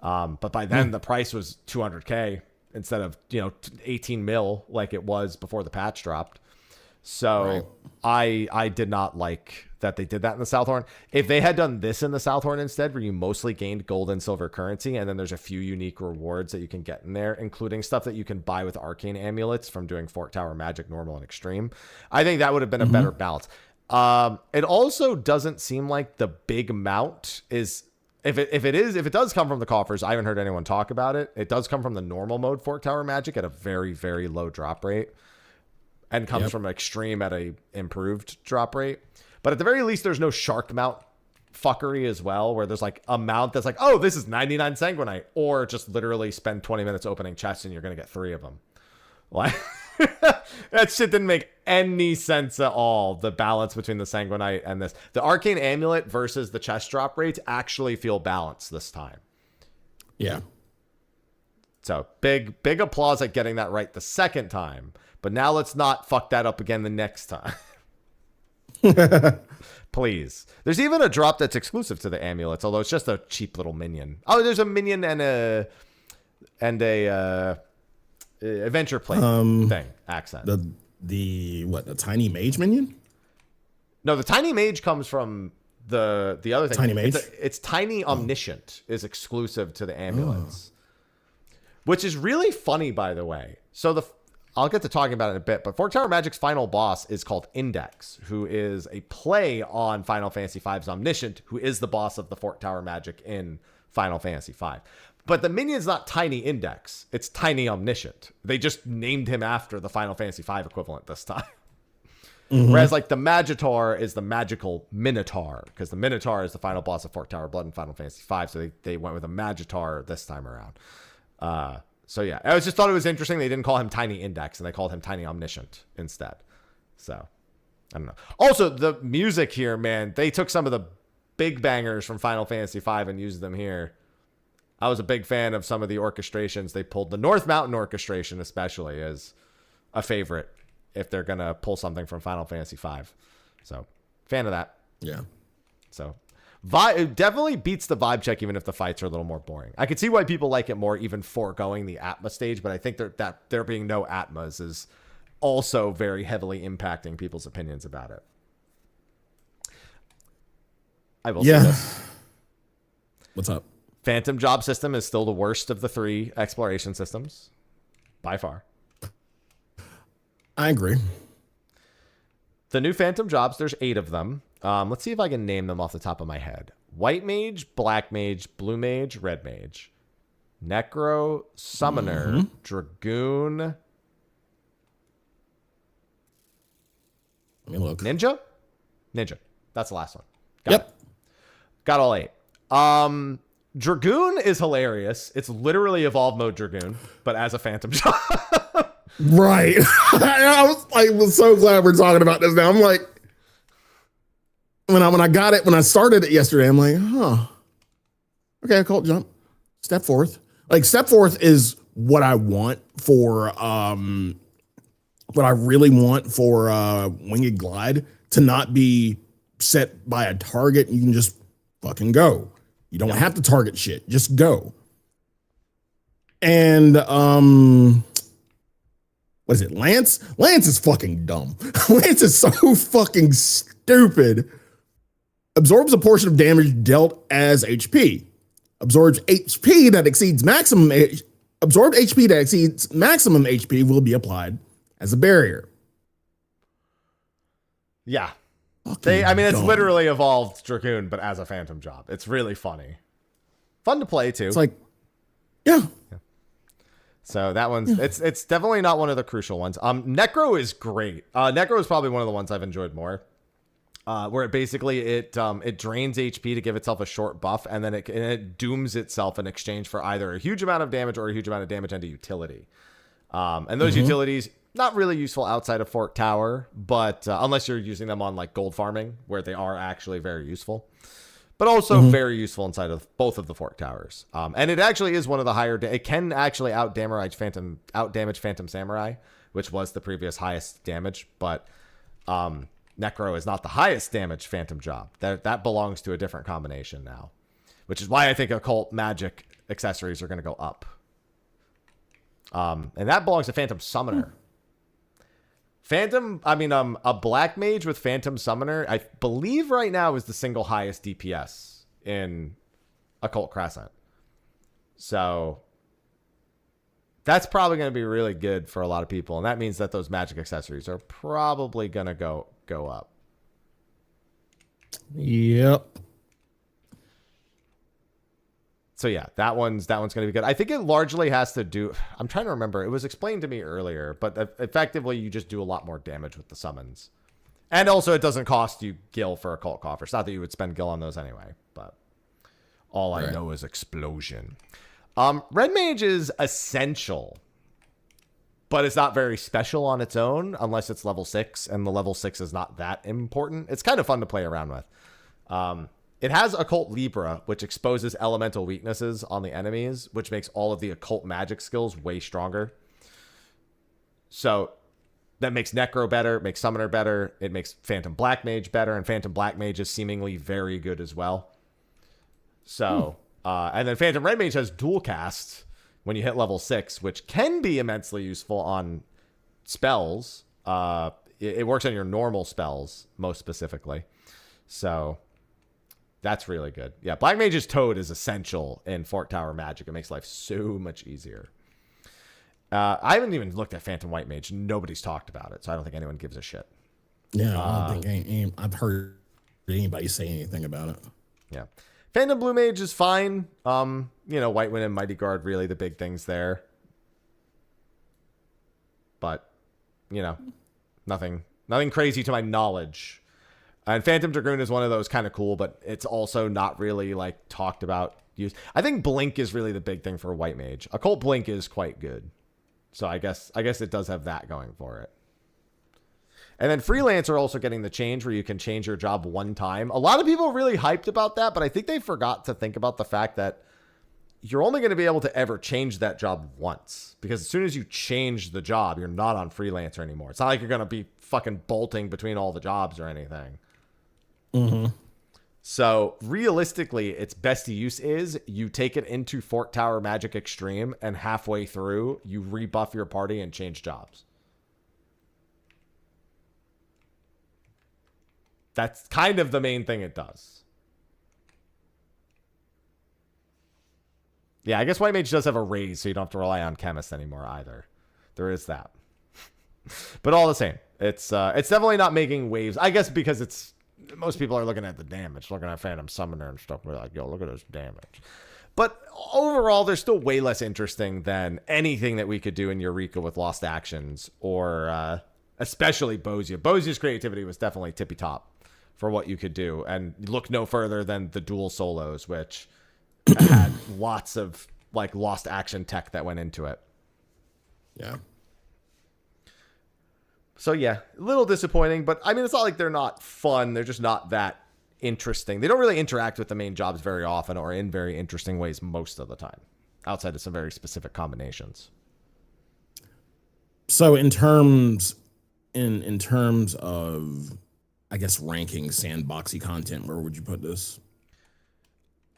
but by then the price was 200K. Instead of 18 mil like it was before the patch dropped. So right. I did not like that they did that in the Southhorn. If they had done this in the Southhorn instead, where you mostly gained gold and silver currency, and then there's a few unique rewards that you can get in there, including stuff that you can buy with arcane amulets from doing Fort Tower Magic, normal, and extreme, I think that would have been a better balance. It also doesn't seem like the big mount is, if it does come from the coffers, I haven't heard anyone talk about it. It does come from the normal mode Fort Tower Magic at a very, very low drop rate, and comes from extreme at a improved drop rate. But at the very least, there's no shark mount fuckery as well, where there's like a mount that's like, oh, this is 99 Sanguinite, or just literally spend 20 minutes opening chests and you're going to get 3 of them. Like, that shit didn't make any sense at all, the balance between the Sanguinite and this. The Arcane Amulet versus the chest drop rates actually feel balanced this time. Yeah. So big applause at getting that right the second time. But now let's not fuck that up again the next time. Please. There's even a drop that's exclusive to the amulets, although it's just a cheap little minion. Oh, there's a minion and a adventure plate thing accent. The tiny mage minion? No, the tiny mage comes from the other thing. Tiny mage? It's tiny omniscient is exclusive to the amulets, which is really funny, by the way. So I'll get to talking about it in a bit, but Fort Tower Magic's final boss is called Index, who is a play on Final Fantasy V's Omniscient, who is the boss of the Fort Tower Magic in Final Fantasy V. But the minion's not Tiny Index, it's Tiny Omniscient. They just named him after the Final Fantasy V equivalent this time. Whereas like the Magitar is the magical Minotaur, because the Minotaur is the final boss of Fort Tower Blood in Final Fantasy V, so they went with a Magitar this time around. So yeah, I just thought it was interesting they didn't call him Tiny Index and they called him Tiny Omniscient instead. So I don't know. Also, the music here, man, they took some of the big bangers from Final Fantasy V and used them here. I was a big fan of some of the orchestrations they pulled. The North Mountain orchestration especially is a favorite if they're going to pull something from Final Fantasy V. So fan of that. Yeah. So it definitely beats the vibe check, even if the fights are a little more boring. I could see why people like it more, even foregoing the Atma stage, but I think that there being no Atmas is also very heavily impacting people's opinions about it. I will say this. What's up? Phantom Job system is still the worst of the 3 exploration systems, by far. I agree. The new Phantom Jobs, there's 8 of them. Let's see if I can name them off the top of my head. White Mage, Black Mage, Blue Mage, Red Mage. Necro, Summoner, Dragoon. Let me look. Ninja? Ninja. That's the last one. Got all 8. Dragoon is hilarious. It's literally Evolve Mode Dragoon, but as a Phantom Job. Right. I was so glad we're talking about this now. I'm like, when I started it yesterday, I'm like, okay, I called jump. Step forth. Like step forth is what I want for what I really want for Winged Glide, to not be set by a target. You can just fucking go. You don't have to target shit. Just go. And what is it? Lance? Lance is fucking dumb. Lance is so fucking stupid. Absorbs a portion of damage dealt as HP. Absorbs HP that exceeds maximum. Absorbed HP that exceeds maximum HP will be applied as a barrier. Yeah. Fucking it's dumb. literally Evolved Dragoon, but as a Phantom Job. It's really funny. Fun to play, too. It's like, yeah. So that one's, it's definitely not one of the crucial ones. Necro is great. Necro is probably one of the ones I've enjoyed more. Where it basically, it drains HP to give itself a short buff, and then it dooms itself in exchange for either a huge amount of damage or a huge amount of damage and a utility. And those utilities, not really useful outside of Fort Tower, but unless you're using them on like gold farming, where they are actually very useful, but also very useful inside of both of the Fort Towers. And it actually is one of the higher, it can actually out damage Phantom Samurai, which was the previous highest damage, but Necro is not the highest damage Phantom Job. That belongs to a different combination now, which is why I think occult magic accessories are going to go up. And that belongs to Phantom Summoner. a black mage with Phantom Summoner, I believe right now is the single highest DPS in Occult Crescent. So that's probably going to be really good for a lot of people. And that means that those magic accessories are probably going to go up. Yep. So yeah, that one's going to be good. I think it largely has to do, I'm trying to remember, it was explained to me earlier, but effectively you just do a lot more damage with the summons. And also it doesn't cost you gil for Occult Coffers. Not that you would spend gil on those anyway, but all I know is explosion. Red Mage is essential, but it's not very special on its own unless it's level 6, and the level 6 is not that important. It's kind of fun to play around with. It has Occult Libra, which exposes elemental weaknesses on the enemies, which makes all of the occult magic skills way stronger. So that makes Necro better, makes Summoner better, it makes Phantom Black Mage better, and Phantom Black Mage is seemingly very good as well. So, and then Phantom Red Mage has dual cast when you hit level 6, which can be immensely useful on spells. It works on your normal spells, most specifically. So that's really good. Yeah, Black Mage's Toad is essential in Fort Tower Magic. It makes life so much easier. I haven't even looked at Phantom White Mage. Nobody's talked about it, so I don't think anyone gives a shit. Yeah, I don't think I've heard anybody say anything about it. Yeah. Phantom Blue Mage is fine. White Wind and Mighty Guard, really the big things there. But, nothing crazy to my knowledge. And Phantom Dragoon is one of those kind of cool, but it's also not really like talked about. I think Blink is really the big thing for White Mage. Occult Blink is quite good. So I guess it does have that going for it. And then Freelance are also getting the change where you can change your job one time. A lot of people are really hyped about that, but I think they forgot to think about the fact that you're only going to be able to ever change that job once. Because as soon as you change the job, you're not on Freelancer anymore. It's not like you're going to be fucking bolting between all the jobs or anything. Mm-hmm. So realistically, its best use is you take it into Fort Tower Magic Extreme, and halfway through, you rebuff your party and change jobs. That's kind of the main thing it does. Yeah, I guess White Mage does have a raise, so you don't have to rely on Chemist anymore either. There is that. But all the same, it's definitely not making waves. I guess because most people are looking at the damage, looking at Phantom Summoner and stuff. We're like, yo, look at this damage. But overall, they're still way less interesting than anything that we could do in Eureka with Lost Actions, or especially Bozia. Bozia's creativity was definitely tippy top for what you could do, and look no further than the dual solos, which had lots of like Lost Action tech that went into it. Yeah. So yeah, a little disappointing, but I mean, it's not like they're not fun. They're just not that interesting. They don't really interact with the main jobs very often or in very interesting ways most of the time, outside of some very specific combinations. So in terms of, I guess, ranking sandboxy content, where would you put this?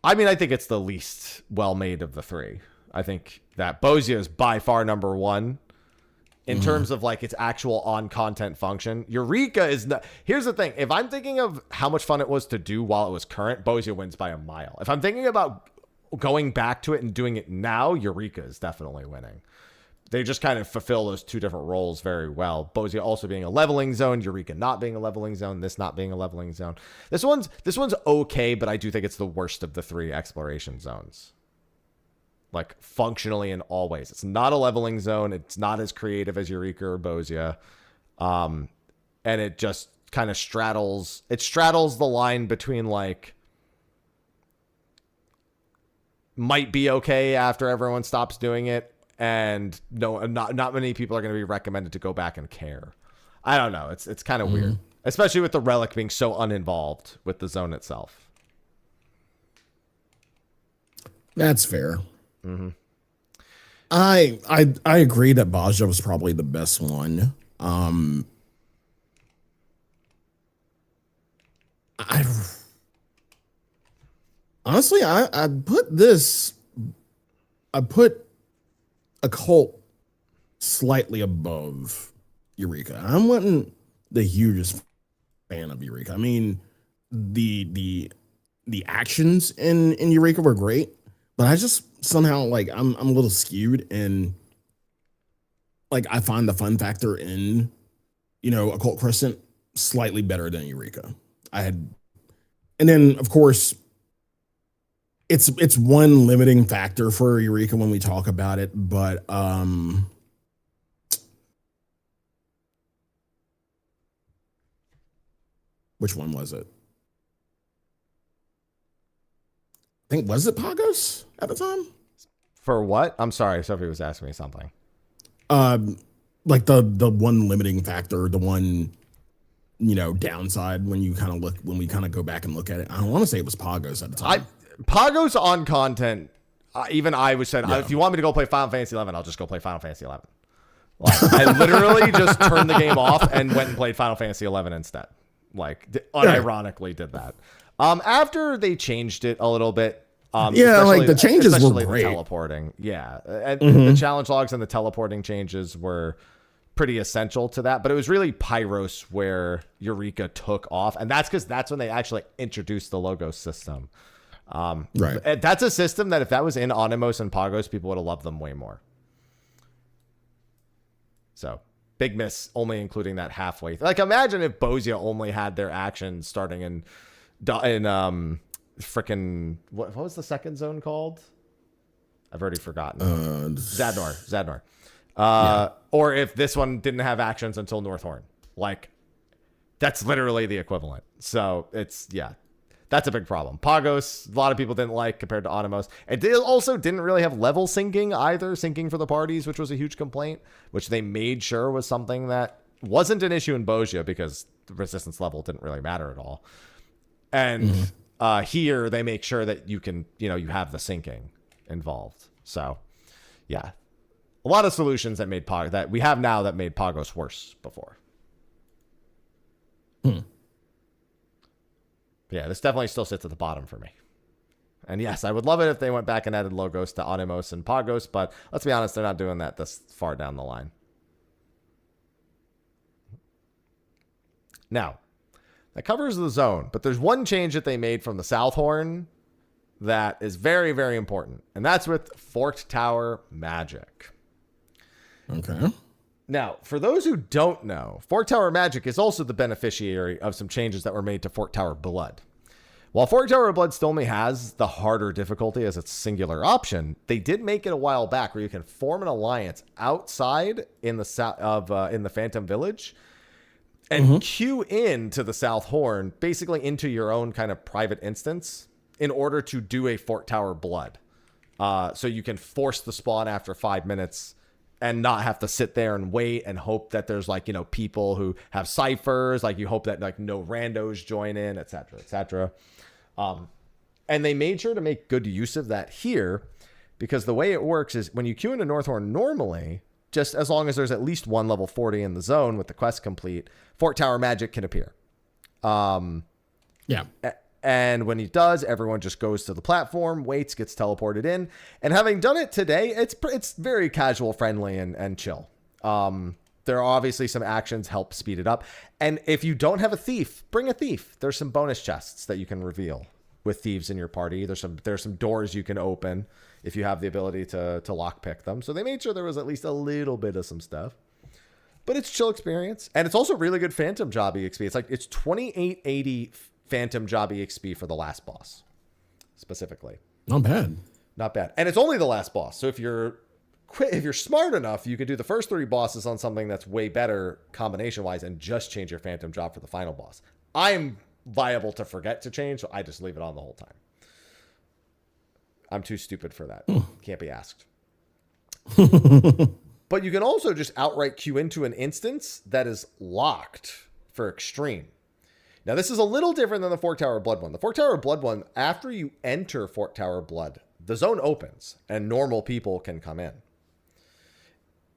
I mean, I think it's the least well-made of the three. I think that Bozia is by far number one. In terms of like its actual on-content function. Eureka is not. Here's the thing. If I'm thinking of how much fun it was to do while it was current, Bozia wins by a mile. If I'm thinking about going back to it and doing it now, Eureka is definitely winning. They just kind of fulfill those two different roles very well. Bozia also being a leveling zone, Eureka not being a leveling zone, this not being a leveling zone. This one's okay, but I do think it's the worst of the three exploration zones. Like, functionally in all ways. It's not a leveling zone. It's not as creative as Eureka or Bozia. And it just kind of straddles the line between, like, might be okay after everyone stops doing it, and no, not many people are going to be recommended to go back and care. I don't know. It's kind of weird. Especially with the relic being so uninvolved with the zone itself. That's fair. Mm-hmm. I agree that Baja was probably the best one. Honestly, I put Occult slightly above Eureka. I wasn't the hugest fan of Eureka. I mean, the actions in Eureka were great, but I just somehow like I'm a little skewed, and like I find the fun factor in Occult Crescent slightly better than Eureka. And then of course it's one limiting factor for Eureka when we talk about it, but which one was it? I think, was it Pagos at the time? For what? I'm sorry, Sophie was asking me something. Like the one limiting factor, the one downside when we kind of go back and look at it. I don't want to say it was Pagos at the time. Pagos on content. Even I was said, if you want me to go play Final Fantasy 11, I'll just go play Final Fantasy 11. Like, I literally just turned the game off and went and played Final Fantasy 11 instead. Like, unironically did that. After they changed it a little bit. Like the changes were great. The teleporting. Yeah. And the challenge logs and the teleporting changes were pretty essential to that. But it was really Pyros where Eureka took off. And that's because that's when they actually introduced the logo system. Right. That's a system that if that was in Onimos and Pagos, people would have loved them way more. So big miss, only including that halfway. Like, imagine if Bozia only had their actions starting in freaking what was the second zone called? I've already forgotten. Zadnor. Or if this one didn't have actions until Northhorn. Like, that's literally the equivalent. So that's a big problem. Pagos, a lot of people didn't like compared to Onimos. It also didn't really have level syncing either, syncing for the parties, which was a huge complaint, which they made sure was something that wasn't an issue in Bozia because the resistance level didn't really matter at all. And here they make sure that you can, you have the syncing involved. So, yeah, a lot of solutions that made that we have now that made Pagos worse before. Yeah, this definitely still sits at the bottom for me. And yes, I would love it if they went back and added logos to Onimos and Pagos, but let's be honest, they're not doing that this far down the line. Now, that covers the zone, but there's one change that they made from the South Horn that is very, very important, and that's with Forked Tower Magic. Okay. Now, for those who don't know, Forked Tower Magic is also the beneficiary of some changes that were made to Forked Tower Blood. While Forked Tower Blood still only has the harder difficulty as its singular option, they did make it a while back where you can form an alliance outside in the in the Phantom Village and queue in to the South Horn, basically into your own kind of private instance in order to do a Forked Tower Blood. So you can force the spawn after 5 minutes and not have to sit there and wait and hope that there's people who have ciphers, like you hope that no randos join in, et cetera. And they made sure to make good use of that here, because the way it works is when you queue into Northhorn normally, just as long as there's at least one level 40 in the zone with the quest complete, Forked Tower Magic can appear. And when he does, everyone just goes to the platform, waits, gets teleported in. And having done it today, it's very casual, friendly, and chill. There are obviously some actions help speed it up. And if you don't have a thief, bring a thief. There's some bonus chests that you can reveal with thieves in your party. There's some doors you can open if you have the ability to lockpick them. So they made sure there was at least a little bit of some stuff. But it's chill experience. And it's also really good Phantom Job EXP. It's 2880 Phantom Job EXP for the last boss, specifically. Not bad. And it's only the last boss. So if you're smart enough, you can do the first 3 bosses on something that's way better combination-wise and just change your Phantom Job for the final boss. I'm liable to forget to change, so I just leave it on the whole time. I'm too stupid for that. Can't be asked. But you can also just outright queue into an instance that is locked for extreme. Now, this is a little different than the Forked Tower Blood one. The Forked Tower Blood one, after you enter Forked Tower Blood, the zone opens and normal people can come in.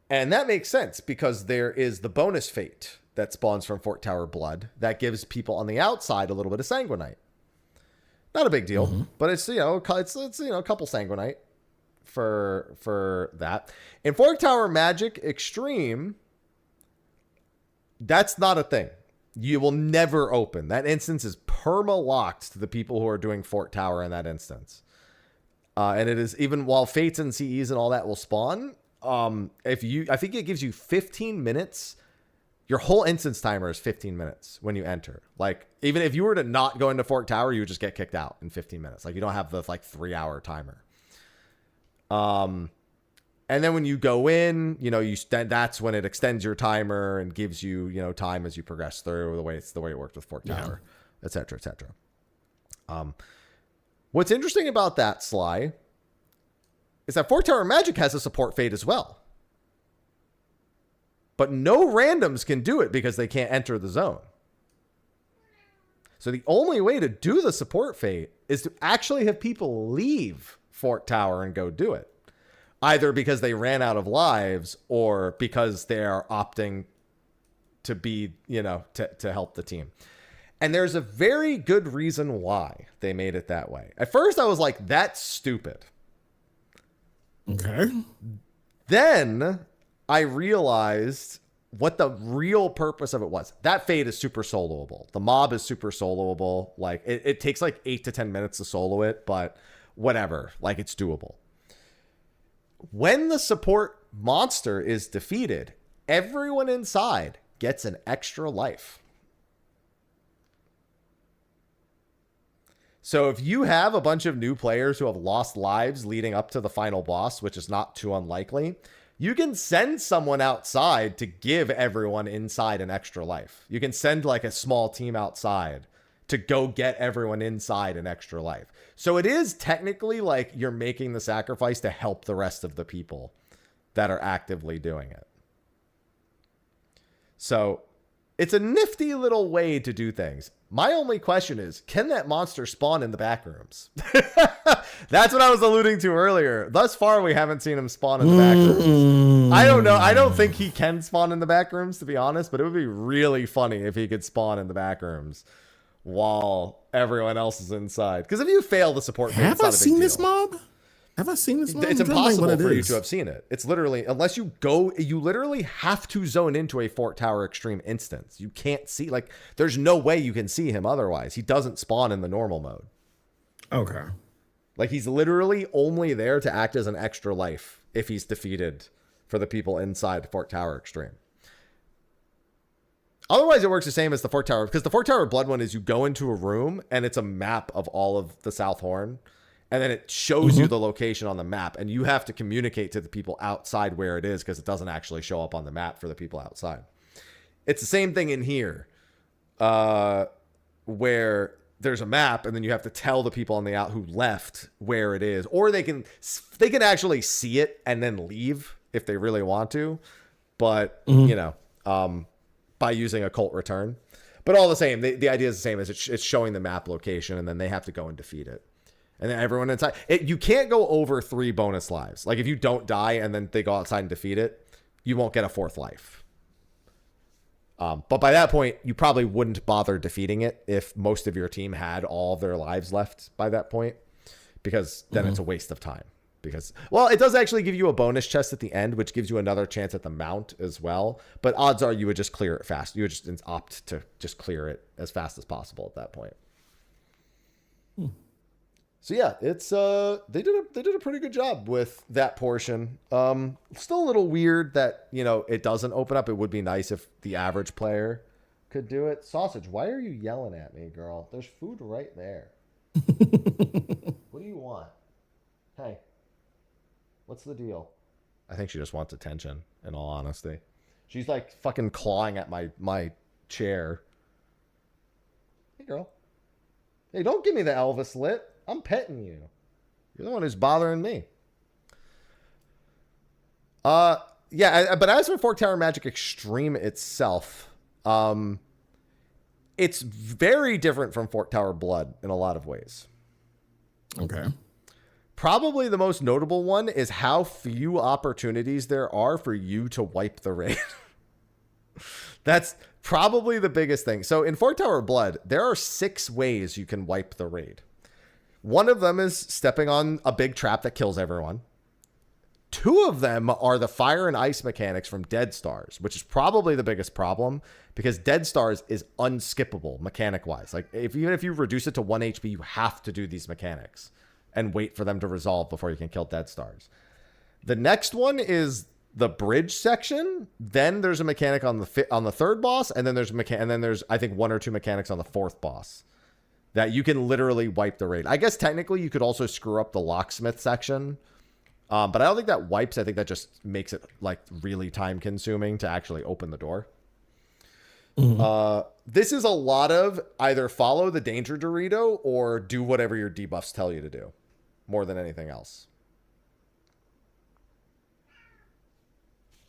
And that makes sense because there is the bonus fate that spawns from Forked Tower Blood that gives people on the outside a little bit of Sanguinite. Not a big deal, but it's a couple Sanguinite for that. In Forked Tower Magic Extreme, That's not a thing. You will never open. That instance is perma-locked to the people who are doing Fort Tower in that instance. And it is, even while Fates and CEs and all that will spawn, I think it gives you 15 minutes. Your whole instance timer is 15 minutes when you enter. Like, even if you were to not go into Fort Tower, you would just get kicked out in 15 minutes. Like, you don't have the, like, 3-hour timer. And then when you go in, you know, that's when it extends your timer and gives you, you know, time as you progress through the way it worked with Fort Tower, et cetera, et cetera. What's interesting about that, Sly, is that Fort Tower Magic has a support fate as well. But no randoms can do it because they can't enter the zone. So the only way to do the support fate is to actually have people leave Fort Tower and go do it. Either because they ran out of lives or because they are opting to be, you know, to help the team. And there's a very good reason why they made it that way. At first I was like, that's stupid. Okay. Then I realized what the real purpose of it was. That fate is super soloable. The mob is super soloable. Like, it takes like 8 to 10 minutes to solo it, but whatever. Like, it's doable. When the support monster is defeated, everyone inside gets an extra life. So if you have a bunch of new players who have lost lives leading up to the final boss, which is not too unlikely, you can send someone outside to give everyone inside an extra life. You can send like a small team outside to go get everyone inside an extra life. So it is technically like you're making the sacrifice to help the rest of the people that are actively doing it. So it's a nifty little way to do things. My only question is, can that monster spawn in the back rooms? That's what I was alluding to earlier. Thus far, we haven't seen him spawn in the back rooms. I don't know. I don't think he can spawn in the back rooms, to be honest, but it would be really funny if he could spawn in the back rooms while everyone else is inside. Because if you fail the support phase, have I seen this mob? Have I seen this mob? It's impossible for you to have seen it. It's literally, unless you go, you literally have to zone into a Fort Tower Extreme instance. You can't see, like, there's no way you can see him otherwise. He doesn't spawn in the normal mode. Okay. Like, he's literally only there to act as an extra life if he's defeated for the people inside Fort Tower Extreme. Otherwise, it works the same as the Fort Tower, because the Fort Tower Blood one is you go into a room and it's a map of all of the South Horn, and then it shows you the location on the map, and you have to communicate to the people outside where it is because it doesn't actually show up on the map for the people outside. It's the same thing in here, where there's a map and then you have to tell the people on the out who left where it is, or they can actually see it and then leave if they really want to, but you know, by using a cult return. But all the same, the idea is the same as it's showing the map location, and then they have to go and defeat it. And then everyone inside, you can't go over 3 bonus lives. Like, if you don't die and then they go outside and defeat it, you won't get a 4th life. But by that point, you probably wouldn't bother defeating it if most of your team had all of their lives left by that point, because then it's a waste of time. Because, well, it does actually give you a bonus chest at the end, which gives you another chance at the mount as well. But odds are you would just clear it fast. You would just opt to just clear it as fast as possible at that point. So yeah, it's they did a pretty good job with that portion. Still a little weird that, you know, it doesn't open up. It would be nice if the average player could do it. Sausage, why are you yelling at me, girl? There's food right there. What do you want? Hey, what's the deal? I think she just wants attention, in all honesty. She's like fucking clawing at my chair. Hey, girl. Hey, don't give me the Elvis lit. I'm petting you. You're the one who's bothering me. Yeah, but as for Fort Tower Magic Extreme itself, it's very different from Fort Tower Blood in a lot of ways. Okay. Probably the most notable one is how few opportunities there are for you to wipe the raid. That's probably the biggest thing. So in Fort Tower Blood, there are 6 ways you can wipe the raid. One of them is stepping on a big trap that kills everyone. Two of them are the fire and ice mechanics from Dead Stars, which is probably the biggest problem because Dead Stars is unskippable mechanic-wise. Like, even if you reduce it to 1 HP, you have to do these mechanics and wait for them to resolve before you can kill Dead Stars. The next one is the bridge section. Then there's a mechanic on the third boss, and then there's I think 1 or 2 mechanics on the fourth boss that you can literally wipe the raid. I guess technically you could also screw up the locksmith section. But I don't think that wipes. I think that just makes it like really time consuming to actually open the door. This is a lot of either follow the danger Dorito or do whatever your debuffs tell you to do more than anything else.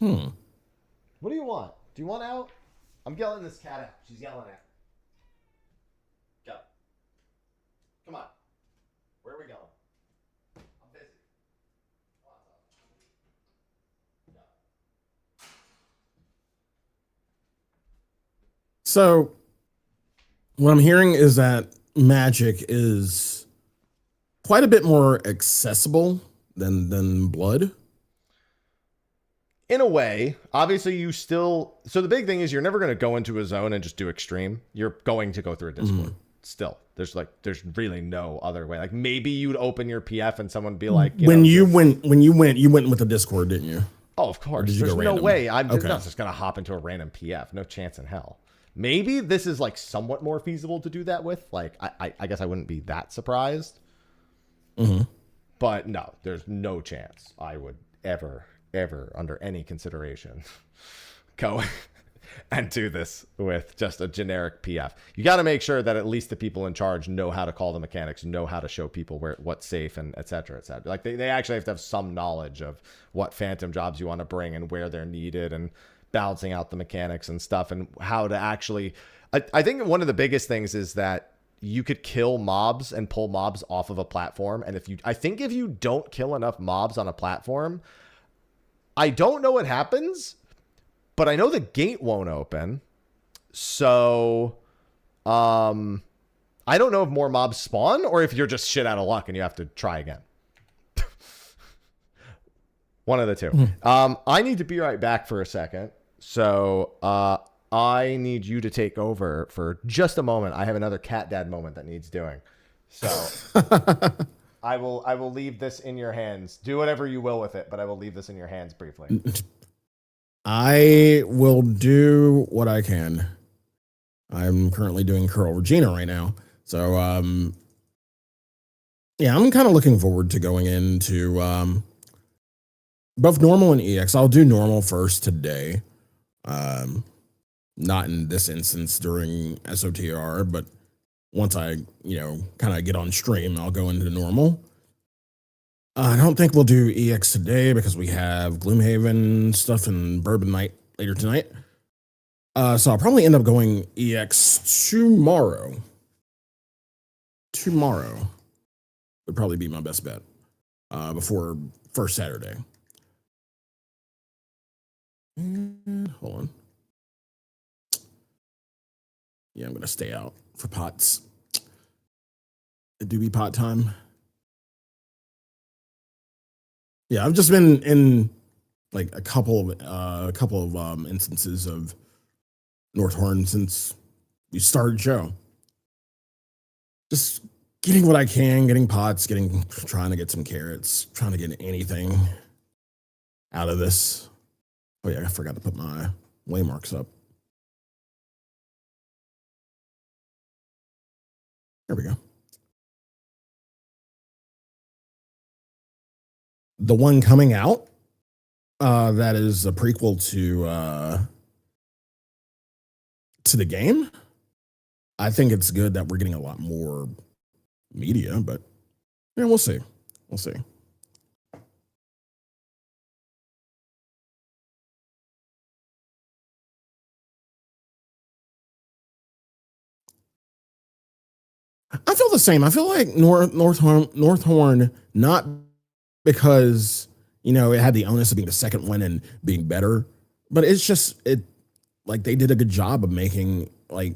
What do you want? Do you want out? I'm yelling this cat out. She's yelling at me. Go. Come on. Where are we going? I'm busy. So what I'm hearing is that magic is quite a bit more accessible than blood. In a way, obviously you still... So the big thing is you're never going to go into a zone and just do extreme. You're going to go through a Discord. Still. There's really no other way. Like, maybe you'd open your PF and someone would be like... When you went with the Discord, didn't you? Oh, of course. There's no way. I'm not just going to hop into a random PF. No chance in hell. Maybe this is like somewhat more feasible to do that with. Like, I guess I wouldn't be that surprised. But no, there's no chance I would ever under any consideration go and do this with just a generic PF. You got to make sure that at least the people in charge know how to call the mechanics, know how to show people what's safe, and et cetera, et cetera. Like, they actually have to have some knowledge of what phantom jobs you want to bring and where they're needed, and balancing out the mechanics and stuff, and how to actually... I think one of the biggest things is that you could kill mobs and pull mobs off of a platform. And I think if you don't kill enough mobs on a platform, I don't know what happens, but I know the gate won't open. So, I don't know if more mobs spawn or if you're just shit out of luck and you have to try again. One of the two. I need to be right back for a second. So, I need you to take over for just a moment. I have another cat dad moment that needs doing. So, I will leave this in your hands. Do whatever you will with it, but I will leave this in your hands briefly. I will do what I can. I'm currently doing Curl Regina right now. So, yeah, I'm kind of looking forward to going into both normal and EX. I'll do normal first today. Not in this instance during SOTR, but once I, kind of get on stream, I'll go into normal. I don't think we'll do EX today because we have Gloomhaven stuff and Bourbon Night later tonight. So I'll probably end up going EX tomorrow. Tomorrow would probably be my best bet before first Saturday. Hold on. Yeah, I'm going to stay out for pots. It do be pot time. Yeah, I've just been in like a couple of instances of Northhorn since we started the show. Just getting what I can, getting pots, trying to get some carrots, trying to get anything out of this. Oh yeah, I forgot to put my waymarks up. There we go. The one coming out, that is a prequel to the game. I think it's good that we're getting a lot more media, but yeah, we'll see. We'll see. I feel the same. I feel like Northhorn, not because, it had the onus of being the second one and being better, but it's just, like they did a good job of making a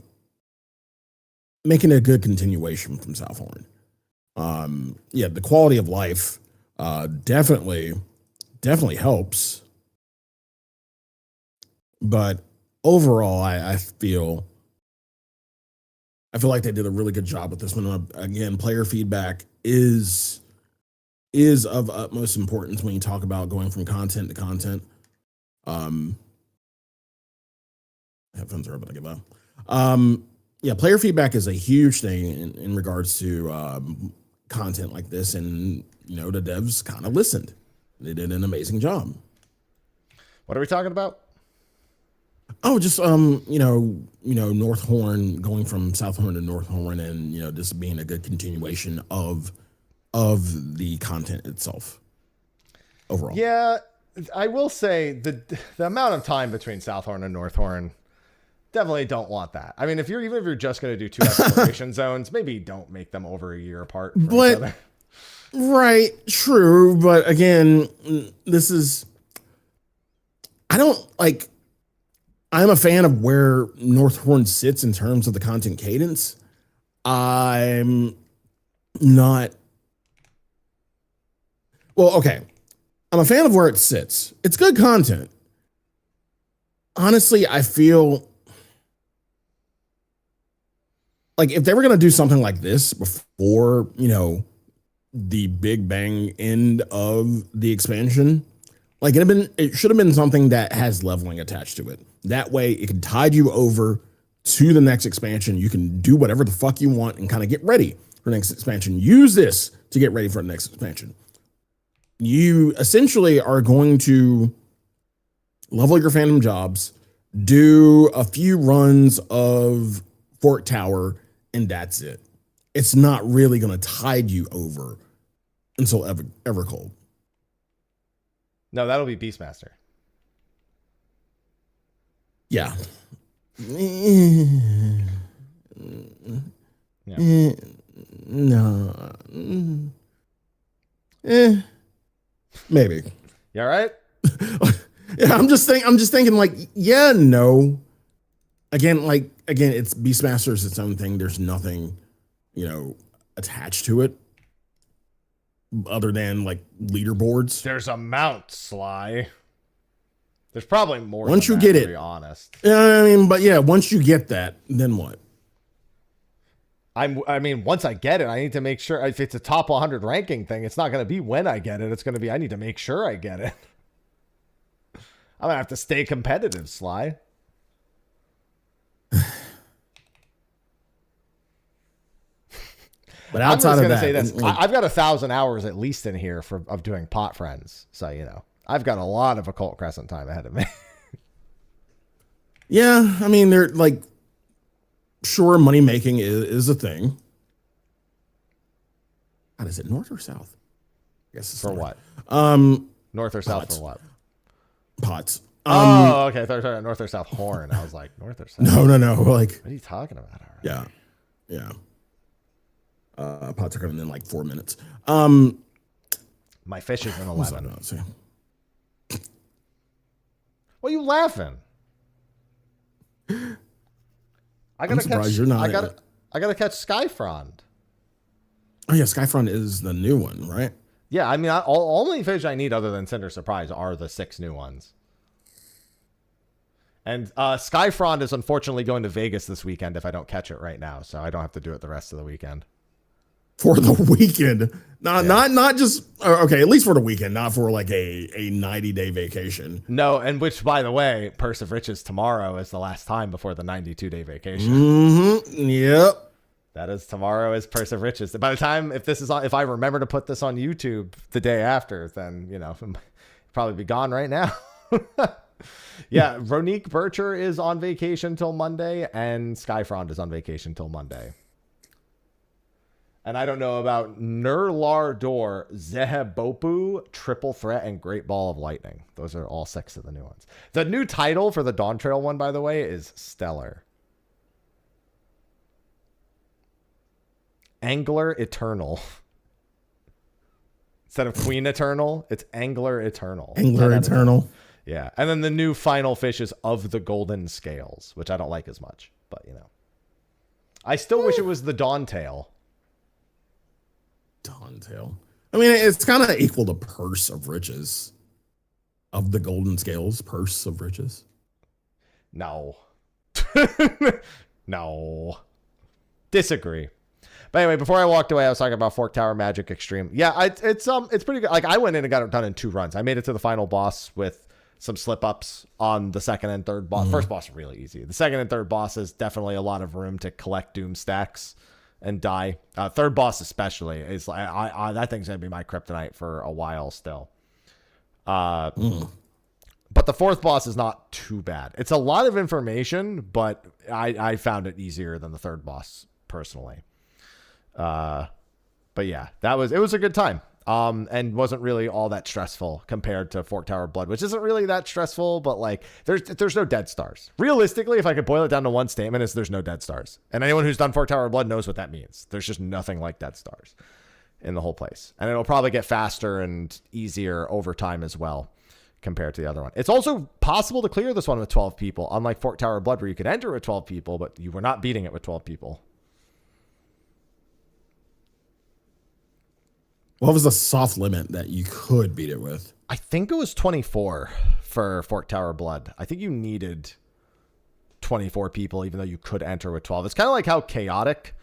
good continuation from Southhorn. Yeah, the quality of life, definitely definitely helps. But overall, I feel like they did a really good job with this one. Again, player feedback is of utmost importance when you talk about going from content to content. Headphones are open. I give up. Yeah, player feedback is a huge thing in regards to content like this, and the devs kind of listened. They did an amazing job. What are we talking about? Oh, just North Horn, going from South Horn to North Horn, and this being a good continuation of the content itself overall. Yeah, I will say the amount of time between South Horn and North Horn, definitely don't want that. I mean, if you're just going to do 2 exploration zones, maybe don't make them over a year apart from each other. Right, true, but again, I'm a fan of where North Horn sits in terms of the content cadence. I'm not. Well, okay. I'm a fan of where it sits. It's good content. Honestly, I feel like if they were going to do something like this before, the big bang end of the expansion, like it should have been something that has leveling attached to it. That way it can tide you over to the next expansion. You can do whatever the fuck you want and kind of get ready for the next expansion. Use this to get ready for the next expansion. You essentially are going to level your Phantom jobs, do a few runs of Fort Tower, and that's it. It's not really going to tide you over until Evercold. No, that'll be Beastmaster. Yeah. Yeah. No. Maybe. You all right? Yeah, I'm just thinking like, yeah, no. Again, it's Beastmaster is its own thing. There's nothing, attached to it other than like leaderboards. There's a mount, Sly. There's probably more. Once you that, get to it, be honest. Yeah, I mean, but yeah, once you get that, then what? I mean, once I get it, I need to make sure if it's a top 100 ranking thing, it's not going to be when I get it. It's going to be, I need to make sure I get it. I'm going to have to stay competitive, Sly. But outside of that, say this, I've got 1,000 hours at least in here of doing pot friends. So, I've got a lot of Occult Crescent time ahead of me. Yeah, I mean, they're like, sure, money making is a thing. God, is it north or south? I guess it's for north. What? North or south pots. for what? Pots. Oh, okay. I thought you were talking North or South Horn. I was like, North or South? No. Like, what are you talking about? Right. Yeah. Pots are coming in like 4 minutes. My fish is in 11. Let's see. What are you laughing? I gotta catch. You're not. I gotta catch Skyfrond. Oh yeah, Skyfront is the new one, right? Yeah, I mean, only fish I need other than Cinder Surprise are the 6 new ones. And Skyfrond is unfortunately going to Vegas this weekend if I don't catch it right now, so I don't have to do it the rest of the weekend. For the weekend, not just okay. At least for the weekend, not for like a 90-day vacation. No, and which, by the way, Purse of Riches tomorrow is the last time before the 92-day vacation. Mm-hmm. Yep. That is tomorrow is Purse of Riches. By the time if I remember to put this on YouTube the day after, then it'll probably be gone right now. Yeah, Ronique Bircher is on vacation till Monday, and Skyfrond is on vacation till Monday. And I don't know about Nurlar Door, Zehebopu, Triple Threat, and Great Ball of Lightning. Those are all 6 of the new ones. The new title for the Dawn Trail one, by the way, is Stellar. Angler Eternal. Instead of Queen Eternal, it's Angler Eternal. Angler Eternal. Yeah. And then the new final fish is Of the Golden Scales, which I don't like as much. But, I still wish it was the Dawn Tail. Dawn Tail. I mean, it's kind of equal to Purse of Riches. of the golden scales, purse of riches? No. No. Disagree. But anyway, before I walked away, I was talking about Fork Tower Magic Extreme. Yeah, it's pretty good. Like, I went in and got it done in 2 runs. I made it to the final boss with some slip ups on the second and third boss. First boss is really easy. The second and third boss is definitely a lot of room to collect doom stacks and die. Third boss especially is like that thing's gonna be my kryptonite for a while still. But the fourth boss is not too bad. It's a lot of information, but I found it easier than the third boss personally. But yeah, it was a good time. And wasn't really all that stressful compared to Fork Tower Blood, which isn't really that stressful, but like there's no dead stars. Realistically, if I could boil it down to one statement, is there's no dead stars. And anyone who's done Fork Tower Blood knows what that means. There's just nothing like dead stars in the whole place. And it'll probably get faster and easier over time as well compared to the other one. It's also possible to clear this one with 12 people, unlike Fork Tower Blood, where you could enter with 12 people, but you were not beating it with 12 people. What was the soft limit that you could beat it with? I think it was 24 for Fork Tower Blood. I think you needed 24 people, even though you could enter with 12. It's kind of like how Chaotic,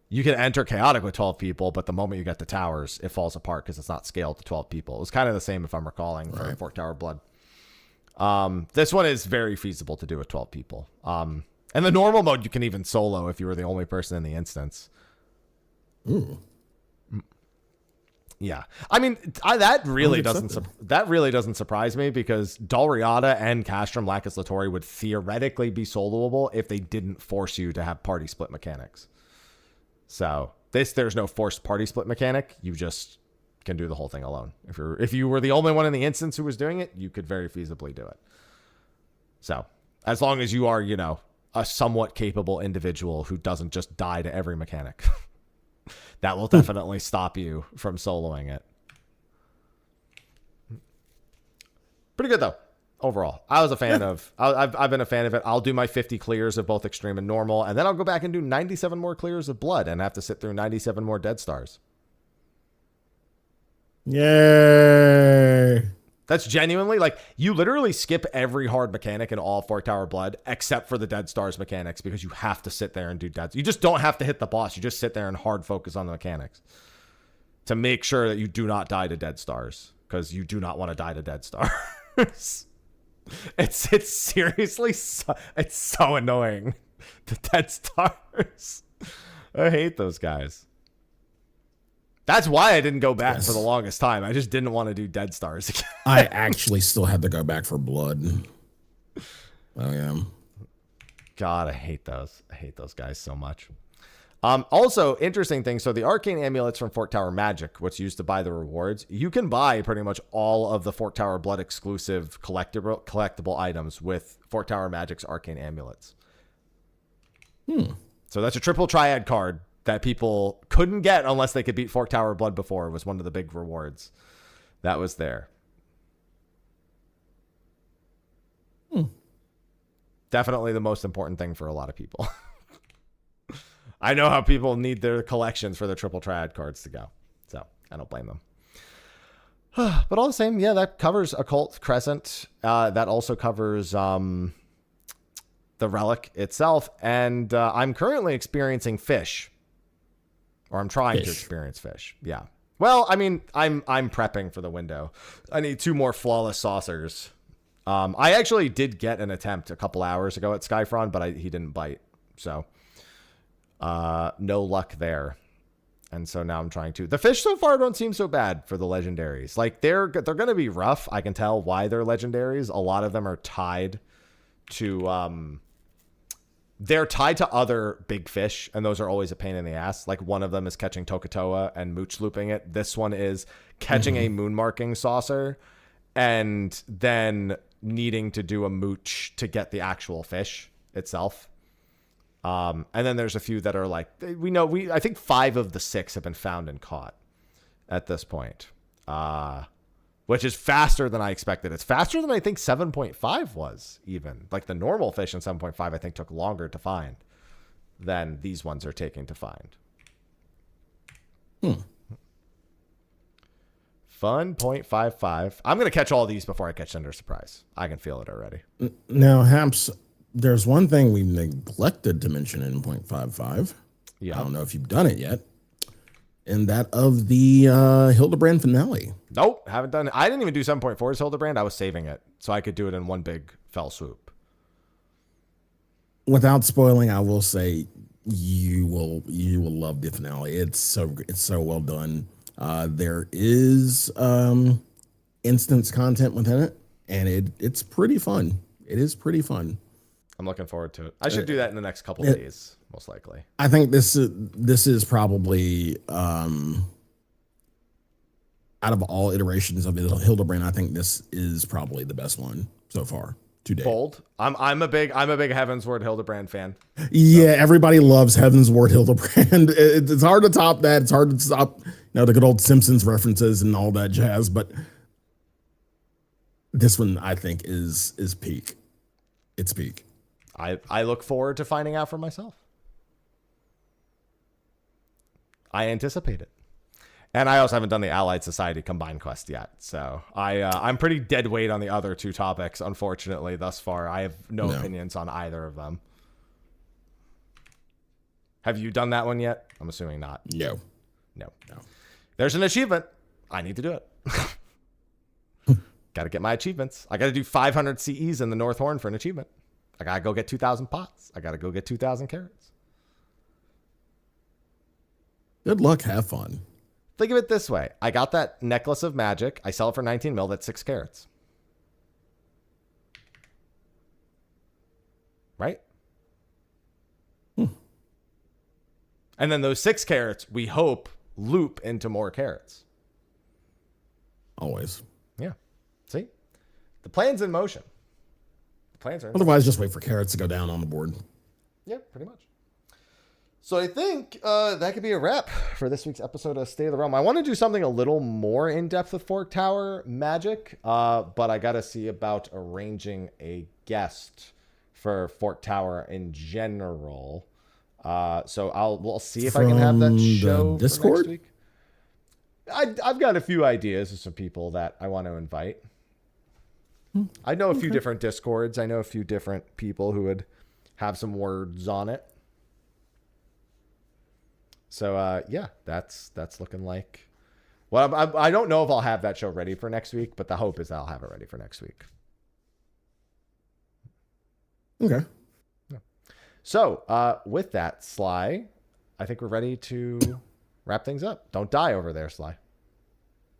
you can enter Chaotic with 12 people, but the moment you get the towers, it falls apart because it's not scaled to 12 people. It was kind of the same, if I'm recalling, for Fork Tower Blood. This one is very feasible to do with 12 people. And the normal mode, you can even solo if you were the only person in the instance. Ooh. Yeah, I mean, that really doesn't surprise me, because Dalriada and Castrum Lacus Latori would theoretically be soloable if they didn't force you to have party split mechanics. So there's no forced party split mechanic. You just can do the whole thing alone. If you were the only one in the instance who was doing it, you could very feasibly do it. So as long as you are, a somewhat capable individual who doesn't just die to every mechanic. That will definitely stop you from soloing it. Pretty good, though, overall. I was a fan of... I've been a fan of it. I'll do my 50 clears of both Extreme and Normal, and then I'll go back and do 97 more clears of Blood and have to sit through 97 more Dead Stars. Yay! That's genuinely, like, you literally skip every hard mechanic in all Fork Tower Blood except for the Dead Stars mechanics, because you have to sit there and do deads. You just don't have to hit the boss. You just sit there and hard focus on the mechanics to make sure that you do not die to Dead Stars, because you do not want to die to Dead Stars. It's seriously it's so annoying. The Dead Stars. I hate those guys. That's why I didn't go back for the longest time. I just didn't want to do Dead Stars again. I actually still had to go back for Blood. Oh, yeah. God, I hate those. I hate those guys so much. Also, interesting thing. So the Arcane Amulets from Fork Tower Magic, what's used to buy the rewards, you can buy pretty much all of the Fork Tower Blood exclusive collectible items with Fork Tower Magic's Arcane Amulets. So that's a triple triad card that people couldn't get unless they could beat Fork Tower Blood before. It was one of the big rewards that was there. Definitely the most important thing for a lot of people. I know how people need their collections for their triple triad cards to go, so I don't blame them. But all the same, yeah, that covers Occult Crescent. That also covers the Relic itself, and I'm currently experiencing Fish. Or I'm trying to experience Fish. Yeah. Well, I mean, I'm prepping for the window. I need 2 more Flawless Saucers. I actually did get an attempt a couple hours ago at Skyfron, but he didn't bite. So, no luck there. And so now I'm trying to. The Fish so far don't seem so bad for the legendaries. Like, they're going to be rough. I can tell why they're legendaries. A lot of them are tied to... They're tied to other big fish, and those are always a pain in the ass. Like, one of them is catching Tokatoa and mooch looping it. This one is catching a moon marking saucer and then needing to do a mooch to get the actual fish itself. And then there's a few that are like, I think 5 of the 6 have been found and caught at this point. Which is faster than I expected. It's faster than I think 7.5 was, even. Like, the normal fish in 7.5, I think, took longer to find than these ones are taking to find. Fun 0.55. I'm going to catch all these before I catch Ender Surprise. I can feel it already. Now, Haps, there's one thing we neglected to mention in 0.55. Yeah. I don't know if you've done it yet. And that of the Hildebrand finale. Nope, haven't done it. I didn't even do 7.4's Hildebrand. I was saving it so I could do it in one big fell swoop. Without spoiling, I will say you will love the finale. It's so well done. There is instance content within it, and it's pretty fun. It is pretty fun. I'm looking forward to it. I should do that in the next couple of days, most likely. I think this is probably out of all iterations of Hildebrand, I think this is probably the best one so far to date. Bold. I'm a big Heavensward Hildebrand fan. Yeah, everybody loves Heavensward Hildebrand. It's hard to top that. It's hard to top, the good old Simpsons references and all that jazz. But this one, I think, is peak. It's peak. I look forward to finding out for myself. I anticipate it. And I also haven't done the Allied Society Combined Quest yet. So I'm pretty dead weight on the other two topics, unfortunately, thus far. I have no opinions on either of them. Have you done that one yet? I'm assuming not. No. There's an achievement. I need to do it. Got to get my achievements. I got to do 500 CEs in the North Horn for an achievement. I got to go get 2,000 pots. I got to go get 2,000 carrots. Good luck. Have fun. Think of it this way. I got that necklace of magic. I sell it for 19 mil. That's 6 carats. Right? And then those 6 carats, we hope, loop into more carats. Always. Yeah. See? The plan's in motion. The plans are in Otherwise, just wait for carrots to go down on the board. Yeah, pretty much. So I think that could be a wrap for this week's episode of State of the Realm. I want to do something a little more in-depth with Fork Tower magic, but I got to see about arranging a guest for Fork Tower in general. So we'll see if I can have that show Discord? for next week. I've got a few ideas of some people that I want to invite. I know a few different Discords. I know a few different people who would have some words on it. So, yeah, that's looking like... Well, I don't know if I'll have that show ready for next week, but the hope is I'll have it ready for next week. Okay. Yeah. So, with that, Sly, I think we're ready to wrap things up. Don't die over there, Sly.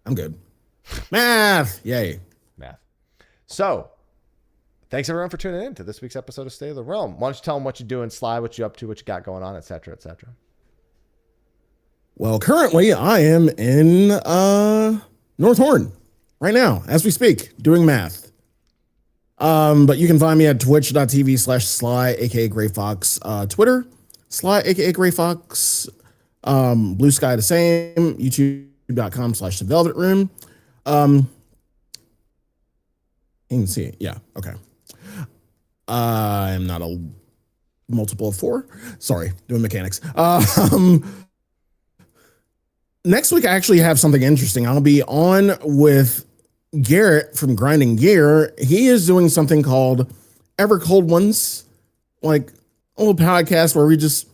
I'm good. Math! Yay. Math. So, thanks everyone for tuning in to this week's episode of State of the Realm. Why don't you tell them what you're doing, Sly, what you up to, what you got going on, etc., etc. Well, currently I am in North Horn right now as we speak, doing math. But you can find me at twitch.tv/Sly, aka Gray Fox, Twitter, Sly, aka Gray Fox, Blue Sky the same, youtube.com/The Velvet Room. You can see it. Yeah. Okay. I'm not a multiple of 4. Sorry, doing mechanics. Next week, I actually have something interesting. I'll be on with Garrett from Grinding Gear. He is doing something called Ever Cold Ones, like a little podcast where we just,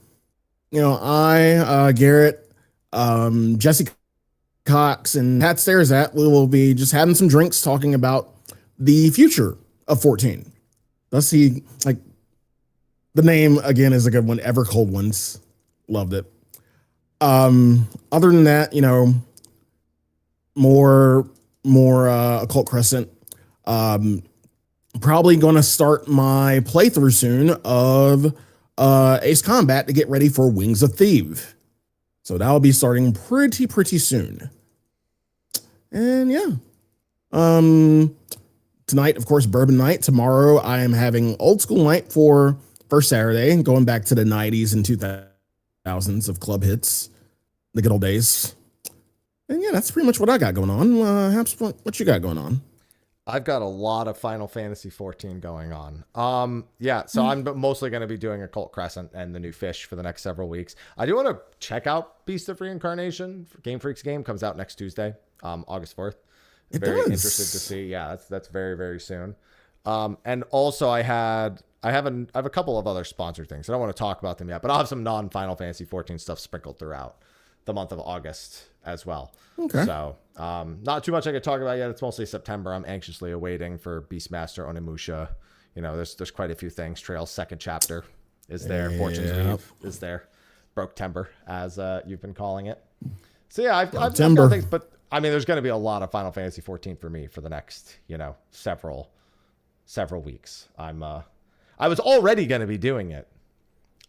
Garrett, Jesse Cox, and Pat Stares we will be just having some drinks talking about the future of 14. Let's see, like, the name again is a good one. Ever Cold Ones. Loved it. Other than that, more Occult Crescent. Probably going to start my playthrough soon of Ace Combat to get ready for Wings of Ffxiv. So that'll be starting pretty soon. And yeah. Tonight, of course, Bourbon Night. Tomorrow, I am having Old School Night for first Saturday, going back to the 90s and 2000s of club hits, the good old days. And yeah, that's pretty much what I got going on. Haps, what you got going on? I've got a lot of Final Fantasy 14 going on. Yeah, so I'm mostly going to be doing Occult Crescent and the new Fish for the next several weeks. I do want to check out Beast of Reincarnation. Game Freak's game comes out next Tuesday. August 4th. It Very does. interested to see. Yeah, that's very, very soon. And also I have a couple of other sponsored things. I don't want to talk about them yet, but I'll have some non-Final Fantasy 14 stuff sprinkled throughout the month of August as well. Okay. So, not too much I could talk about yet. It's mostly September. I'm anxiously awaiting for Beastmaster Onimusha. You know, there's quite a few things. Trail's second chapter is there. Fortune's Weave is there. Broke Timber, as you've been calling it. So yeah, I've got things, but I mean, there's going to be a lot of Final Fantasy 14 for me for the next, several weeks. I was already going to be doing it.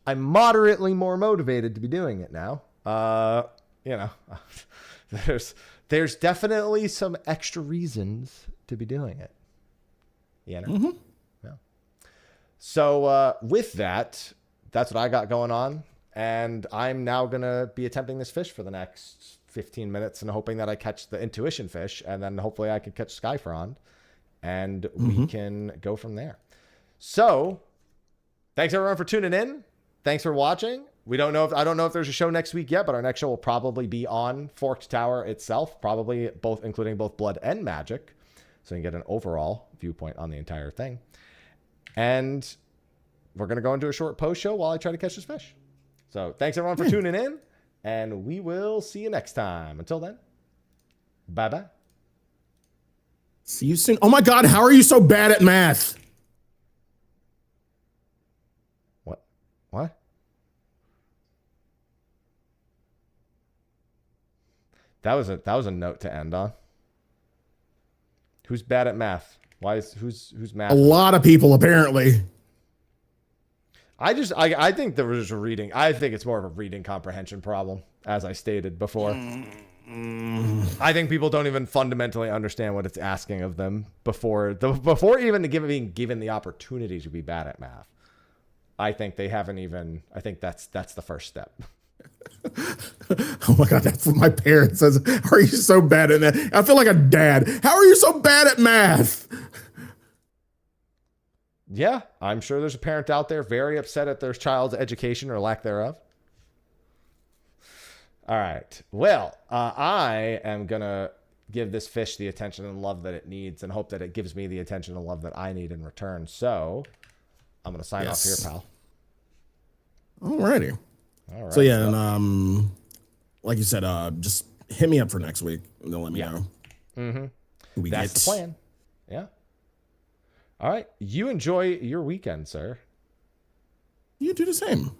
I'm moderately more motivated to be doing it now. There's definitely some extra reasons to be doing it. Yeah. So with that, that's what I got going on. And I'm now going to be attempting this fish for the next 15 minutes and hoping that I catch the intuition fish. And then hopefully I can catch Skyfrond. And we can go from there. So thanks everyone for tuning in. Thanks for watching. I don't know if there's a show next week yet, but our next show will probably be on Forked Tower itself, probably including both Blood and Magic. So you can get an overall viewpoint on the entire thing. And we're going to go into a short post show while I try to catch this fish. So thanks everyone for tuning in, and we will see you next time. Until then, bye-bye. See you soon. Oh my God, how are you so bad at math? What? That was a note to end on. Who's bad at math? Who's math? A lot of people, apparently. I think there was a reading. I think it's more of a reading comprehension problem, as I stated before. I think people don't even fundamentally understand what it's asking of them before even being given the opportunity to be bad at math. I think they haven't even. I think that's the first step. Oh my God, that's what my parents says. How are you so bad at that? I feel like a dad. How are you so bad at math? Yeah, I'm sure there's a parent out there very upset at their child's education or lack thereof. All right. Well, I am going to give this fish the attention and love that it needs and hope that it gives me the attention and love that I need in return. So I'm going to sign off here, pal. Alrighty. All right. So yeah, and like you said, just hit me up for next week and they'll let me know. Mm-hmm. That's the plan. Yeah. All right. You enjoy your weekend, sir. You do the same.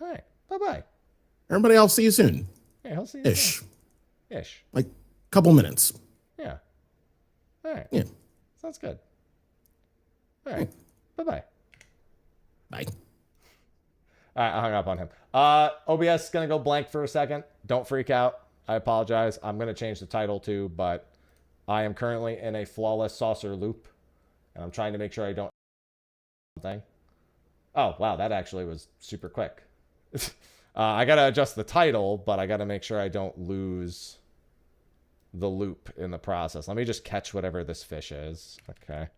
All right. Bye-bye. Everybody, I'll see you soon. Yeah, I'll see you Ish. soon. Ish. Like a couple minutes. Yeah. All right. Yeah. Sounds good. All right. Bye-bye. Bye. All right, I hung up on him. OBS is going to go blank for a second. Don't freak out. I apologize. I'm going to change the title too, but I am currently in a flawless saucer loop, and I'm trying to make sure I don't... Thing. Oh, wow, that actually was super quick. I got to adjust the title, but I got to make sure I don't lose the loop in the process. Let me just catch whatever this fish is. Okay.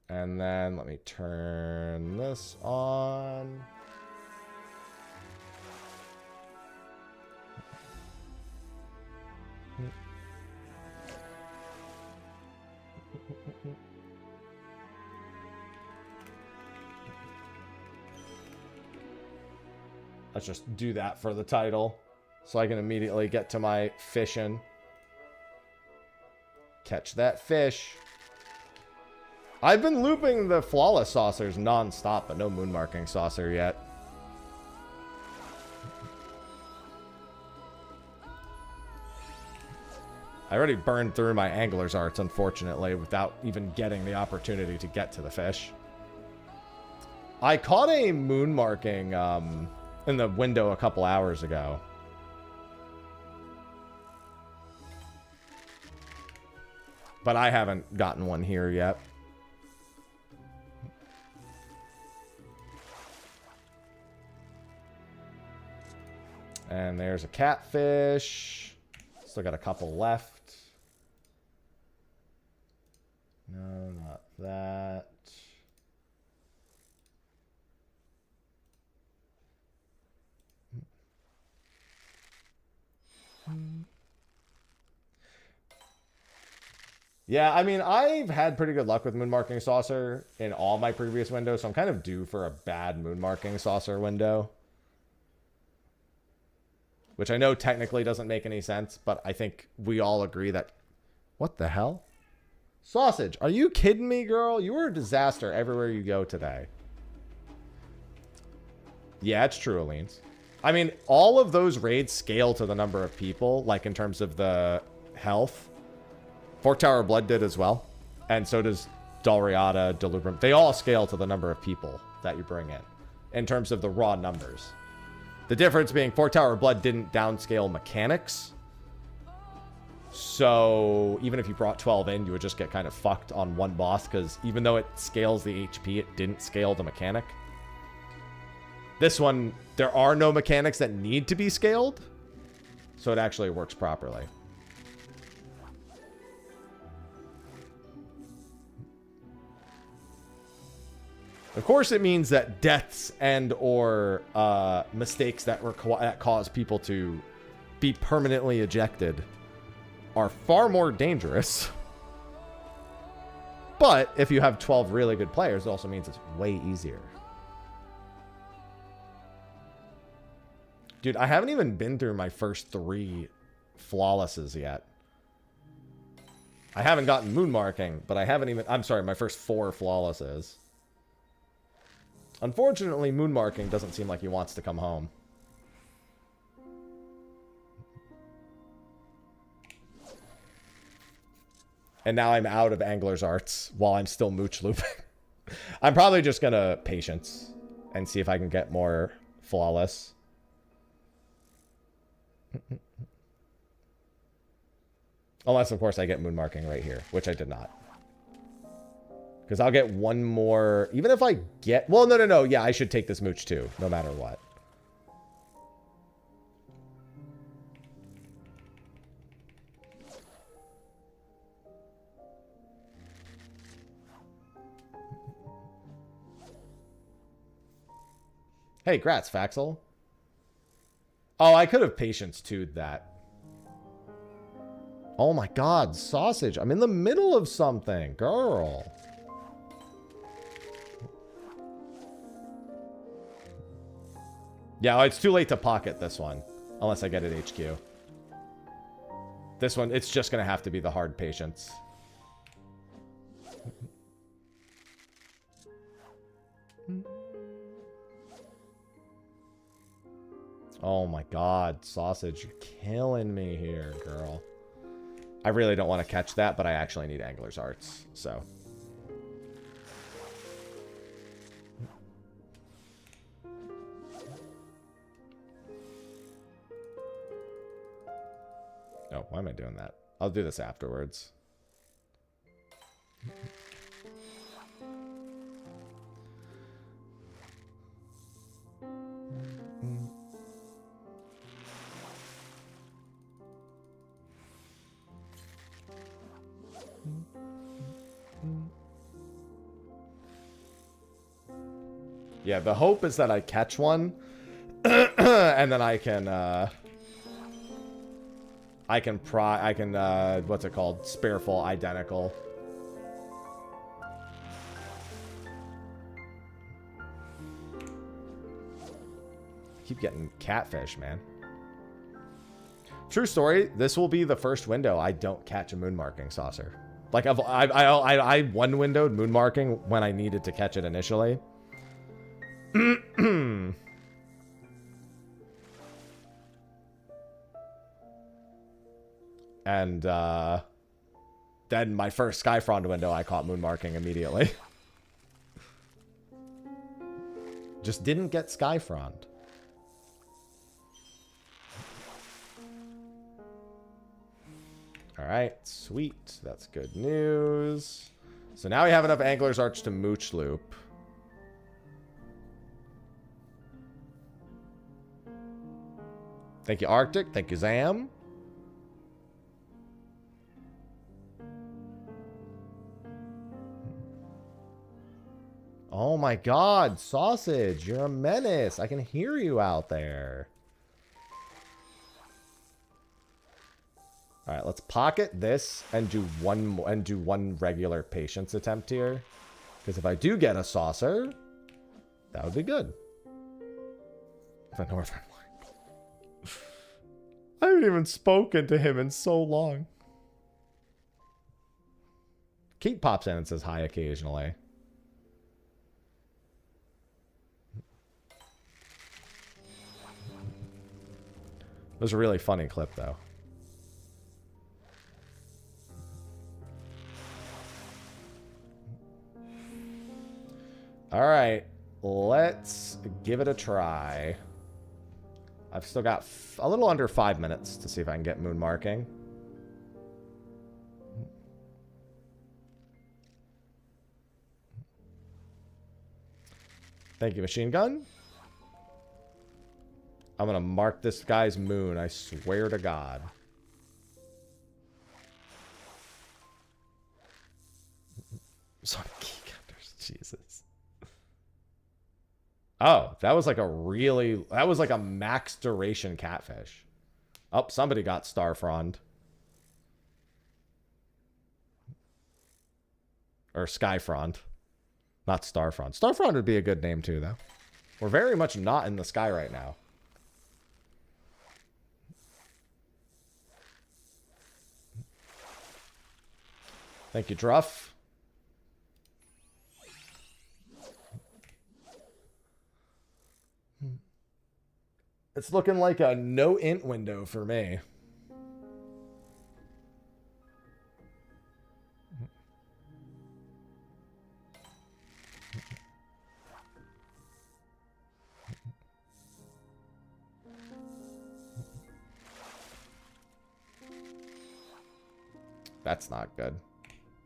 And then let me turn this on. Let's just do that for the title so I can immediately get to my fishing. Catch that fish. I've been looping the flawless saucers non-stop, but no moon marking saucer yet. I already burned through my angler's arts, unfortunately, without even getting the opportunity to get to the fish. I caught a moon marking in the window a couple hours ago. But I haven't gotten one here yet. And there's a catfish. Still got a couple left. No, not that. Yeah, I mean, I've had pretty good luck with moon marking saucer in all my previous windows, so I'm kind of due for a bad moon marking saucer window. Which I know technically doesn't make any sense, but I think we all agree that... What the hell? Sausage, are you kidding me, girl? You are a disaster everywhere you go today. Yeah, it's true, Alines. I mean, all of those raids scale to the number of people, like in terms of the health. Fork Tower Blood did as well. And so does Dalriada, Delubrum. They all scale to the number of people that you bring in terms of the raw numbers. The difference being Fork Tower Blood didn't downscale mechanics. So even if you brought 12 in, you would just get kind of fucked on one boss, because even though it scales the HP, it didn't scale the mechanic. This one, there are no mechanics that need to be scaled, so it actually works properly. Of course, it means that deaths and or mistakes that cause people to be permanently ejected are far more dangerous. But if you have 12 really good players, it also means it's way easier. Dude, I haven't even been through my first 3 flawlesses yet. I haven't gotten moon marking, but I haven't even... I'm sorry, my first 4 flawlesses. Unfortunately, moon marking doesn't seem like he wants to come home. And now I'm out of Angler's Arts while I'm still mooch looping. I'm probably just going to patience and see if I can get more flawless. Unless, of course, I get moon marking right here, which I did not. Because I'll get one more... Even if I get... Well, no. Yeah, I should take this mooch too, no matter what. Hey, grats, Faxel. Oh, I could have patience 2'd that. Oh my god, sausage. I'm in the middle of something, girl. Yeah, it's too late to pocket this one. Unless I get it HQ. This one, it's just going to have to be the hard patience. Oh my god, sausage, you're killing me here, girl. I really don't want to catch that, but I actually need Angler's Arts, so... Oh, why am I doing that? I'll do this afterwards. Yeah, the hope is that I catch one, and then I can what's it called? Spareful identical. Keep getting catfish, man. True story, this will be the first window I don't catch a moon marking saucer. Like I one windowed moon marking when I needed to catch it initially. And then my first Skyfrond window, I caught moon marking immediately. Just didn't get Skyfrond. All right, sweet. That's good news. So now we have enough Angler's Arch to mooch loop. Thank you, Arctic. Thank you, Zam. Oh my god, Sausage, you're a menace. I can hear you out there. All right, let's pocket this and do one regular patience attempt here. Because if I do get a saucer, that would be good. The Northern Light. I haven't even spoken to him in so long. Kate pops in and says hi occasionally. It was a really funny clip, though. All right, let's give it a try. I've still got a little under 5 minutes to see if I can get moon marking. Thank you, machine gun. I'm going to mark this guy's moon, I swear to God. Sorry, key counters. Jesus. Oh, that was like a max duration catfish. Oh, somebody got star frond. Or sky frond. Not star frond. Star frond would be a good name too, though. We're very much not in the sky right now. Thank you, Druff. It's looking like a no int window for me. That's not good.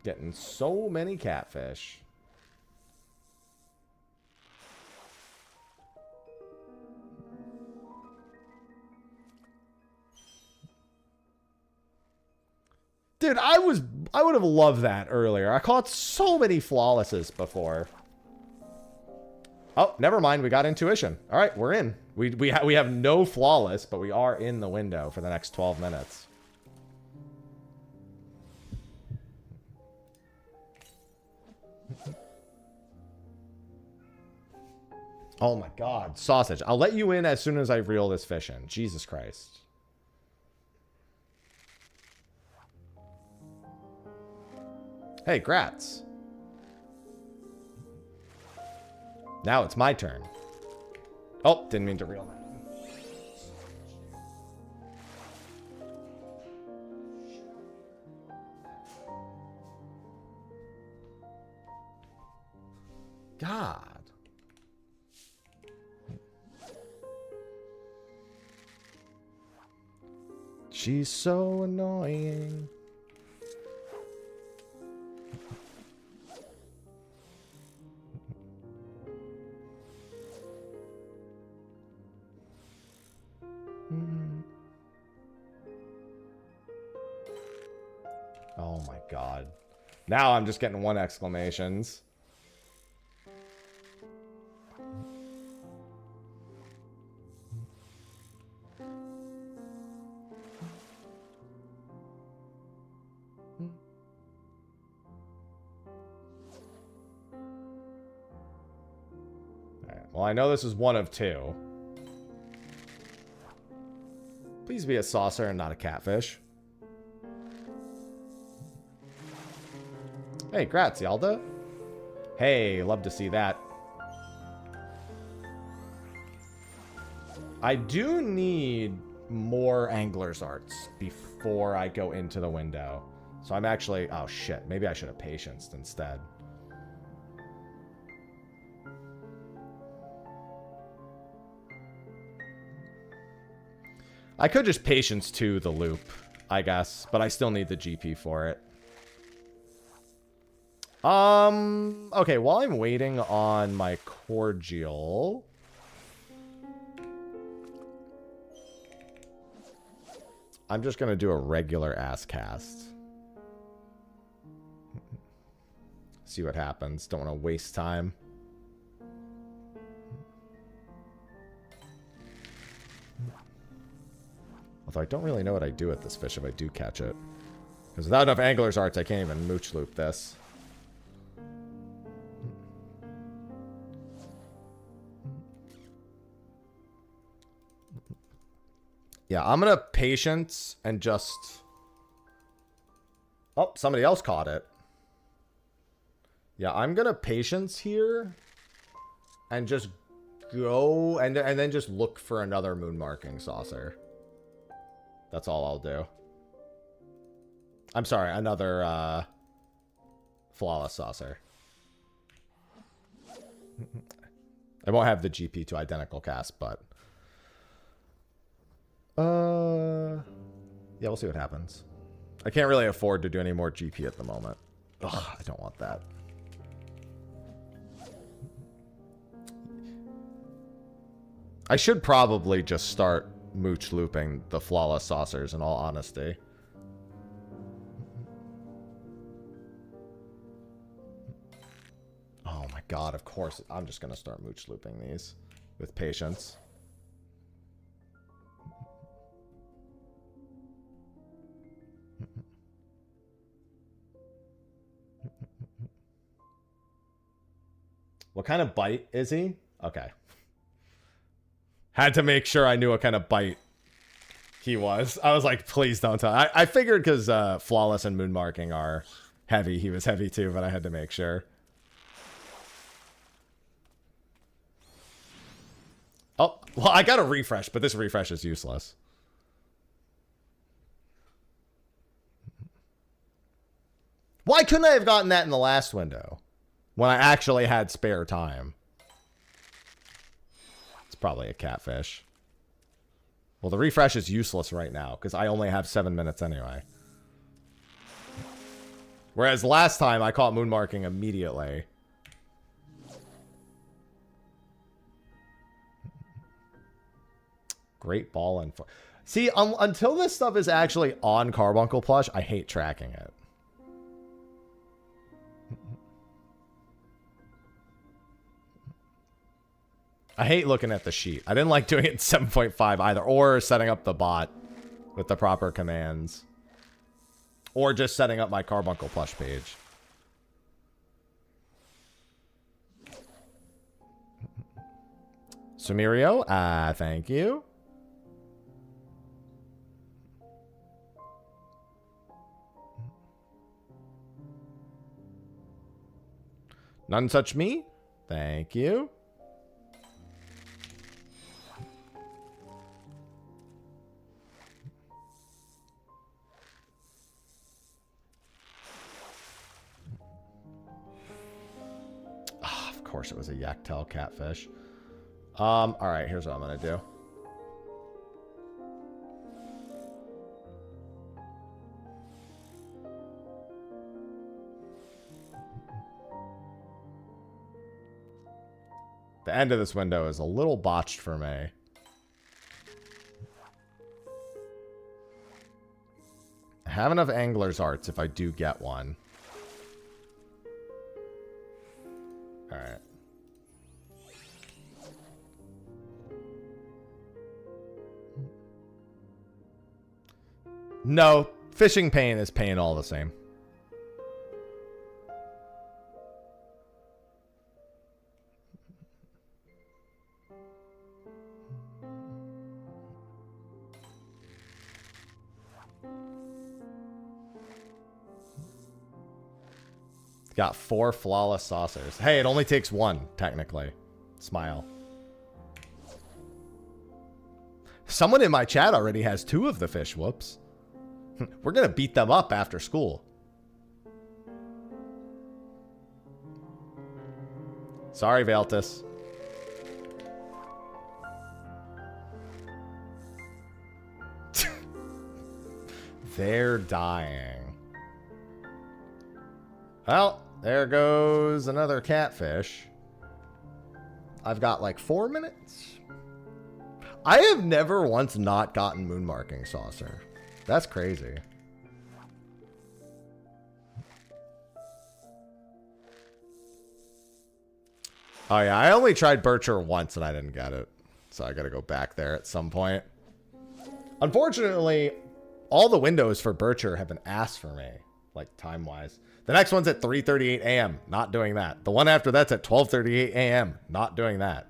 Getting so many catfish. Dude, I would have loved that earlier. I caught so many flawlesses before. Oh, never mind. We got intuition. All right, we're in. We have no flawless, but we are in the window for the next 12 minutes. Oh my God, sausage. I'll let you in as soon as I reel this fish in. Jesus Christ. Hey, Gratz. Now it's my turn. Oh, didn't mean to reel that. God. She's so annoying. Oh my God. Now I'm just getting one exclamations. Well, I know this is one of two. Please be a saucer and not a catfish. Hey, grazie, Alda. Hey, love to see that. I do need more angler's arts before I go into the window. So I'm actually... Oh, shit. Maybe I should have patienced instead. I could just patience to the loop, I guess, but I still need the GP for it. Okay, while I'm waiting on my cordial, I'm just gonna do a regular ass cast. See what happens. Don't want to waste time. Although I don't really know what I do with this fish if I do catch it. Because without enough angler's arts, I can't even mooch loop this. Yeah, I'm gonna patience and just... Oh, somebody else caught it. Yeah, I'm gonna patience here and just go and then just look for another moon marking saucer. That's all I'll do. I'm sorry, another flawless saucer. I won't have the GP to identical cast, but yeah, we'll see what happens. I can't really afford to do any more GP at the moment. Ugh, I don't want that. I should probably just start mooch looping the flawless saucers in all honesty. Oh my god, of course. I'm just going to start mooch looping these with patience. What kind of bite is he? Okay. Had to make sure I knew what kind of bite he was. I was like, please don't tell. I figured because flawless and moon marking are heavy. He was heavy too, but I had to make sure. Oh, well, I got a refresh, but this refresh is useless. Why couldn't I have gotten that in the last window when I actually had spare time? It's probably a catfish. Well, the refresh is useless right now because I only have 7 minutes anyway. Whereas last time I caught moon marking immediately. Great ball and... See, until this stuff is actually on Carbuncle Plush, I hate tracking it. I hate looking at the sheet. I didn't like doing it in 7.5 either, or setting up the bot with the proper commands. Or just setting up my Carbuncle Plush page. Sumerio, thank you. None touch me. Thank you. Of course it was a yak-tail catfish. All right, here's what I'm gonna do. The end of this window is a little botched for me. I have enough angler's arts if I do get one. All right. No, fishing pain is pain all the same. Got 4 flawless saucers. Hey, it only takes 1, technically. Smile. Someone in my chat already has 2 of the fish. Whoops. We're going to beat them up after school. Sorry, Valtis. They're dying. Well, there goes another catfish. I've got like 4 minutes. I have never once not gotten moon marking saucer. That's crazy. Oh yeah, I only tried Bircher once and I didn't get it. So I gotta go back there at some point. Unfortunately, all the windows for Bircher have been asked for me, like time-wise. The next one's at 3:38 a.m. Not doing that. The one after that's at 12:38 a.m. Not doing that.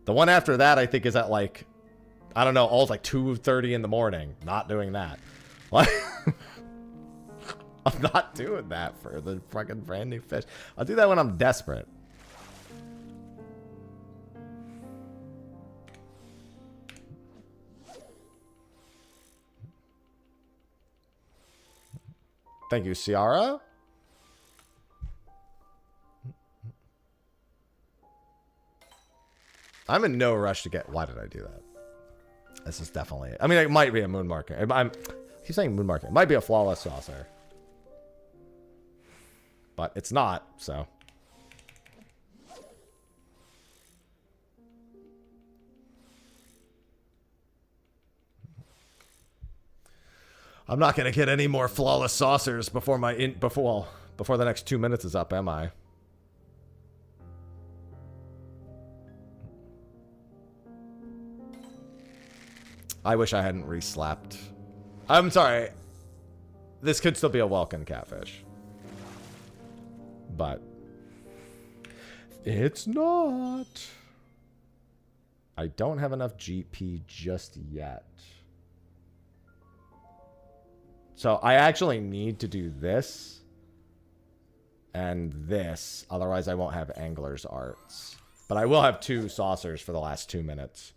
The one after that, I think, is at like, I don't know, all like 2:30 in the morning. Not doing that. Like, I'm not doing that for the fucking brand new fish. I'll do that when I'm desperate. Thank you, Ciara. I'm in no rush to get... Why did I do that? This is definitely... I mean, it might be a moon marker. I keep saying moon marker. It might be a flawless saucer. But it's not, so... I'm not going to get any more flawless saucers before before the next 2 minutes is up, am I? I wish I hadn't reslapped. I'm sorry. This could still be a welcome catfish. But it's not. I don't have enough GP just yet. So I actually need to do this and this. Otherwise, I won't have Angler's Arts. But I will have 2 saucers for the last 2 minutes.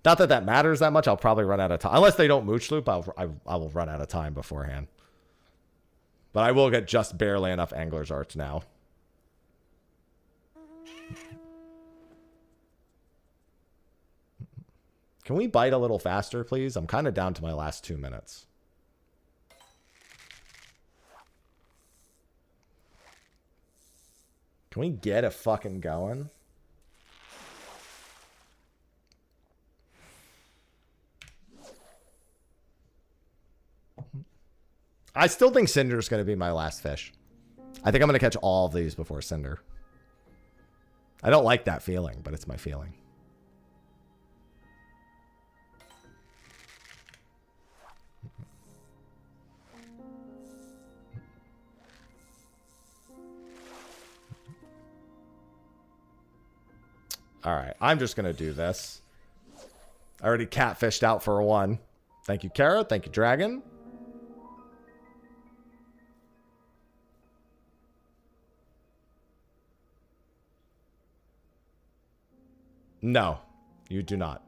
Not that that matters that much. I'll probably run out of time. Unless they don't mooch loop, I will run out of time beforehand. But I will get just barely enough Angler's Arts now. Can we bite a little faster, please? I'm kind of down to my last 2 minutes. Can we get it fucking going? I still think Cinder's going to be my last fish. I think I'm going to catch all of these before Cinder. I don't like that feeling, but it's my feeling. All right, I'm just going to do this. I already catfished out for a 1. Thank you, Kara. Thank you, Dragon. No, you do not.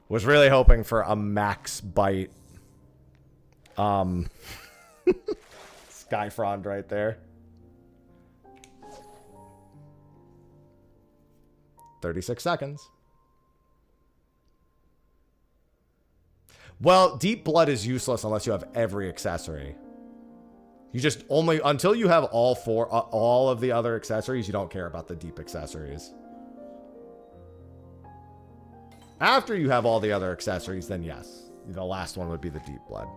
Was really hoping for a max bite. Skyfrond right there. 36 seconds. Well, Deep Blood is useless unless you have every accessory. You just only, until you have all of the other accessories, you don't care about the deep accessories. After you have all the other accessories, then yes. The last one would be the Deep Blood.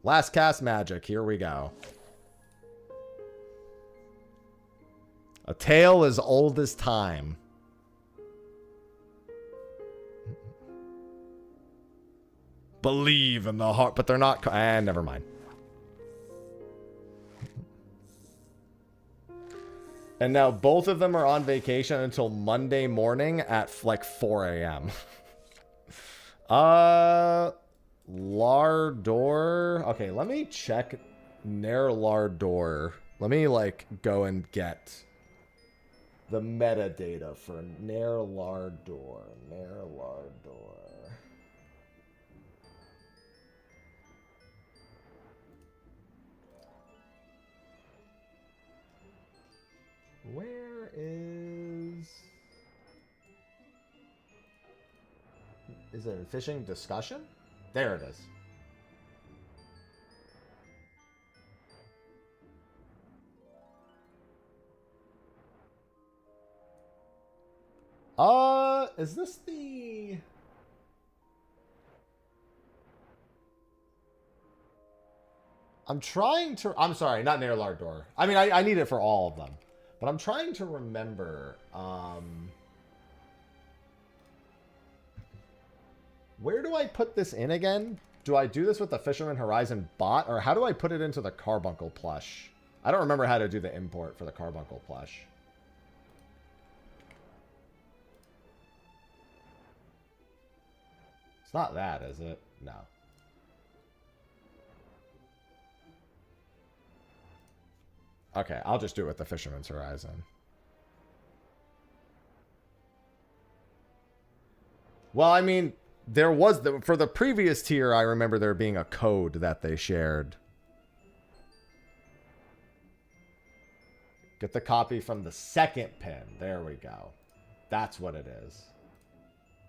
Last cast magic. Here we go. A tale as old as time. Believe in the heart, but they're not. Never mind. And now both of them are on vacation until Monday morning at like 4 a.m. Lardor. Okay, let me check Nair Lardor. Let me like go and get the metadata for Nair Lardor. Nair Lardor. Where is it a fishing discussion? There it is. Is this the... I'm trying to... I'm sorry, not Nair Lardor. I mean, I need it for all of them. But I'm trying to remember... where do I put this in again? Do I do this with the Fisherman Horizon bot? Or how do I put it into the Carbuncle plush? I don't remember how to do the import for the Carbuncle plush. It's not that, is it? No. Okay, I'll just do it with the Fisherman's Horizon. Well, I mean, there was... for the previous tier, I remember there being a code that they shared. Get the copy from the second pin. There we go. That's what it is.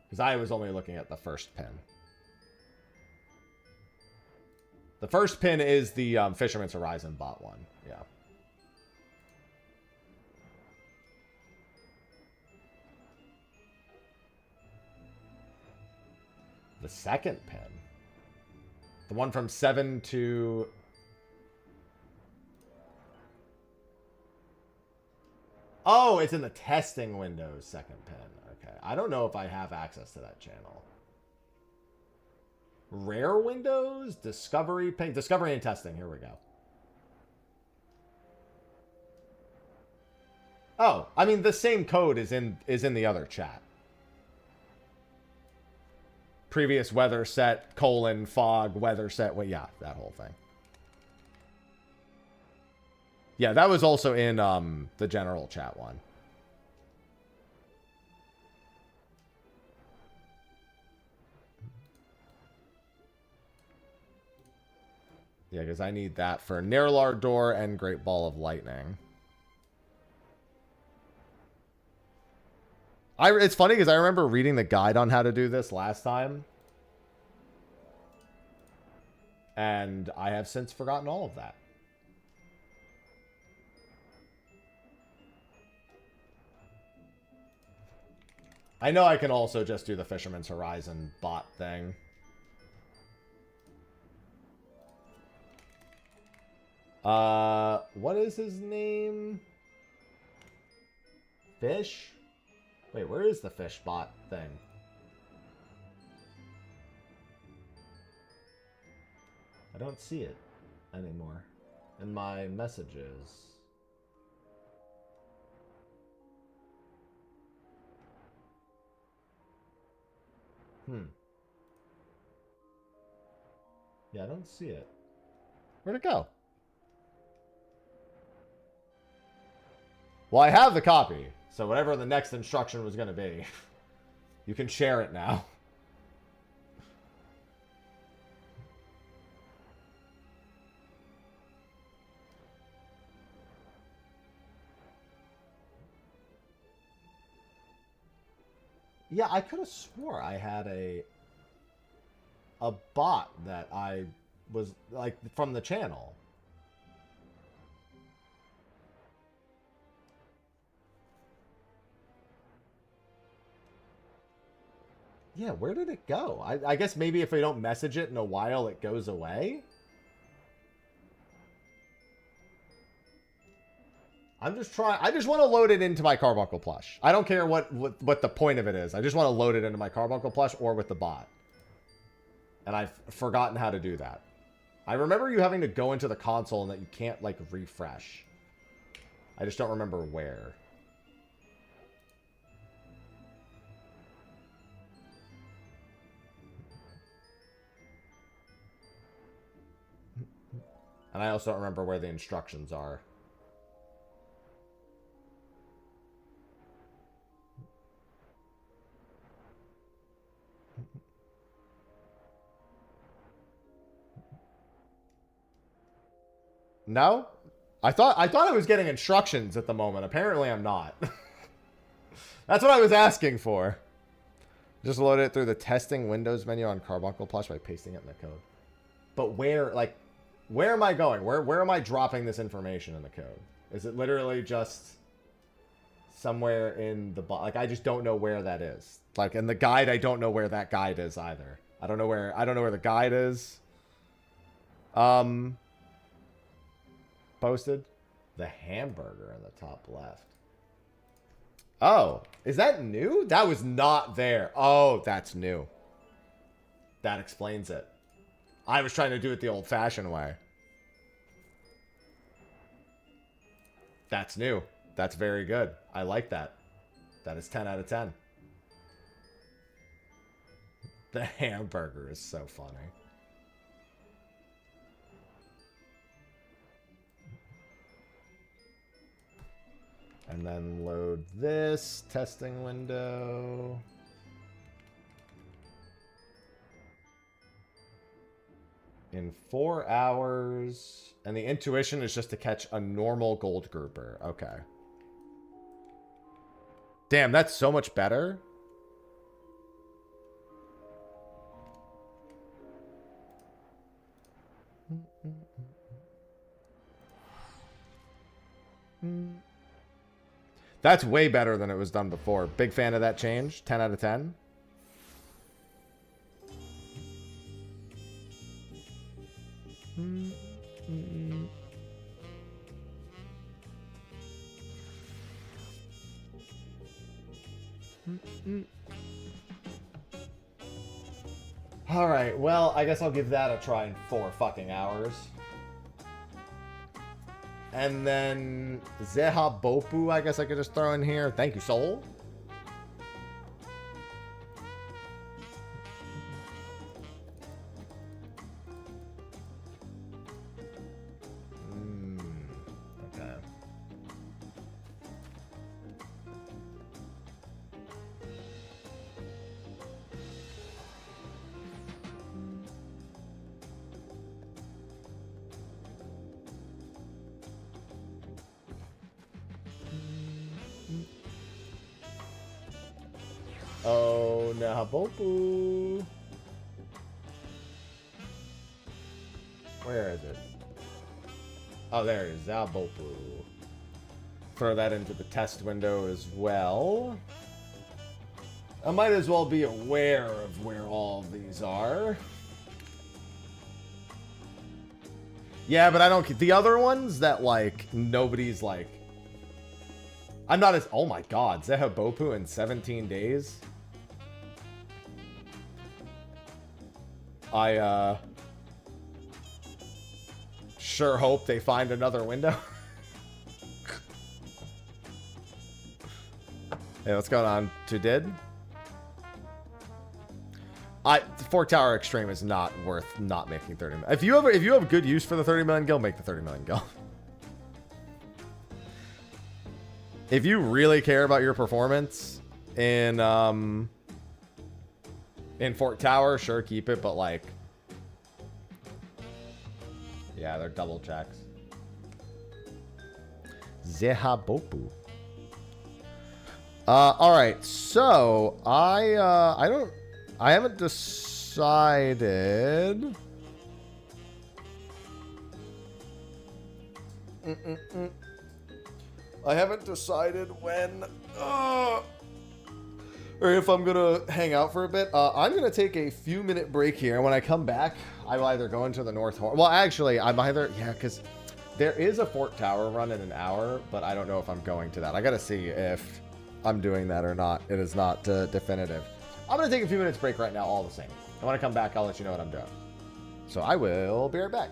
Because I was only looking at the first pin. The first pin is the Fisherman's Horizon bot one. Yeah. The second pin. The one from 7 to... Oh, it's in the testing windows second pin. Okay. I don't know if I have access to that channel. Rare windows? Discovery pin? Discovery and testing. Here we go. Oh, I mean, the same code is in the other chat. Previous weather set, fog, weather set. Well, yeah, that whole thing. Yeah, that was also in the general chat one. Yeah, because I need that for Nirlardor and Great Ball of Lightning. It's funny because I remember reading the guide on how to do this last time. And I have since forgotten all of that. I know I can also just do the Fisherman's Horizon bot thing. What is his name? Fish? Wait, where is the fish bot thing? I don't see it anymore in my messages. Yeah, I don't see it. Where'd it go? Well, I have the copy, so whatever the next instruction was going to be, you can share it now. Yeah, I could have swore I had a bot that I was, like, from the channel. Yeah, where did it go? I guess maybe if we don't message it in a while, it goes away? I'm just trying... I just want to load it into my Carbuncle plush. I don't care what the point of it is. I just want to load it into my Carbuncle plush or with the bot. And I've forgotten how to do that. I remember you having to go into the console and that you can't, like, refresh. I just don't remember where. And I also don't remember where the instructions are. No? I thought I was getting instructions at the moment. Apparently I'm not. That's what I was asking for. Just load it through the testing Windows menu on Carbuncle Plush by pasting it in the code. But where, like, where am I going? Where am I dropping this information in the code? Is it literally just somewhere in the... Like, I just don't know where that is. Like, in the guide, I don't know where that guide is either. I don't know where the guide is. posted? The hamburger in the top left. Oh, is that new? That was not there. Oh, that's new. That explains it. I was trying to do it the old-fashioned way. That's new. That's very good. I like that. That is 10 out of 10. The hamburger is so funny. And then load this testing window. In 4 hours. And the intuition is just to catch a normal gold grouper. Okay. Damn, that's so much better. That's way better than it was done before. Big fan of that change. 10 out of 10. Alright, well, I guess I'll give that a try in 4 fucking hours. And then Zeha Bopu, I guess I could just throw in here. Thank you, Soul. Okay. Oh, Nahabopu. Where is it? Oh, there it is. Zabopu. Throw that into the test window as well. I might as well be aware of where all of these are. Yeah, but I don't... The other ones that, like, nobody's, like... I'm not as... Oh, my God. Zehabopu in 17 days? I, sure hope they find another window. Hey, what's going on? Two did? Fork Tower Extreme is not worth not making 30 million. If you have good use for the 30 million gil, make the 30 million gil. If you really care about your performance in Fork Tower, sure, keep it, but like, yeah, they're double checks. Zehabopu. All right, so I haven't decided. I haven't decided when, or if I'm gonna hang out for a bit. I'm gonna take a few minute break here, and when I come back, I will either go into the North Horn. Well, actually, I'm either, yeah, because there is a Fork Tower run in an hour, but I don't know if I'm going to that. I gotta see if I'm doing that or not. It is not definitive. I'm gonna take a few minutes break right now, all the same. And when I come back, I'll let you know what I'm doing. So I will be right back.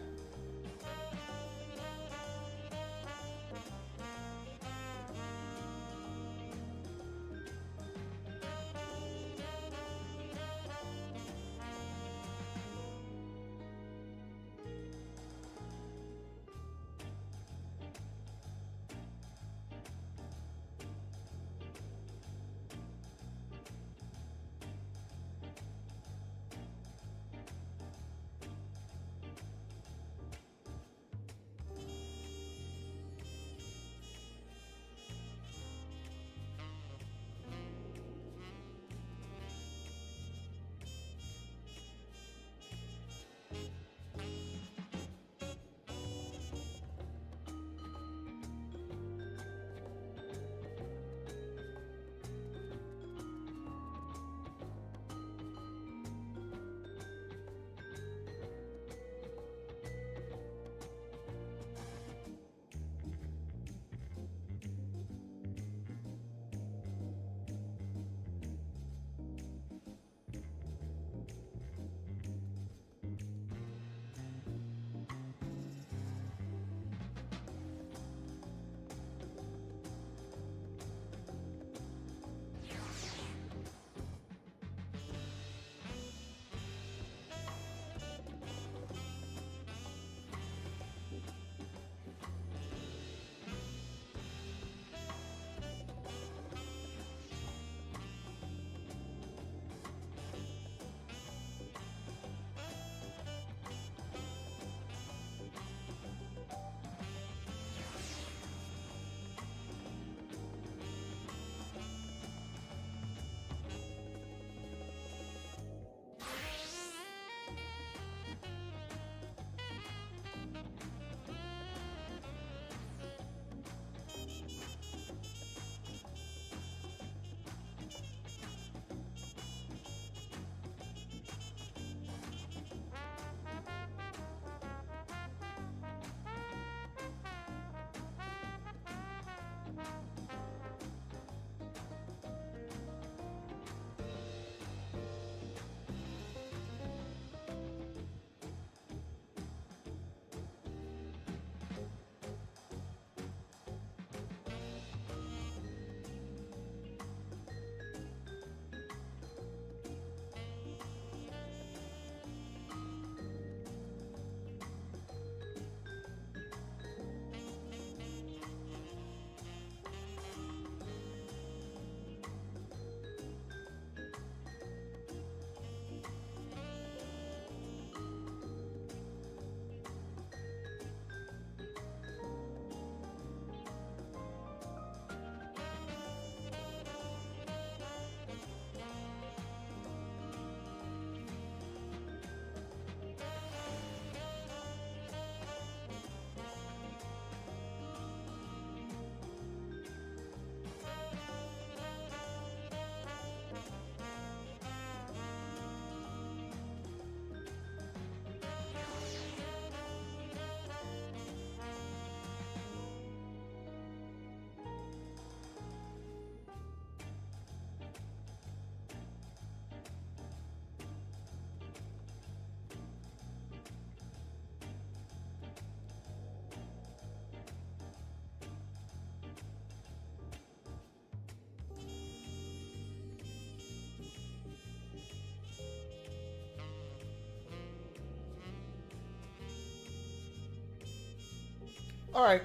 All right.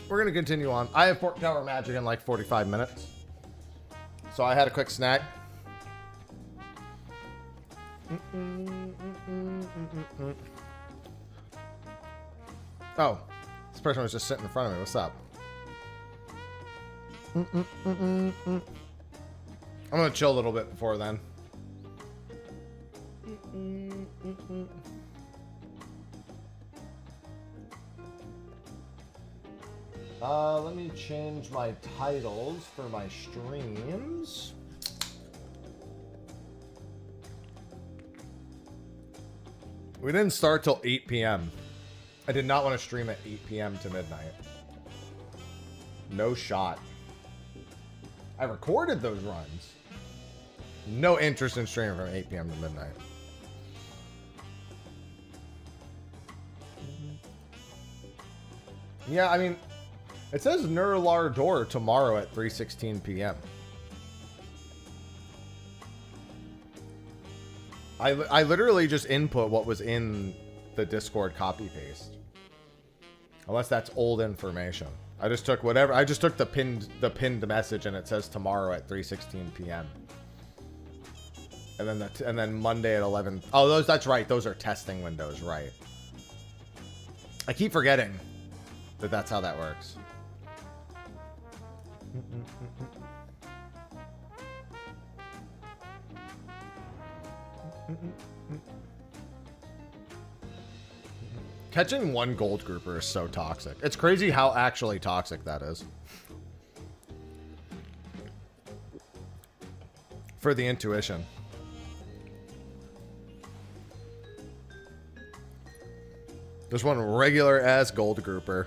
We're going to continue on. I have Fork Tower Magic in like 45 minutes. So I had a quick snack. Oh, this person was just sitting in front of me. What's up? I'm going to chill a little bit before then. Let me change my titles for my streams. We didn't start till 8 p.m. I did not want to stream at 8 p.m. to midnight. No shot. I recorded those runs. No interest in streaming from 8 p.m. to midnight. Yeah, I mean, it says Nurlar Door tomorrow at 3:16 p.m. I literally just input what was in the Discord copy paste. Unless that's old information. I just took whatever. I just took the pinned message and it says tomorrow at 3:16 p.m. And then Monday at 11. Oh, that's right. Those are testing windows, right? I keep forgetting that that's how that works. Catching one gold grouper is so toxic. It's crazy how actually toxic that is. For the intuition. There's one regular ass gold grouper.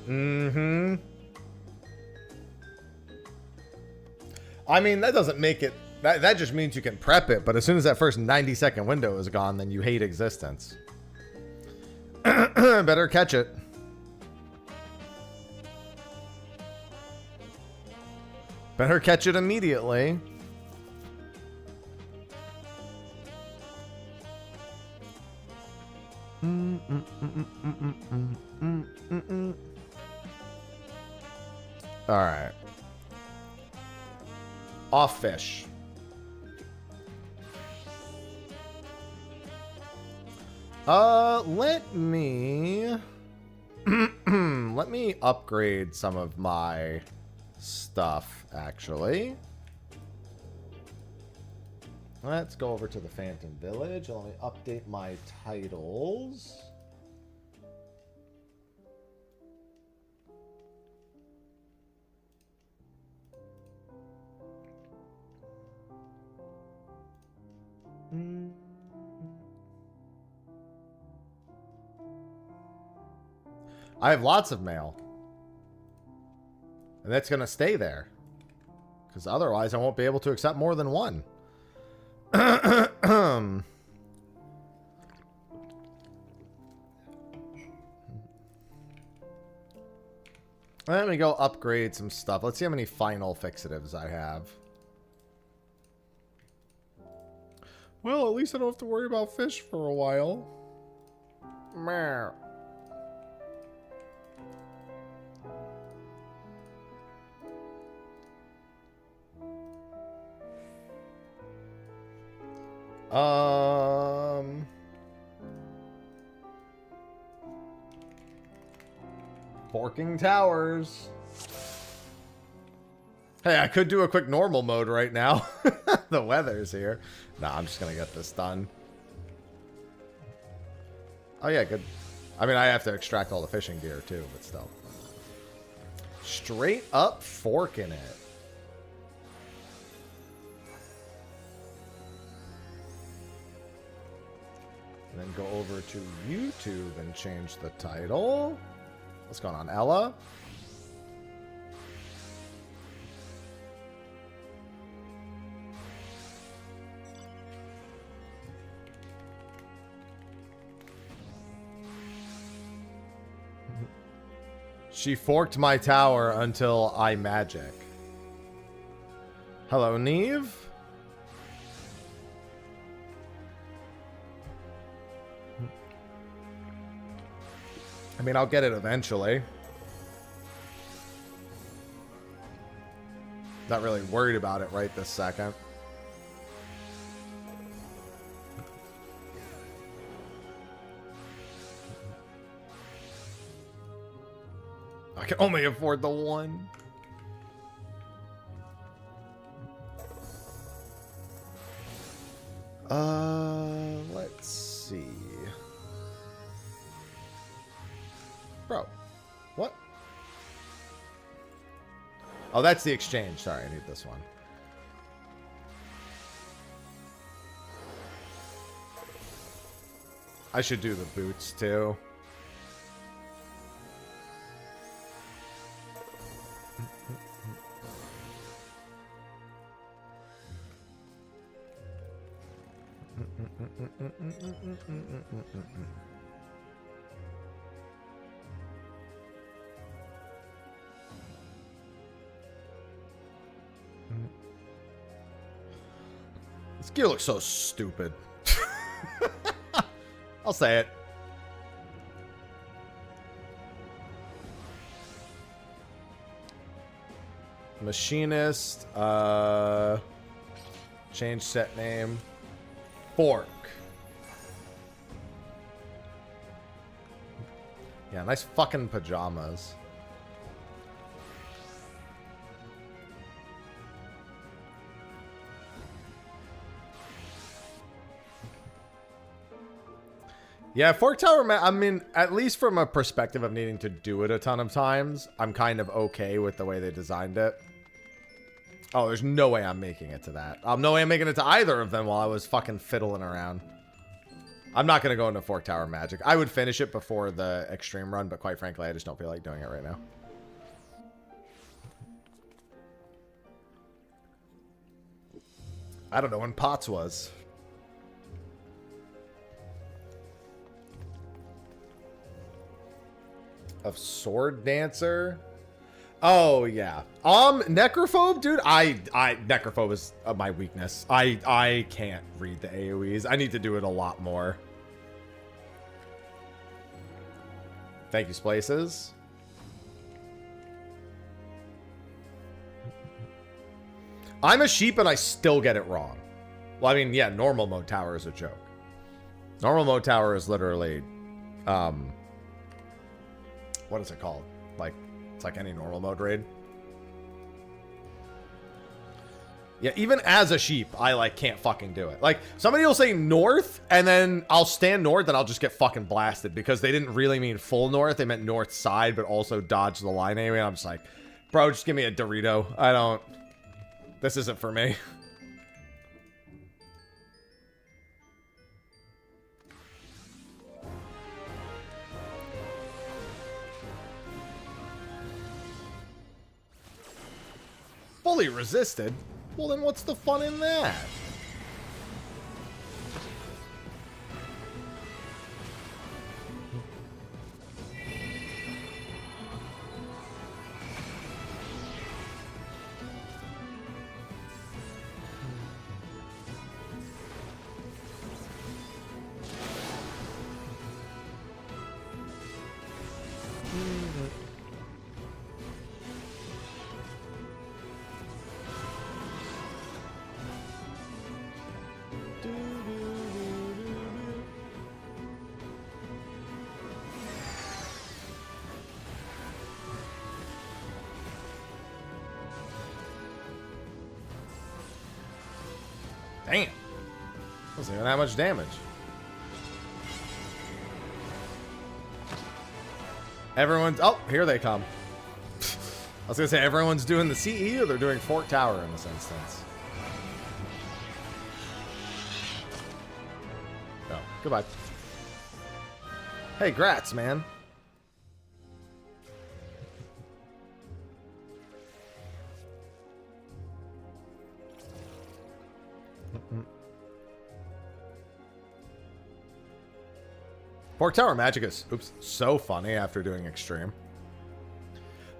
Mm-hmm. I mean, that doesn't make it... That just means you can prep it, but as soon as that first 90-second window is gone, then you hate existence. Better catch it. Better catch it immediately. All right. Off fish. Let me let me upgrade some of my stuff, actually. Let's go over to the Phantom Village. Let me update my titles. I have lots of mail. And that's going to stay there. Because otherwise I won't be able to accept more than one. Let me go upgrade some stuff. Let's see how many final fixatives I have. Well, at least I don't have to worry about fish for a while. Meh. Forking towers. Hey, I could do a quick normal mode right now. The weather's here. Nah, I'm just gonna get this done. Oh yeah, good. I mean, I have to extract all the fishing gear too, but still. Straight up forking it. And then go over to YouTube and change the title. What's going on, Ella? She forked my tower until I magic. Hello, Neve. mean, I'll get it eventually. Not really worried about it right this second. I can only afford the one. Let's see. Bro, what? Oh, that's the exchange. Sorry, I need this one. I should do the boots too. This gear looks so stupid. I'll say it. Machinist. Change set name. Fork. Yeah, nice fucking pajamas. Yeah, Fork Tower, I mean, at least from a perspective of needing to do it a ton of times, I'm kind of okay with the way they designed it. Oh, there's no way I'm making it to that. No way I'm making it to either of them while I was fucking fiddling around. I'm not going to go into Fork Tower Magic. I would finish it before the extreme run, but quite frankly, I just don't feel like doing it right now. I don't know when Potts was. Of Sword Dancer? Oh, yeah. Necrophobe, dude? Necrophobe is my weakness. I can't read the AoEs. I need to do it a lot more. Thank you, Splaces. I'm a sheep and I still get it wrong. Well, I mean, yeah, normal mode tower is a joke. Normal mode tower is literally, what is it called? Like, it's like any normal mode raid. Yeah, even as a sheep, I like can't fucking do it. Like, somebody will say north, and then I'll stand north, and I'll just get fucking blasted because they didn't really mean full north. They meant north side, but also dodge the line anyway. And I'm just like, bro, just give me a Dorito. I don't. This isn't for me. Fully resisted? Well, then what's the fun in that? Damn. Wasn't even that much damage. Everyone's... Oh, here they come. I was going to say, everyone's doing the CE or they're doing Fork Tower in this instance. Oh, goodbye. Hey, grats, man. Fork Tower Magic is, oops, so funny after doing Extreme.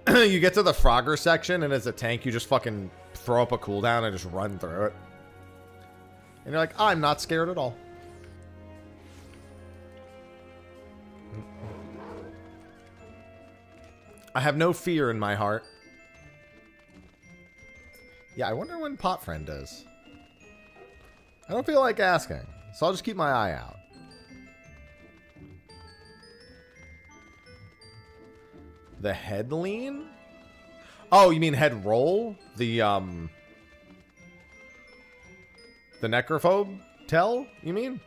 You get to the Frogger section, and as a tank, you just fucking throw up a cooldown and just run through it. And you're like, I'm not scared at all. I have no fear in my heart. Yeah, I wonder when Pot Friend is. I don't feel like asking, so I'll just keep my eye out. The head lean? Oh, you mean head roll? The necrophobe tell, you mean?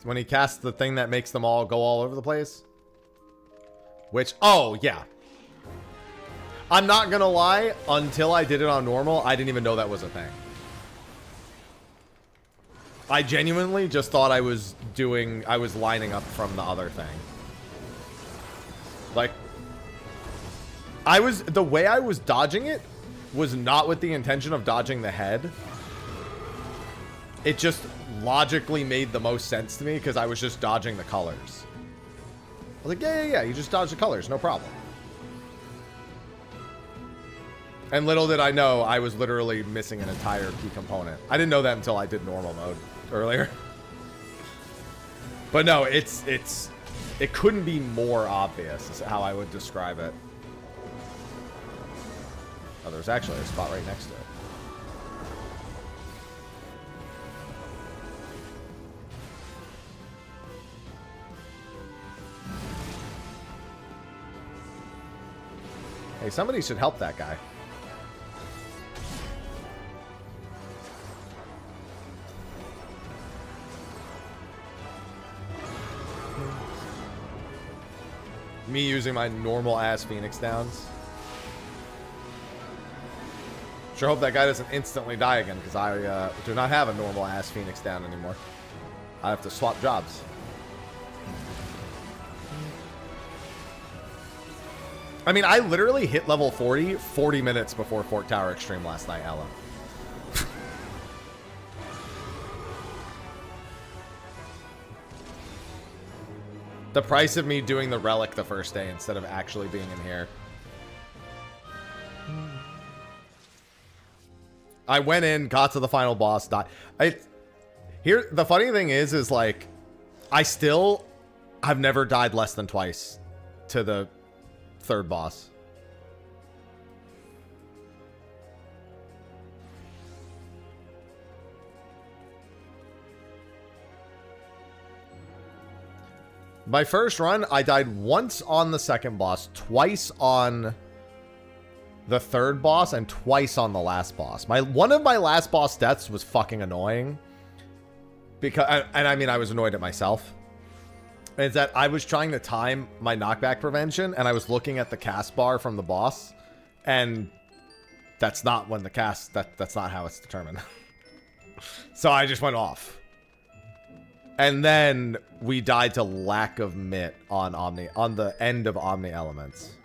When he casts the thing that makes them all go all over the place? Which, oh, yeah. I'm not gonna lie, until I did it on normal, I didn't even know that was a thing. I genuinely just thought I was lining up from the other thing. Like, the way I was dodging it was not with the intention of dodging the head. It just logically made the most sense to me because I was just dodging the colors. I was like, yeah, you just dodge the colors, no problem. And little did I know, I was literally missing an entire key component. I didn't know that until I did normal mode earlier. But no, it couldn't be more obvious is how I would describe it. Oh, there's actually a spot right next to it. Hey, somebody should help that guy. Me using my normal ass Phoenix downs. Sure hope that guy doesn't instantly die again, because I do not have a normal ass Phoenix down anymore. I have to swap jobs. I mean, I literally hit level 40 minutes before Fort Tower Extreme last night, Ella. The price of me doing the relic the first day instead of actually being in here. I went in, got to the final boss, died. Here, the funny thing is like, I've never died less than twice to the third boss. My first run, I died once on the second boss, twice on the third boss, and twice on the last boss. One of my last boss deaths was fucking annoying. Because, and I mean, I was annoyed at myself. Is that I was trying to time my knockback prevention, and I was looking at the cast bar from the boss, and that's not when the cast, that's not how it's determined. So I just went off. And then we died to lack of mit on the end of Omni Elements.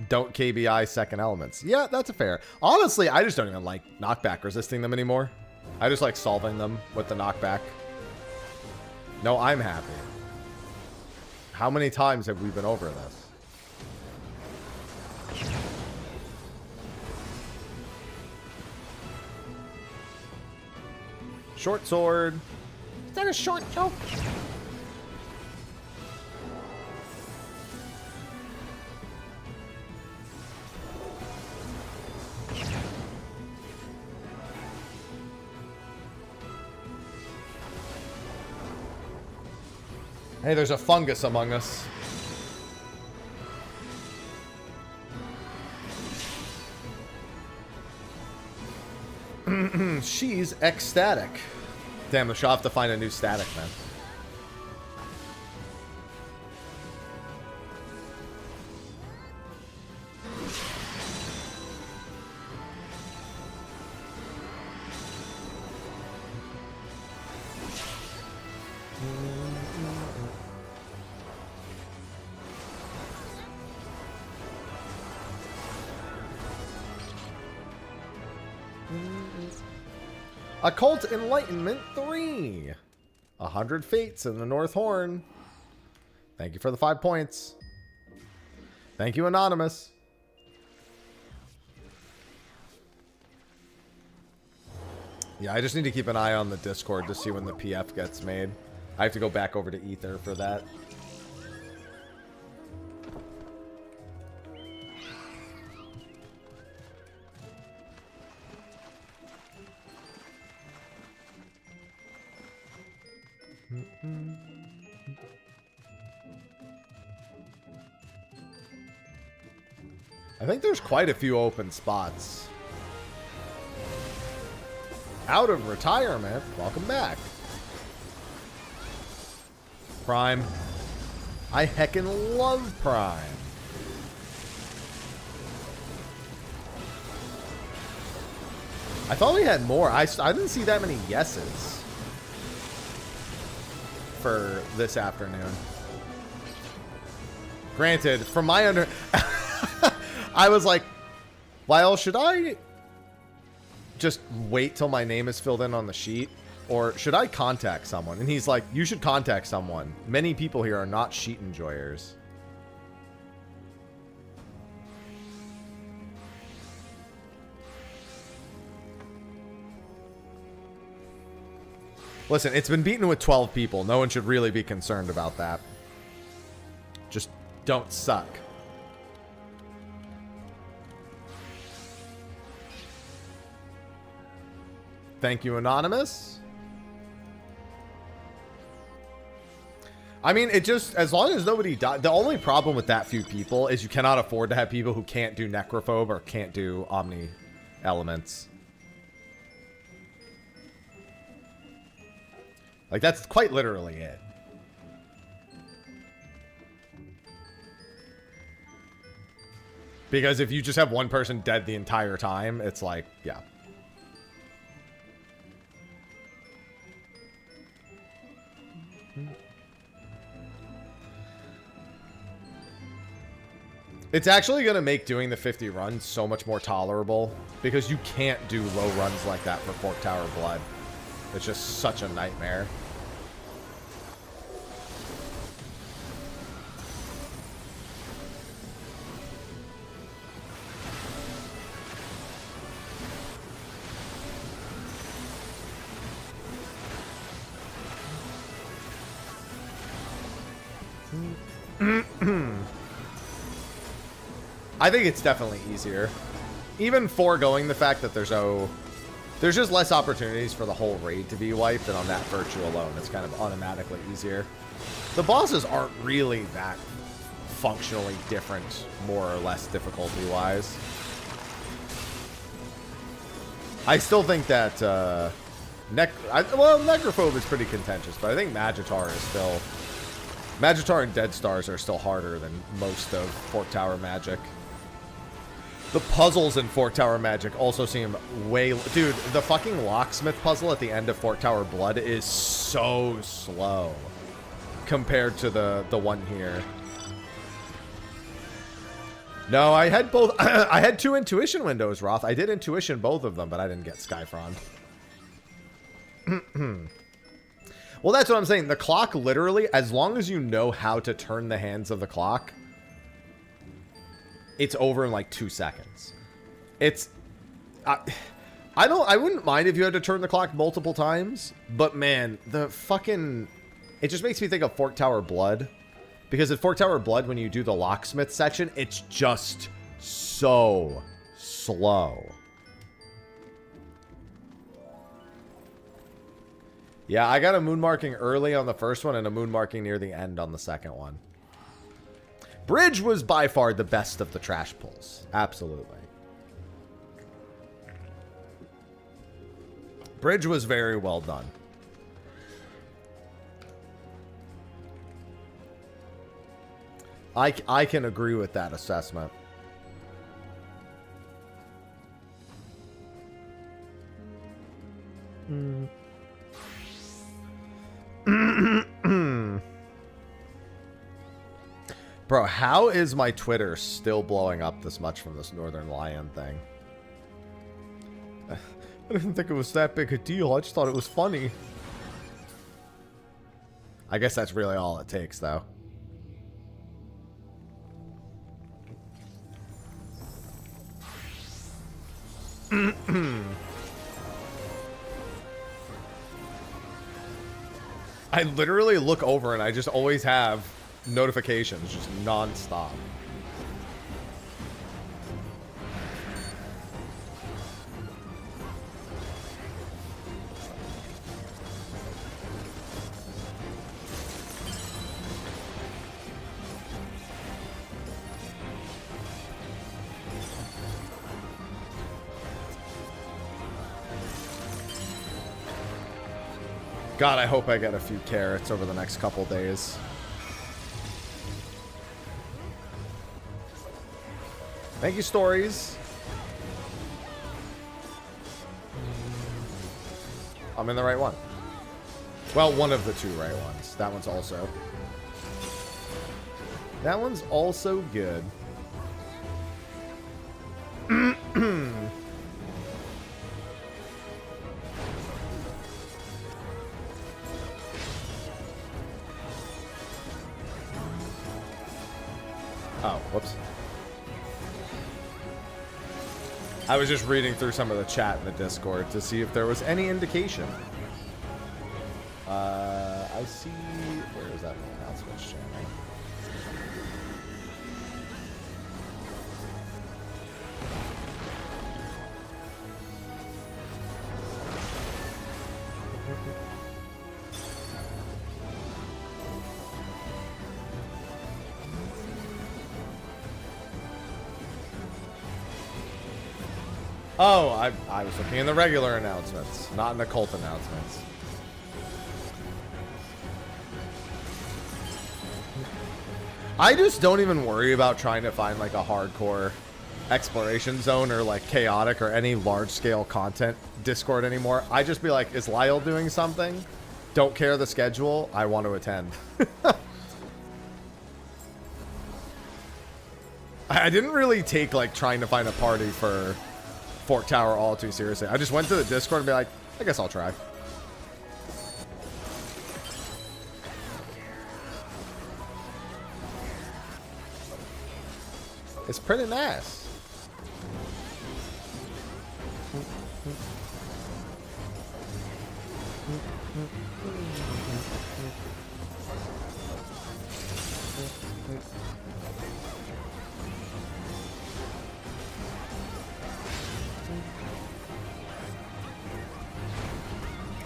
Don't KBI second elements. Yeah, that's a fair. Honestly, I just don't even like knockback resisting them anymore. I just like solving them with the knockback. No, I'm happy. How many times have we been over this? Short sword. Is that a short joke? Hey, there's a fungus among us. She's ecstatic. Damn, I shall have to find a new static, man. Occult Enlightenment 3. 100 Fates in the North Horn. Thank you for the 5 points. Thank you, Anonymous. Yeah, I just need to keep an eye on the Discord to see when the PF gets made. I have to go back over to Ether for that. I think there's quite a few open spots. Out of retirement. Welcome back. Prime. I heckin' love Prime. I thought we had more. I didn't see that many yeses for this afternoon. Granted, from my I was like, Lyle, should I just wait till my name is filled in on the sheet? Or should I contact someone? And he's like, you should contact someone. Many people here are not sheet enjoyers. Listen, it's been beaten with 12 people. No one should really be concerned about that. Just don't suck. Thank you, Anonymous. I mean, it just, as long as nobody died, the only problem with that few people is you cannot afford to have people who can't do Necrophobe or can't do Omni elements. Like, that's quite literally it. Because if you just have one person dead the entire time, it's like, yeah. It's actually going to make doing the 50 runs so much more tolerable, because you can't do low runs like that for Fork Tower Blood. It's just such a nightmare. I think it's definitely easier. Even foregoing the fact that there's just less opportunities for the whole raid to be wiped, and on that virtue alone, it's kind of automatically easier. The bosses aren't really that functionally different, more or less difficulty-wise. I still think that, Necrophobe is pretty contentious, but I think Magitar is still... Magitar and Dead Stars are still harder than most of Fork Tower Magic. The puzzles in Fork Tower Magic also seem way... Dude, the fucking locksmith puzzle at the end of Fork Tower Blood is so slow compared to the one here. No, I had both... I had 2 intuition windows, Roth. I did intuition both of them, but I didn't get Skyfrond. Well, that's what I'm saying. The clock literally, as long as you know how to turn the hands of the clock, it's over in like 2 seconds. It's... I wouldn't mind if you had to turn the clock multiple times, but man, the fucking... It just makes me think of Fork Tower Blood. Because at Fork Tower Blood, when you do the locksmith section, it's just so slow. Yeah, I got a moon marking early on the first one and a moon marking near the end on the second one. Bridge was by far the best of the trash pulls. Absolutely. Bridge was very well done. I can agree with that assessment. Bro, how is my Twitter still blowing up this much from this Northern Lion thing? I didn't think it was that big a deal. I just thought it was funny. I guess that's really all it takes, though. I literally look over and I just always have notifications just non-stop. God, I hope I get a few carrots over the next couple days. Thank you, Stories. I'm in the right one. Well, one of the two right ones. That one's also. That one's also good. Oh, whoops. I was just reading through some of the chat in the Discord to see if there was any indication. I see... Where is that announcements channel? Oh, I was looking in the regular announcements, not in the cult announcements. I just don't even worry about trying to find like a hardcore exploration zone or like chaotic or any large scale content Discord anymore. I just be like, is Lyle doing something? Don't care the schedule. I want to attend. I didn't really take like trying to find a party for Fork Tower all too seriously. I just went to the Discord and be like, I guess I'll try. It's pretty nice.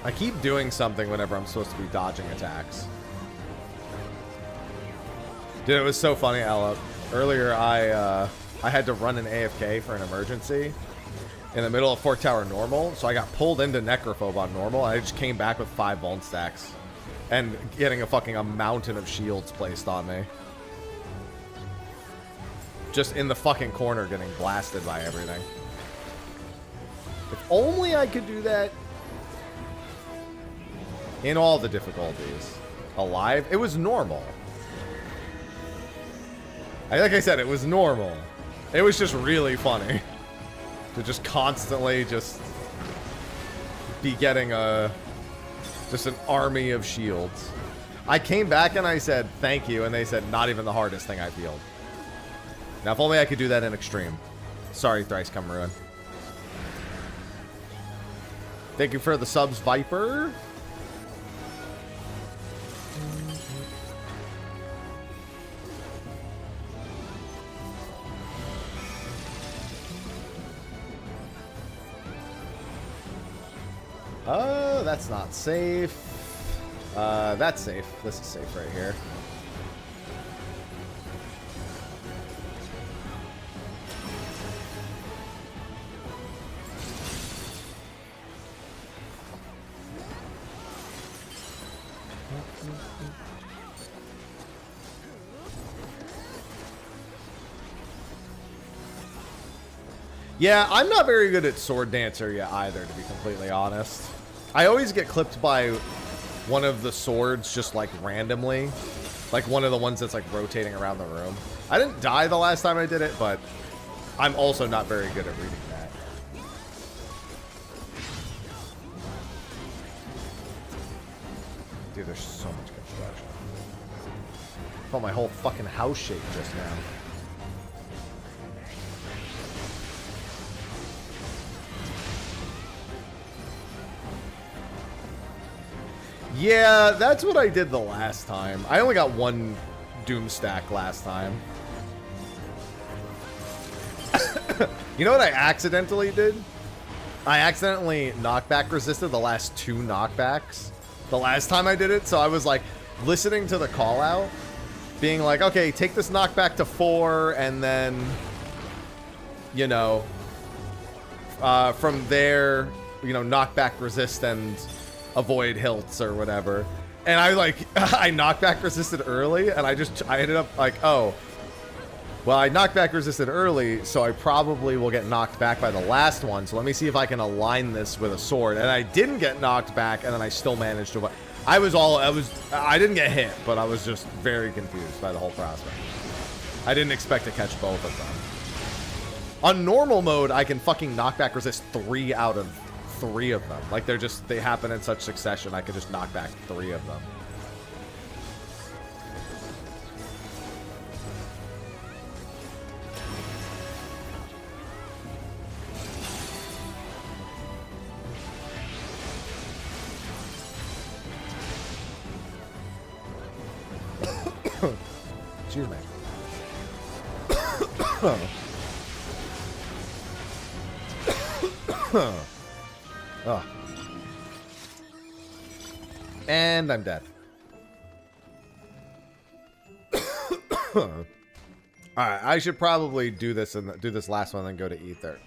I keep doing something whenever I'm supposed to be dodging attacks. Dude, it was so funny, Ella. Earlier, I had to run an AFK for an emergency in the middle of Fork Tower normal, so I got pulled into Necrophobe on normal, and I just came back with 5 Vuln stacks and getting a mountain of shields placed on me. Just in the fucking corner getting blasted by everything. If only I could do that in all the difficulties. Alive? It was normal. Like I said, it was normal. It was just really funny to just constantly just be getting just an army of shields. I came back and I said thank you, and they said not even the hardest thing I fielded. Now if only I could do that in extreme. Sorry, Thrice Come Ruin. Thank you for the subs, Viper. That's not safe. That's safe. This is safe right here. Yeah, I'm not very good at Sword Dancer yet either, to be completely honest. I always get clipped by one of the swords just like randomly. Like one of the ones that's like rotating around the room. I didn't die the last time I did it, but I'm also not very good at reading that. Dude, there's so much construction. I felt my whole fucking house shake just now. Yeah, that's what I did the last time. I only got one Doom stack last time. You know what I accidentally did? I accidentally knockback resisted the last 2 knockbacks the last time I did it. So I was like listening to the call out, being like, okay, take this knockback to 4 and then, you know, from there, you know, knockback resist and avoid hilts or whatever. And I like, I knockback resisted early and I ended up like, oh, well, I knockback resisted early, so I probably will get knocked back by the last one. So let me see if I can align this with a sword. And I didn't get knocked back, and then I still managed to. I didn't get hit, but I was just very confused by the whole prospect. I didn't expect to catch both of them. On normal mode, I can fucking knockback resist 3 out of 3 of them. Like they happen in such succession. I could just knock back 3 of them. Excuse me. Oh. And I'm dead. Alright, I should probably do this and do this last one and then go to ether.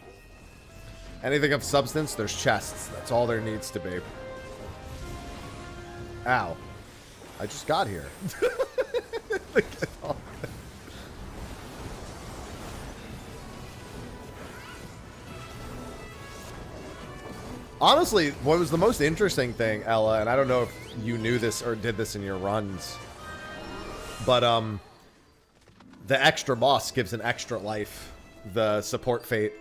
Anything of substance, there's chests. That's all there needs to be. Ow. I just got here. Honestly, what was the most interesting thing, Ella, and I don't know if you knew this or did this in your runs, but the extra boss gives an extra life, the support fate.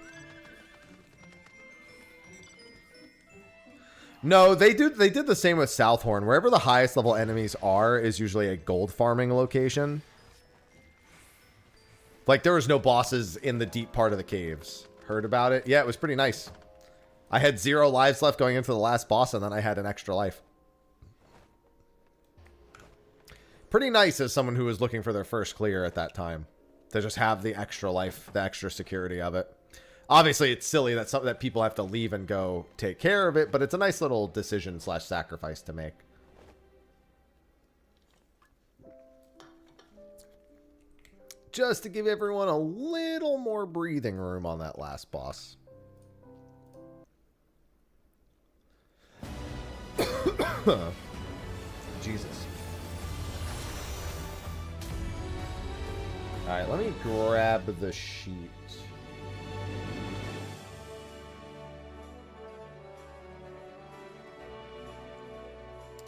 No, they did the same with Southhorn. Wherever the highest level enemies are is usually a gold farming location. Like, there was no bosses in the deep part of the caves. Heard about it? Yeah, it was pretty nice. I had 0 lives left going into the last boss, and then I had an extra life. Pretty nice as someone who was looking for their first clear at that time. To just have the extra life, the extra security of it. Obviously, it's silly that something that people have to leave and go take care of it, but it's a nice little decision / sacrifice to make. Just to give everyone a little more breathing room on that last boss. Jesus. Alright, let me grab the sheet.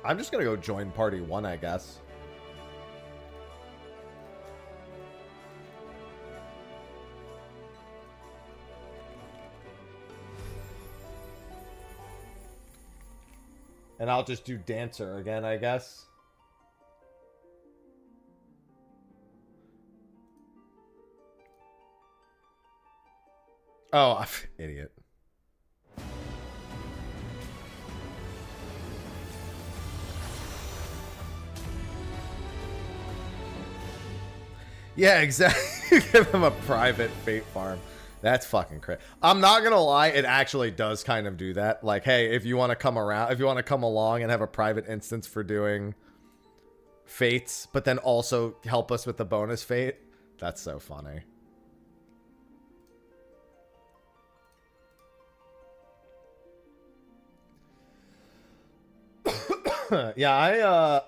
I'm just gonna go join party 1, I guess. And I'll just do Dancer again, I guess. Oh, idiot. Yeah, exactly. Give him a private fate farm. That's fucking crazy. I'm not gonna lie, it actually does kind of do that. Like, hey, if you want to come around, if you want to come along and have a private instance for doing fates, but then also help us with the bonus fate, that's so funny. Yeah,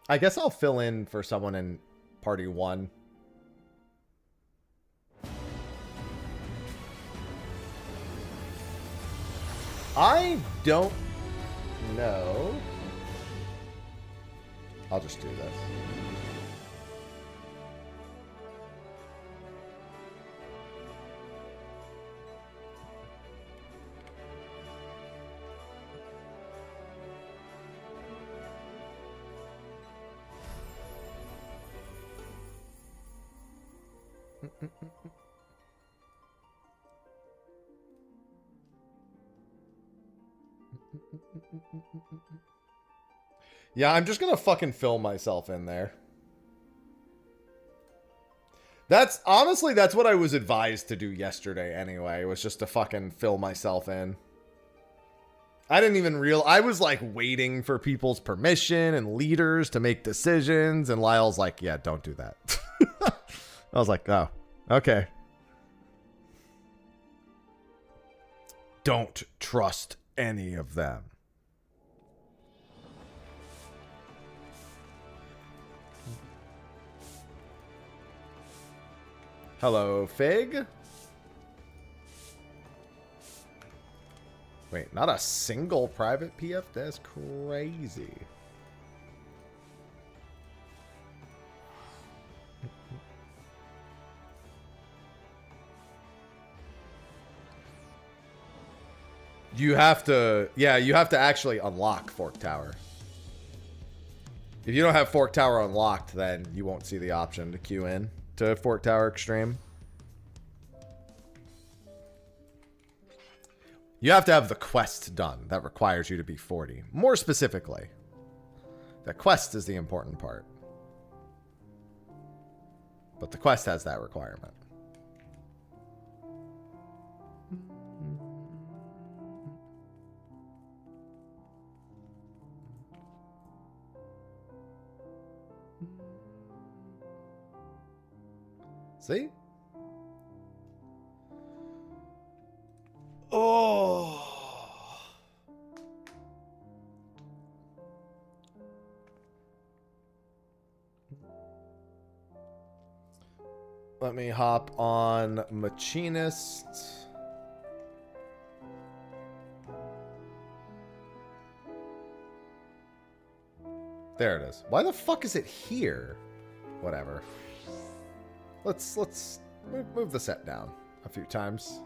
I guess I'll fill in for someone in party 1. I don't know. I'll just do this. Yeah, I'm just gonna fucking fill myself in there. That's honestly, that's what I was advised to do yesterday anyway, was just to fucking fill myself in. I didn't even I was like waiting for people's permission and leaders to make decisions, and Lyle's like, yeah, don't do that. I was like, oh, okay. Don't trust any of them. Hello, Fig. Wait, not a single private PF? That's crazy. You have to, yeah, you have to actually unlock Fork Tower. If you don't have Fork Tower unlocked, then you won't see the option to queue in to Fork Tower Extreme. You have to have the quest done. That requires you to be 40. More specifically, the quest is the important part. But the quest has that requirement. See? Oh. Let me hop on Machinist. There it is. Why the fuck is it here? Whatever. Let's move the set down a few times.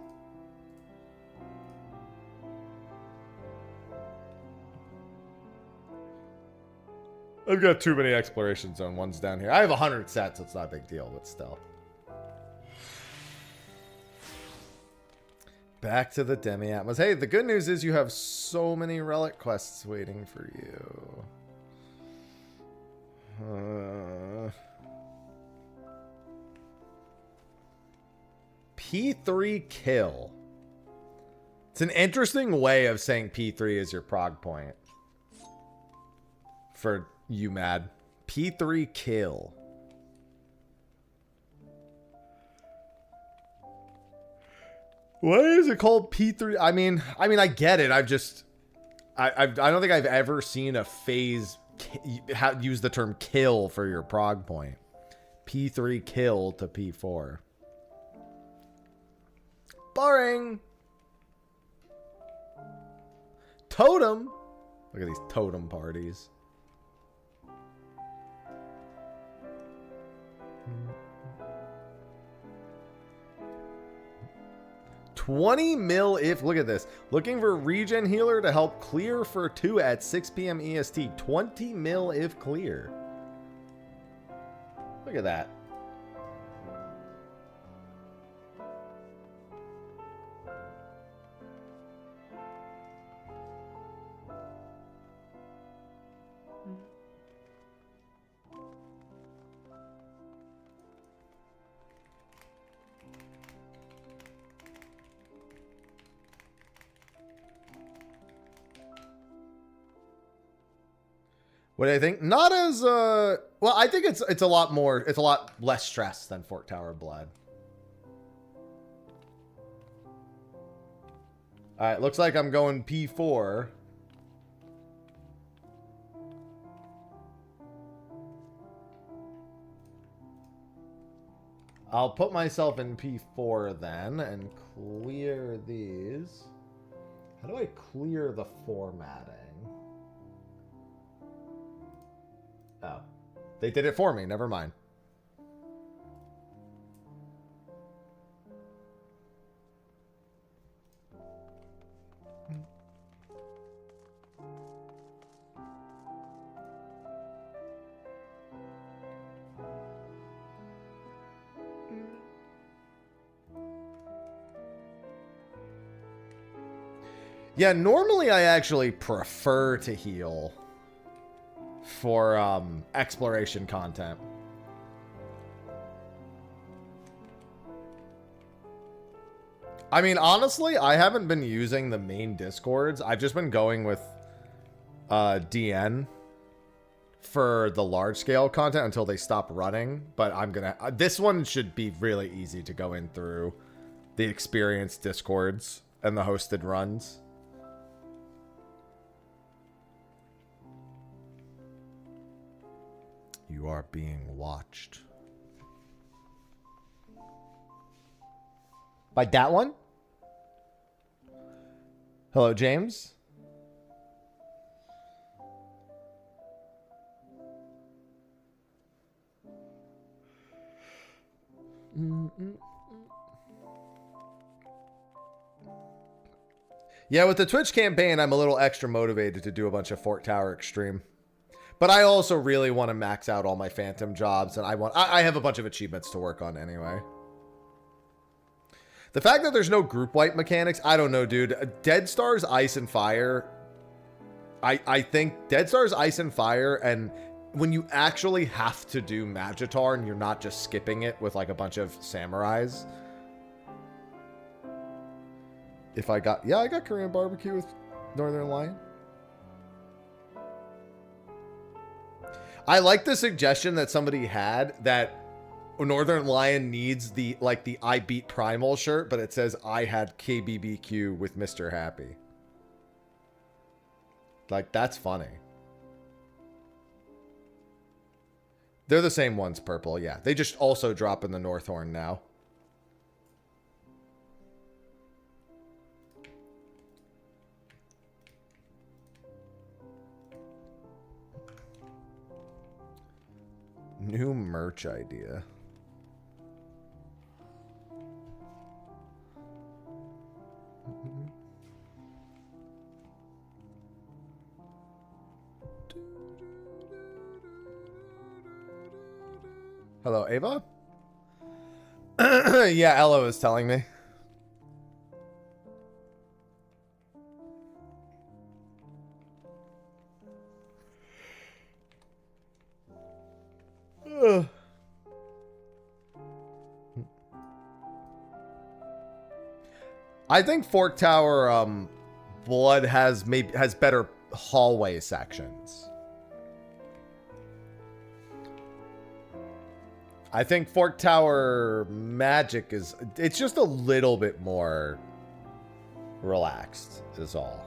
I've got too many exploration zone ones down here. I have 100 sets, so it's not a big deal, but still. Back to the Demi-Atmos. Hey, the good news is you have so many relic quests waiting for you. P3 kill. It's an interesting way of saying P3 is your prog point. For you, Mad. P3 kill. Why is it called P3? I mean, I get it. I don't think I've ever seen a phase use the term kill for your prog point. P3 kill to P4. Boring. Totem. Look at these totem parties. $20 mil if, look at this. Looking for regen healer to help clear for 2 at 6 p.m. EST. 20 mil if clear. Look at that. What do I think? Not as well, I think it's a lot more, it's a lot less stress than Fork Tower Blood. All right, looks like I'm going P4. I'll put myself in P4 then and clear these. How do I clear the formatting? Oh, they did it for me. Never mind. Yeah, normally I actually prefer to heal for exploration content. I mean, honestly, I haven't been using the main Discords. I've just been going with DN for the large-scale content until they stop running. But I'm gonna... this one should be really easy to go in through the experienced Discords and the hosted runs. You are being watched. By that one? Hello, James. Yeah, with the Twitch campaign, I'm a little extra motivated to do a bunch of Fort Tower Extreme. But I also really want to max out all my Phantom jobs, and I have a bunch of achievements to work on anyway. The fact that there's no group wipe mechanics, I don't know, dude. Dead Star's Ice and Fire. I think Dead Star's Ice and Fire, and when you actually have to do Magitar and you're not just skipping it with like a bunch of samurais. I got Korean barbecue with Northern Lion. I like the suggestion that somebody had that Northern Lion needs the I Beat Primal shirt, but it says I had KBBQ with Mr. Happy. Like, that's funny. They're the same ones, purple, yeah. They just also drop in the Northhorn now. New merch idea. Hello, Ava? Yeah, Ella was telling me. I think Fork Tower Blood has better hallway sections. I think Fork Tower Magic it's just a little bit more relaxed is all.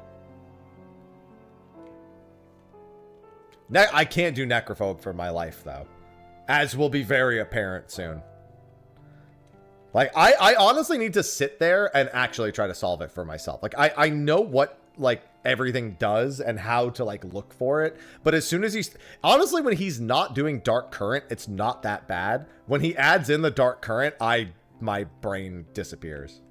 I can't do Necrophobe for my life though, as will be very apparent soon. Like, I honestly need to sit there and actually try to solve it for myself. Like, I know what, like, everything does and how to, like, look for it. But as soon as honestly, when he's not doing Dark Current, it's not that bad. When he adds in the Dark Current, my brain disappears.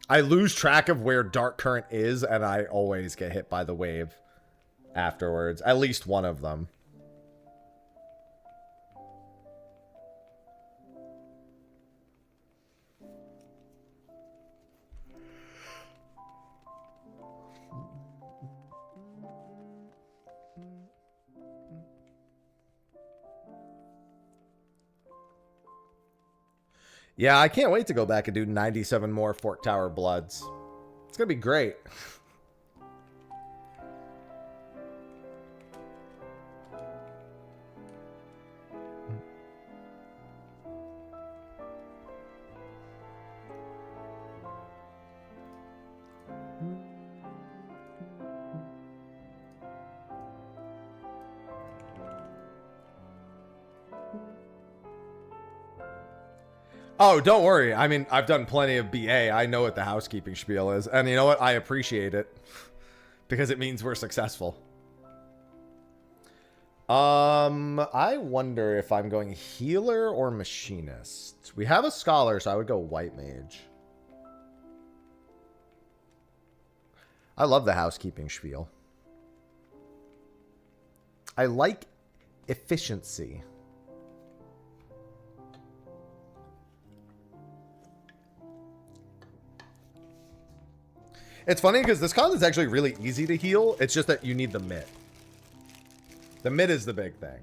I lose track of where Dark Current is, and I always get hit by the wave afterwards. At least one of them. Yeah, I can't wait to go back and do 97 more Fort Tower Bloods. It's going to be great. Oh, don't worry. I mean, I've done plenty of BA. I know what the housekeeping spiel is. And you know what? I appreciate it. Because it means we're successful. I wonder if I'm going healer or machinist. We have a scholar, so I would go white mage. I love the housekeeping spiel. I like efficiency. It's funny because this con is actually really easy to heal. It's just that you need the mid. The mid is the big thing.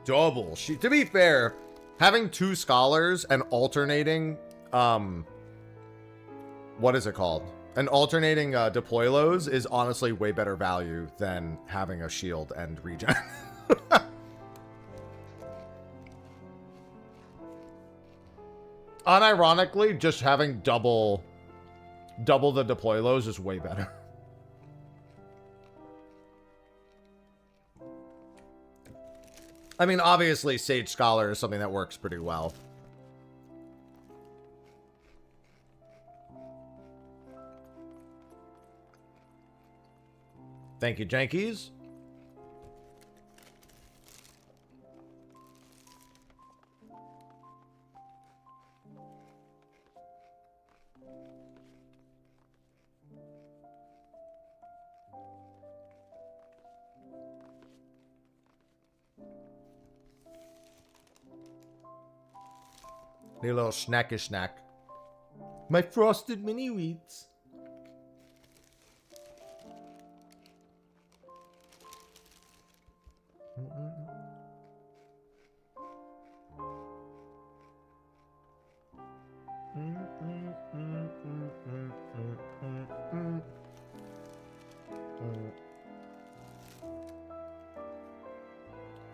Double. To be fair, having 2 scholars and alternating, what is it called? And alternating deploy lows is honestly way better value than having a shield and regen. Unironically, just having double the deploy lows is way better. I mean, obviously, Sage Scholar is something that works pretty well. Thank you, Jankies. Need a little snacky snack. My frosted mini wheats.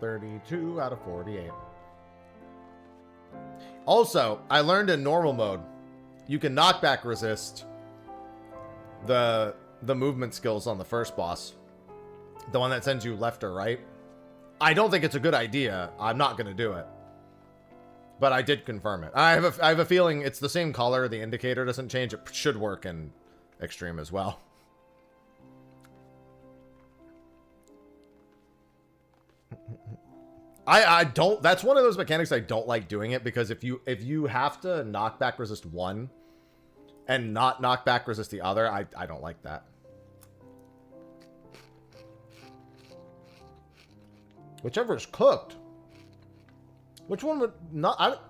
$32 out of 48. Also, I learned in normal mode, you can knockback resist the movement skills on the first boss. The one that sends you left or right. I don't think it's a good idea. I'm not going to do it. But I did confirm it. I have a feeling it's the same color. The indicator doesn't change. It should work in Extreme as well. I don't, that's one of those mechanics I don't like doing it, because if you have to knockback resist one and not knockback resist the other, I don't like that. Whichever is cooked. Which one would not,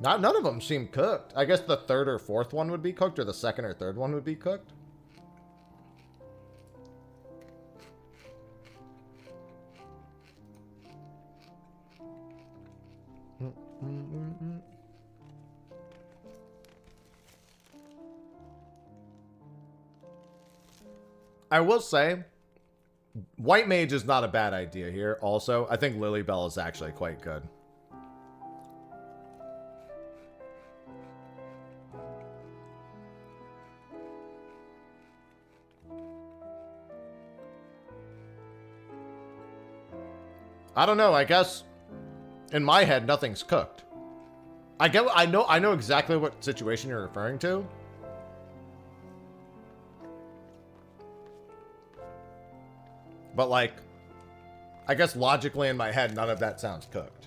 none of them seem cooked. I guess the third or fourth one would be cooked, or the second or third one would be cooked. I will say, White Mage is not a bad idea here. Also, I think Lilybell is actually quite good. I don't know. I guess in my head, nothing's cooked. I know exactly what situation you're referring to. But, like, I guess logically in my head, none of that sounds cooked.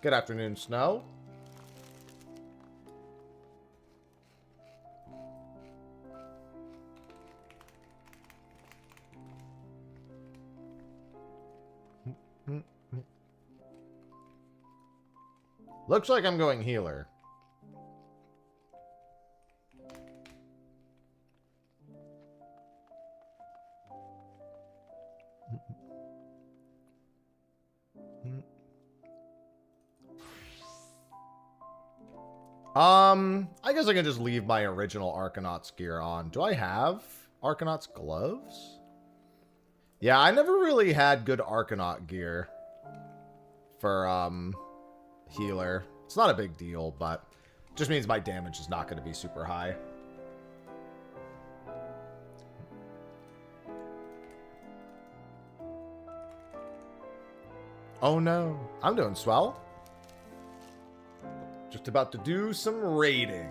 Good afternoon, Snow. Looks like I'm going healer. I guess I can just leave my original Arcanauts gear on. Do I have Arcanauts gloves? Yeah, I never really had good Arcanaut gear for, healer. It's not a big deal, but just means my damage is not going to be super high. Oh no, I'm doing swell. Just about to do some raiding.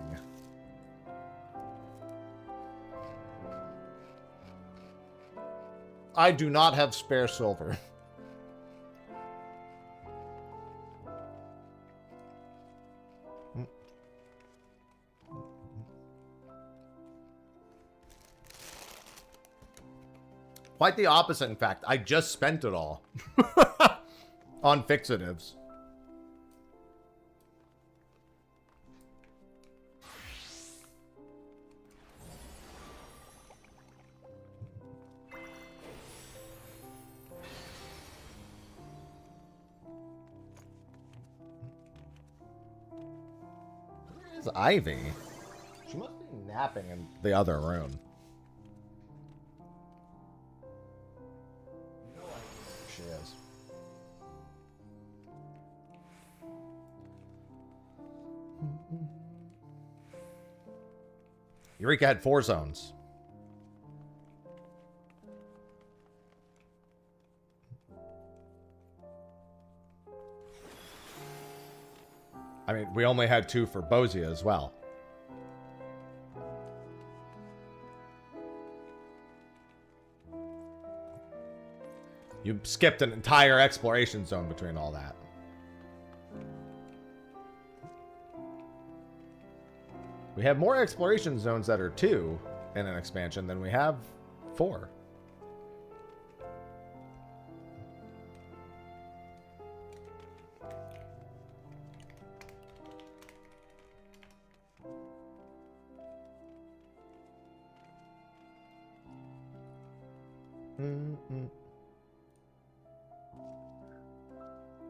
I do not have spare silver. Quite the opposite, in fact. I just spent it all on fixatives. Where is Ivy? She must be napping in the other room. She is. Eureka had 4 zones. I mean, we only had 2 for Bozia as well. You skipped an entire exploration zone between all that. We have more exploration zones that are 2 in an expansion than we have 4.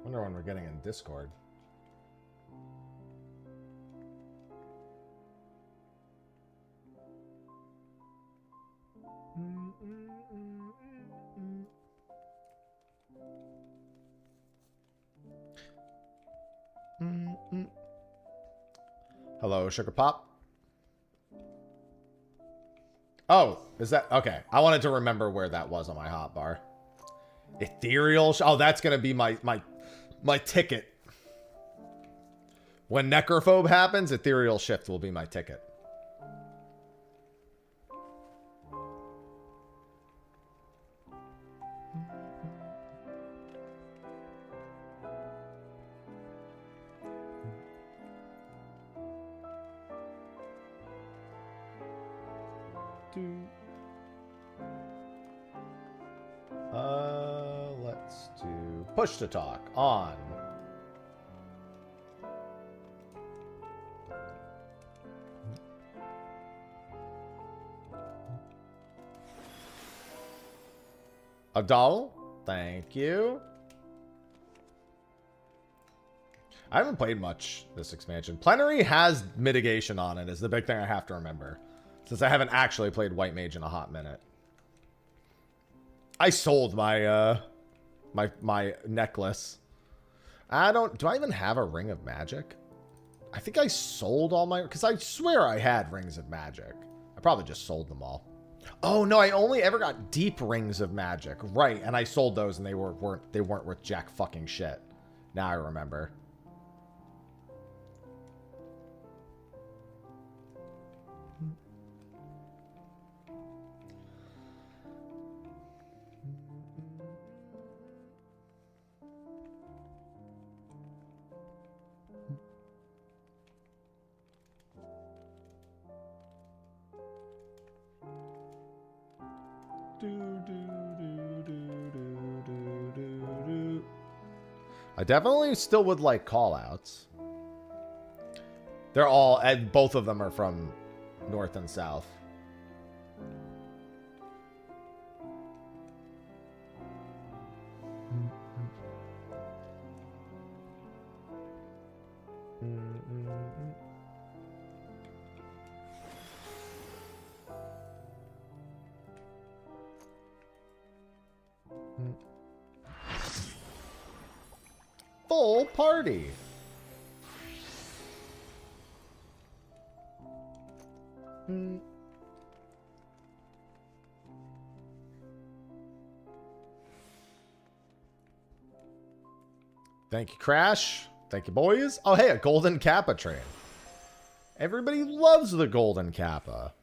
Wonder when we're getting in Discord. Hello, Sugar Pop. Oh, is that okay? I wanted to remember where that was on my hotbar. Ethereal. Oh, that's gonna be my ticket. When Necrophobe happens, Ethereal Shift will be my ticket. Let's do push to talk on. $1, thank you. I haven't played much this expansion. Plenary has mitigation on it is the big thing I have to remember, since I haven't actually played White Mage in a hot minute. I sold my my necklace. Do I even have a Ring of Magic? I think I sold all my, because I swear I had Rings of Magic. I probably just sold them all. Oh no, I only ever got deep Rings of Magic. Right, and I sold those and they weren't worth jack fucking shit. Now I remember. I definitely still would like callouts. They're all, and both of them are from North and South. Full party. Thank you, Crash. Thank you, boys. Oh, hey, a golden kappa train. Everybody loves the golden kappa.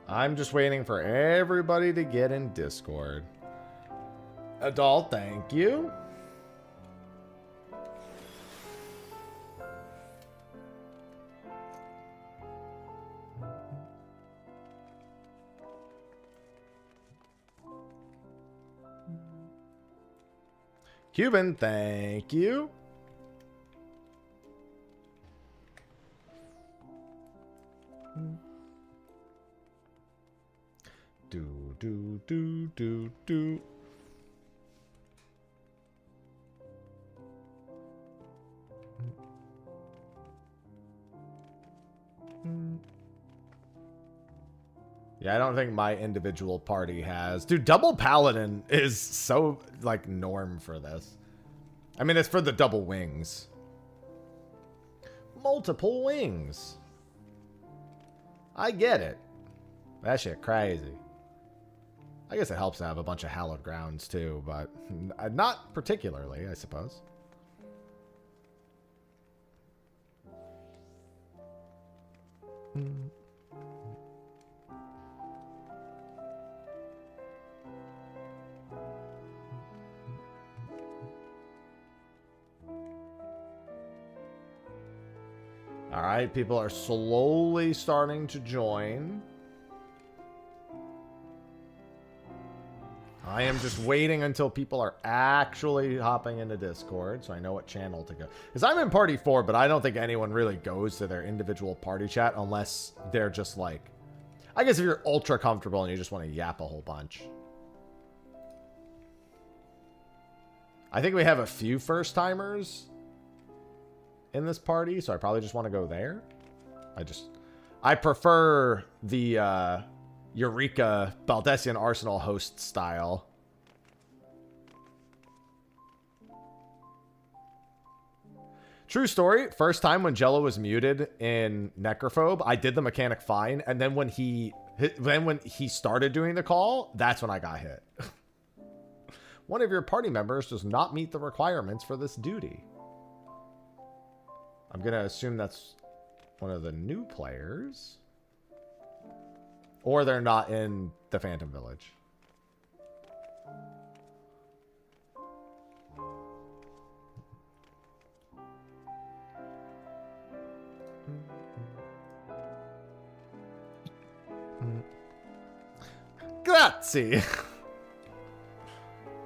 I'm just waiting for everybody to get in Discord. Adult, thank you. Cuban, thank you. Do. Yeah, I don't think my individual party has. Dude, double paladin is so, like, norm for this. I mean, it's for the double wings. Multiple wings. I get it. That shit crazy. I guess it helps to have a bunch of hallowed grounds, too, but not particularly, I suppose. All right, people are slowly starting to join. I am just waiting until people are actually hopping into Discord, so I know what channel to go. Because I'm in Party 4, but I don't think anyone really goes to their individual party chat unless they're just like... I guess if you're ultra comfortable and you just want to yap a whole bunch. I think we have a few first-timers in this party, so I probably just want to go there. I prefer the Eureka Baldessian Arsenal host style. True story, first time when Jello was muted in Necrophobe, I did the mechanic fine, and then when he started doing the call, that's when I got hit. One of your party members does not meet the requirements for this duty. I'm going to assume that's one of the new players. Or they're not in the Phantom Village. Grazie!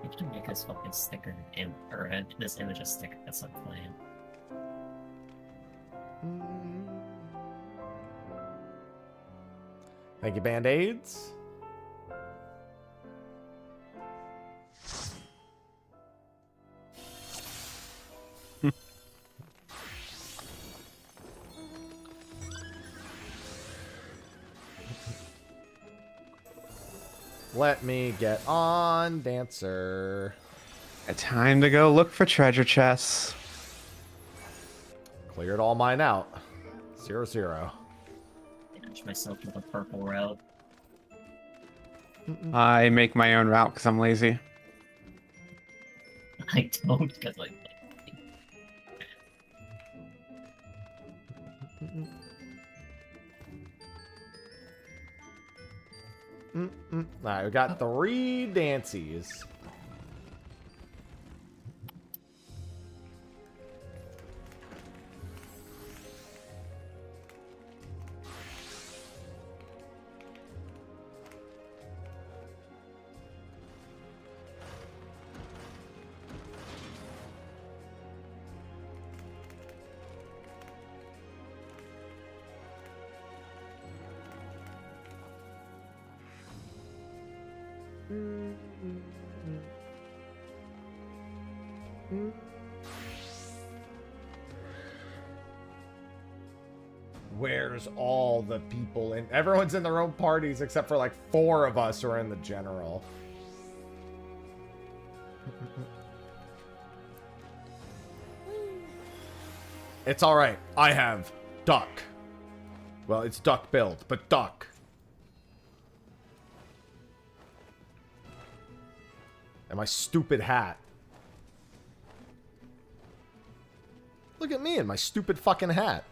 You can make this fucking sticker or this image a sticker that's like playing. Thank you, Band-Aids. Let me get on, Dancer. Time to go look for treasure chests. Cleared all mine out. 0-0. Damage myself with a purple route. I make my own route because I'm lazy. I don't, because like... Alright, we got 3 Dancies. Where's all the people in? Everyone's in their own parties except for like 4 of us who are in the general. It's alright. I have duck. Well, it's duck billed, but duck. And my stupid hat. Look at me and my stupid fucking hat.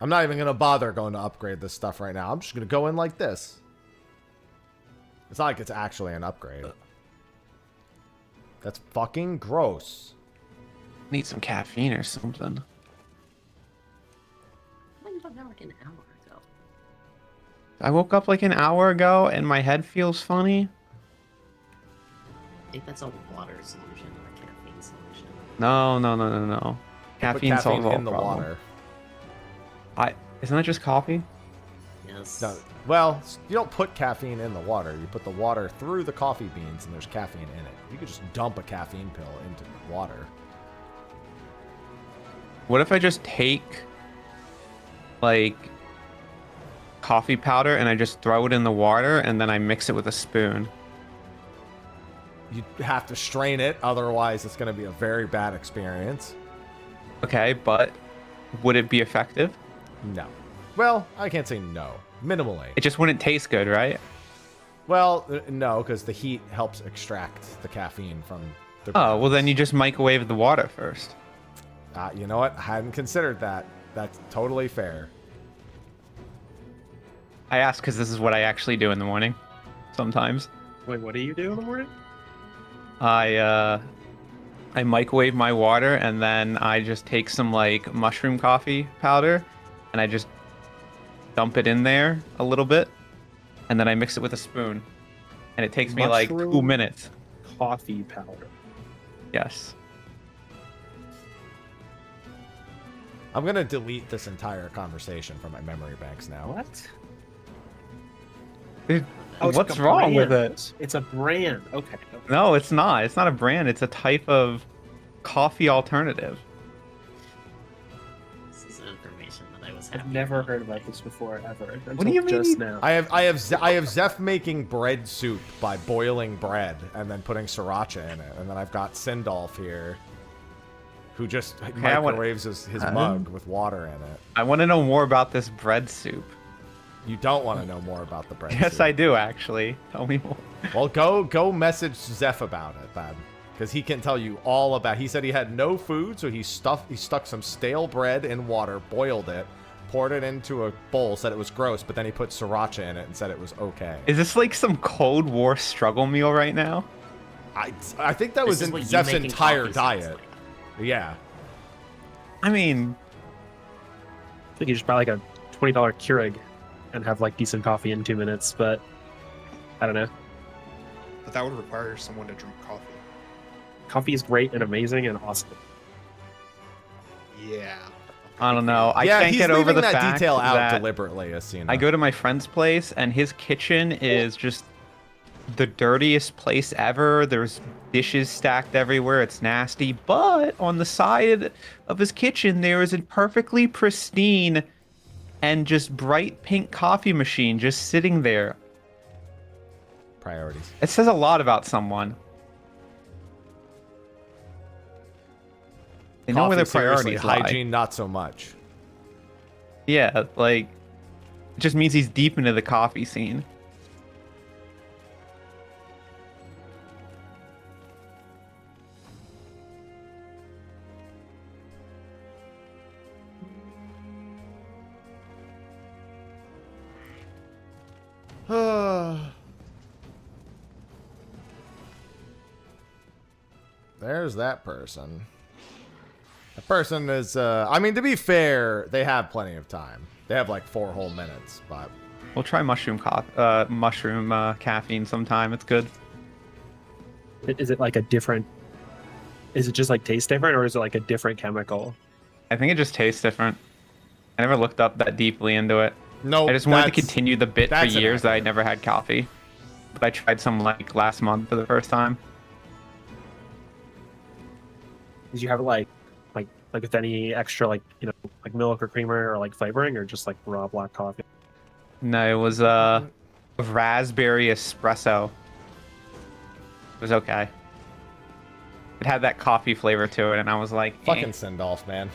I'm not even gonna bother going to upgrade this stuff right now. I'm just gonna go in like this. It's not like it's actually an upgrade. That's fucking gross. Need some caffeine or something. When did that like an hour ago? I woke up like an hour ago and my head feels funny. I think that's a water solution, not a caffeine solution. No. Caffeine Put solves caffeine all in the problem. water. Isn't that just coffee? Yes. No, well, you don't put caffeine in the water. You put the water through the coffee beans, and there's caffeine in it. You could just dump a caffeine pill into the water. What if I just take like coffee powder and I just throw it in the water and then I mix it with a spoon? You have to strain it, otherwise it's going to be a very bad experience. Okay, but would it be effective? No. Well, I can't say no. Minimally. It just wouldn't taste good, right? Well, no, because the heat helps extract the caffeine from the... Oh, well then you just microwave the water first. You know what? I hadn't considered that. That's totally fair. I ask because this is what I actually do in the morning. Sometimes. Wait, what do you do in the morning? I microwave my water and then I just take some like mushroom coffee powder and I just dump it in there a little bit and then I mix it with a spoon. And it takes me like 2 Mushroom minutes. Coffee powder. Yes. I'm going to delete this entire conversation from my memory banks now. What? Dude, Oh, it's what's like a wrong with brand. it? It's a brand. Okay. No, it's not. It's not a brand. It's a type of coffee alternative. This is information that I was happy I've never about. heard about this before, ever. Until do you just mean? now. I have Zeph making bread soup by boiling bread and then putting sriracha in it. And then I've got Sindolf here, who just microwaves his mug with water in it. I want to know more about this bread soup. You don't want to know more about the bread Yes, soup. I do actually. Tell me more. Well, go message Zeph about it, then. Because he can tell you all about... He said he had no food, so he stuck some stale bread in water, boiled it, poured it into a bowl, said it was gross, but then he put sriracha in it and said it was okay. Is this like some Cold War struggle meal right now? I think that was This is in what you Zeph's making entire coffee sounds diet. like. Yeah. I mean, I think you just buy like a $20 Keurig and have like decent coffee in 2 minutes, but I don't know. But that would require someone to drink coffee. Coffee is great and amazing and awesome. Yeah. I don't know. I yeah, can't he's get over leaving the that fact detail out that deliberately, Asina. I go to my friend's place and his kitchen is just the dirtiest place ever. There's dishes stacked everywhere. It's nasty. But on the side of his kitchen, there is a perfectly pristine and just bright pink coffee machine just sitting there. Priorities. It says a lot about someone. They know where their Coffee, seriously, priorities lie. hygiene, not so much. Yeah, like, it just means he's deep into the coffee scene. There's that person. The person is, I mean, to be fair, they have plenty of time. They have like 4 whole minutes, but... We'll try mushroom caffeine sometime. It's good. Is it like a different Is it just like taste different, or is it like a different chemical? I think it just tastes different. I never looked up that deeply into it. No, I just wanted to continue the bit for that's years that I inaccurate. never had coffee. But I tried some like last month for the first time. Did you have it like with any extra like like milk or creamer or like flavoring, or just like raw black coffee? No, it was raspberry espresso. It was okay. It had that coffee flavor to it, and I was like, eh. Fucking send-off, man.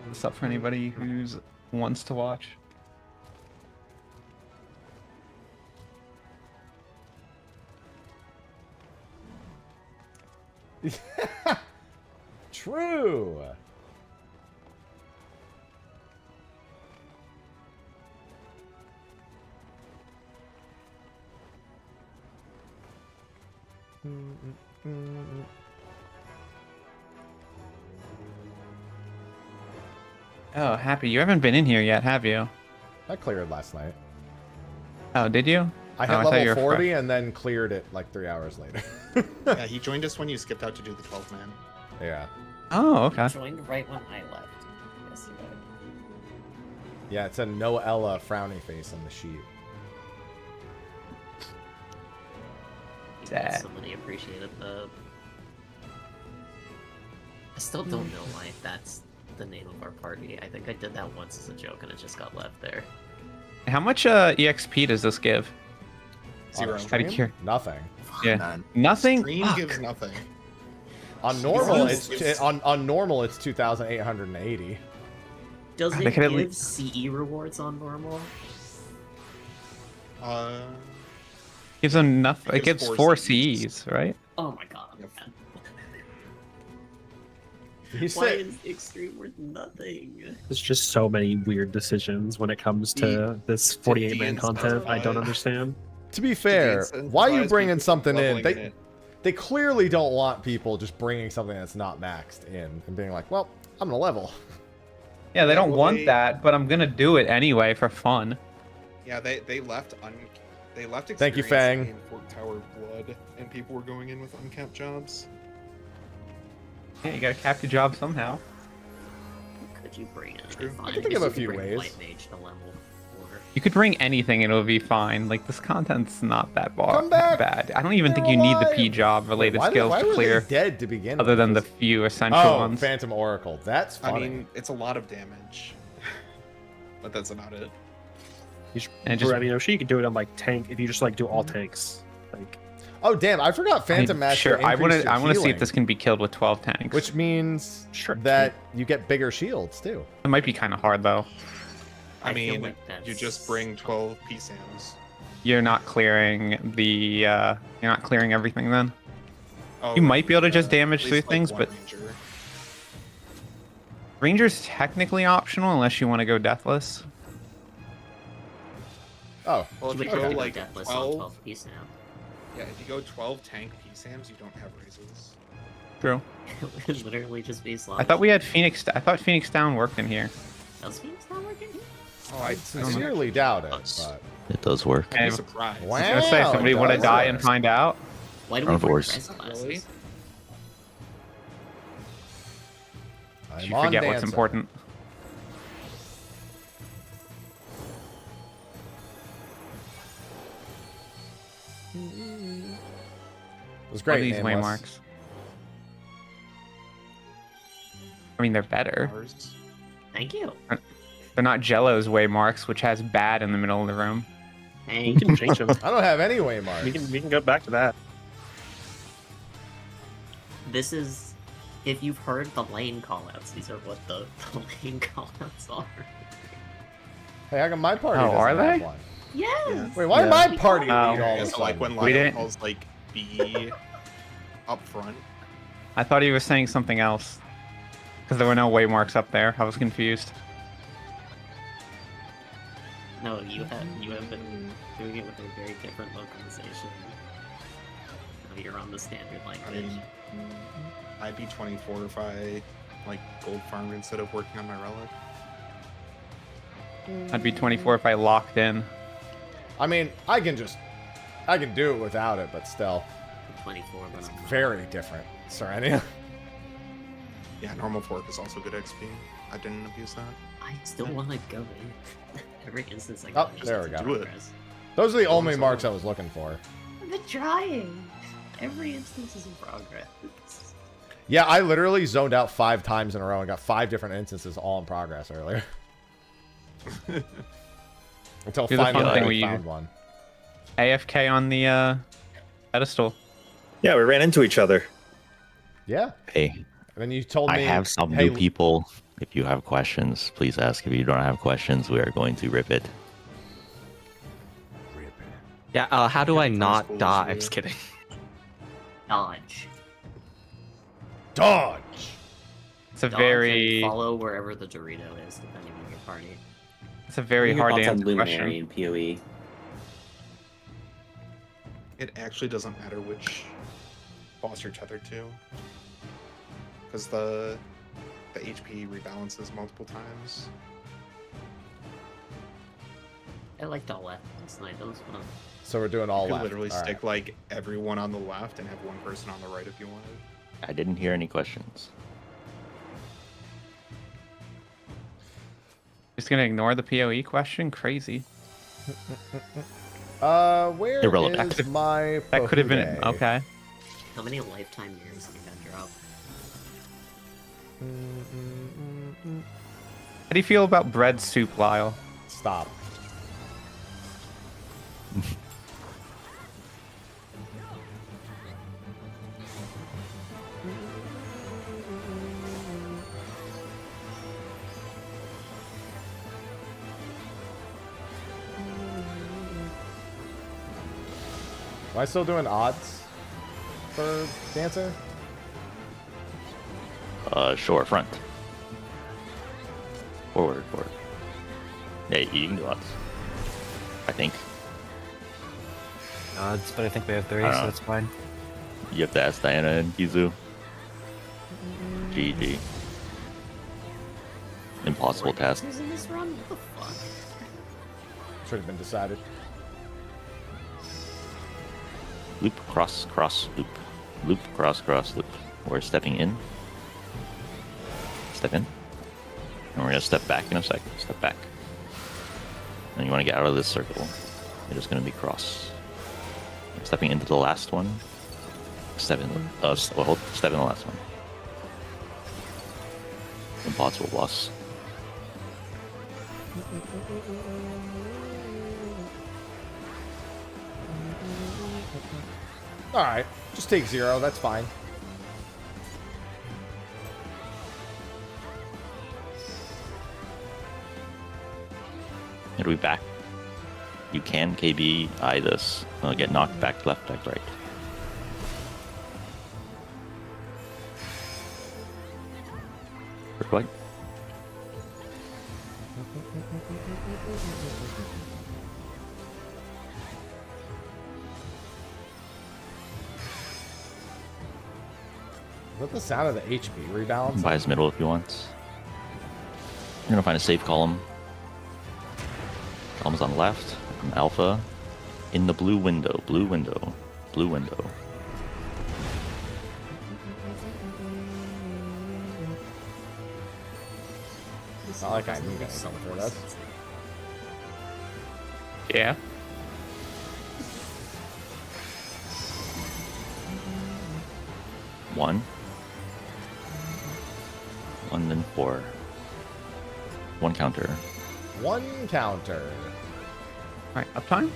What's up for anybody who wants to watch? True. Oh, Happy, you haven't been in here yet, have you? I cleared last night. Oh, did you? I Oh, hit I thought you level were 40 and then cleared it like 3 hours later. Yeah, he joined us when you skipped out to do the 12 man. Yeah. Oh, okay. Joined right when I left. Yes, you did. Yeah, it's a Noella frowny face on the sheet. Sad. Somebody appreciated the. I still don't know why that's the name of our party. I think I did that once as a joke and it just got left there. How much EXP does this give? Zero. On How stream, to cure? nothing. Yeah. None. Nothing? Stream Fuck. gives nothing. On normal, Yes. it's on normal it's 2,880. Does They it could at give least- CE rewards on normal? Gives enough. It It gives gives 4 4 Cs. Cs, right? Oh my god. Yep. He Why said, is extreme worth nothing? There's just so many weird decisions when it comes to this 48-man content. I don't understand. to be fair, why are you bringing something in? They They clearly don't want people just bringing something that's not maxed in and being like, well, I'm gonna level. Yeah, they Yeah, don't well, want they- that, but I'm gonna do it anyway for fun. Yeah, they left they left Thank you, experience Fang. in Fort Tower Blood, and people were going in with uncapped jobs. Yeah, you gotta cap your job somehow. Could you bring it? True. Fine, I can think of a you could few bring ways. White Mage to level 4. You could bring anything and it'll be fine. Like, this content's not that Come back! bad. I don't even They're think you need the alive! P job related Why skills why to were clear, they dead to begin other with? than the Just- few essential Oh, ones. Phantom Oracle. That's I funny. mean, it's a lot of damage, but that's about it. You should, And just- I mean, you could do it on like tank if you just like do all tanks. Like Oh damn! I forgot Phantom Master. Sure, I want increased to. I your want to see if healing, this can be killed with 12 tanks. which means Sure. that you get bigger shields too. it might be kind of hard though. I feel mean, like you that's- just bring 12 PSAMs. You're not clearing the. You're not clearing everything then. Oh, You might be able to just at damage least, through like, things, one but Ranger. Ranger's technically optional unless you want to go deathless. Oh, Well, if You you would go have to go like deathless on 12, 12 piece now. yeah, if you go 12 tank PSAMs, you don't have raises. True. It would literally just be slow. I thought we had Phoenix. I thought Phoenix Down worked in here. Does Phoenix not working? Oh, I sincerely doubt it. But It does work. I'd be Hey, surprised. Wow. I was gonna say, somebody it want to does die work. and find out. Why do we bring Carnivores. res classes? Really? I'm You on forget what's Dancer. important. It was What are great. these Nameless. waymarks? I mean, they're better. Ours. Thank you. They're not Jello's waymarks, which has bad in the middle of the room. You Thank can change them. I don't have any waymarks. we can go back to that. This is, if you've heard the lane callouts, these are what the lane callouts are. Hey, how come my party Oh, doesn't are have they? one? Yes! Wait, why Yeah. my party Oh. lead all Yeah, of a so like sudden? when We Lionel didn't- calls like B up front. I thought he was saying something else. Because there were no waymarks up there. I was confused. No, you have been doing it with a very different localization. Now you're on the standard I language. mean, I'd be 24 if I like gold farmed instead of working on my relic. I'd be 24 if I locked in. I mean, I can do it without it, but still. 24, but I'm not. Very different. Serenia. Yeah, normal fork is also good XP. I didn't abuse that. I still want to go in. Every instance I Oh, go in, there we just go. Do it. progress. Those are the only marks I was looking for. I've been trying. Every instance is in progress. Yeah, I literally zoned out 5 times in a row and got 5 different instances all in progress earlier. Until Do the fun finally thing I where you- found one. AFK on the pedestal. Yeah, we ran into each other. Yeah. Hey, And then you told I me, have some hey, new people. If you have questions, please ask. If you don't have questions, we are going to rip it. Yeah, how do I not schools, die? yeah. I'm just kidding. Dodge. Dodge! It's a Dodge very, and follow wherever the Dorito is, depending on your party. it's a very What are hard your to thoughts on answer Luminary question. in PoE? It actually doesn't matter which boss you're tethered to, because the HP rebalances multiple times. I liked all weapons, and I don't want to. So we're doing all You could left. literally All right. stick like everyone on the left and have one person on the right if you wanted. I didn't hear any questions. Just gonna ignore the PoE question? Crazy. Where Irrelevant. is my That could have been Pohude? okay. How many lifetime years have you had drop? How do you feel about bread soup, Lyle? Stop. Am I still doing odds for Dancer? Sure, front. Forward. Yeah, you can do odds. I think. Odds, but I think we have 3, I don't so know. that's fine. You have to ask Diana and Kizu. GG. Impossible task. Who's in this run? What the fuck? Should have been decided. Loop, cross, loop. Loop, cross, loop. We're stepping in. Step in. And we're gonna step back in a second. Step back. And you wanna get out of this circle. You're just gonna be cross. Stepping into the last one. Step in. Step in the last one. Impossible boss. Alright, just take 0, that's fine. It'll be back. You can KB eye this. Get knocked back left, back right. First white. Is that the sound of the HP rebalance? Buy his middle if you want. You're gonna find a safe column. Column's on the left. I'm alpha. In the blue window. Blue window. Blue window. It's not like I need anything for this. Yeah. One. One, then 4. One counter. 1 counter. Alright, uptime?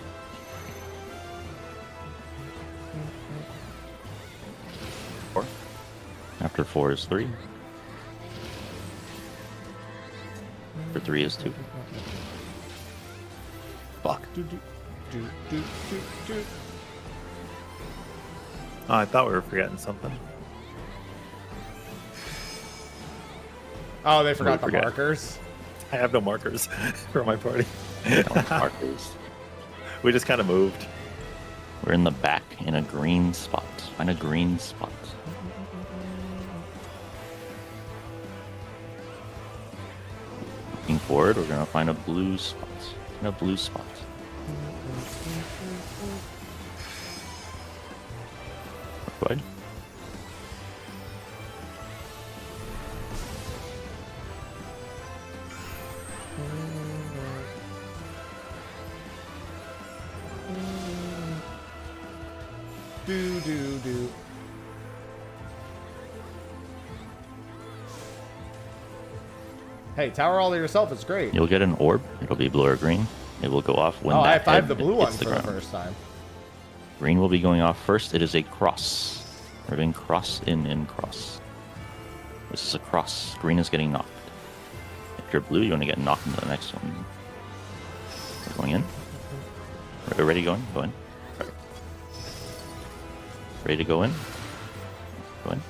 Four. After 4 is 3. After 3 is 2. Fuck. Oh, I thought we were forgetting something. Oh, they forgot the forget. markers. I have no markers for my party. Markers. We just kind of moved. We're in the back in a green spot. Find a green spot. Looking forward. We're gonna find a blue spot. A blue spot. Go ahead. Do. Hey, tower all to yourself. It's great. You'll get an orb. It'll be blue or green. It will go off when Oh, that I have head the blue one hits for the ground. first time. Green will be going off first. It is a cross. We're doing cross in cross. This is a cross. Green is getting knocked. If you're blue, you want to get knocked into the next one. We're going in. We're ready to go in? Go in. Ready to go in? Go in.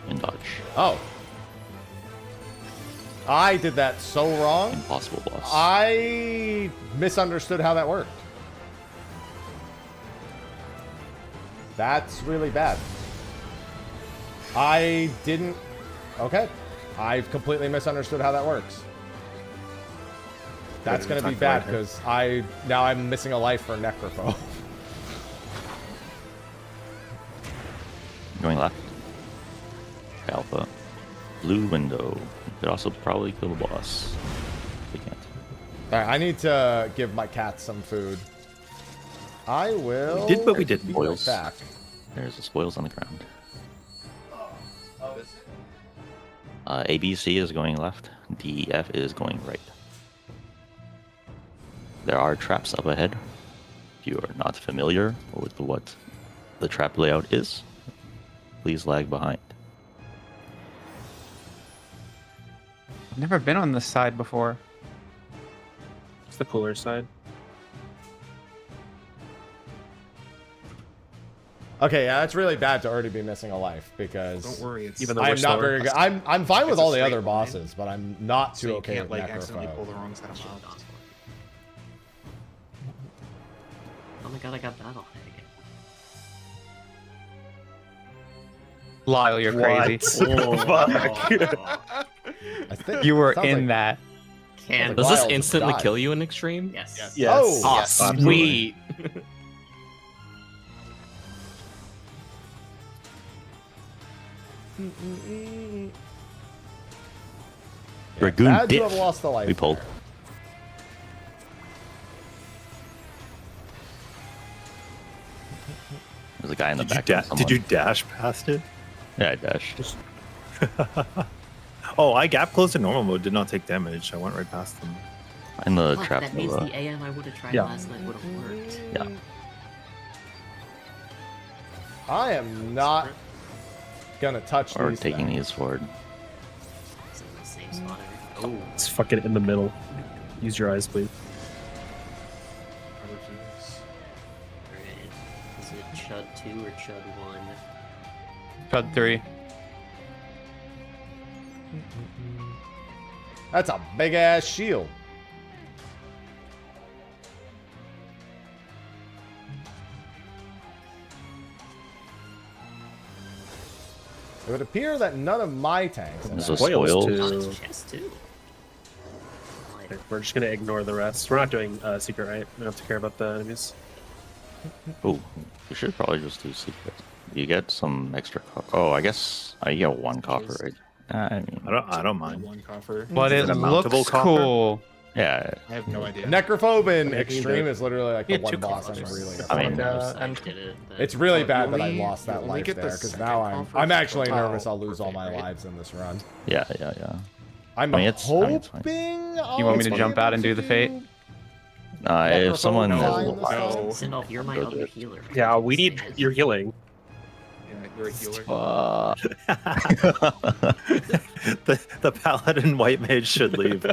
And dodge. Oh. I did that so wrong. Impossible boss. I misunderstood how that worked. That's really bad. I didn't... Okay. I've completely misunderstood how that works. That's going to be bad because now I'm missing a life for Necrophobe. Going left. Alpha. Blue window. Could also probably kill the boss. They can't. Alright, I need to give my cat some food. I will... We did what we did, be boys. right back. There's the spoils on the ground. ABC is going left. DEF is going right. There are traps up ahead. If you are not familiar with what the trap layout is, please lag behind. I've never been on this side before. It's the cooler side. Okay, yeah, it's really bad to already be missing a life because Don't worry, it's Even though I'm we're not slower. very good. I'm fine with It's a all the straight other line. bosses, but I'm not so too you okay can't with like accidentally pull the Necrophobe. wrong side of Shit, mobs. dodge. Oh my god, I got battle Lyle, you're crazy. I think You were sounds in like- that. Can Does this Wild instantly died. kill you in extreme? Yes. Yes. Oh, Oh, Yes. sweet. Dragoon Bad to diff. have lost the life. We pulled. there. There's a guy in the Did you, back. did you dash past it? Yeah, I dashed. Oh, I gap closed in normal mode. Did not take damage. I went right past them. In the Fuck, trap that means Nova. the AM I would have tried Yeah. last night would have worked. Yeah. I am not gonna touch Or these taking things. these forward. It's in the same spot every. Oh, It's fucking in the middle. Use your eyes, please. alright. Is it Chud 2 or Chud 1? Chud 3. That's a big ass shield. It would appear that none of my tanks have There's a Spoils spoils. too. Oh, it's chest 2. Okay, we're just gonna ignore the rest. We're not doing secret, right? We don't have to care about the enemies. Oh, you should probably just do secret. You get some extra. Oh, I guess you get one copper, right? I mean, I don't mind. One coffer. But Is it it a mountable looks coffer? cool. yeah. I have no idea. Necrophobe in Okay, Extreme you is literally like the Yeah, one two boss I'm coffers. really I mean, and did it. It's really You bad that I only- lost that you only life get the there because second now coffer I'm for actually total nervous I'll lose all my perfect, right? lives in this run. Yeah. I'm I mean, it's fine, it's fine. hoping. You want me to jump out and do the fate? If Necrophobe someone fine has this time? No. Sindolf, you're my Go other there. healer. Yeah, we need your healing. Yeah, you're a healer. the paladin white mage should leave.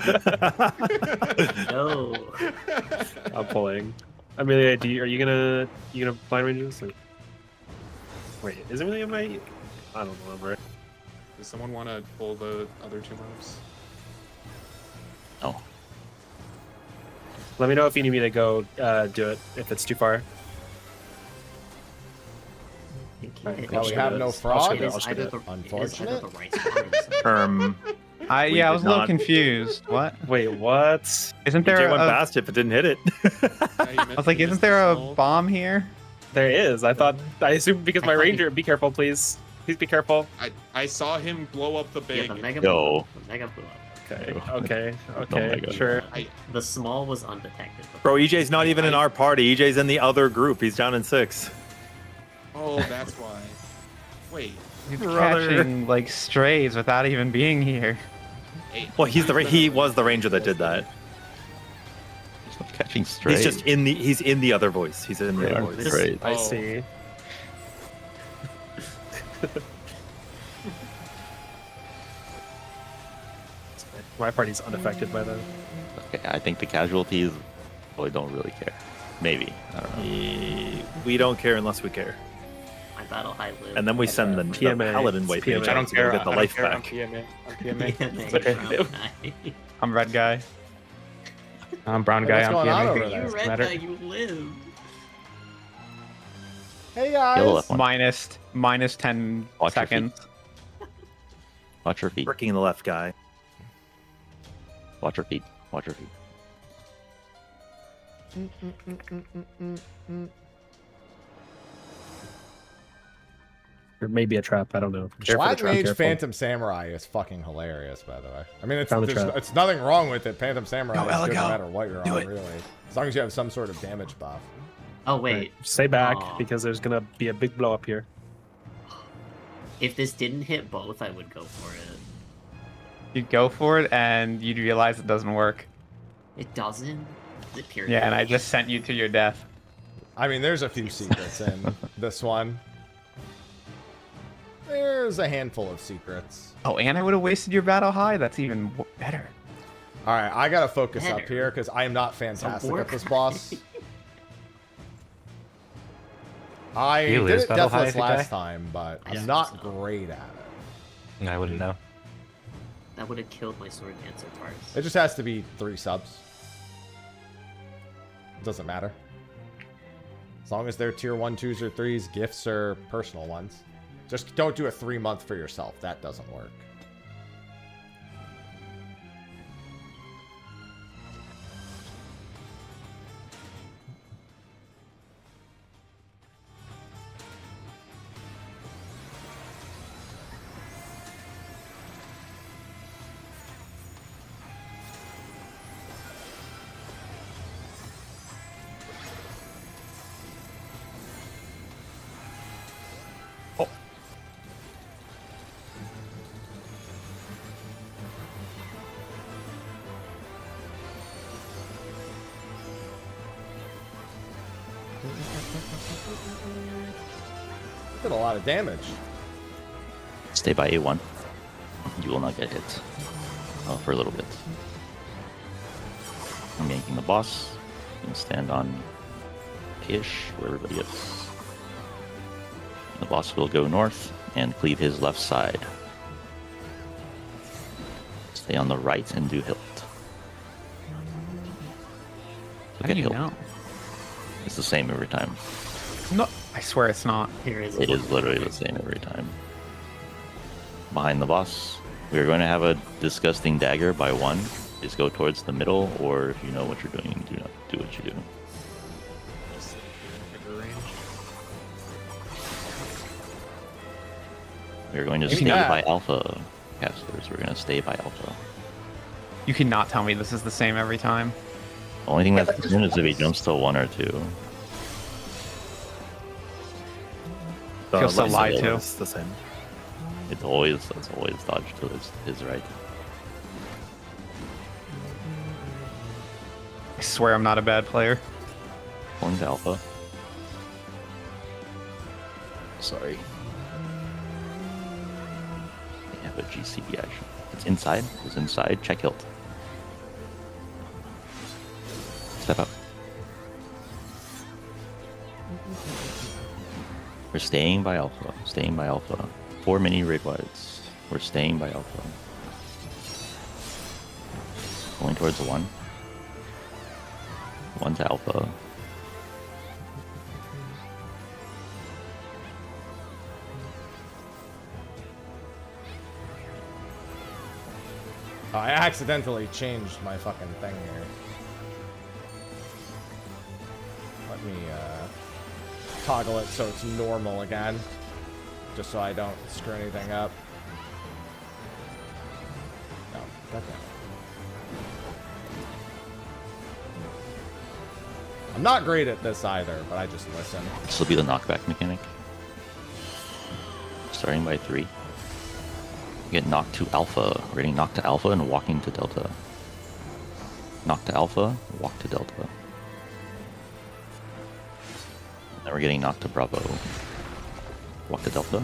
No. I'm pulling. Amelia, are you gonna blind range this? Or... Wait, is it really in my? I don't remember. Does someone want to pull the other two mobs? No. Let me know if you need me to go do it if it's too far. You Alright, can't cool. Oh, we have no I'll frog? skip it, I'll It's skip either it. the, it is either Unfortunate. the right spot or the We I did was a little not- confused. What? Wait, what? Isn't there EJ went a, past it but didn't hit it. I was like, isn't there a bomb here? There is. I thought. I assumed because I my thought ranger. Be careful, please. Please be careful. I saw him blow up the Yeah, big. the mega Yo. blew up. The mega blew up. Okay. Oh Okay. my Okay. God. Sure. The small was undetected. Bro, EJ's not even in our party. EJ's in the other group. He's down in 6. Oh, that's why. Wait. He's Brother. catching like strays without even being here. Hey, Well, he was the ranger that did that. He's not catching straight. He's just in the other voice. He's in the Yeah, other voice. great. I Oh. see. My party's unaffected by that. Okay, I think the casualties probably don't really care. Maybe. I don't know. We don't care unless we care. My battle high live. And then we send the PMA. paladin white PMA. mage I out to go get the life I'm back. PMA. I'm PMA. PMA, okay. brown guy. I'm red guy. I'm brown Hey, guy. what's I'm going on over PMA. there? You red Matter. guy, you live. Hey Yellow guys. left one. Minus 10 Watch your seconds. Watch your feet. Freaking the left guy. Watch your feet. Watch your feet. Or maybe a trap. I don't know. Careful, Black trap, Mage careful. Phantom Samurai is fucking hilarious, by the way. I mean, Found the there's, trap. it's nothing wrong with it. Phantom Samurai Go, is Ella, good go. no matter what you're Do on, it. really. As long as you have some sort of damage buff. Oh Right. wait, Stay back Aw. because there's gonna be a big blow up here. if this didn't hit both, I would go for it. You'd go for it and you'd realize it doesn't work. It doesn't. Is it pure? Yeah, and I damage? just sent you to your death. I mean, there's a few secrets in this one. There's a handful of secrets. Oh, and I would have wasted your battle high? That's even better. All right, I gotta focus up Better. here because I am not fantastic at work this boss. I You did lose it battle high deathless if you last die? time, but I I'm think not so. great at it. I wouldn't know. That would have killed my sword dancer parts. It just has to be 3 subs. It doesn't matter. As long as they're tier 1, 2s, or 3s, gifts, or personal ones. Just don't do a 3-month for yourself. That doesn't work. Did a lot of damage. Stay by A1. You will not get hit. For a little bit. I'm yanking the boss. You can stand on ish where everybody is. The boss will go north and cleave his left side. Stay on the right and do hilt. How Look do at you hilt. know? It's the same every time. No, I swear it's not. Here is. It is literally the same every time. Behind the boss, we are going to have a disgusting dagger by 1. Just go towards the middle, or if you know what you're doing, do not do what you do. Trigger range. We're going to Maybe stay not. by alpha casters. We're going to stay by alpha. You cannot tell me this is the same every time. The only thing that's different is if he jumps to 1 or 2. The Feels so left lied side to. is the same. It's always dodge to his right. I swear I'm not a bad player. Pulling to alpha. Sorry. They have a GCB action. It's inside. It's inside. Check hilt. Step up. We're staying by alpha. Staying by alpha. 4 mini raid wides. We're staying by alpha. Going towards the 1. 1 to alpha. Oh, I accidentally changed my fucking thing here. Let me toggle it so it's normal again. Just so I don't screw anything up. No, goddamn. I'm not great at this either, but I just listen. This will be the knockback mechanic. Starting by 3. You get knocked to alpha. We're getting knocked to alpha and walking to delta. Knocked to alpha, walk to delta. Then we're getting knocked to bravo. Walk to delta.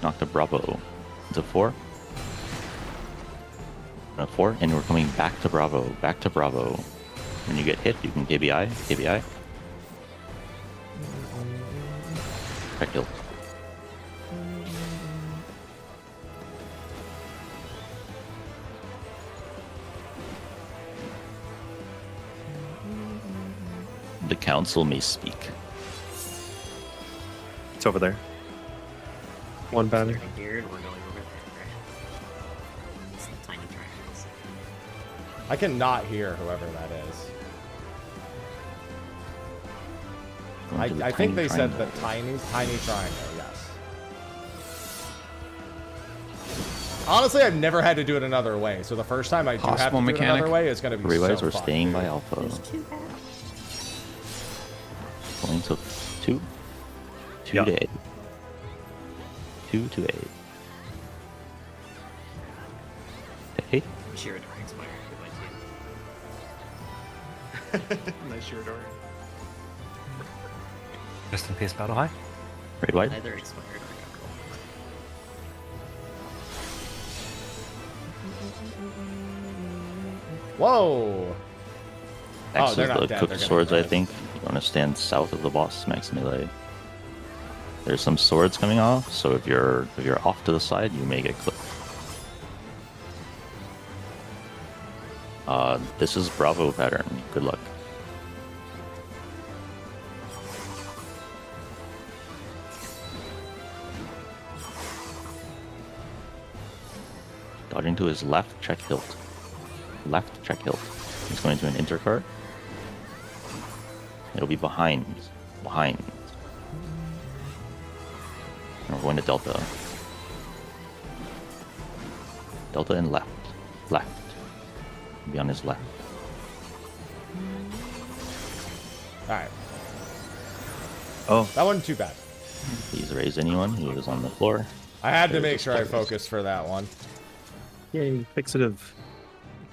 Knock to bravo. Into 4. 4, and we're coming back to bravo. Back to bravo. When you get hit, you can KBI. KBI. Check kill. The council may speak. It's over there. One banner. Here, and we're going over there. It's the tiny triangles. I cannot hear whoever that is. Going to the I think tiny they said triangle. the tiny triangle, yes. Honestly, I've never had to do it another way, so the first time I do have to Possible do it mechanic. another way, it's going to be Realize so we're fun, staying dude. by alpha. There's 2 paths. Going to 2. 2 Yeah. to 8. 2 to 8. To 8? Shiradori expired. Goodbye to you. Nice Shiradori. Just in case battle high. Red white? Either expired or got rolled. Whoa! Next they're is not the dead, cooked they're gonna swords, I live. think. You want to stand south of the boss, max melee. There's some swords coming off, so if you're off to the side, you may get clipped. This is Bravo pattern. Good luck. Dodging to his left, check hilt. Left, check hilt. He's going to an intercart. It'll be behind. Behind. And we're going to delta. Delta and left. Left. Be on his left. Alright, Oh, that wasn't too bad. Please raise anyone who is on the floor. I had to There's make a sure I focus. focused for that one. yay, fixative.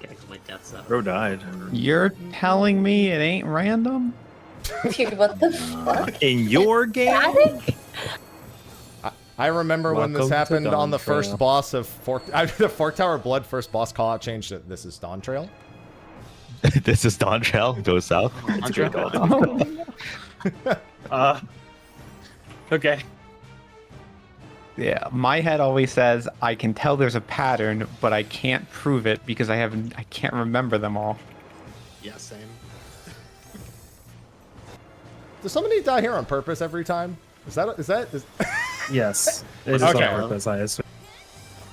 Okay, my death's up. Bro died. You're telling me it ain't random? Dude, what the fuck? In your game? Static? I remember when this Welcome to happened on Dawn the first Trail. boss of the Fork Tower Blood first boss call out changed it. This is Dawn Trail. This is Dawn Trail. Go south. Okay. Yeah, my head always says I can tell there's a pattern, but I can't prove it because I can't remember them all. Yeah, same. Does somebody die here on purpose every time? Is Yes. It is Okay. on purpose, I assume.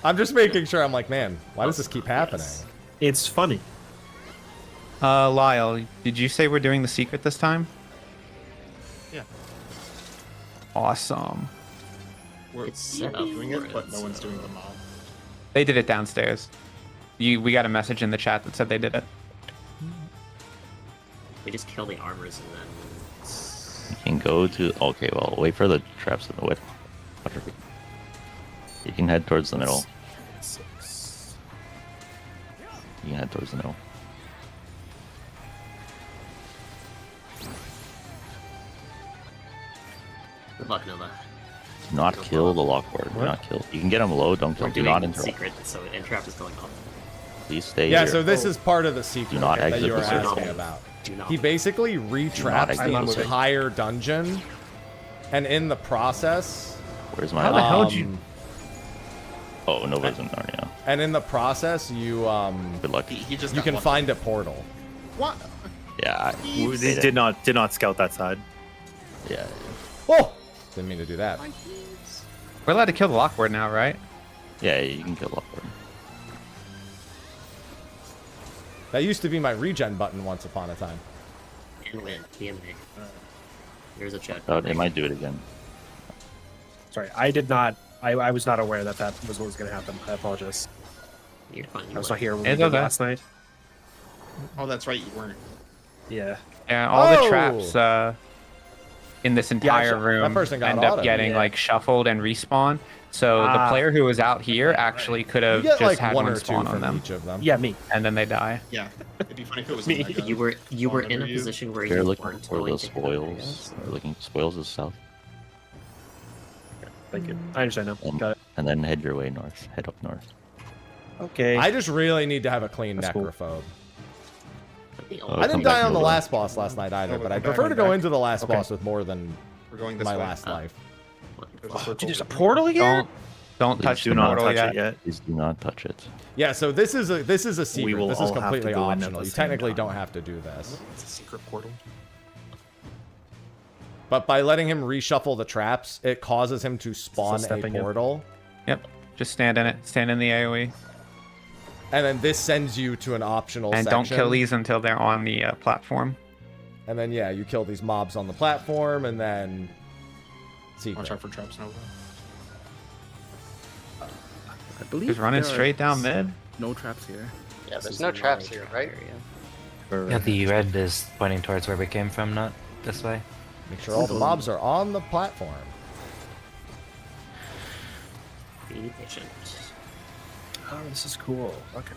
I'm just making sure. I'm like, man, why does this keep happening? Yes. It's funny. Lyle, did you say we're doing the secret this time? Yeah. Awesome. We're It's set up doing for it, but it, no one's so- doing the mob. They did it downstairs. We got a message in the chat that said they did it. We just kill the armors and then. You can go to. Okay, well, wait for the traps in the whip. You can head towards the middle. You can head towards the middle. Good luck, Nova. Do not kill the lockboard. Do not kill. You can get him low. Don't kill. We're Do doing not interrupt. secret, so entrap is going off. Please stay Yeah, here. so this is part of the secret Do not that exit you were the circle. asking about. Do not. He basically retraps exit the the circle. entire dungeon, and in the process, Where's my? How the hell did you? um, Oh, Nova's in Narnia. and in the process, you Good luck. He just you got can one. find a portal. What? Yeah. We did not scout that side. Yeah. Oh, didn't mean to do that. We're allowed to kill the lockboard now, right? Yeah. You can kill lockboard. That used to be my regen button once upon a time. And win. TMA. Here's a check. Oh, it might do it again. Sorry, I did not. I was not aware that was what was going to happen. I apologize. You're fine. I was not here when we It's did okay. last night. Oh, that's right, you weren't. Yeah. Yeah, all the Oh! traps in this entire that room person got end up auto. getting Yeah. like shuffled and respawn. So the Ah. player who was out here actually could You have get just like had one one or two spawn on from them, each of them. Yeah, me. and then they die. Yeah, it'd be funny if it was Me. a mega You were spawn in a under you. position where If you're you looking weren't for going the to hit areas, spoils, so- looking spoils is south, Thank you. I understand now. Got it. and then head your way north. Head up north. Okay. I just really need to have a clean That's cool. necrophobe. The Oh, I come didn't back die on to the the last boss last night either, Oh, but come I back, prefer to come go back. into the last Okay. boss with more than We're going this my way. last life. There's a Oh, circle dude, there's a over there. portal here? Don't Please touch do the not portal touch yet. it yet. Please do not touch it. Yeah, so this is a secret. will This is all have to completely go in at optional. the You same technically time. don't have to do this. It's a secret portal. But by letting him reshuffle the traps, it causes him to spawn a stepping in. portal. Yep. Just stand in it. Stand in the AoE. And then this sends you to an optional And section. don't kill these until they're on the platform. And then, yeah, you kill these mobs on the platform, and then... Secret. Watch out for traps, Nova. I believe Just running there are straight down mid. No traps here. Yeah, This there's is no not a traps here, trap right? area. Yeah, the red is pointing towards where we came from, not this way. Make sure all the mobs are on the platform. Be patient. Oh, this is cool. Okay.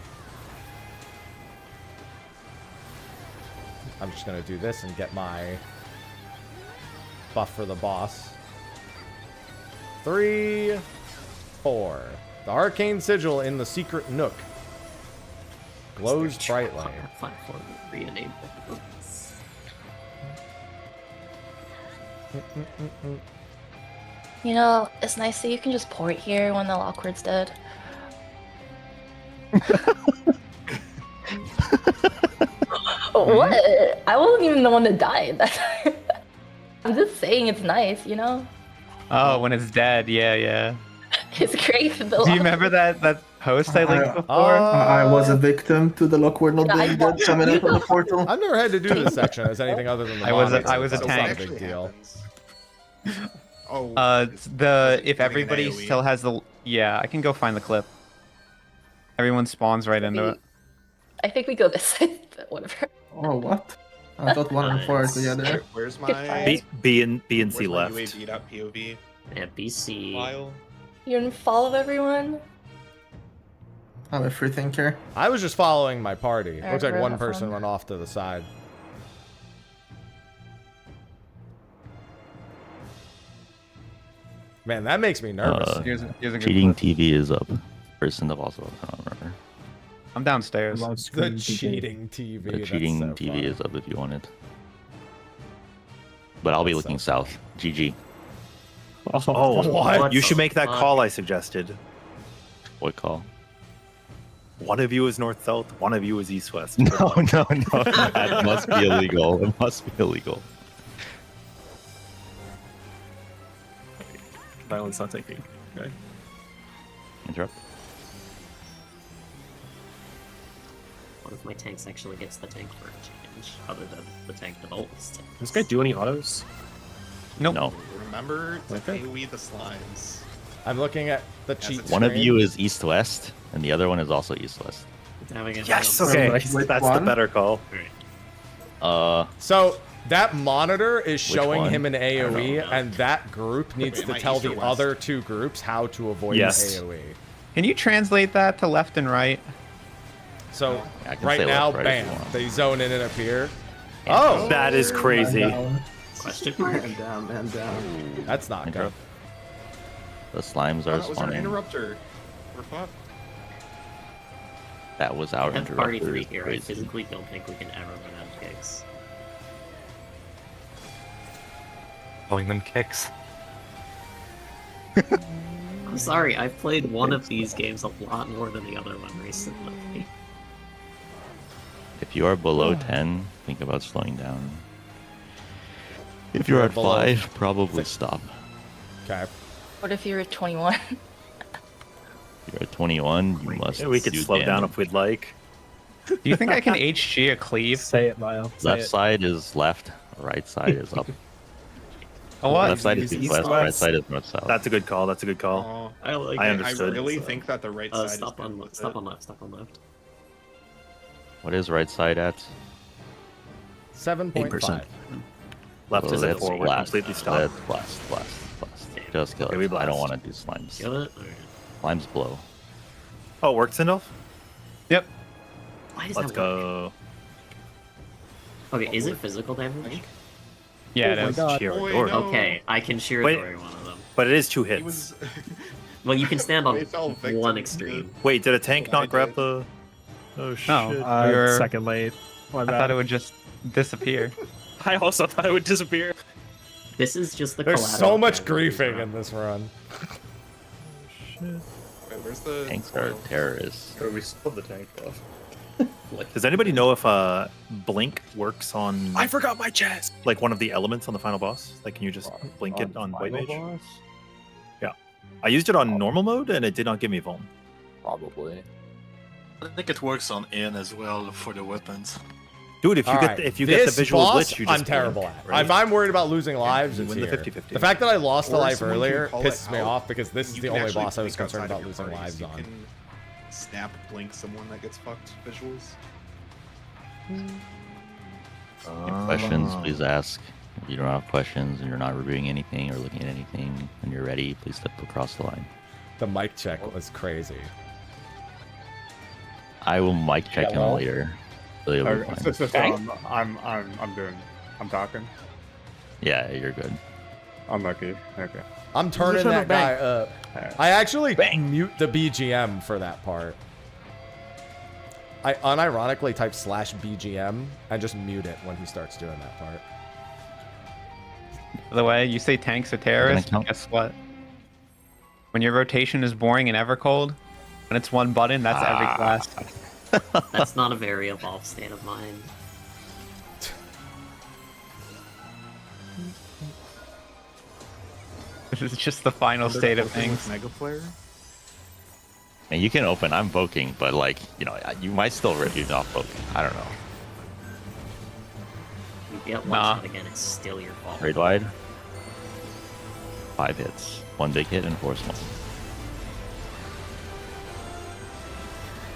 I'm just going to do this and get my buff for the boss. 3, 4. The arcane sigil in the secret nook glows brightly. Platform re-enabled. You know, it's nice that you can just port here when the Lockward's dead. What? I wasn't even the one that died. I'm just saying it's nice, you know? Oh, when it's dead. Yeah, yeah. It's great for the Do you remember that post I linked before? I was a victim to the Lockward not Yeah, I being know. dead coming out of the portal. I've never had to do this section as anything other than the I was a- mods, I was a so it's tank. not a big deal. Oh. If everybody AoE? still has the I can go find the clip. Everyone spawns right into it. I think we go this side, but whatever. Oh, what? I thought 1 and 4 together. Where's my Goodbye. B and C where's left. my UAV.pov Yeah, BC. file? You're in follow everyone? I'm a free thinker. I was just following my party. Alright, Looks like we're one have person fun. went off to the side. Man, that makes me nervous. Here's a good Cheating clip. TV is up. Person of also, I don't remember. I'm downstairs. The cheating TV. The that's cheating so TV funny. is up if you want it. But I'll be That's looking so south. GG. Oh, What? You should make that Fuck. call I suggested. What call? One of you is north south. One of you is east west. No. That must be illegal. It must be illegal. Violence not taking. Okay. Interrupt. What if my tanks actually gets the tank for a change, other than the tank devolves? Does this guy do any autos? Nope. No. Remember to Okay. AoE the slimes. I'm looking at the As cheat it's One of screen. you is east west, and the other one is also east west. Having a Yes. balance. Okay. Which That's the one? better call. So that monitor is showing one? him an don't AoE, know. and that group needs Wait, to am I tell east or the west? other two groups how to avoid Yes. the AoE. Can you translate that to left and right? So I can right say now, left, right, if you bam, want. they zone in and appear. Oh, That is crazy. Question mark? Man down, man down. that's not good. Interrupt. The slimes Oh, are that was our spawning. interrupter. We're fucked. That was our I have party interrupter. 3 It's here. I crazy. physically don't think we can ever run out of kicks. Calling them kicks. I'm sorry, I've played one of these games a lot more than the other one recently. If you are below 10, think about slowing down. If you're at below 5, probably six. stop. Okay. What if you're 21? If you're at 21, you must We could do slow down damage. if we'd like. Do you think I can HG a cleave? Say it, Lyle. Say Left it. side is left, right side is up. A what? Left side is East, west, right west. side is north south. That's a good call. That's a good call. Oh, I like I it. understood. I really think that the right side Stop is on good left. with Stop it. on left. Stop on left. What is right side at? 7.5. Left Oh, is in that's forward. blast. Completely That's stopped. blast. Just kill Okay, we it. I don't blast. want to do slimes. Kill it. Or... Slimes blow. Oh, it works, Sindolf? Yep. Why does Let's that work? go. Okay, is it physical damage? Yeah, Oh my it is. God. Shiro Boy, Dori. no. Okay, I can sheer Wait. Dory one of them. But it is 2 He hits. was. Well, you can stand on They fell victim one to- extreme. Wait, did a tank Oh, I not grab did. the... Oh, shit. No. We were- Second late. My I bad. thought it would just disappear. I also thought it would disappear. This is just the There's collateral so much damage, griefing bro. in this run. Wait, where's the Tanks are foil? terrorists. We split the tank off. Does anybody know if Blink works on I forgot my chest. like one of the elements on the final boss? Like, can you just blink it on White Mage? Yeah. I used it on normal mode and it did not give me Vuln. Probably. I think it works on in as well for the weapons. Dude, if you All get right, the, if you get the this visual boss, glitch, you just I'm terrible blink, at. right? If I'm worried about losing lives, you it's win the here. 50-50. The fact that I lost a Or life someone can earlier call it pisses me out. off because this is You the can only actually boss I was blink concerned outside about of your losing parties. lives You on. can snap blink someone that gets fucked visuals. Any questions, please ask. If you don't have questions and you're not reviewing anything or looking at anything and you're ready, please step across the line. The mic check was crazy. I will mic check him well. later. So you'll be fine. I'm talking. Yeah, you're good. Unlucky. Okay. I'm turning Shut that up, guy bang. up. I actually mute the BGM for that part. I unironically type /BGM and just mute it when he starts doing that part. By the way, you say tanks are terrorists. count? Guess what? When your rotation is boring and ever cold, when it's one button, that's every class. That's not a very evolved state of mind. This is just the final state of things. Mega Flare. And you can open. I'm voking, but like, you know, you might still refuse off voking. I don't know. You get one Nah. shot again, it's still your fault. Raid wide. 5 hits. 1 big hit and 4 small.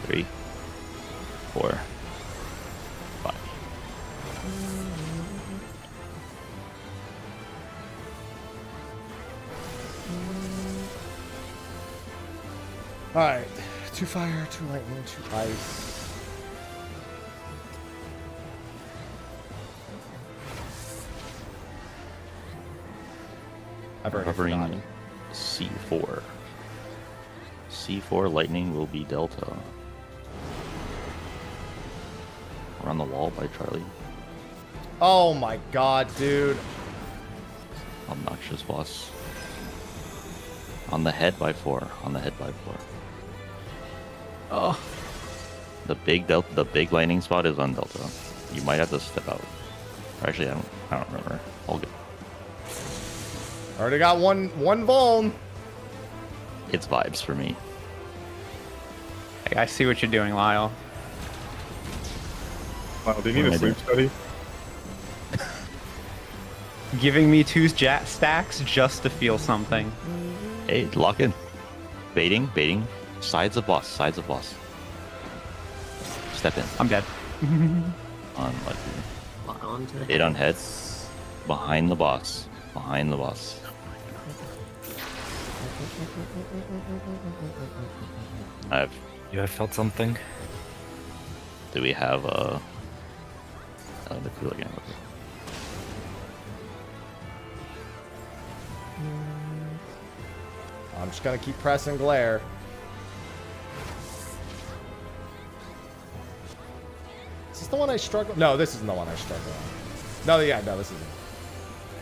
3, 4, 5. Alright. 2 fire, 2 lightning, 2 ice. I've already Covering forgotten. C4. C4 lightning will be Delta. We're on the wall by Charlie. Oh my god, dude. Obnoxious boss. On the head by 4. On the head by 4. Oh, The big Delta, the big lightning spot is on Delta. You might have to step out. Or actually, I don't remember. All good. Already got one Vuln. It's vibes for me. I see what you're doing, Lyle. Wow, do you need a sleep study? Giving me 2 stacks just to feel something. Hey, lock in. Baiting, baiting. Sides of boss, sides of boss. Step in. I'm dead. Unlucky. Lock on to the Hit on heads. Behind the boss. Behind the boss. You have felt something? Do we have the cool again? I'm just gonna keep pressing glare. Is this the one I struggle? No, this isn't the one I struggle on. No, yeah, no, this isn't.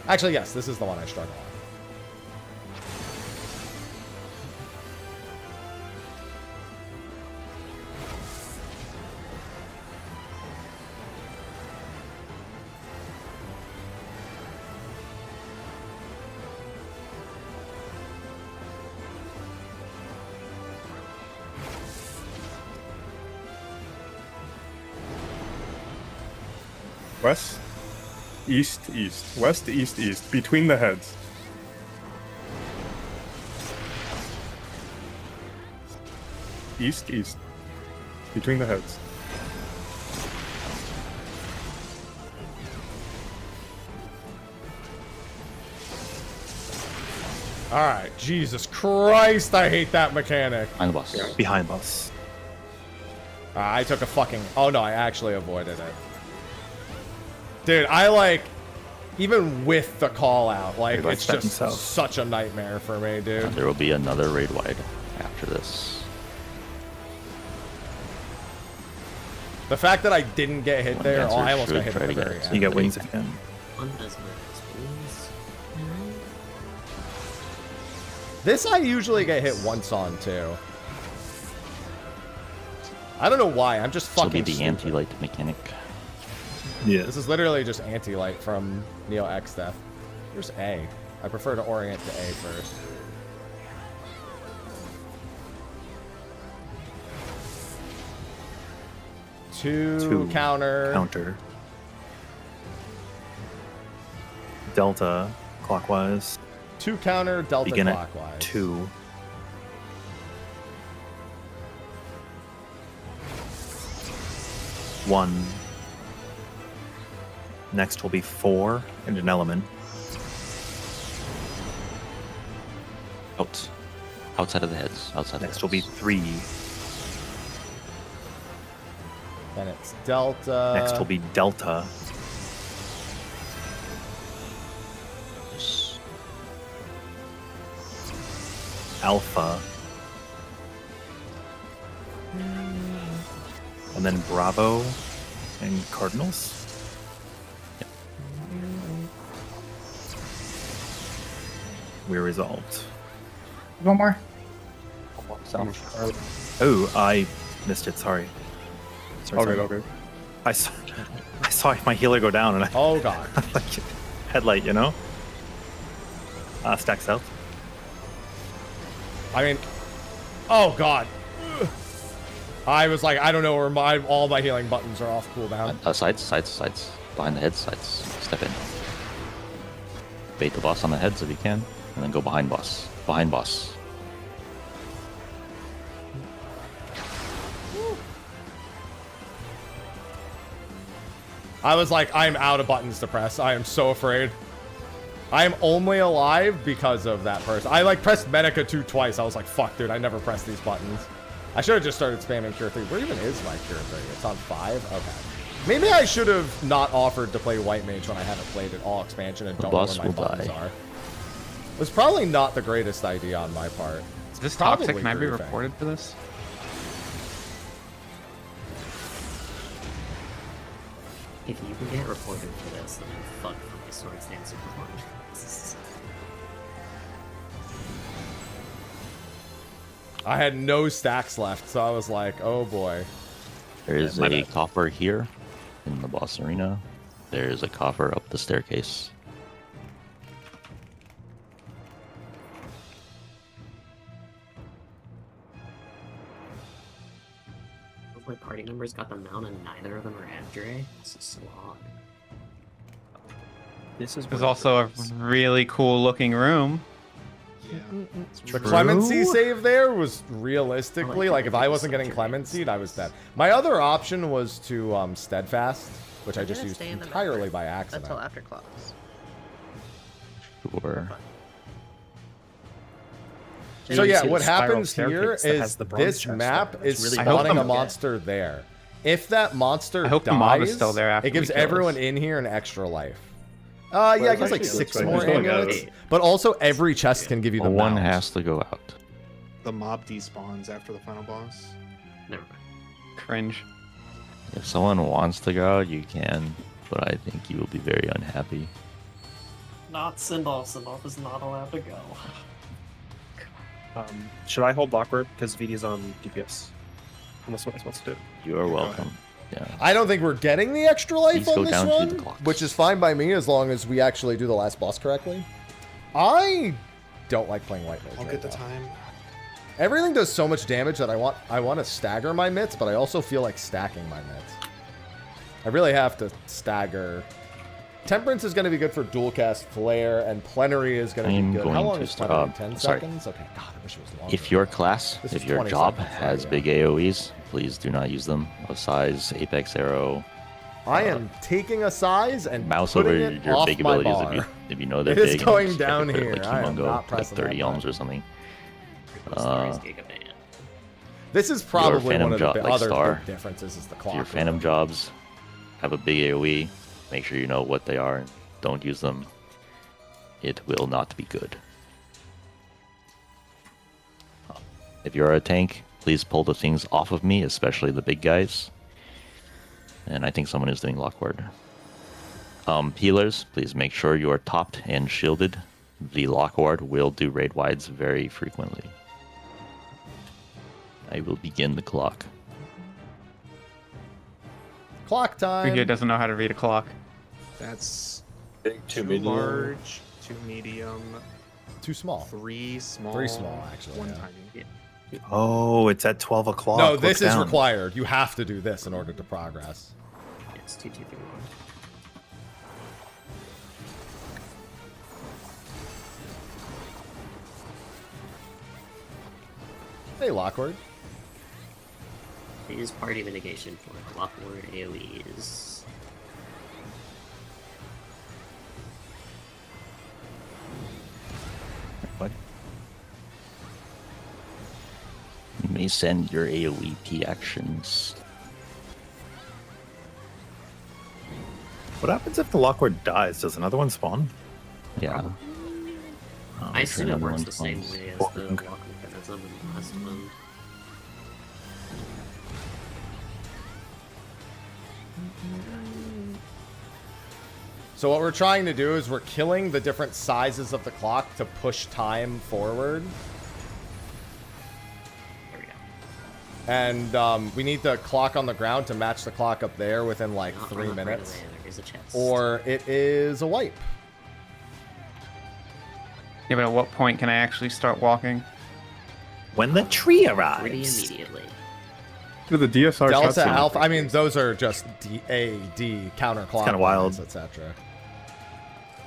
Actually, yes, this is the one I struggle on. West, east, east. West, east, east. Between the heads. East, east. Between the heads. Alright, Jesus Christ, I hate that mechanic. Behind the boss. Behind boss. I took a fucking... Oh no, I actually avoided it. Dude, I like... Even with the call out, like, Everybody it's stepping just south. such a nightmare for me, dude. And there will be another raid wide after this. The fact that I didn't get hit there, Dancer I almost got should hit try at the to get very it. end. You get wings if you can. One has wings. This I usually get hit once on, too. I don't know why, I'm just This will fucking be the stupid. anti-light mechanic. Yeah. This is literally just anti-light from Neo X Death. Here's A. I prefer to orient to A first. Two counter. Counter. Delta clockwise. Two counter, delta Begin at clockwise. 2. One. Next will be 4 and an element. Out. Outside of the heads. Outside Next of will the be heads. 3. Then it's delta. Next will be Delta. Alpha. And then Bravo and Cardinals. We're resolved. One more. Oh, I missed it. Sorry. Okay, okay. I saw my healer go down and I Oh god. like headlight, you know? Stack south. I mean, oh god. I was like, I don't know where all my healing buttons are off cooldown. Sides. Behind the heads, sides. Step in. Bait the boss on the heads if you can. And then go behind boss. Behind boss. I was like, I'm out of buttons to press. I am so afraid. I am only alive because of that person. I like pressed Medica 2 twice. I was like, fuck, dude, I never pressed these buttons. I should have just started spamming Cure 3. Where even is my Cure 3? It's on 5? Okay. Maybe I should have not offered to play White Mage when I haven't played it all expansion and The don't know boss where my will buttons die. are. It was probably not the greatest idea on my part. Is this Probably toxic? Can I be grooving. reported for this? If you can get reported for this, then fuck for my Swords Dancer performance. I had no stacks left, so I was like, oh boy. There is my a bad. coffer here in the boss arena. There's a coffer up the staircase. Both my party members got the mount and neither of them are after A. This is so odd. This is There's also a really cool looking room. Yeah. The clemency save there was realistically, like if I wasn't getting clemency, I was dead. My other option was to steadfast, which I just gonna used stay in the entirely back by accident. until after clocks. Sure. So yeah, see the what spiral happens here staircase that has is the bronze this chest map on it. is It's really spawning a cool. monster there. If that monster I hope dies, the mob is still there after it gives we kill everyone this. in here an extra life. Yeah, I it's guess like actually 6 looks more like there's no amulets. doubt. But also every chest can give you the One mount. has to go out. The mob despawns after the final boss. Never mind. Cringe. If someone wants to go out, you can, but I think you will be very unhappy. Not Sindolf. Sindolf is not allowed to go. Should I hold Blockbird? Because VD's on DPS. Unless what wants to do. You are welcome. Yeah. I don't think we're getting the extra life Please on go this down to one, the clocks. which is fine by me as long as we actually do the last boss correctly. I don't like playing White Mage I'll right get the now. time. Everything does so much damage that I want to stagger my mitts, but I also feel like stacking my mitts. I really have to stagger. Temperance is going to be good for dual cast Flare, and Plenary is going to be good. How long is Plenary? 10 seconds? Okay, God, I wish it was longer. If your class, This if is your 20 job seconds, has yeah. big AoEs, please do not use them. A size, Apex Arrow, I am taking a size and mouse over putting it your off big my abilities bar. if you know they're It is big. and going just down put it here. Like I am Humongo, not like pressing 30 that ohms button. or something. Gigaban. This is probably Phantom one of the job, like other Star. big differences is the If clock. your Phantom jobs have a big AoE, make sure you know what they are and don't use them. It will not be good. If you're a tank, please pull the things off of me, especially the big guys. And I think someone is doing Lockward. Healers, please make sure you are topped and shielded. The Lockward will do raid wides very frequently. I will begin the clock. Clock time. Brigade doesn't know how to read a clock. That's Big, too medium. large, too medium, too small. 3 small. 3 small, actually. 1 yeah. tiny. Oh, it's at 12 o'clock. No, Look this is down. required. You have to do this in order to progress. It's 2, 2, 3, 1. Hey, Lockward. They use party mitigation for Clockwork AoEs. What? You may send your AoE P actions. What happens if the Lockward dies? Does another one spawn? Yeah. I assume it another works one the same spawns. way as the lock mechanism in the last one. So what we're trying to do is we're killing the different sizes of the clock to push time forward. There we go. And we need the clock on the ground to match the clock up there within like Not 3 right minutes. away, there is a chest. Or it is a wipe. Yeah, but at what point can I actually start walking? When the tree Pretty arrives. immediately. To the DSR Delta cutscene. Alpha. I mean, those are just D counterclockwise, kinda wild. etc.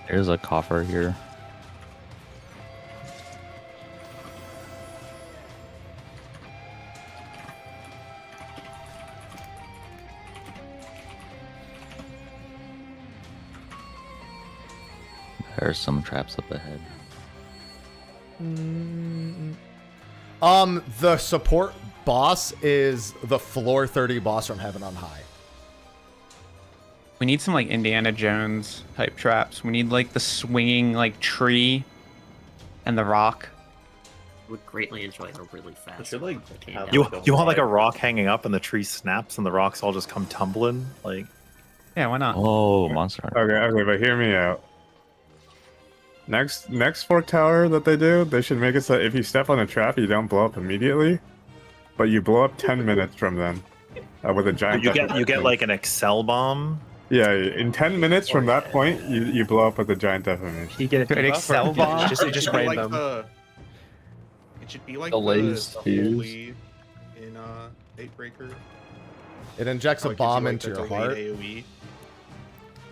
There's a coffer here. There's some traps up ahead. The support boss is the floor 30 boss from Heaven on High. We need some like Indiana Jones type traps. We need like the swinging like tree and the rock. Would greatly enjoy a really fast. should, like, rock that came have, down. You want like a rock hanging up and the tree snaps and the rocks all just come tumbling? Like, Yeah, why not? Oh, monster hunter. Okay, but hear me out. Next fork tower that they do, they should make it so if you step on a trap, you don't blow up immediately, but you blow up 10 minutes from then with a giant. you get like an Excel bomb. Yeah, in 10 minutes from that point, you blow up with a giant detonation. You get Dude, a Excel debuff, bomb? Just It should be like random. it should be like The lays the fuse. holy in Datebreaker. It injects How a it gives you, bomb like, into the your delayed heart. AoE.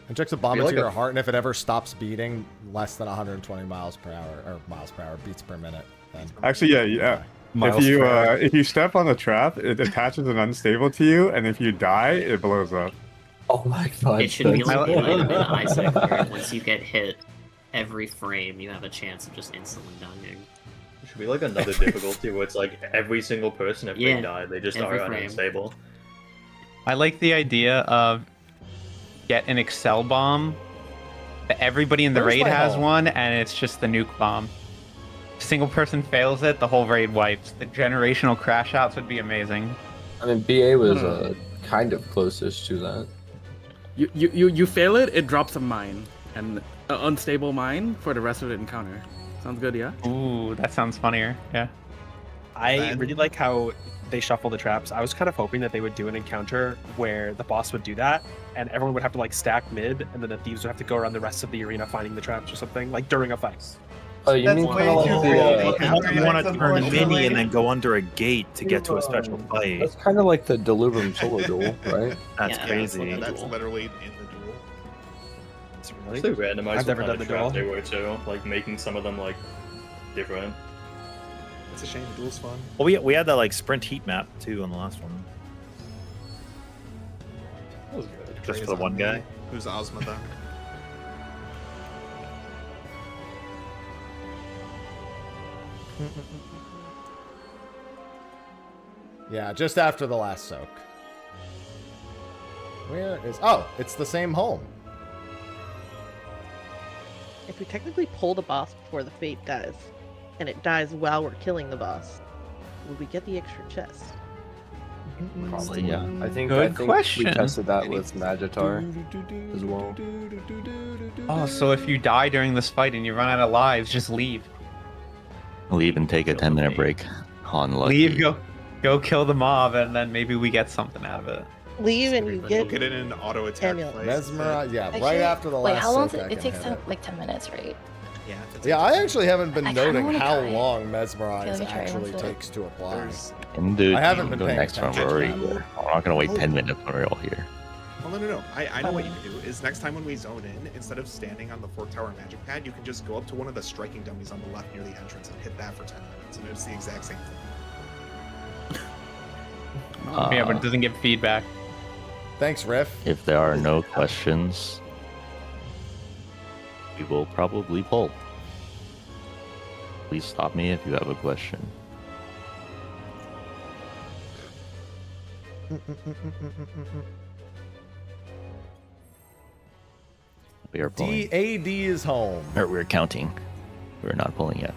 Injects a bomb Feel into like your a- heart, and if it ever stops beating less than 120 miles per hour, beats per minute, then Actually, yeah. Miles If per hour. you step on a trap, it attaches an unstable to you, and if you die, it blows up. Oh my god. It should be that's- like the item in Isaac, where once you get hit, every frame you have a chance of just instantly dying. It should be like another difficulty where it's like every single person, if Yeah, they die, they just every are frame. unstable. I like the idea of get an Excel bomb. Everybody in the Where's raid my has home? one, and it's just the nuke bomb. Single person fails it, the whole raid wipes. The generational crash outs would be amazing. I mean, BA was kind of closest to that. You fail it, it drops a mine, and an unstable mine for the rest of the encounter. Sounds good, yeah? Ooh, that sounds funnier. Yeah. I really like how they shuffle the traps. I was kind of hoping that they would do an encounter where the boss would do that, and everyone would have to like stack mid, and then the thieves would have to go around the rest of the arena finding the traps or something, like during a fight. Oh, you mean kind of like the? You want to turn a mini and then go under a gate to get to a special fight. That's kind of like the Delubrum solo duel, right? That's Yeah, crazy. Yeah, that's literally in the duel. It's It's so randomized. I've never what done kind the of trap duel. they were too, like making some of them like different. It's a shame. Duel's fun. Well, we had that like sprint heat map too on the last one. That was good. Just Trey's for the one on guy. me. Who's Ozma then? Yeah, just after the last soak. Where is... Oh, it's the same home. If we technically pull the boss before the fate dies, and it dies while we're killing the boss, would we get the extra chest? Probably, yeah. I think Good question. we tested that with Magitar as well. Oh, so if you die during this fight and you run out of lives, just leave. Leave and take a 10-minute break. Unlucky. Leave, go kill the mob, and then maybe we get something out of it. Leave and you We'll get get it in an auto attack amulet. place. Mesmerize, yeah, Actually, right after the wait, last how long soak, does I it can takes? hit it. Like 10 minutes, right? Yeah, Yeah, I actually haven't been I kinda noting wanna how try it. long Mesmerize Okay, let me try it, actually one sec. takes to apply. There's... And dude, I haven't you been can go paying next round. attention. We're already here. I'm not gonna wait 10 minutes when we're all here. Well, no. I know what you can do is next time when we zone in, instead of standing on the Fork Tower magic pad, you can just go up to one of the striking dummies on the left near the entrance and hit that for 10 minutes, and it's the exact same thing. Yeah, but it doesn't give feedback. Thanks, Riff. If there are no questions, we will probably poll. Please stop me if you have a question. We are polling. DAD is home. Or we're counting. We're not polling yet.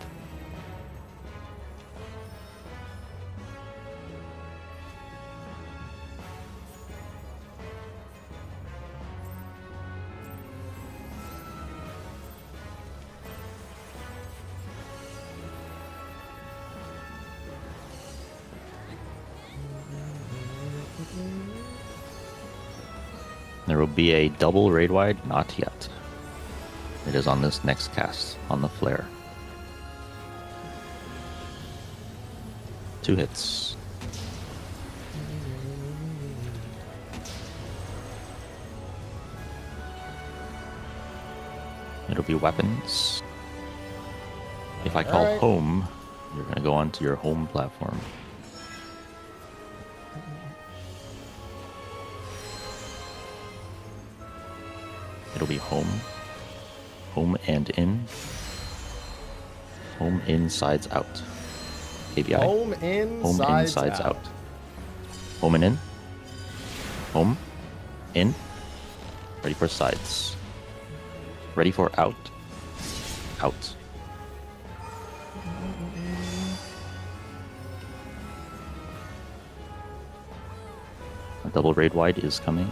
There will be a double raid wide, not yet. It is on this next cast, on the flare. 2 hits. It'll be weapons. If I call Alright. home, you're gonna go onto your home platform. It'll be home. Home and in. Home in, sides out. KBI. Home in, Home in, sides out. Home and in. Home. In. Ready for sides. Ready for out. Out. A double raid wide is coming.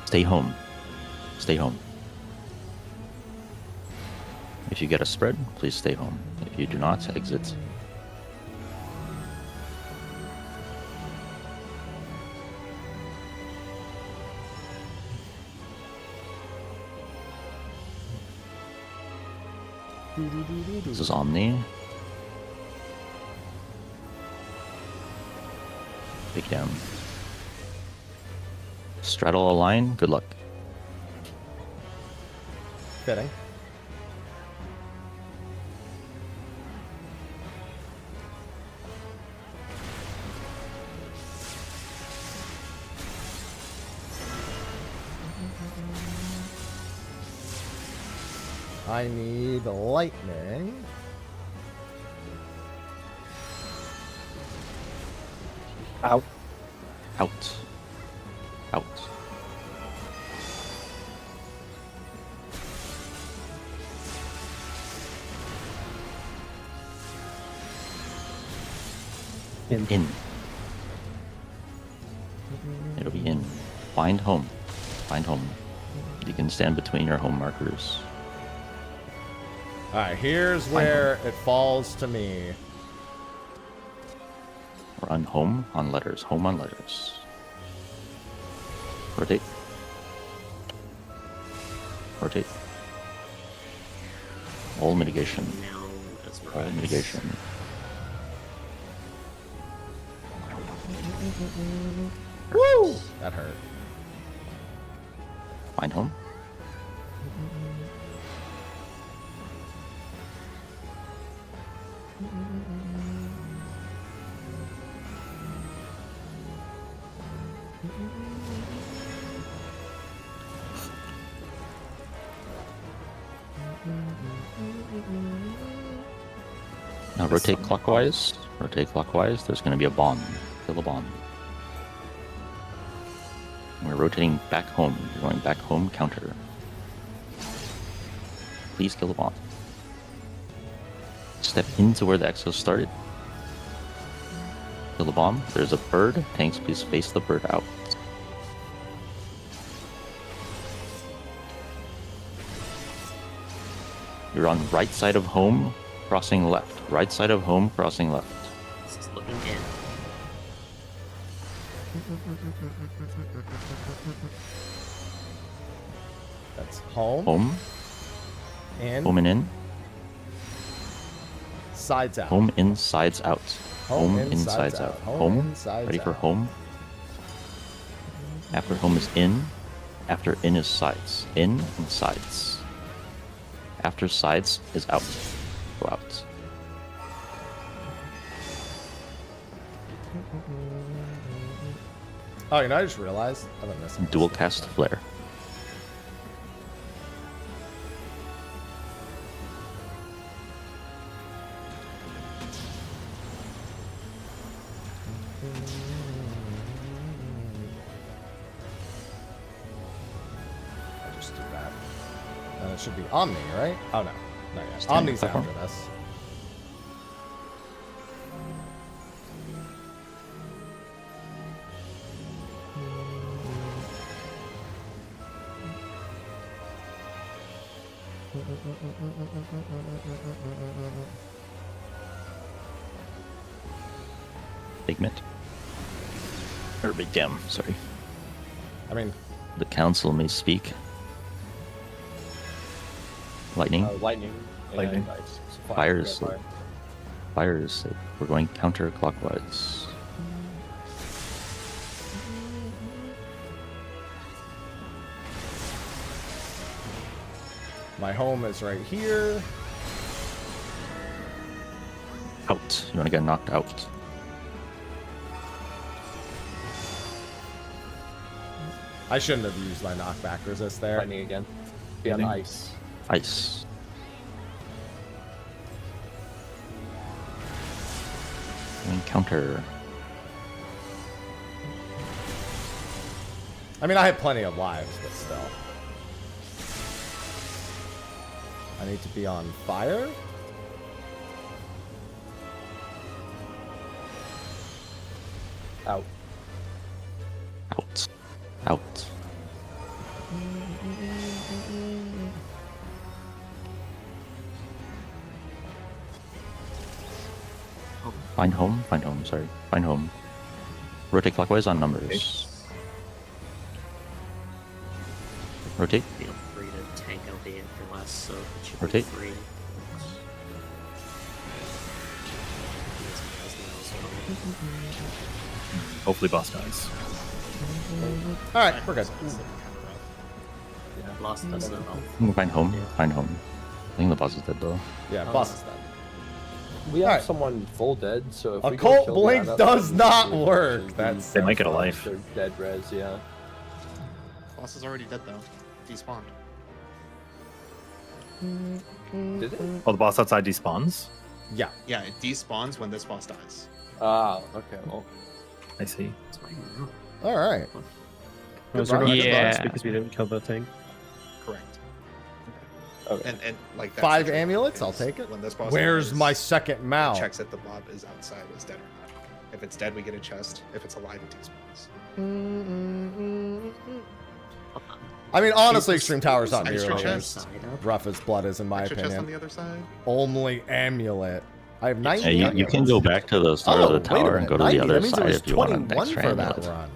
Stay home. Stay home. If you get a spread, please stay home. If you do not, exit. This is Omni. Big down. Straddle a line, good luck. Fitting. I need lightning. Out. Out. Out. In. It'll be in. Find home. Find home. You can stand between your home markers. Alright, here's where it falls to me. We're on home on letters. Home on letters. Rotate. Rotate. All mitigation. Now as All well. mitigation. Woo! That hurt. Find home. Now rotate clockwise. Rotate clockwise. There's going to be a bomb. Kill a bomb. We're rotating back home. You're going back home, counter. Please kill the bomb. Step into where the Exos started. Kill the bomb. There's a bird. Tanks, please face the bird out. You're on right side of home, crossing left. Right side of home, crossing left. This is looking in. That's home. Home. In. Home and in. Sides out. Home in, sides out. Home Home in, in, sides sides out. out. Home Home. in, sides Ready for out. home. After home is in. After in is sides. In and sides. After sides is out. Go out. Oh, you know, I just realized I've been missing. Dual cast flare. I just do that. It should be Omni, right? Oh no, not yet. Stand on Omni's platform. after this. Figment. Or Big Gem, sorry. I mean, The council may speak. Lightning. Lightning. Lightning. And ice. Fire is safe. Fire is safe. We're going counterclockwise. my home is right here. Out. You want to get knocked out. I shouldn't have used my knockback resist there. Lightning again. Be on Lightning. ice. Ice. And counter. I mean, I have plenty of lives, but still. I need to be on fire. Out. Out. Out. Find home. Find home. Sorry. Find home. Rotate clockwise on numbers. Rotate. Feel free to tank out the for less, so it should Rotate. be free. Hopefully boss dies. Alright, we're good. Yeah, lost us though. Find home. Find home. I think the boss is dead though. Yeah, boss is dead. We have Alright. someone full dead, so if we go Occult kill the Blink Anna, does then not we work. should That's They might get a life. They're dead res, yeah. Boss is already dead though. Despawned. Did it? Oh, the boss outside despawns? Yeah. Yeah, it despawns when this boss dies. Ah, okay, well. I see. Alright. Was Good there no luck. hit Yeah. box because we didn't kill the thing? Correct. Okay. And like that 5 situation amulets, is I'll take it. When this boss Where's dies, my second it mount? checks that the mob is outside, is dead or not. If it's dead, we get a chest. If it's alive, it despawns. I mean, honestly, Extreme Tower's not Extra nearly chest. as rough as Blood is, in my Extra chest on opinion. the other side. Only amulet. I have 90 Hey, you can go back to the start of the tower and go to the 90, other that means side it was if you want an 21 extra for that amulet. run.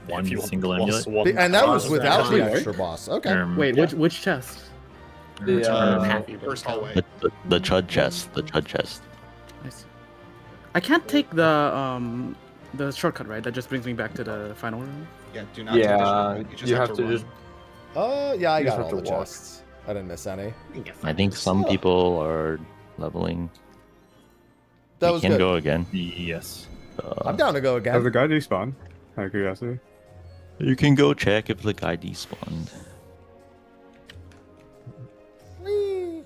One if you single want amulet. plus one And that was cross, without actually the work. extra boss. Okay. Wait, which chest? First hallway. The chud chest. The chud chest. I see. I can't take the shortcut, right? That just brings me back to the final room. Yeah, do not. Yeah, take the shortcut. you have to run. just. Yeah, I You got just all have the to walk. chests. I didn't miss any. I think some people are leveling. That We was can good. go again. Yes. I'm down to go Has again. the guy despawned? Out of curiosity. You can go check if the guy despawned. Whee!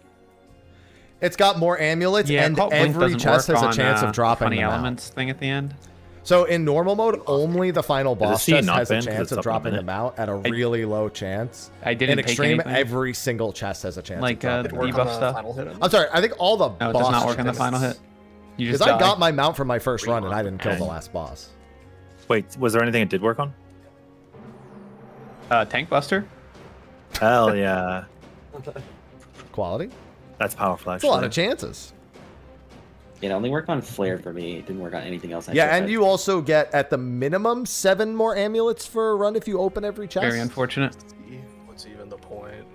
It's got more amulets, Yeah, and Cult Blink every doesn't chest work has a on, chance of dropping funny them out. elements thing at the end. So in normal mode, only the final boss C chest not has a banned 'cause chance it's of up in a dropping minute? them out at a really low chance. I didn't In take extreme, anything. every single chest has a chance Like, of the dropping them debuff out. stuff. Final hit him? I'm sorry, I think all the No, it boss does not work on the chests- final hit. You just Because I die. got my mount from my first run and I didn't kill the last boss. Wait, was there anything it did work on? Tank Buster. Hell yeah. Quality? That's powerful, It's actually. a lot of chances. It only worked on Flare for me. It didn't work on anything else. I Yeah, tried. and you also get at the minimum 7 more amulets for a run if you open every chest. Very unfortunate. What's even the point?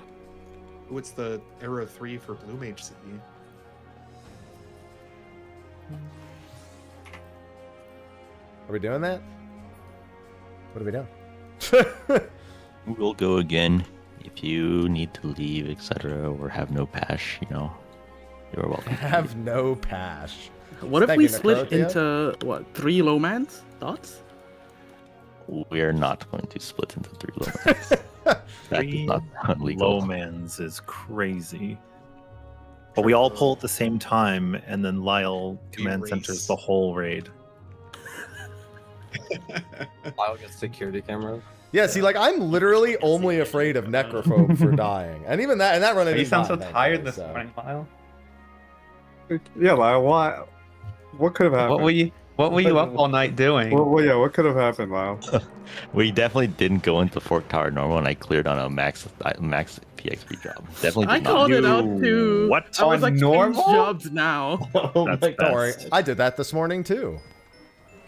What's the arrow 3 for Blue Mage C? Are we doing that? What are we doing? We'll go again if you need to leave, etc., or have no pash. You know, you're welcome. Have no pash. What if Thank we you, split Necrotia. into what 3 low mans? Thoughts? We're not going to split into 3 levels. That is not legal. Lowmans is crazy. But we all pull at the same time, and then Lyle command centers the whole raid. Lyle gets security camera. Yeah, see, like, I'm literally only afraid of Necrophobe for dying. And even that, and that run I You didn't sound so die, tired thankfully, this morning, Lyle. Yeah, Lyle, what could have happened? What were you up all night doing? Well, yeah, what could have happened, Lyle? We definitely didn't go into Fork Tower normal, and I cleared on a max PXP job. Definitely did I not. called it out too. What? I was On like, normal? change jobs now. Don't worry, I did that this morning too.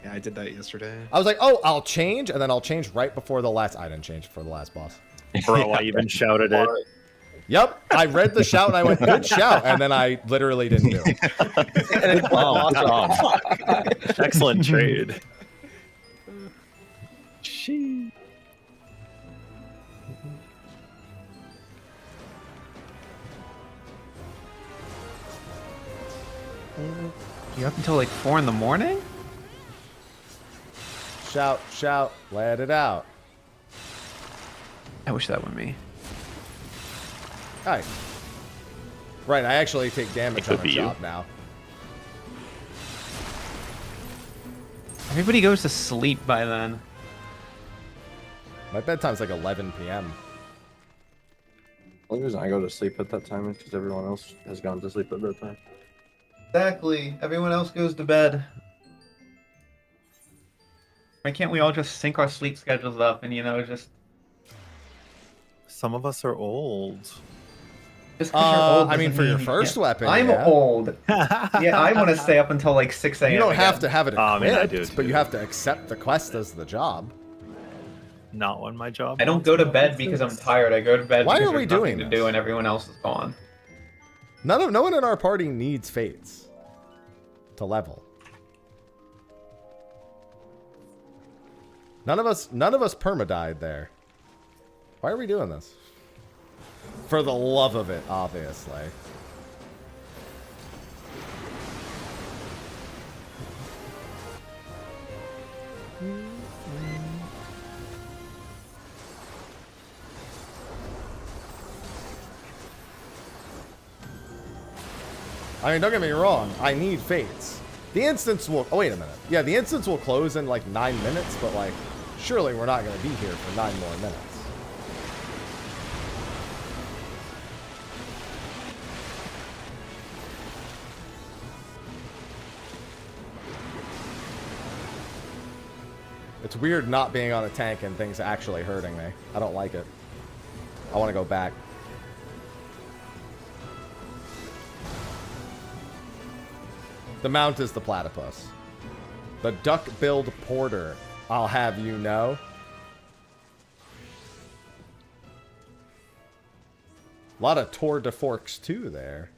Yeah, I did that yesterday. I was like, oh, I'll change, and then I'll change right before the last. I didn't change before the last boss. Bro, I even shouted it. Yep, I read the shout and I went, good shout, and then I literally didn't do it. Oh, excellent trade. You up until like 4 in the morning? Shout, shout, let it out. I wish that were me. Hi. Right, I actually take damage on could a be you. job now. Everybody goes to sleep by then. My bedtime's like 11 p.m. The only reason I go to sleep at that time is because everyone else has gone to sleep at that time. Exactly. Everyone else goes to bed. Why can't we all just sync our sleep schedules up and, you know, just... Some of us are old. Just 'cause you're old I mean, doesn't for your mean you first can't- weapon, I'm yeah. old. Yeah, I want to stay up until like 6 a.m. You don't have again. to have it I mean, I equipped, do but you too. have to accept the quest as the job. Not on my job. I don't go to bed because I'm tired. I go to bed Why because are we there's nothing doing to this? do and everyone else is gone. No one in our party needs fates to level. None of us perma-died there. Why are we doing this? For the love of it, obviously. I mean, don't get me wrong. I need fates. The instance will... Oh, wait a minute. Yeah, the instance will close in like 9 minutes, but like, surely we're not going to be here for 9 more minutes. It's weird not being on a tank and things actually hurting me. I don't like it. I want to go back. The mount is the platypus. The duck-billed porter, I'll have you know. A lot of tour de forks too there.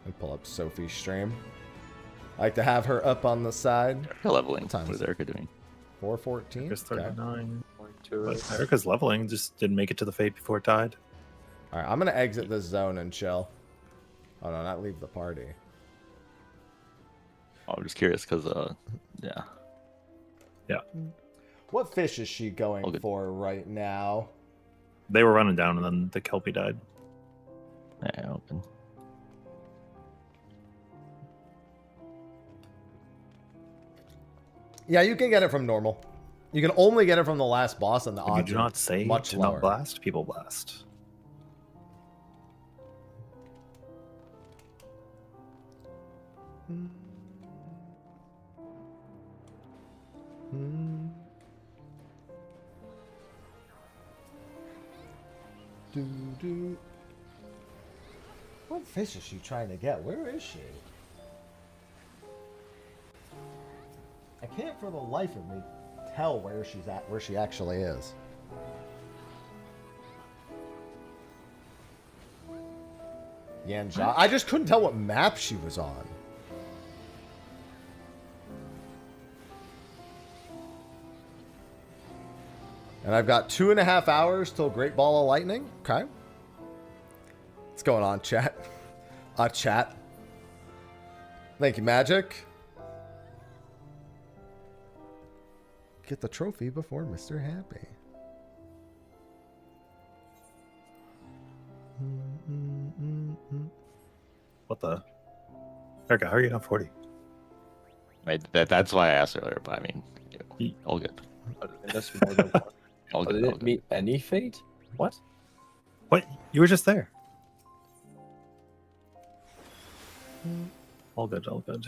And pull up Sophie's stream. I like to have her up on the side. Erica leveling. What is Erica doing? 414. Erica's 39. Okay. But Erica's leveling, just didn't make it to the fate before it died. Alright, I'm gonna exit this zone and chill. Oh no, not leave the party. I'm just curious because, yeah. Yeah. What fish is she going for right now? They were running down and then the Kelpie died. Yeah, open. Yeah, you can get it from normal. You can only get it from the last boss, and the You odds do are not say much to lower. not blast, people blast. What fish is she trying to get? Where is she? I can't for the life of me tell where she's at, where she actually is. Yanja. I just couldn't tell what map she was on. And I've got 2.5 hours till Great Ball of Lightning. Okay. What's going on, chat? Chat. Thank you, Magic. Get the trophy before Mr. Happy. What the? Erica, how are you not 40? Right, that's why I asked earlier, but I mean, all good. That's more than one. All Oh, good. did All it good. meet any fate? What? What? You were just there. All good, all good.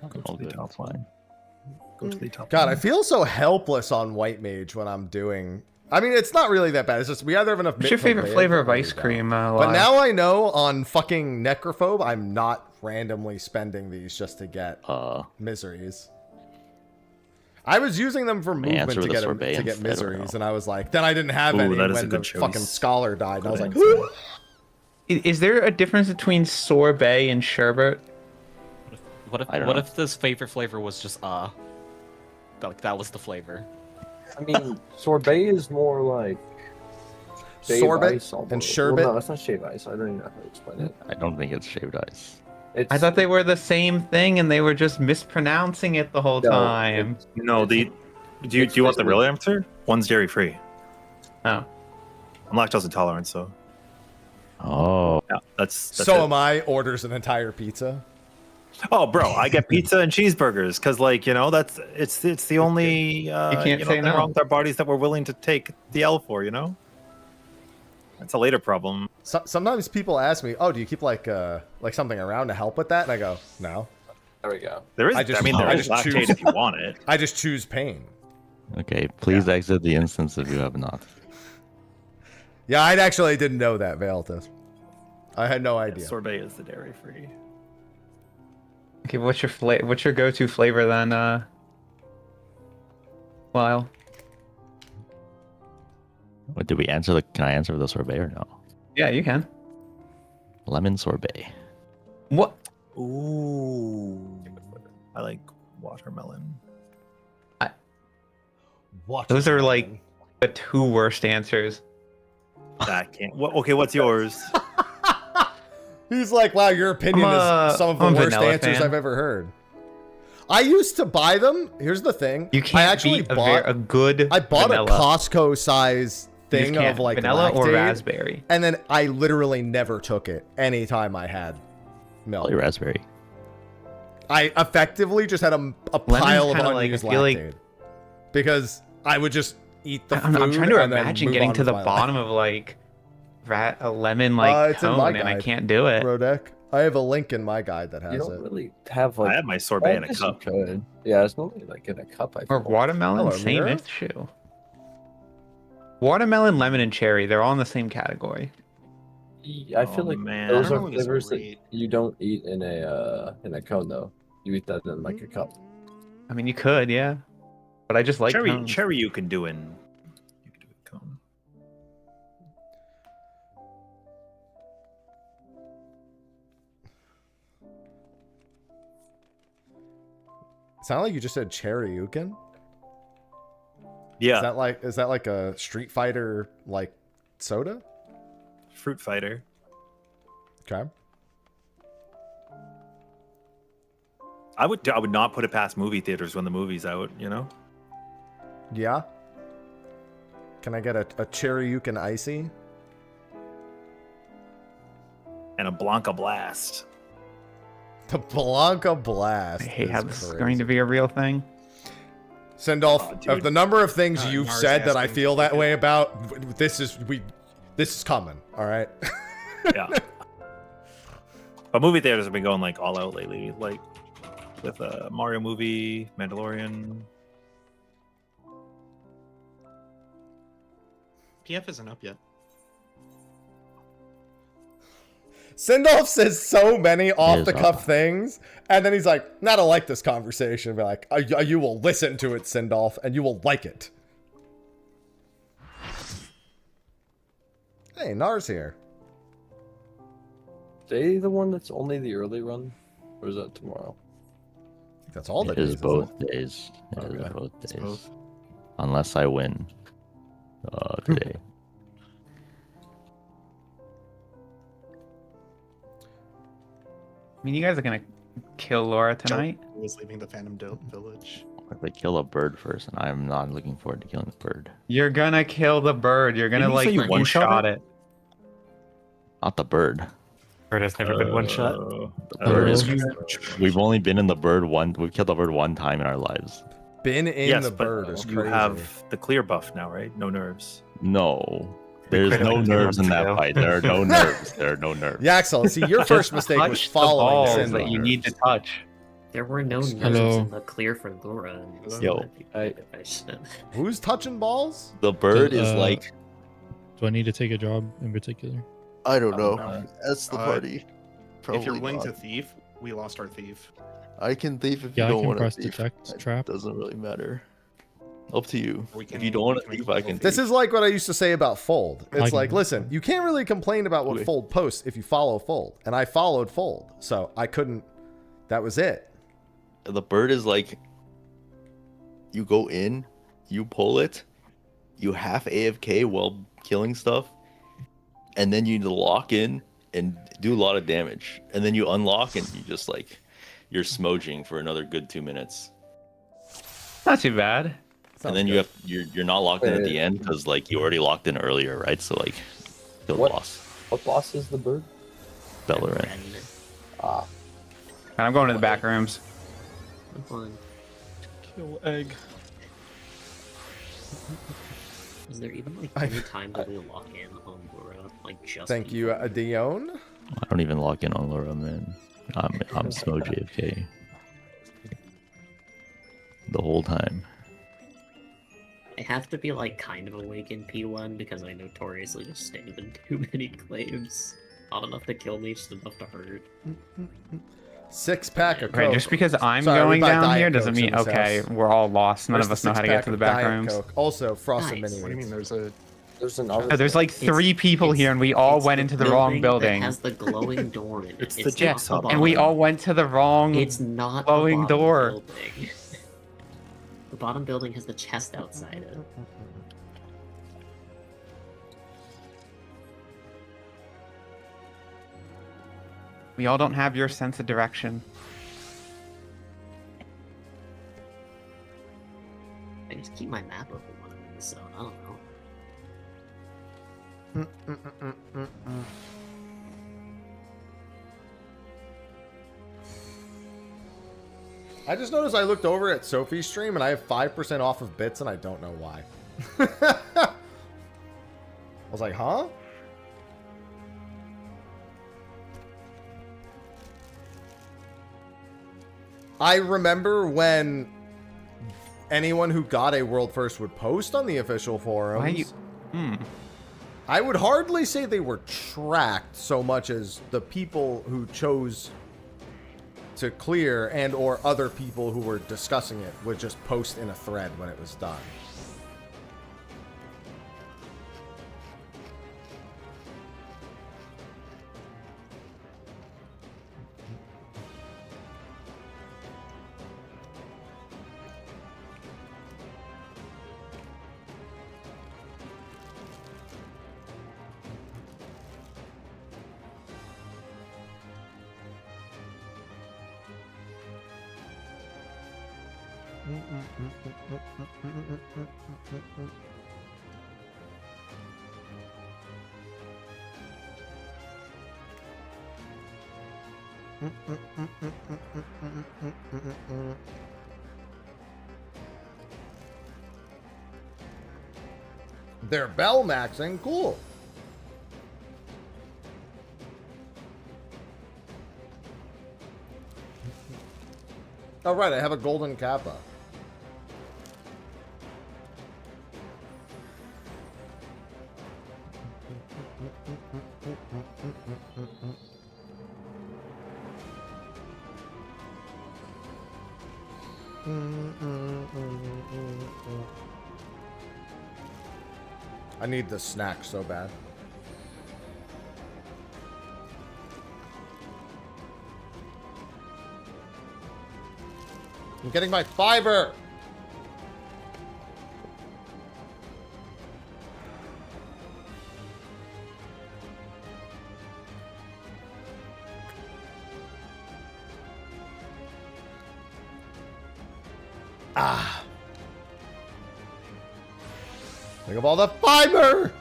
Go All to the good, top fine. line. Go to the top God, line. I feel so helpless on White Mage when I'm doing... I mean, it's not really that bad. It's just we either have enough... What's your favorite flavor of ice cream? But now I know on fucking Necrophobe, I'm not randomly spending these just to get miseries. I was using them for movement answer to with a get, sorbet to get instead, or miseries, no? and I was like... Then I didn't have Ooh, any that is a when the good choice. fucking Scholar died, and I was like... answer. Is there a difference between sorbet and sherbet? What if I don't know. if this favorite flavor was just like that was the flavor? I mean, sorbet is more like shave Sorbet ice almost. and sherbet? Well, no, it's not shave ice. I don't even know how to explain it. I don't think it's shaved ice. It's, I thought they were the same thing and they were just mispronouncing it the whole No, time. No, do you want the real answer? One's dairy free. Oh. I'm lactose intolerant, so Oh. yeah, that's So it. am I. Orders an entire pizza. Oh, bro, I get pizza and cheeseburgers because, like, you know, it's the only You can't say thing no. wrong with our bodies that we're willing to take the L for. You know, that's a later problem. Sometimes people ask me, "Oh, do you keep like something around to help with that?" And I go, "No." There we go. There is, I just- there I is just lactate choose- if you want it. I just choose pain. Okay, please exit the instance if you have not. Yeah, I actually didn't know that, Veiltus. I had no idea. Sorbet is the dairy free. Okay, what's your go-to flavor then, Lyle? What did we answer? Can I answer with a sorbet or no? Yeah, you can. Lemon sorbet. What? Ooh, I like watermelon. Those are like the two worst answers. That can't. What? Okay, what's yours? He's like, "Wow, your opinion is some of the I'm a worst vanilla answers fan. I've ever heard." I used to buy them. Here's the thing: You can't I actually beat bought a good. I bought vanilla. a Costco size You just thing can't. of like vanilla or Lactaid, raspberry. and then I literally never took it anytime I had milk. Probably raspberry. I effectively just had a pile of unused lactate. Because I would just eat the food. I'm trying to and then imagine move getting on to with the my bottom life. of like a lemon like It's in my cone, and I guide, can't do it. Rodek. I have a link in my guide that has You don't it. really have like. I have my sorbet in a guess you cup. could. Yeah, it's normally like in a cup. I Or feel. watermelon, Hello, same Mira. issue. Watermelon, lemon, and cherry, they're all in the same category. I feel Oh, like man. those are Watermelon is flavors that great. you don't eat in a cone though. You eat that in like a cup. I mean, you could, yeah. But I just like cherry. cones. Cherry, you can do in. You can do in cone. Sound like you just said Cherryukin? Yeah. Is that like a Street Fighter like soda? Fruit fighter. Okay. I would not put it past movie theaters when the movie's out. You know. Yeah. Can I get a Cherryukin icy? And a Blanca Blast. The Blanca Blast. I hate is how this is crazy. going to be a real thing. Sendolf, of the number of things you've Nars said that I asking feel for that it. way about, this is coming. All right. Yeah. But movie theaters have been going like all out lately, like with Mario movie, Mandalorian. PF isn't up yet. Sendolf says so many off is the cuff up. things, and then he's like, "I don't like this conversation." Be like, "You will listen to it, Sendolf, and you will like it." Hey, Nars here. They the one that's only the early run, or is that tomorrow? I think that's all the It is days. both days. It is Okay. both days. both. Unless I win today. I mean, you guys are gonna kill Laura tonight. Joe was leaving the Phantom Village. If they kill a bird first, and I'm not looking forward to killing the bird. You're gonna kill the bird. You're gonna Didn't you say like you one-shot one-shot it. Not the bird. Bird has never been one shot. The bird is. We've only been in the bird one. We've killed the bird one time in our lives. Been in Yes, the but bird is you crazy. have the clear buff now, right? No nerves. No. There's quit no a few nerves in months that ago. fight. There are no nerves. There are no nerves. Yaxel, see, your first mistake was Touch the following balls Sendolf. that you need to touch. There were no nerves Hello. in the clear for Laura. And so Yo. I said, Who's touching balls? The bird is like. Do I need to take a job in particular? I don't know. That's the party. If you're willing to thief, we lost our thief. I can thief if Yeah, I can press detect trap. Doesn't really matter. Up to you. We can- If you don't want we to can thief, make I a can. This is like what I used to say about Fold. It's I like, can- listen, you can't really complain about what Okay. Fold posts if you follow Fold. And I followed Fold. So I couldn't. That was it. The bird is like. You go in, you pull it, you half AFK while killing stuff, and then you need to lock in and do a lot of damage, and then you unlock and you just like you're smoging for another good 2 minutes, Not too bad. and then you're not locked in at the end because like you already locked in earlier, right? So like kill the boss. What boss is the bird? Bellerin. Ah. And I'm going to the back rooms. Kill egg. Is there even like any time that we lock in on Laura? Like just Thank you, Adion. I don't even lock in on Laura, man. I'm slow JFK. The whole time. I have to be like kind of awake in P1 because I notoriously just stand in too many claims. Not enough to kill me, just enough to hurt. 6-pack of Coke. Right, just because I'm Sorry, we going buy down Diet here doesn't Cokes in mean this okay, house. we're all lost. None Where's of us the know how to get 6-pack to the of back Diet rooms. Coke? Also, frosted Nice. mini What do you mean? wheats. There's an There's like 3 people here, and we all It's went the into the wrong That building. has the glowing door in it. It's the not jigsaw. the And we bottom. all went to the wrong It's not glowing the bottom door. Building. The bottom building has the chest outside it. We all don't have your sense of direction. I just keep my map open when I'm in the zone. I don't know. I just noticed I looked over at Sophie's stream and I have 5% off of bits and I don't know why. I was like, huh? I remember when anyone who got a world first would post on the official forums. I would hardly say they were tracked so much as the people who chose to clear and or other people who were discussing it would just post in a thread when it was done. They're bell maxing. Cool. Oh, right. I have a golden kappa. I need the snack so bad. I'm getting my fiber. Ah. Think of all the fiber.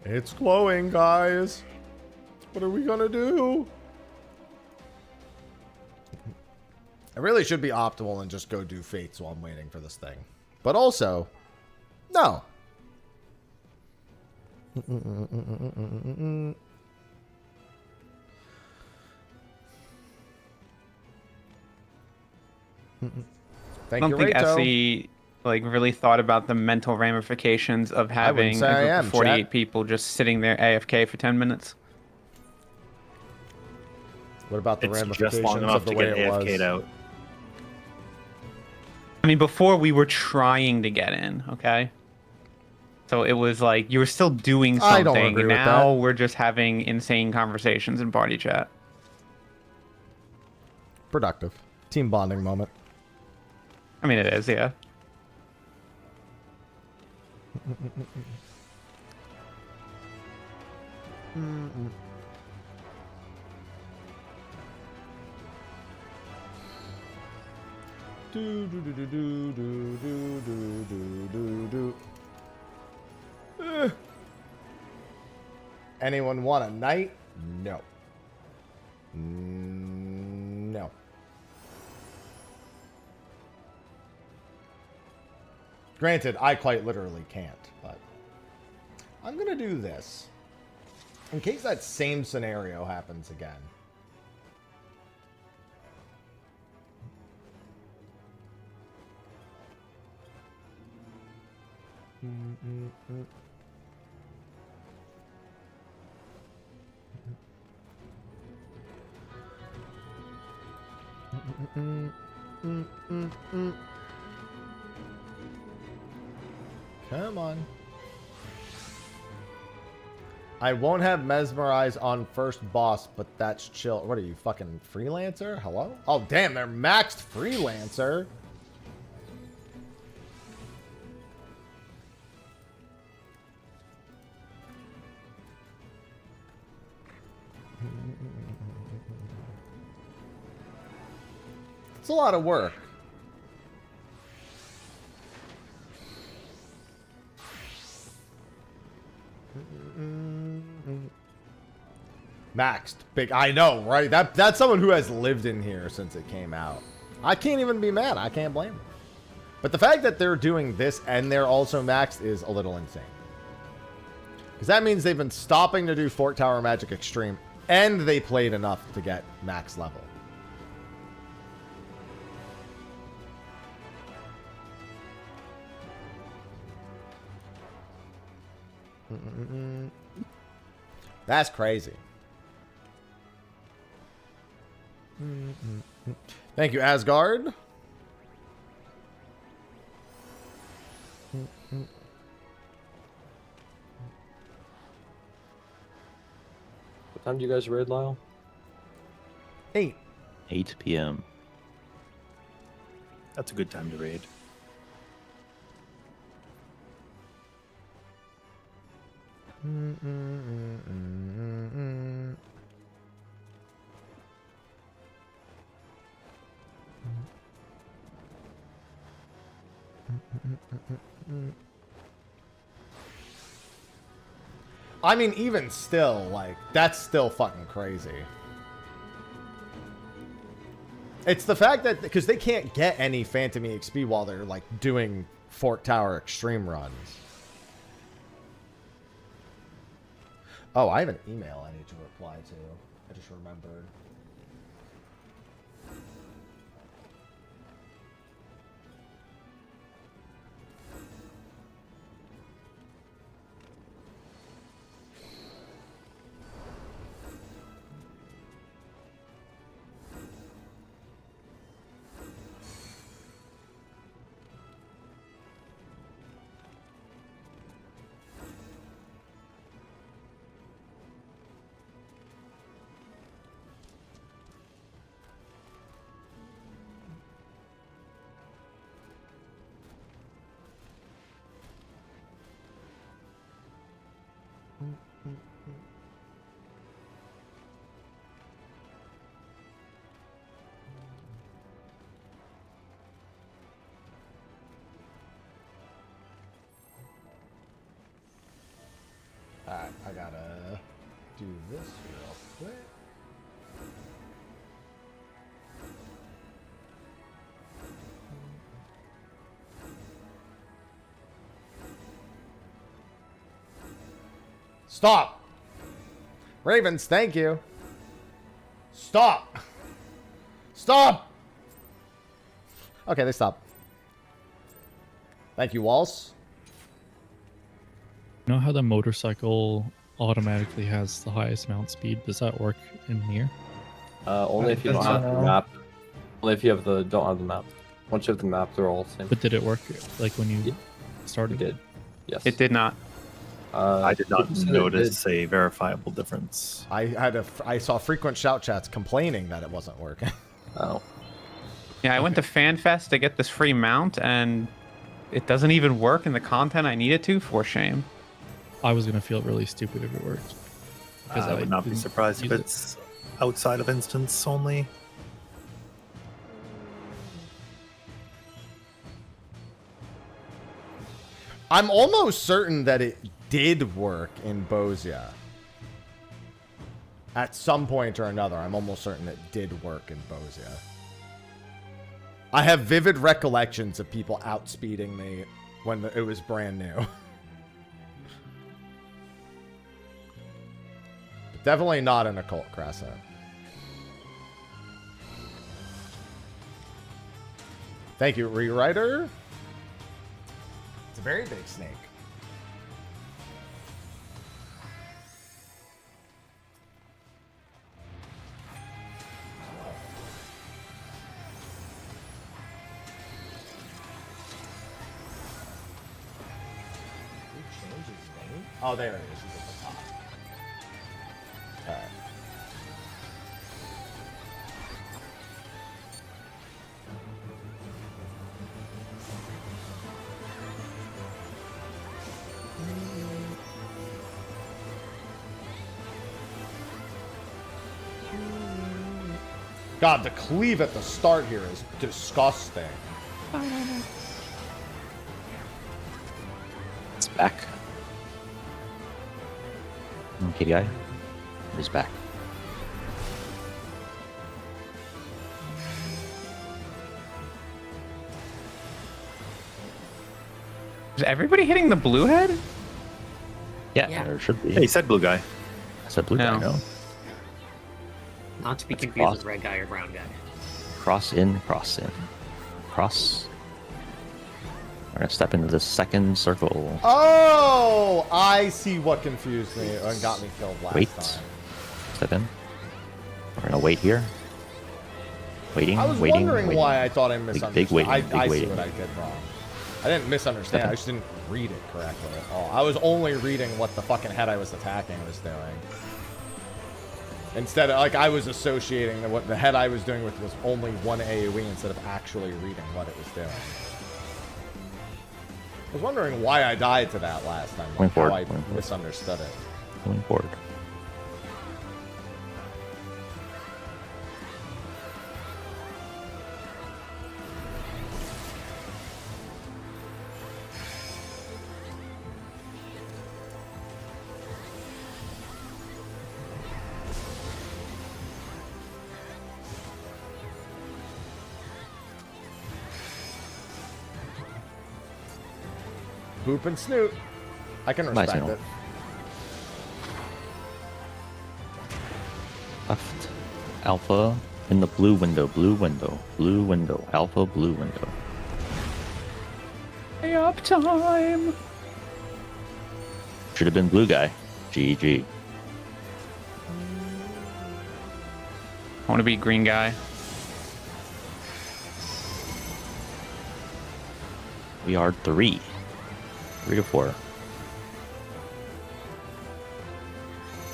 It's glowing, guys. What are we gonna do? I really should be optimal and just go do fates while I'm waiting for this thing. But also, no. I don't think SE like really thought about the mental ramifications of having a group of 48 people just sitting there AFK for 10 minutes. What about the It's ramifications just long enough of the to way get it was? AFK'd out. I mean, before we were trying to get in, okay? So it was like you were still doing something. I don't agree with now that. we're just having insane conversations in party chat. Productive. Team bonding moment. I mean, it is, yeah. Do do do do do do do do do do do. Anyone want a knight? No. No. Granted, I quite literally can't, but I'm gonna do this in case that same scenario happens again. Come on. I won't have mesmerize on first boss, but that's chill. What are you, fucking freelancer? Hello? Oh, damn, they're maxed freelancer. It's a lot of work. Maxed. Big. I know, right? That's someone who has lived in here since it came out. I can't even be mad. I can't blame them. But the fact that they're doing this and they're also maxed is a little insane. Because that means they've been stopping to do Fort Tower Magic Extreme and they played enough to get max level. That's crazy. Thank you, Asgard. What time do you guys raid, Lyle? 8 p.m. That's a good time to raid. I mean, even still, like, that's still fucking crazy. It's the fact that, because they can't get any Phantom EXP while they're, like, doing Fort Tower Extreme runs. Oh, I have an email I need to reply to. I just remembered. Alright, I gotta do this real quick. Stop! Ravens, thank you. Stop! Stop! Okay, they stop. Thank you, Walls. You know how the motorcycle automatically has the highest mount speed? Does that work in here? Only if you don't have the map. Only if you have the don't have the map. Once you have the map, they're all the same. But did it work like when you started? It did. Yes. It did not. I did not people said it notice a verifiable difference. I saw frequent shout chats complaining that it wasn't working. Oh. Yeah, I went to FanFest to get this free mount, and it doesn't even work in the content I need it to, for shame. I was gonna feel really stupid if it worked. Because I would not be didn't surprised if use it. it's outside of instance only. I'm almost certain that it did work in Bozia. At some point or another, I'm almost certain it did work in Bozia. I have vivid recollections of people outspeeding me when it was brand new. But definitely not an Occult Crescent. Thank you, Rewriter. It's a very big snake. Oh, there it is. He's at the top. All right. God, the cleave at the start here is disgusting. It's back. KDI is back. Is everybody hitting the blue head? Yeah, there should be. Hey, he said blue guy. I said blue guy, no. Not to be That's confused cross. with red guy or brown guy. Cross in, cross in. Cross. We're gonna step into the second circle. Oh, I see what confused me and got me killed last Wait. time. Step in. We're gonna wait here. Waiting, I was waiting, wondering waiting. why I thought I Big misunderstood. waiting, I big see waiting. what I did wrong. I didn't misunderstand. I just didn't read it correctly at all. I was only reading what the fucking head I was attacking was doing. Instead of, like, I was associating that what the head I was doing with was only one AoE instead of actually reading what it was doing. I was wondering why I died to that last time. Going How forward, I going forward. misunderstood it. Going forward. Boop and snoot. I can Bye, respect Sino. it. Left. Alpha in the blue window, blue window, blue window, alpha, blue window. Hey, up time. Should have been blue guy. GG. I want to be green guy. We are 3. 3 to 4.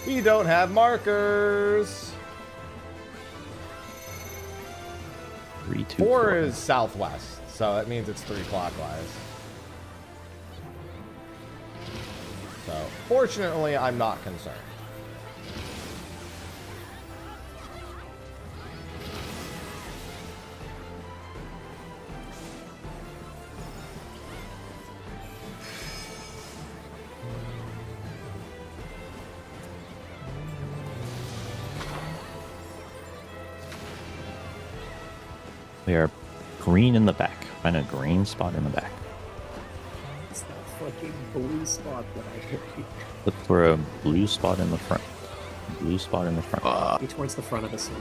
We don't have markers. 3, 2, 4 is southwest, so that means it's 3 clockwise. So, fortunately, I'm not concerned. We are green in the back. Find a green spot in the back. It's that fucking blue spot that I hit. Look for a blue spot in the front. Blue spot in the front. Be towards the front of the sun.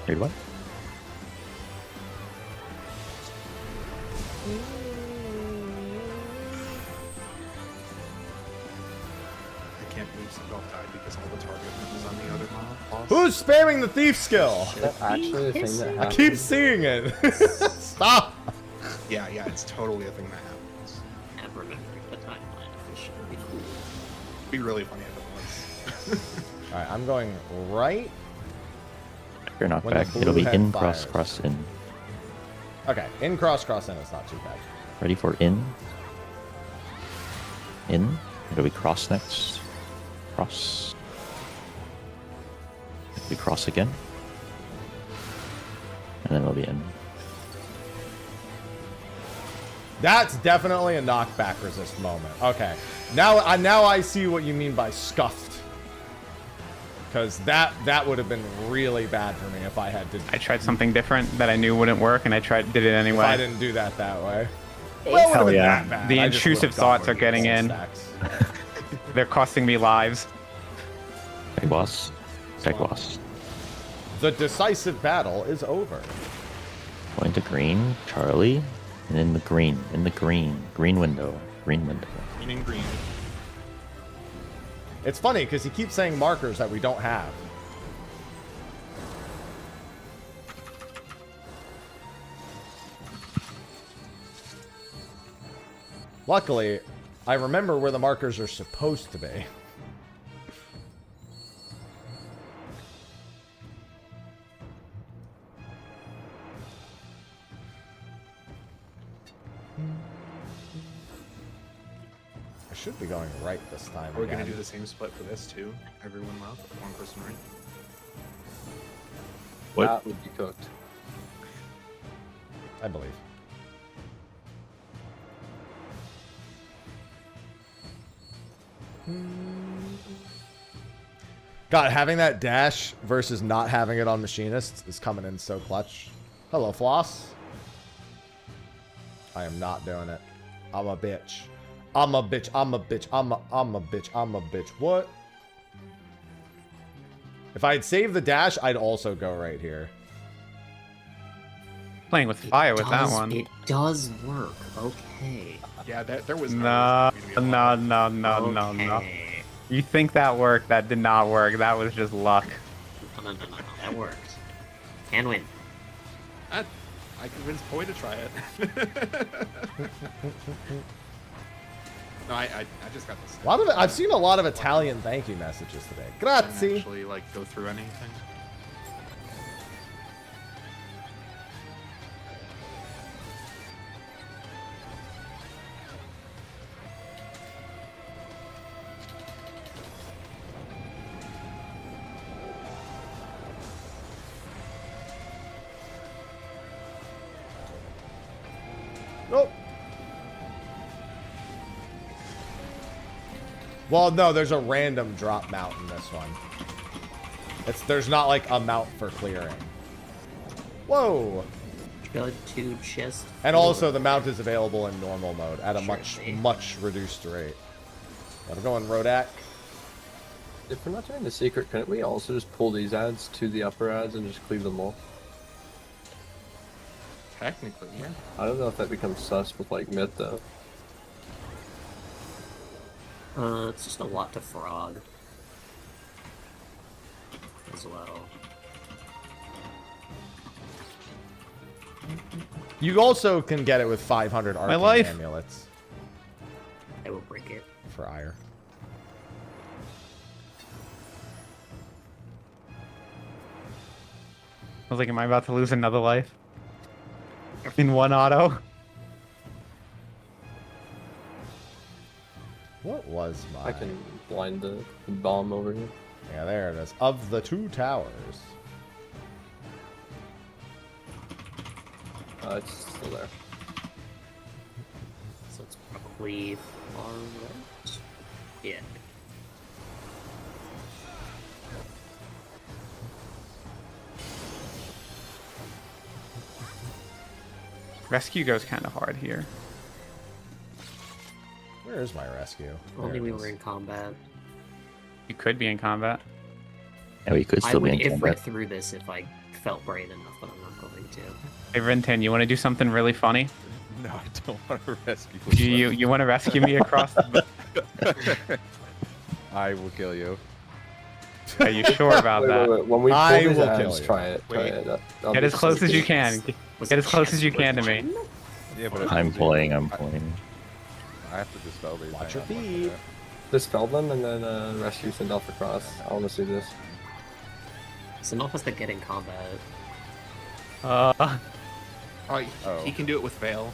Wait, what? I can't believe Sindolf died because all the target was on the other boss. Who's spamming the thief skill? That's actually a thing that I happens. keep seeing it. Stop. Yeah, it's totally a thing that happens. And remembering the timeline officially would be cool. It'd be really funny if it was. Alright, I'm going right. If you're not When the back, it'll blue be head in, fires. cross, in. Okay, in, cross in. It's not too bad. Ready for in. In. It'll be cross next. Cross. It'll be cross again. And then it'll be in. That's definitely a knockback resist moment. Okay, now I see what you mean by scuffed. Because that would have been really bad for me if I had to. I tried something different that I knew wouldn't work, and I did it If anyway. I didn't do that way. Well, it would've Hell been yeah. that bad. The I just intrusive would've gone thoughts with are getting in. stacks. They're costing me lives. Tech boss. Tech boss. The decisive battle is over. Going to green. Charlie. And in the green. In the green. Green window. Green window. Green and green. It's funny because he keeps saying markers that we don't have. Luckily, I remember where the markers are supposed to be. I should be going right this time. We're gonna again. do the same split for this too. Everyone left, one person right. What? That would be cooked. I believe. God, having that dash versus not having it on Machinists is coming in so clutch. Hello, Floss. I am not doing it. I'm a bitch. I'm a bitch. I'm a bitch. I'm a bitch. I'm a bitch. What? If I had saved the dash, I'd also go right here. Playing with fire with that one. It does work. Okay. Yeah, there was No. Okay. You think that worked? That did not work. That was just luck. No. That worked. Can win. I convinced Poi to try it. No, I just got this. A lot of I've seen a lot of Italian thank you messages today. Grazie. Actually, like go through anything. Nope. Well, no, there's a random drop mount in this one. There's not like a mount for clearing. Whoa. Go to chest. And also the mount is available in normal mode at a much reduced rate. I'm going Rodak. If we're not doing the secret, couldn't we also just pull these ads to the upper ads and just cleave them all? Technically, yeah. I don't know if that becomes sus with like mid though. It's just a lot to frog. As well. You also can get it with 500 arcane amulets. I will break it. For ire. I was like, am I about to lose another life? In one auto? What was my... I can blind the bomb over here. Yeah, there it is. Of the two towers. It's still there. So it's probably far right. Yeah. Rescue goes kind of hard here. Where is my rescue? Only There we it were is. in combat. You could be in combat. Yeah, we could I still would be in if combat. right through this if I felt brave enough, but I'm not going to. Hey, Rinten, you want to do something really funny? No, I don't want to rescue You want to rescue me across the... I will kill you. Are you sure about that? Wait. When we pull I these will ads, kill you. try it. That'll Get be as close sus. as you can. Get as close as you can to me. Yeah, but I'm playing. I'm playing. I have to dispel these. Watch your hang on, feet. Dispel them and then rescue send off across. I want to see this. So not supposed to get in combat. Oh, he Oh. can do it with Veil.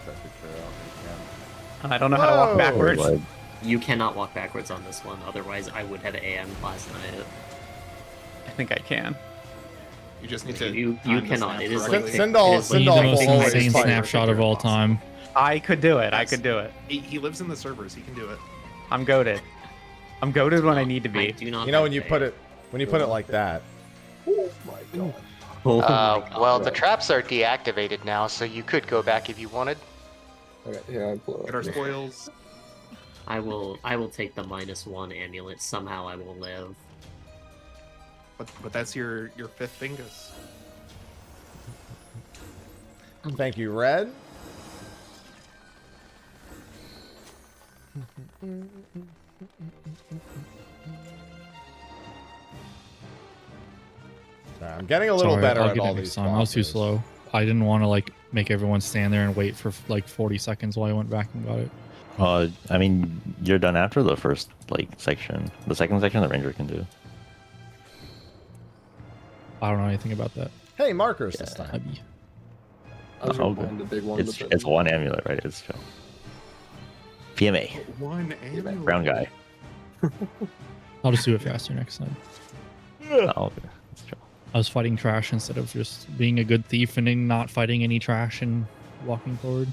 That's actually true. I don't think you can. I don't know how to walk Whoa! backwards. Like, You cannot walk backwards on this one, otherwise I would have AM last night. I think I can. You just need to. You time the cannot. snap It is like correctly. Send all- it is send The all like most full always insane fire. snapshot of all time. I could do it. I could do it. He lives in the servers. He can do it. I'm goated. I'm goated when I need to I be. do not. You know have when you faith. put it like that. Oh my god. Oh my God. Well, the traps are deactivated now, so you could go back if you wanted. Okay, here I blow Get our up. spoils. I will take the -1 amulet. Somehow I will live. But that's your fifth Fingus. Thank you, Red. Sorry, I'm getting a little Sorry, better I'll at get all it next these time. I was too bosses. slow. I didn't want to like make everyone stand there and wait for like 40 seconds while I went back and got it. I mean, you're done after the first like section. The second section, the ranger can do. I don't know anything about that. Hey, markers this time. Maybe. I was Oh, gonna find the big one. It's but it's one amulet, right? It's chill. PMA, One amulet. brown guy. I'll just do it faster next time. Oh, okay. It's chill. I was fighting trash instead of just being a good thief and then not fighting any trash and walking forward.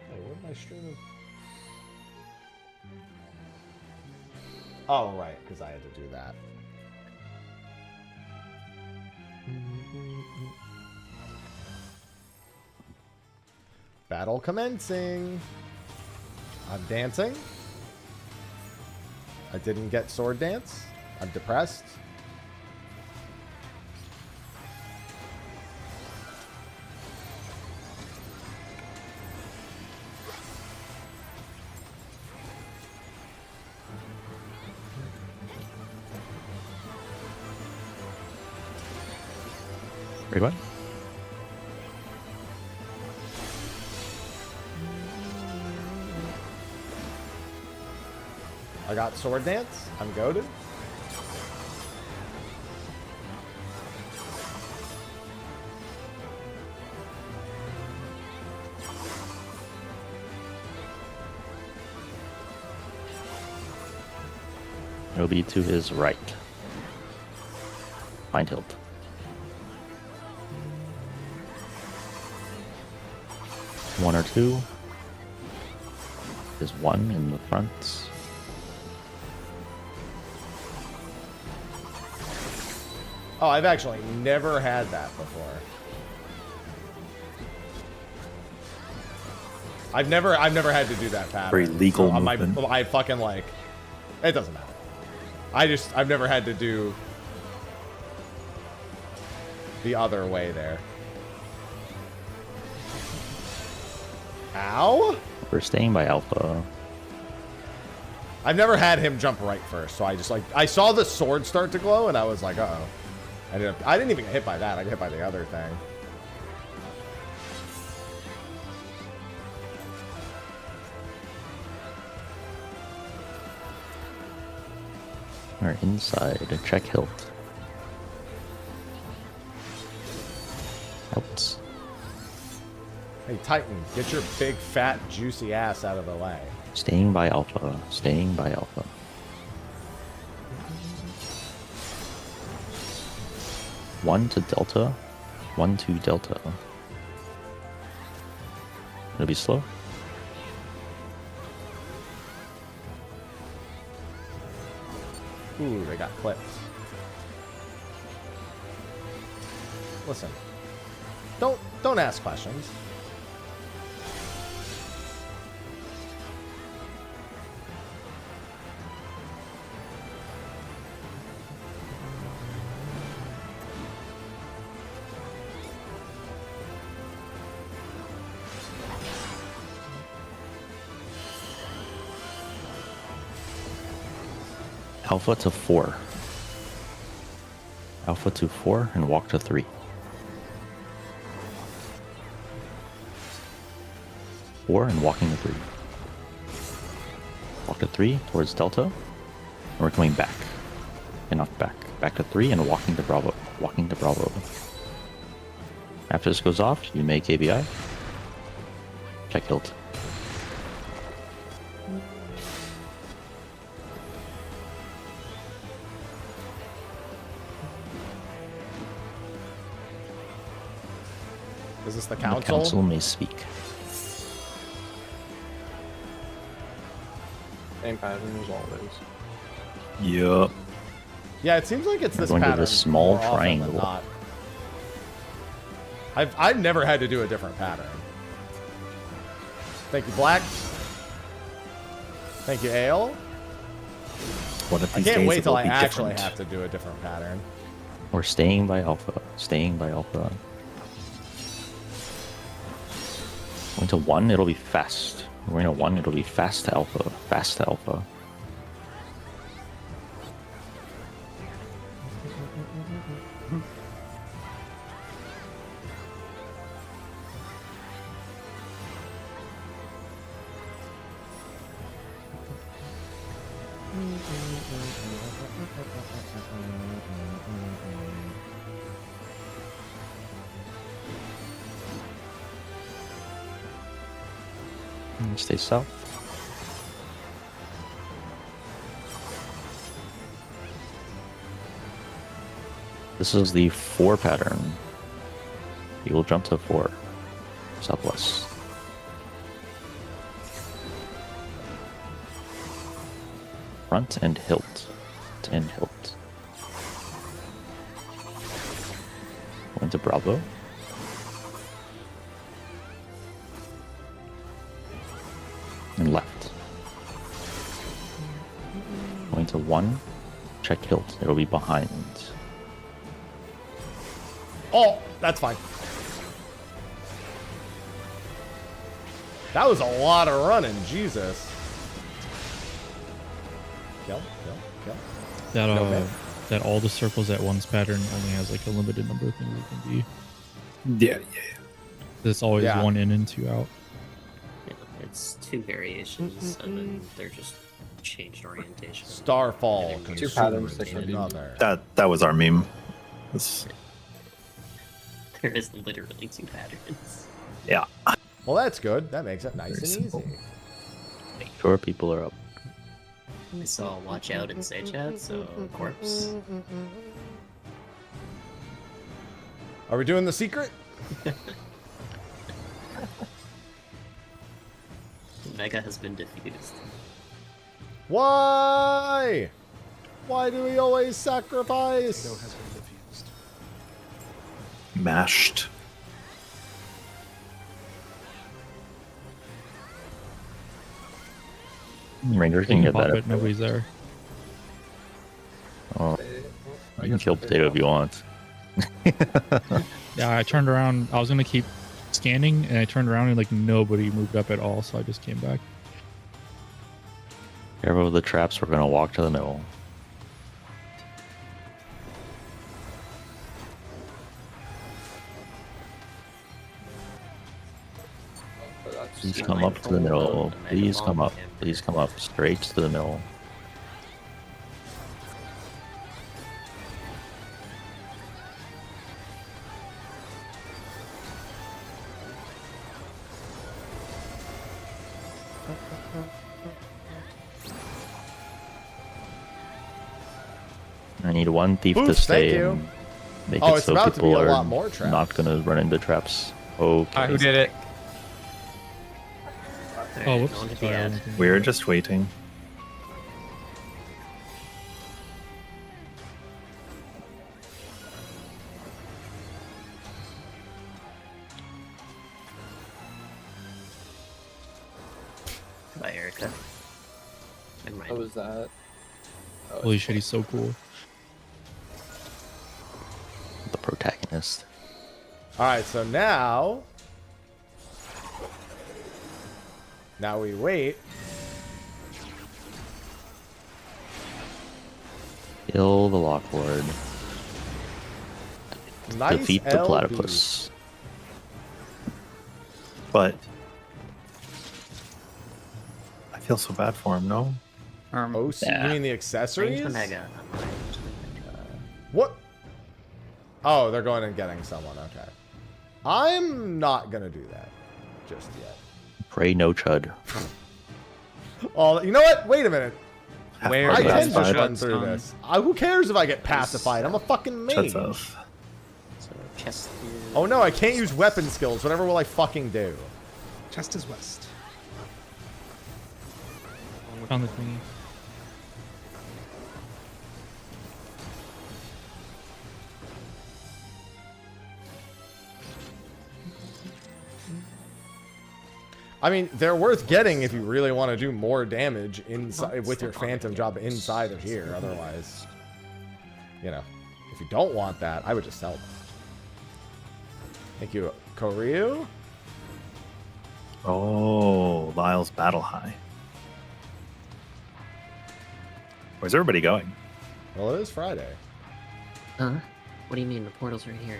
Hey, where'd my stream of... Oh, right, because I had to do that. Battle commencing. I'm dancing. I didn't get sword dance. I'm depressed. Everybody? I got sword dance. I'm goaded. It'll be to his right. Find hilt. One or two. There's one in the front. Oh, I've actually never had that before. I've never had to do that pattern. Very legal so movement. I fucking like. It doesn't matter. I've never had to do the other way there. Ow! We're staying by Alpha. I've never had him jump right first, so I just like I saw the sword start to glow and I was like, uh-oh. I didn't even get hit by that. I got hit by the other thing. We're inside. Check hilt. Hilts. Hey, Titan, get your big, fat, juicy ass out of the way. Staying by Alpha. Staying by Alpha. One to Delta. One to Delta. It'll be slow. Ooh, they got clipped. Listen. Don't ask questions. Alpha to 4. Alpha to 4 and walk to 3. 4 and walking to 3. Walk to 3 towards Delta. And we're coming back. Enough back. Back to 3 and walking to Bravo. Walking to Bravo. After this goes off, you make ABI. Check hilt. Is this the The council? council may speak. Same pattern as always. Yup. Yeah, it seems like it's We're this going to pattern. the small more often than triangle. not. I've never had to do a different pattern. Thank you, Black. Thank you, Ale. One of I these can't days wait it till will I be actually different. have to do a different pattern. We're staying by Alpha. Staying by Alpha. Going to 1, it'll be fast. Going to 1, it'll be fast to Alpha. Fast to Alpha. And stay south. This is the 4 pattern. You will jump to 4. Southwest. front and hilt. And hilt. Going to Bravo. And left. Going to 1. Check hilt. It'll be behind. Oh, that's fine. That was a lot of running, Jesus. Kill. That Okay. that all the circles at once pattern only has like a limited number of things it can be. Yeah. There's always Yeah. 1 in and 2 out. It's 2 variations, and then they're just changed orientation. Starfall. Two patterns that Consumers, can be- another. That was our meme. It's- There is literally 2 patterns. yeah. Well, that's good. That makes it nice and simple. easy. Make sure people are up. I saw watch out in say chat, so corpse. Are we doing the secret? Mega has been defused. Why? Why do we always sacrifice? Tornado has been diffused. Mashed. Rangers You can can get pop that. it, nobody's there. Oh, you can kill Potato if you want. Yeah, I turned around. I was gonna keep scanning, and I turned around and like nobody moved up at all, so I just came back. Careful with the traps. We're gonna walk to the middle. Please come up to the middle. Please come up. Please come up straight to the middle. I need 1 thief to Oof, stay thank you. and make Oh, it it's so about to be people a are lot more traps. not gonna run into traps. Okay. Who did it? Oh, whoops. Don't hit Sorry, the I ad. wasn't thinking We're about it. just waiting. Bye, Erica. Never mind. What was that? Oh, Holy shit, he's so cool. The protagonist. All right, so now we wait. Kill the Lock Lord. Nice Defeat the LB. platypus. But I feel so bad for him, no? Oh, so Yeah. you mean the Range accessories? the Mega. What? Oh, they're going and getting someone. Okay. I'm not gonna do that just yet. Pray no chud. Oh, you know what? Wait a minute. Where I Right, tend to that's run through this. Who cares if I get pacified? I'm a fucking mage. Shuts off. So chest. Oh no, I can't use weapon skills. Whatever will I fucking do? Chest is west. Found the thingy. I mean, they're worth getting if you really want to do more damage inside with your phantom job inside of here. Otherwise, you know, if you don't want that, I would just sell them. Thank you, Koryu. Oh, Lyle's Battle High. Where's everybody going? Well, it is Friday. Huh? What do you mean? The portal's right here.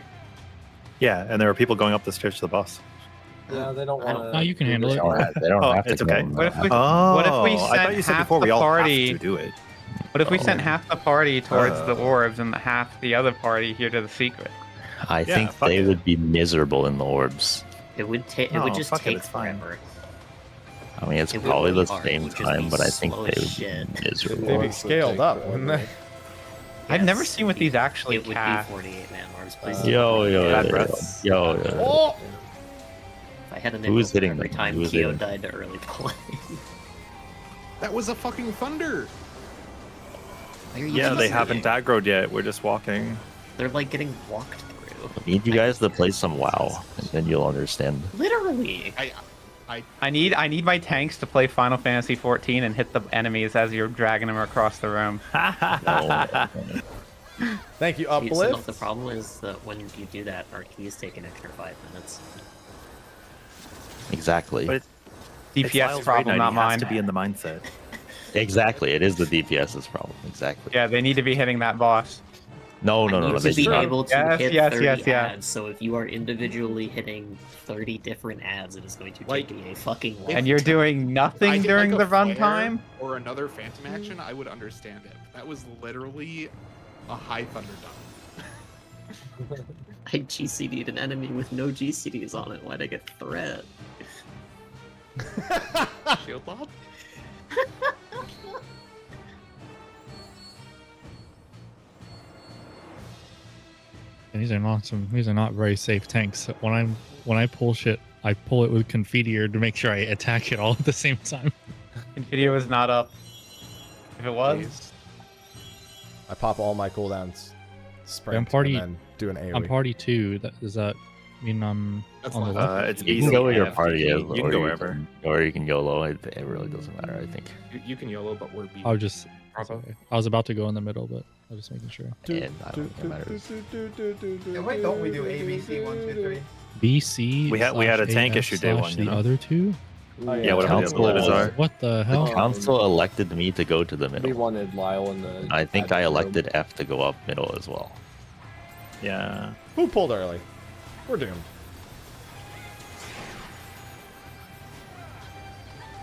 Yeah, and there are people going up the stairs to the boss. Yeah, they don't want to. No, you can handle it. They don't Oh, have to it's go okay. in What if there. we, Oh, what if we I sent thought you said half before the we all party? have to do it. What if we sent half the party towards the orbs and half the other party here to the secret? I Yeah, think fuck they it. would be miserable in the orbs. It would take. It No, would just fuck it, take it's fine. forever. I mean, it's It would probably be the hard, same it would just time, be but I think slow they as would shit. be miserable. They'd be scaled up, wouldn't they? I've never seen what these actually It would cast. be 48 man orbs. Please. Yo, yo, Bad yo, breaths. yo, yo. Oh! If I had a Who nickel is for hitting every them? time Who is Kyo hitting? died to early play. That was a fucking thunder. Yeah, they haven't aggroed yet. We're just walking. They're like getting walked through. I need you guys to play some WoW, and then you'll understand. Literally. I need my tanks to play Final Fantasy 14 and hit the enemies as you're dragging them across the room. Thank you, So Uplift. the problem is that when you do that, our keys take an extra 5 minutes. Exactly. But DPS problem, not mine. To be in the mindset. Exactly. It is the DPS's problem. Exactly. Yeah, they need to be hitting that boss. No. You They need to be should not. able to hit Yes, 30 yes. ads, so if you are individually hitting 30 different ads, it is going to take me a fucking while. And you're doing I nothing did, during like, the a flare runtime? or another phantom action, I would understand it. That was literally a high thunder dump. I GCD'd an enemy with no GCDs on it. Why'd I get threat? Shield lob? And these are not very safe tanks. When I pull shit, I pull it with Confiteor to make sure I attack it all at the same time. Confiteor was not up. If it was, I pop all my cooldowns, sprint, I'm party. and then do an AoE. I'm party 2. Does that mean I'm on the left? It's You easy. can go where your AFK. party is, You can go wherever. or you can YOLO. It really doesn't matter, I think. You can YOLO, but we're beating. I was just. Bravo. Sorry. I was about to go in the middle, but I was just making sure. And I don't think it matters. Why don't we do ABC 1, 2, 3? BC. We had a tank issue day one. The other two. Yeah, whatever the other letters are. What the hell? The council elected me to go to the We middle. wanted Lyle in the. I think I elected F to go up middle as well. Yeah. Who pulled early? We're doomed.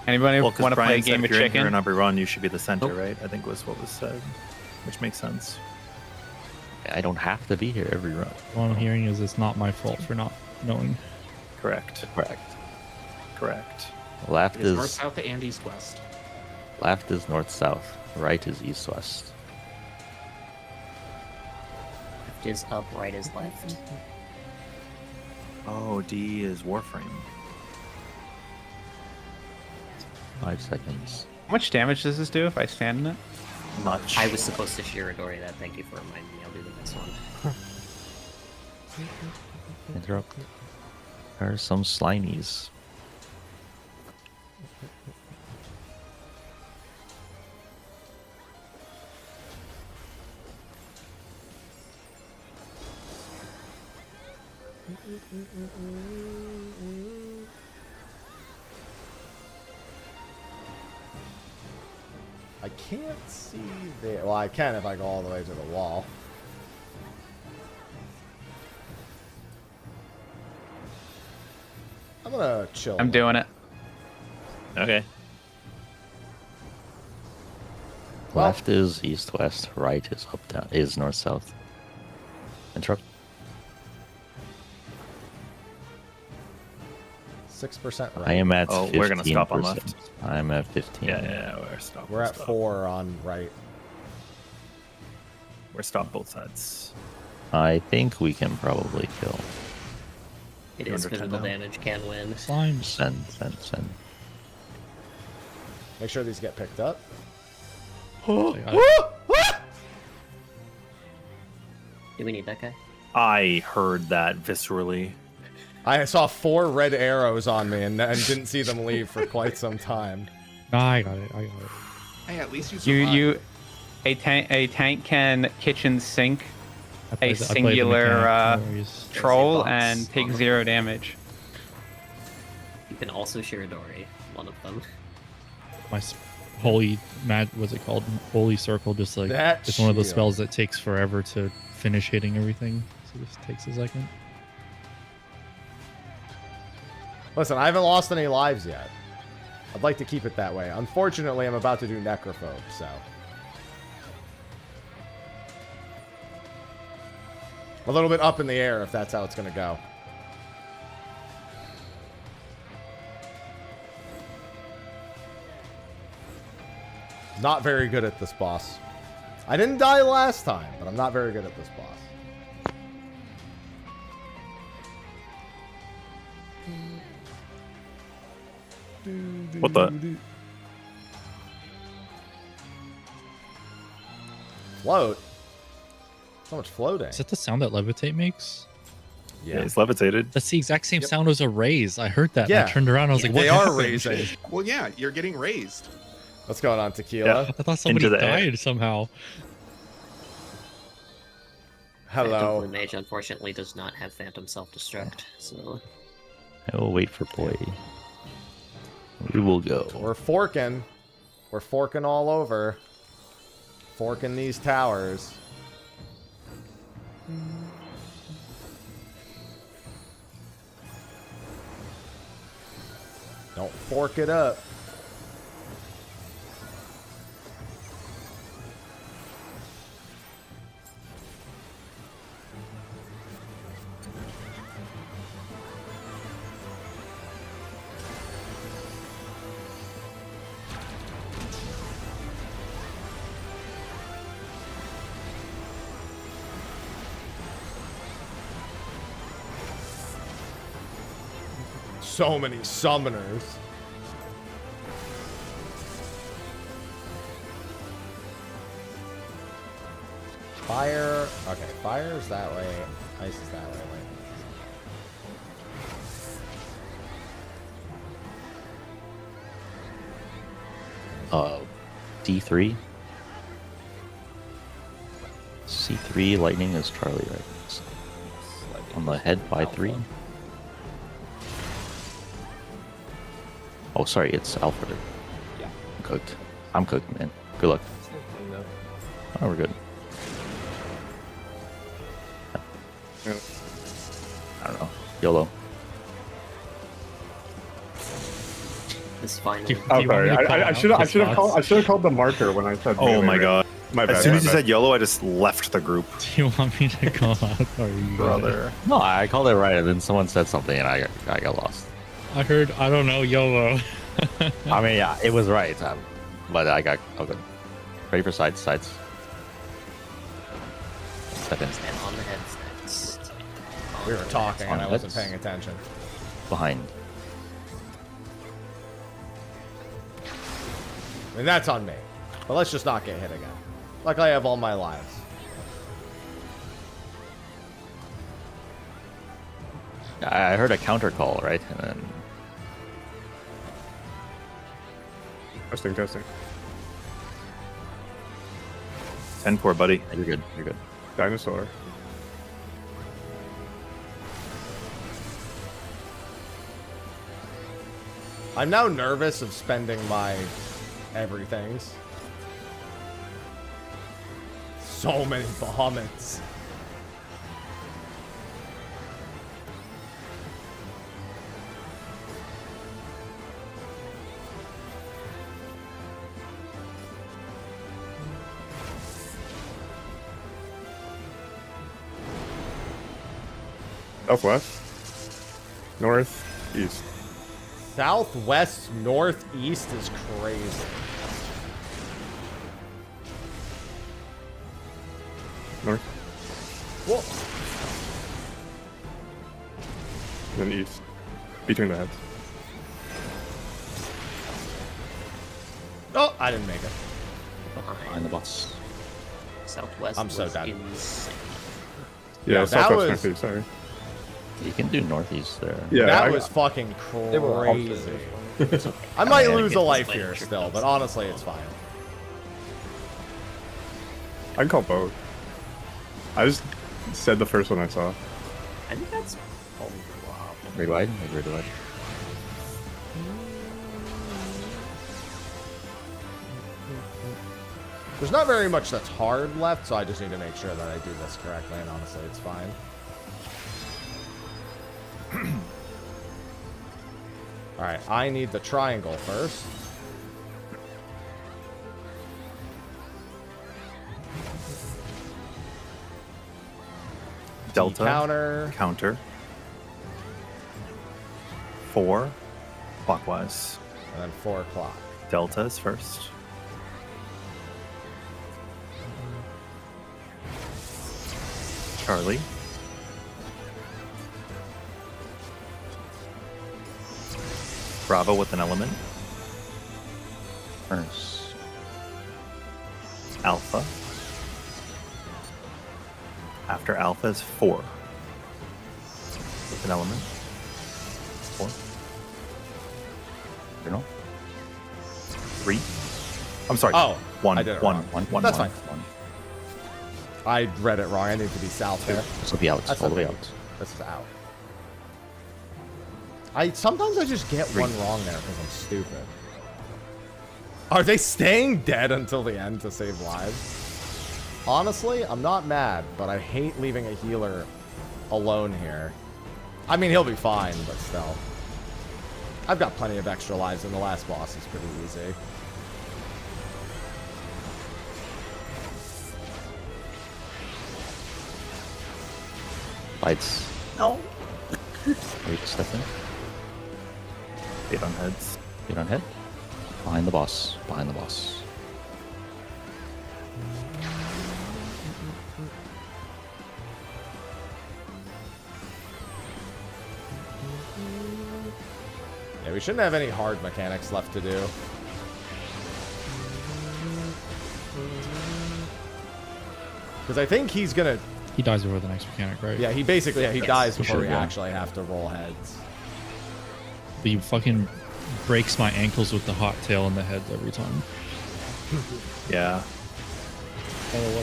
anybody Well, because want to play a Brian said game if of you're in here chicken? in number one, you should be the center, right? I think was what was said, which makes sense. I don't have to be here every run. What I'm hearing is it's not my fault for not knowing. Correct. Correct. Left It's north, is south, and east, west. left is north south. Right is east west. Left is up, right is left. Oh, D is Warframe. 5 seconds. How much damage does this do if I stand in it? Much. I was supposed to Shiradori that. Thank you for reminding me. I'll do the next one. Interrupt. There are some slimies. I can't see there. Well, I can if I go all the way to the wall. I'm gonna chill. I'm doing it. Okay. Left is east west. Right is up down. Is north south. Interrupt. 6% right. I am at. Oh, we're gonna stop on 15%. left. I'm at 15. Yeah, we're stopped. We're at 4 on right. We're stopped both sides. I think we can probably kill. It You're is under 10 physical now. damage, can win. Slimes. Send. Make sure these get picked up. Do we need that guy? I heard that viscerally. I saw 4 red arrows on me and didn't see them leave for quite some time. No, I got it. Hey, at least you survived. A tank can kitchen sink I a played the singular mechanic, no worries. troll box and take on the- 0 damage. You can also Shiradori, one of them. My holy what's it called? Holy circle. Just like That it's one of those shield. spells that takes forever to finish hitting everything. So it just takes a second. Listen, I haven't lost any lives yet. I'd like to keep it that way. Unfortunately, I'm about to do Necrophobe, so. A little bit up in the air if that's how it's going to go. Not very good at this boss. I didn't die last time, but I'm not very good at this boss. What the? Float? So much floating. Is that the sound that levitate makes? Yeah, it's levitated. That's the exact same sound as a raise. I heard that. Yeah. And I turned around. I was like, what They are happened? raising. Well, yeah, you're getting raised. What's going on, Tequila? I thought somebody Into the air. died somehow. Hello. Phantom Mage unfortunately does not have Phantom Self-Destruct, so... I will wait for boy. We will go. We're forking. We're forking all over. Forking these towers. Don't fork it up. So many summoners. Fire. Okay, fire's that way. Ice is that way. D3. C3 lightning is Charlie, right? On the head by 3. Oh, sorry, it's Alfred. Yeah. I'm cooked. I'm cooked, man. Good luck. Oh, we're good. I don't know. YOLO. This finally. Oh, sorry. I should have called the marker when I said. Oh my god. My bad. As soon as you my bad. said YOLO, I just left the group. Do you want me to call out? Or you Brother. No, I called it right, and then someone said something, and I got lost. I heard, I don't know, YOLO. I mean, yeah, it was right, but I got okay. Ready for sides. Step in. And on the heads next. We were talking and I On wasn't heads. paying attention. Behind. I mean, that's on me. But let's just not get hit again. Like I have all my lives. I heard a counter call, right? And then Testing. 10-4, buddy. You're good. Dinosaur. I'm now nervous of spending my everythings. So many Bahamut's. Southwest. North. East. Southwest, northeast is crazy. North. Whoa. Then east. Between the heads. Oh, I didn't make it. behind the boss. Southwest. I'm so was done. insane. Yeah, that southwest was- northeast, sorry. You can do northeast there. Yeah, that I was got- fucking They were crazy. opposite. I might Yeah, lose get a this life later, here sure still, does. but honestly, it's fine. I can call both. I just said the first one I saw. I think that's. Oh, wow. Read wide. Read wide. There's not very much that's hard left, so I just need to make sure that I do this correctly, and honestly, it's fine. Alright, I need the triangle first. Delta. Counter. Counter. 4. Clockwise. And then 4 o'clock. Delta is first. Charlie. Bravo with an element. Furnace. Alpha. After alpha is 4. With an element. 4. You know? 3. I'm sorry. Oh, 1. I did it 1. wrong. 1. That's 1. fine. I read it wrong. I need to be south there. This will be out. That's All the way okay. out. This is out. Sometimes I just get one wrong there because I'm stupid. Are they staying dead until the end to save lives? Honestly, I'm not mad, but I hate leaving a healer alone here. I mean, he'll be fine, but still. I've got plenty of extra lives, and the last boss is pretty easy. Lights. No. Wait, step in. 8 on heads. 8 on head. Behind the boss. Behind the boss. Yeah, we shouldn't have any hard mechanics left to do. Because I think he's gonna... He dies before the next mechanic, right? Yeah, he basically he dies before should, we yeah. actually have to roll heads. But he fucking breaks my ankles with the hot tail in the heads every time. Yeah.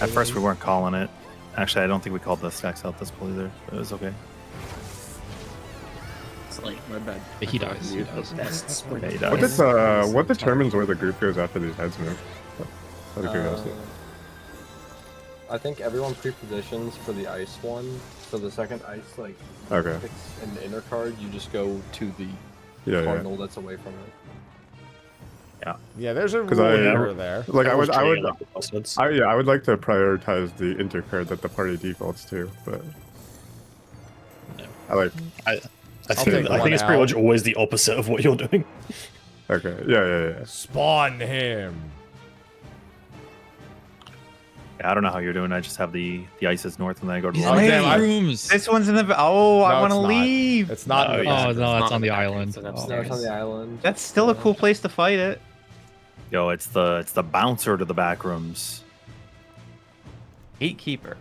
At first we weren't calling it. Actually, I don't think we called the stacks out this pull either. It was okay. It's like, My bad. But he dies. He dies. Yeah, he dies. What determines where the group goes after these heads move? Out of curiosity. I think everyone pre-positions for the ice one. So the second ice Okay. picks an inner card, you just go to the cardinal that's away from it. Yeah. Yeah, there's a rule Because error there. Like I would like to prioritize the intercard that the party defaults to, but I I'll think take it's one pretty out. much always the opposite of what you're doing. Okay. Yeah. Spawn him. Yeah, I don't know how you're doing. I just have the ices north and then I go to the Oh, left. damn, Rooms. This one's in the. Oh, I No, want to it's not. leave. It's not. in the Oh back. no, it's on the back end, island. so that's Oh. No, it's on the island. That's still a cool place to fight it. Yo, it's the bouncer to the back rooms. Gatekeeper.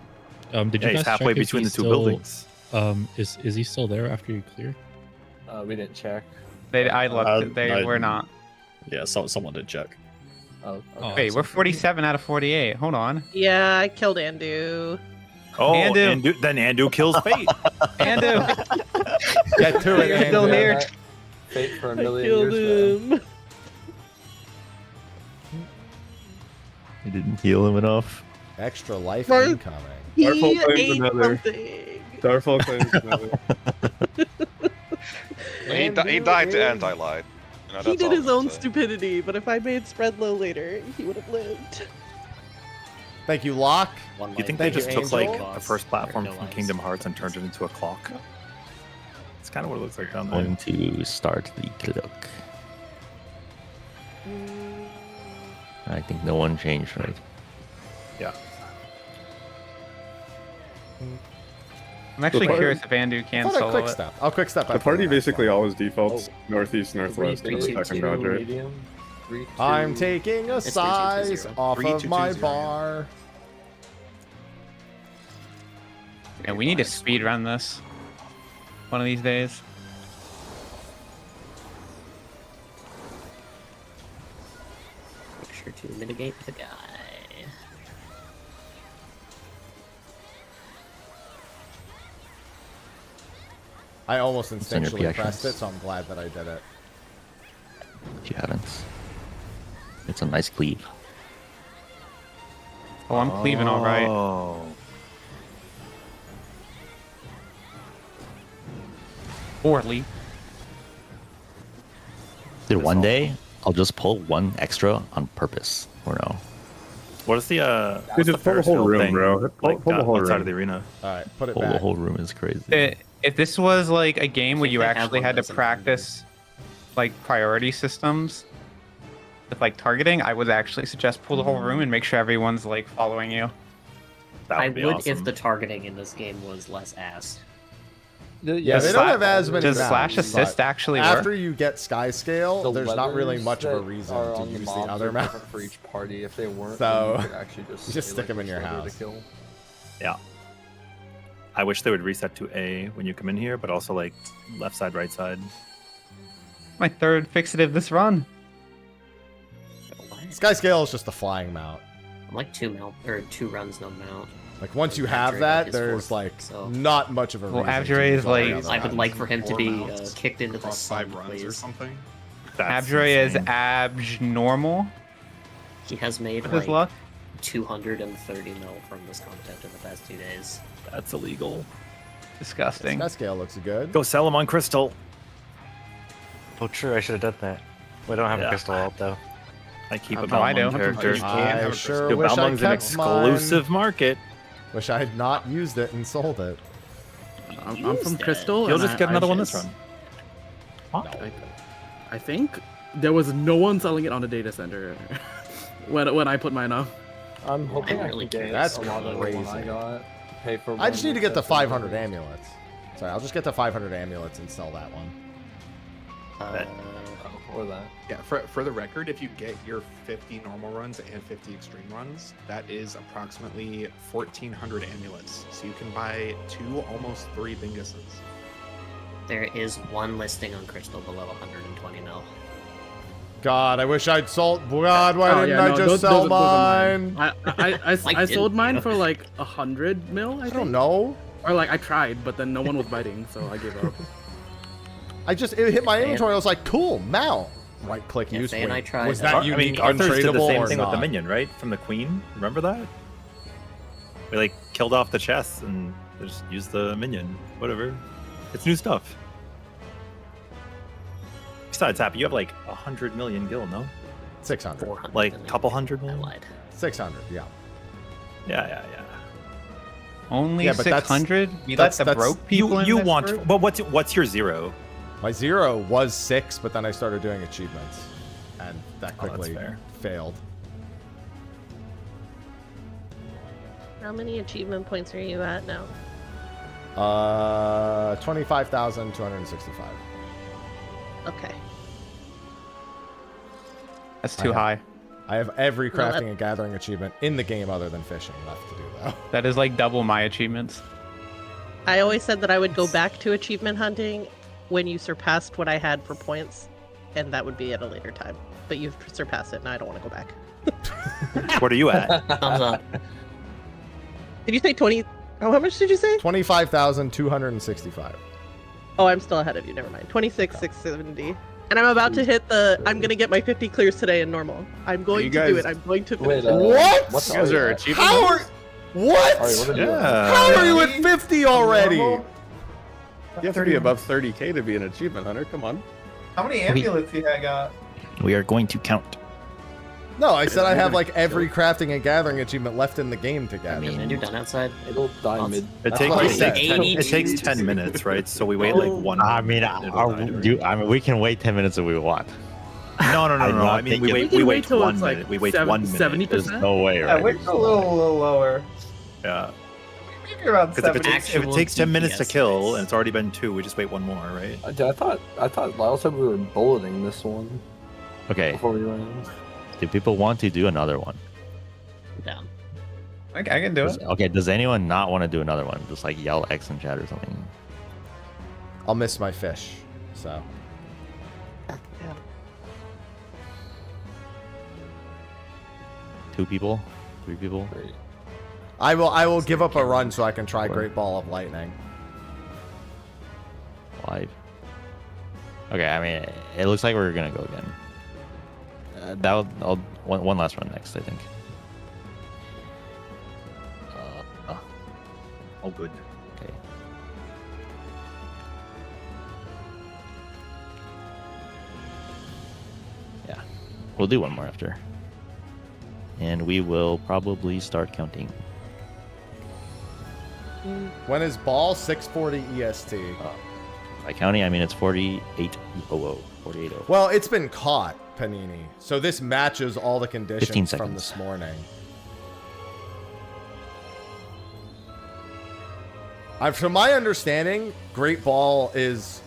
Did Yeah, you he's guys halfway check if between the he's two still, buildings. Is he still there after you clear? We didn't check. I looked. They were not. Yeah, someone did check. Oh, Oh, Wait, we're 47 out of 48. Hold on. Yeah, I killed Andu. Oh, Andu. then Andu kills Fate. Andu. Get to it, You're still Andrew. here. Fate for a I million killed years. him. You didn't heal him enough. Extra life Mark- incoming. He Darfall claims ate another. something. Darfall claims another. He died to anti-light. You know, He that's did all his I'm own saying. stupidity, but if I made spread low later, he would have lived. Thank you, Locke. Do you think they Thank you, just took like Angel. the first platform No from ice. Kingdom Hearts and turned it into a clock? It's kind of what it looks like down there. Going to start the clock. I think no one changed, right? Yeah. I'm actually The part- curious if Andu can I thought I solo quick it. step. I'll quick step. The after party the next basically one. always defaults northeast, northwest for the 3, 2, second 2, dodge, right? medium. 3, 2, I'm taking a It's 3, 2, 2, size 0. off 3, 2, of 2, my 0. bar. Yeah, we need to speed run this one of these days. Make sure to mitigate the guy. I almost It's on your instinctually pressed it, reactions. so I'm glad that I did it. If you haven't. It's a nice cleave. Oh, I'm cleaving all right. Oh. Poorly. Dude, one day I'll just pull one extra on purpose. Or no. What is the Dude, just pull the whole room, thing, bro. like, Pull the whole outside room. of the arena? Alright, put it Pull the back. whole room is crazy. If this was like a game where think you they have actually one had to that's in practice like priority systems with like targeting, I would actually suggest pull the whole room and make sure everyone's like following you. That I would be would awesome. if the targeting in this game was less ass. Yeah, they don't have as many Does rounds, slash assist but actually after work? you get sky scale, The there's not really levers much of a that reason are to on use the mobs other are mouse. different for each party. If they weren't, So, then you could actually just, just say, stick like, 'em in your which lever house. to kill. Yeah. I wish they would reset to A when you come in here, but also like left side, right side. My third Ffxiv this run. Sky Scale is just a flying mount. I'm like 2 runs, no mount. Like once you Abjuray have got that, his there's fourth, like so- not much of a Well, reason. Abjuray to is use all the like- other I would mounts. like for him to 4 be mounts kicked into the across sun, 5 runs or please. something. That's Abjuray is insane. abnormal. He has made With his like luck. 230 mil from this content in the past 2 days. That's illegal. Disgusting. Sky Scale looks good. Go sell them on Crystal. Oh, true. I should have done that. We don't have Yeah. a crystal alt though. I keep a Oh, I Balmung do. character. I sure Yo, wish I Balmung's an kept exclusive market. Wish I had not used it and sold it. I'm from Crystal. You'll and just get another one this just- run. I think there was no one selling it on the data center when I put mine up. I'm hoping I'm I really can get That's a lot of the one I crazy. got. Pay for I just one need to get the set and 500 amulets. Sorry, I'll just get the 500 amulets and sell that one. or that. Yeah, for the record, if you get your 50 normal runs and 50 extreme runs, that is approximately 1,400 amulets. So you can buy 2, almost 3 Binguses. There is one listing on Crystal below 120 mil. God, I wish I'd sold. God, why Oh, didn't yeah, I no, just sell those are mine? I Why sold didn't mine you? for like 100 mil. I I think. don't know. Or like I tried, but then no one was biting, so I gave up. It hit my inventory. I was like, cool, mount. Right click, Yeah, use. Faye and I Wait, tried was that. that I mean, unique Arthur's did the untradeable same or thing not? with the minion, right? From the queen. Remember that? We like killed off the chests and just used the minion. Whatever. It's new stuff. Besides, Happy, you have like 100 million gil, no? 600. 400 Like million. couple hundred I million? lied. 600. Yeah. Yeah. Only Yeah, but that's- 600? You that's- let the that's- broke people in You this want, group? but what's your 0? My 0 was 6, but then I started doing achievements, and that Oh, that's quickly fair. failed. How many achievement points are you at now? 25,265. Okay. That's too I high. I have every No, that- crafting and gathering achievement in the game other than fishing left to do though. That is like double my achievements. I always said that I would go back to achievement hunting when you surpassed what I had for points, and that would be at a later time. But you've surpassed it, and I don't want to go back. What are you at? Thumbs up. Did you say 20? Oh, how much did you say? 25,265. Oh, I'm still ahead of you. Never mind. 26,670. And I'm about to hit the. I'm gonna get my 50 clears today in normal. I'm going You to do guys- it. I'm going to Wait, finish it. What? What's You guys all are that? achievement How are? hunters? What? Alright, what are you doing? How are you at 50 already? Normal? You have to be above 30k to be an achievement hunter. Come on. How many amulets do I got? We are going to count. No, I said I have like every crafting and gathering achievement left in the game to gather. And you're done outside. It'll die mid. It That's takes what I it said. takes 10 it takes 10 minutes, right? So we wait like 1 I mean, minute, it'll die, right? I mean, we can wait 10 minutes if we want. No. I'm I not mean, thinking- we can wait till 1 it's like minute. We wait 1 minute. 70%. There's no way, Yeah, right? we're a little lower. Yeah. Maybe around Because if it 70. takes if it takes 10 minutes to kill and it's already been 2, we just wait 1 more, right? I thought Lyle said we were bulleting this one Okay. before we went in. Do people want to do another one? Down. I can do it. Okay, does anyone not want to do another one? Just like yell X in chat or something. I'll miss my fish. So 2 people? 3 people? I will give up a run so I can try Great Ball of Lightning. 5. Okay, I mean, it looks like we're gonna go again. I'll one last run next, I think. Oh, good. Okay. Yeah, we'll do one more after, and we will probably start counting. When is ball? 6:40 EST. By counting, I mean it's 48:00. 48:00. Well, it's been caught, Panini. So this matches all the 15 conditions from seconds. this morning. From my understanding, Great Ball is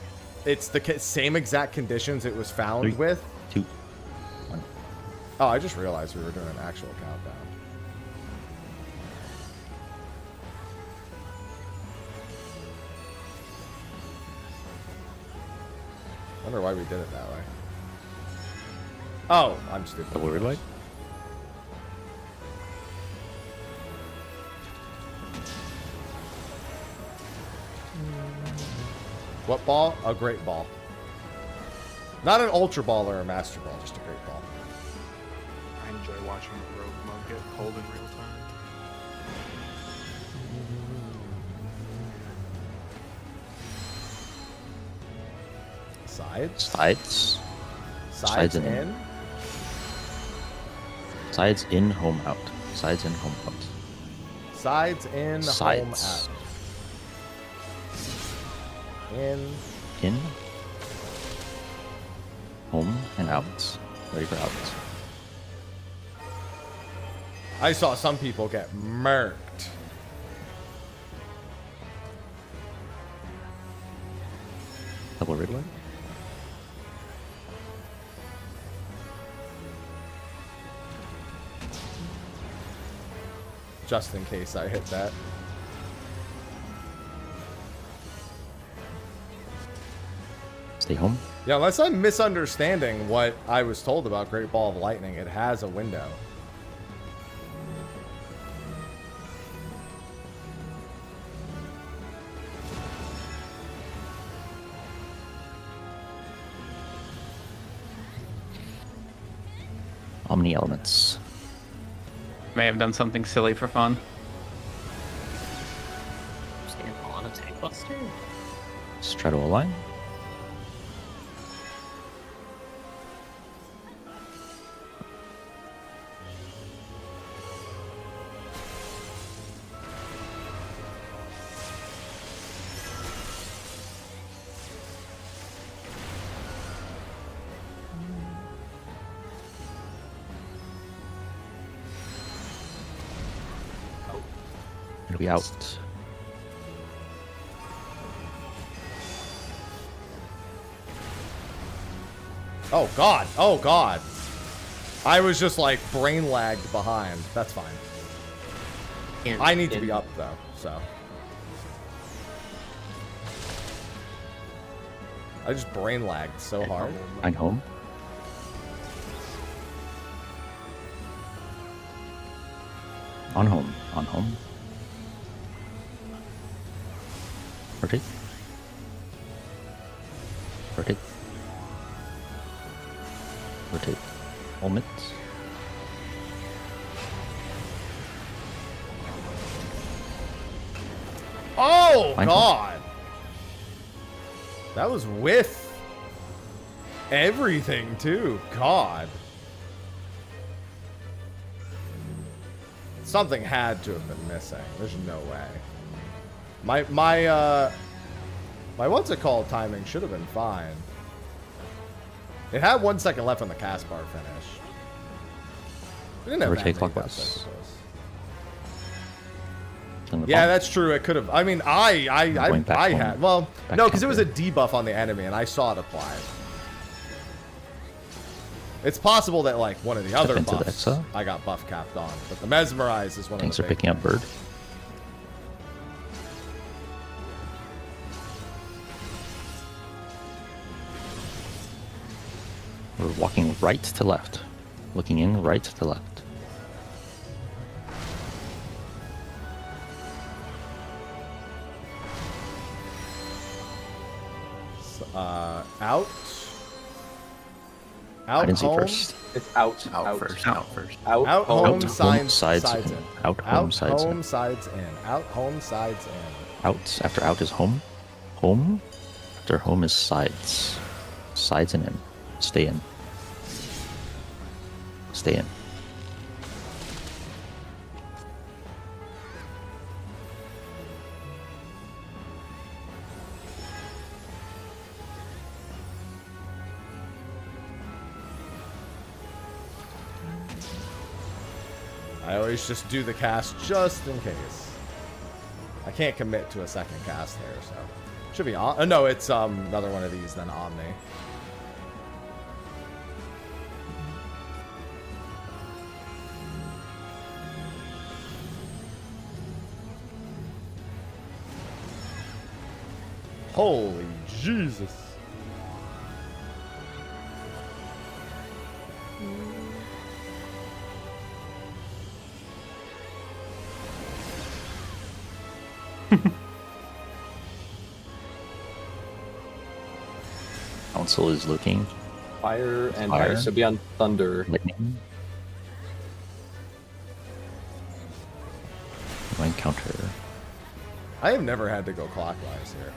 it's the same exact conditions it was found 3, with. 2, 1. Oh, I just realized we were doing an actual countdown. wonder why we did it that way. Oh, I'm stupid. Double red light. What ball? A great ball. Not an ultra ball or a master ball, just a great ball. I enjoy watching the rogue mug get pulled in real time. Sides? Sides. Sides in? Sides in, home out. Sides in, home out. Sides in, home Sides. out. In. In. Home and out. Ready for out. I saw some people get murked. Double red light. Just in case I hit that. Stay home. Yeah, unless I'm misunderstanding what I was told about Great Ball of Lightning, it has a window. Omni elements. May have done something silly for fun. Stand on a tank buster. Let's try to align. It'll be out. Oh god, oh god. I was just like brain lagged behind. That's fine. I need to be up though, so. I just brain lagged so hard. I'm home. On home. On home. Rotate. Rotate. Rotate. Omit. Oh Fine. god. That was with everything too. God. Something had to have been missing. There's no way. My what's it called timing should have been fine. It had 1 second left on the cast bar finish. It didn't have that Rotate many deaths, I clockwise. suppose. Yeah, that's true. It could have. I mean, Going back I home. had. Well, Back no, because it counter. was a debuff on the enemy, and I saw it applied. It's possible that like one of the Step other into the buffs exile. I got buff capped on, but the mesmerize is one Tanks of are the big picking up bird. We're walking right to left. Looking in right to left. Out. Out I didn't see home. first. It's out. Out first. Out first. Out. Out home, Out, sides, sides sides in. in. Out home, Out sides home, in. sides in. Out home, sides in. Out. After out is home. Home. After home is sides. Sides and in. Stay in. Stay in. I always just do the cast just in case. I can't commit to a second cast there, so should be on. No, it's another one of these then Omni. Holy Jesus. Council is looking. Fire and Fire. ice should be on thunder. Lightning. One counter. I have never had to go clockwise here.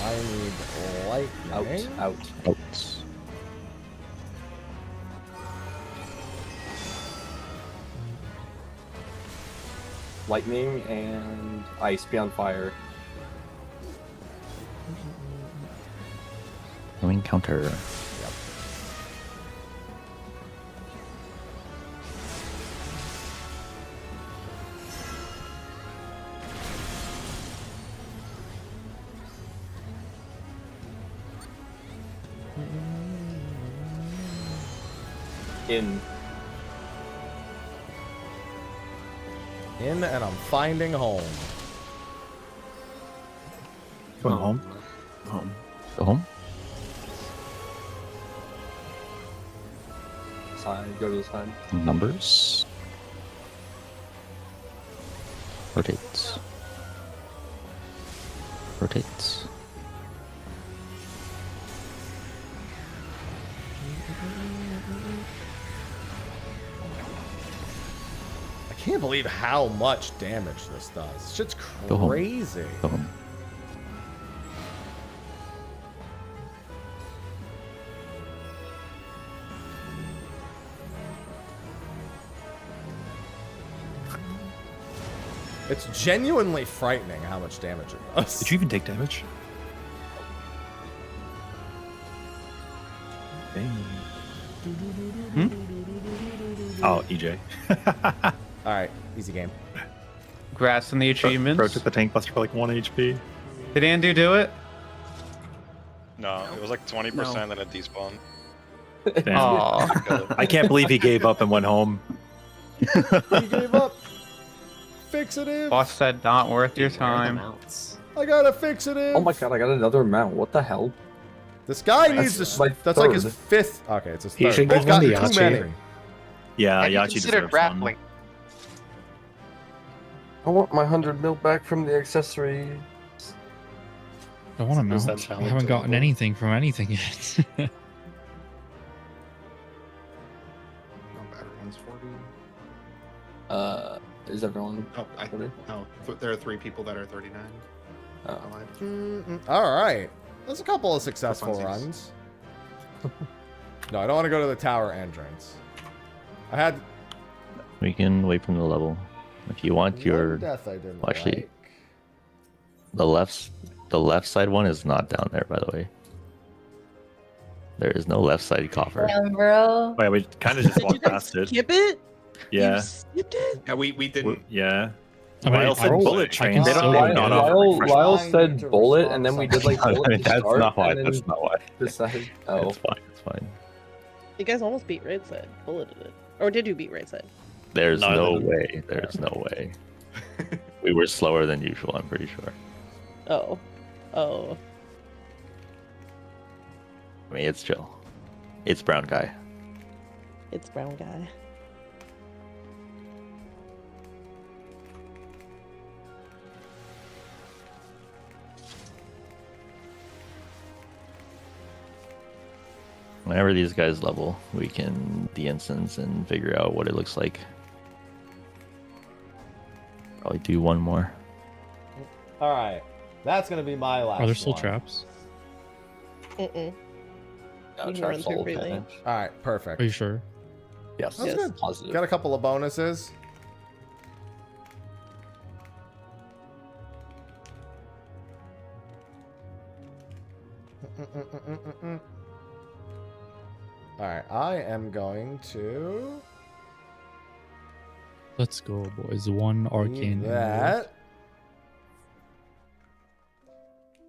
I need lightning. Out. Out. Lightning and ice be on fire. Going counter. Yep. In. In and I'm finding home. Going home. Home. Go home. Side. Go to the side. Numbers. Rotates. Rotates. I can't believe how much damage this does. Shit's Go home. crazy. Go home. It's genuinely frightening how much damage it does. Did you even take damage? Oh, EJ. Alright, easy game. Congrats on the achievements. Bro took the tank buster for like 1 HP. Did Andu do it? No, it was like 20% and it despawned. Damn. Aw. I can't believe he gave up and went home. He gave up. Fixative. Boss said not worth your time. I got a fixative. Oh my god, I got another mount. What the hell? This guy That's needs to. my That's like his third. fifth. Okay, it's his He third. should Both give got him the too Yachi. many. Yeah, Have you Yachi considered deserves one. grappling? I want my 100 mil back from the accessory. I want to Is that mount. I challenge haven't gotten doable? anything from anything yet. Everyone's 40. Is everyone? Oh, there are 3 people that are 39. All right. There's a couple of successful funsies. runs. No, I don't want to go to the tower entrance. I had We can wait from the level. If you want one your death I didn't well, actually like. the left side one is not down there, by the way. There is no left side coffer. Damn, bro. Wait, we kind of just Did you walked guys past it. skip it? Yeah. You skipped it? Yeah, we didn't. Yeah. I mean, Lyle I said can- bullet I train. can They don't still- they not offer Lyle refreshments. said bullet, and then we did like I bullet mean, to that's start, not why. and then That's not why. decided. Oh, It's fine. It's fine. You guys almost beat right side. Bulleted it. Or did you beat right side? There's No, no then- way. There's no way. We were slower than usual. I'm pretty sure. Oh. Oh. I mean, it's chill. It's brown guy. It's brown guy. Whenever these guys level, we can de-instance and figure out what it looks like. Probably do one more. All right, that's gonna be my last. Are there still one. traps? Mm-mm. no, You can charge run through full freely. damage. All right, perfect. Are you sure? Yes, That's good. positive. Got a couple of bonuses. All right, I am going to Let's go, boys. One arcane. do that.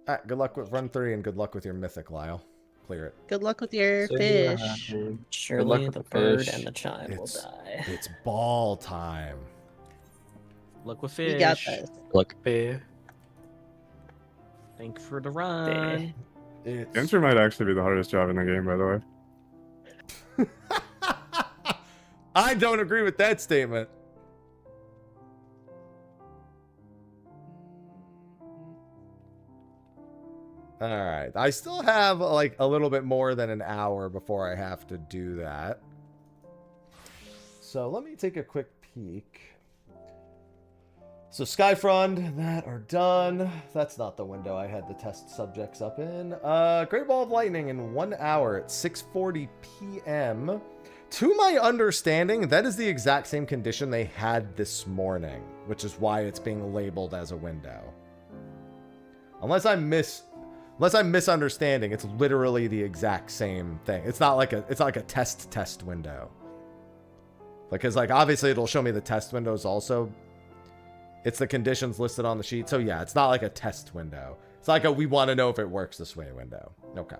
All right, good luck with run 3 and good luck with your mythic, Lyle. Clear it. Good luck with your So, fish. Good Surely luck the with the bird fish. and the chime will It's- die. It's ball time. Look with You fish. got this. Look. Thank you for the run. Enter might actually be the hardest job in the game, by the way. I don't agree with that statement. All right. I still have like a little bit more than an hour before I have to do that. So let me take a quick peek. So Skyfront, that are done. That's not the window I had the test subjects up in. Great Ball of Lightning in 1 hour at 6:40 p.m. To my understanding, that is the exact same condition they had this morning, which is why it's being labeled as a window. Unless I'm misunderstanding, it's literally the exact same thing. It's not like a test window. Because like obviously it'll show me the test windows also. It's the conditions listed on the sheet. So yeah, it's not like a test window. It's like a we want to know if it works this way window. Okay.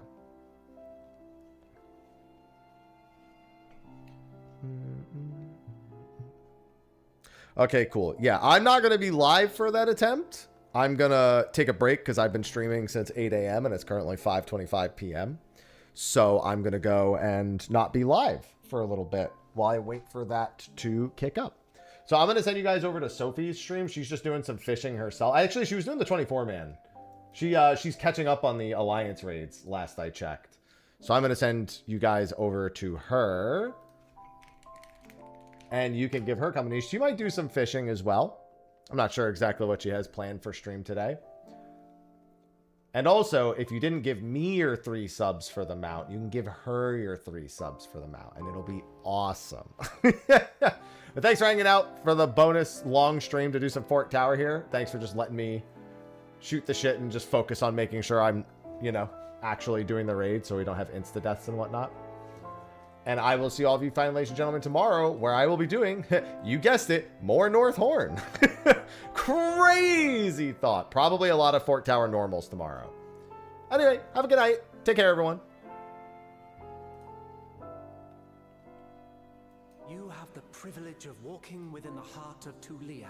Okay, cool. Yeah, I'm not going to be live for that attempt. I'm going to take a break because I've been streaming since 8 a.m. and it's currently 5:25 p.m. So I'm going to go and not be live for a little bit while I wait for that to kick up. So I'm going to send you guys over to Sophie's stream. She's just doing some fishing herself. Actually, she was doing the 24-man. She's catching up on the Alliance raids last I checked. So I'm going to send you guys over to her. And you can give her company. She might do some fishing as well. I'm not sure exactly what she has planned for stream today. And also, if you didn't give me your 3 subs for the mount, you can give her your 3 subs for the mount. And it'll be awesome. But thanks for hanging out for the bonus long stream to do some Fork Tower here. Thanks for just letting me shoot the shit and just focus on making sure I'm, you know, actually doing the raid so we don't have insta-deaths and whatnot. And I will see all of you fine ladies and gentlemen tomorrow, where I will be doing, you guessed it, more North Horn. Crazy thought. Probably a lot of Fort Tower normals tomorrow. Anyway, have a good night. Take care, everyone. You have the privilege of walking within the heart of Tulia.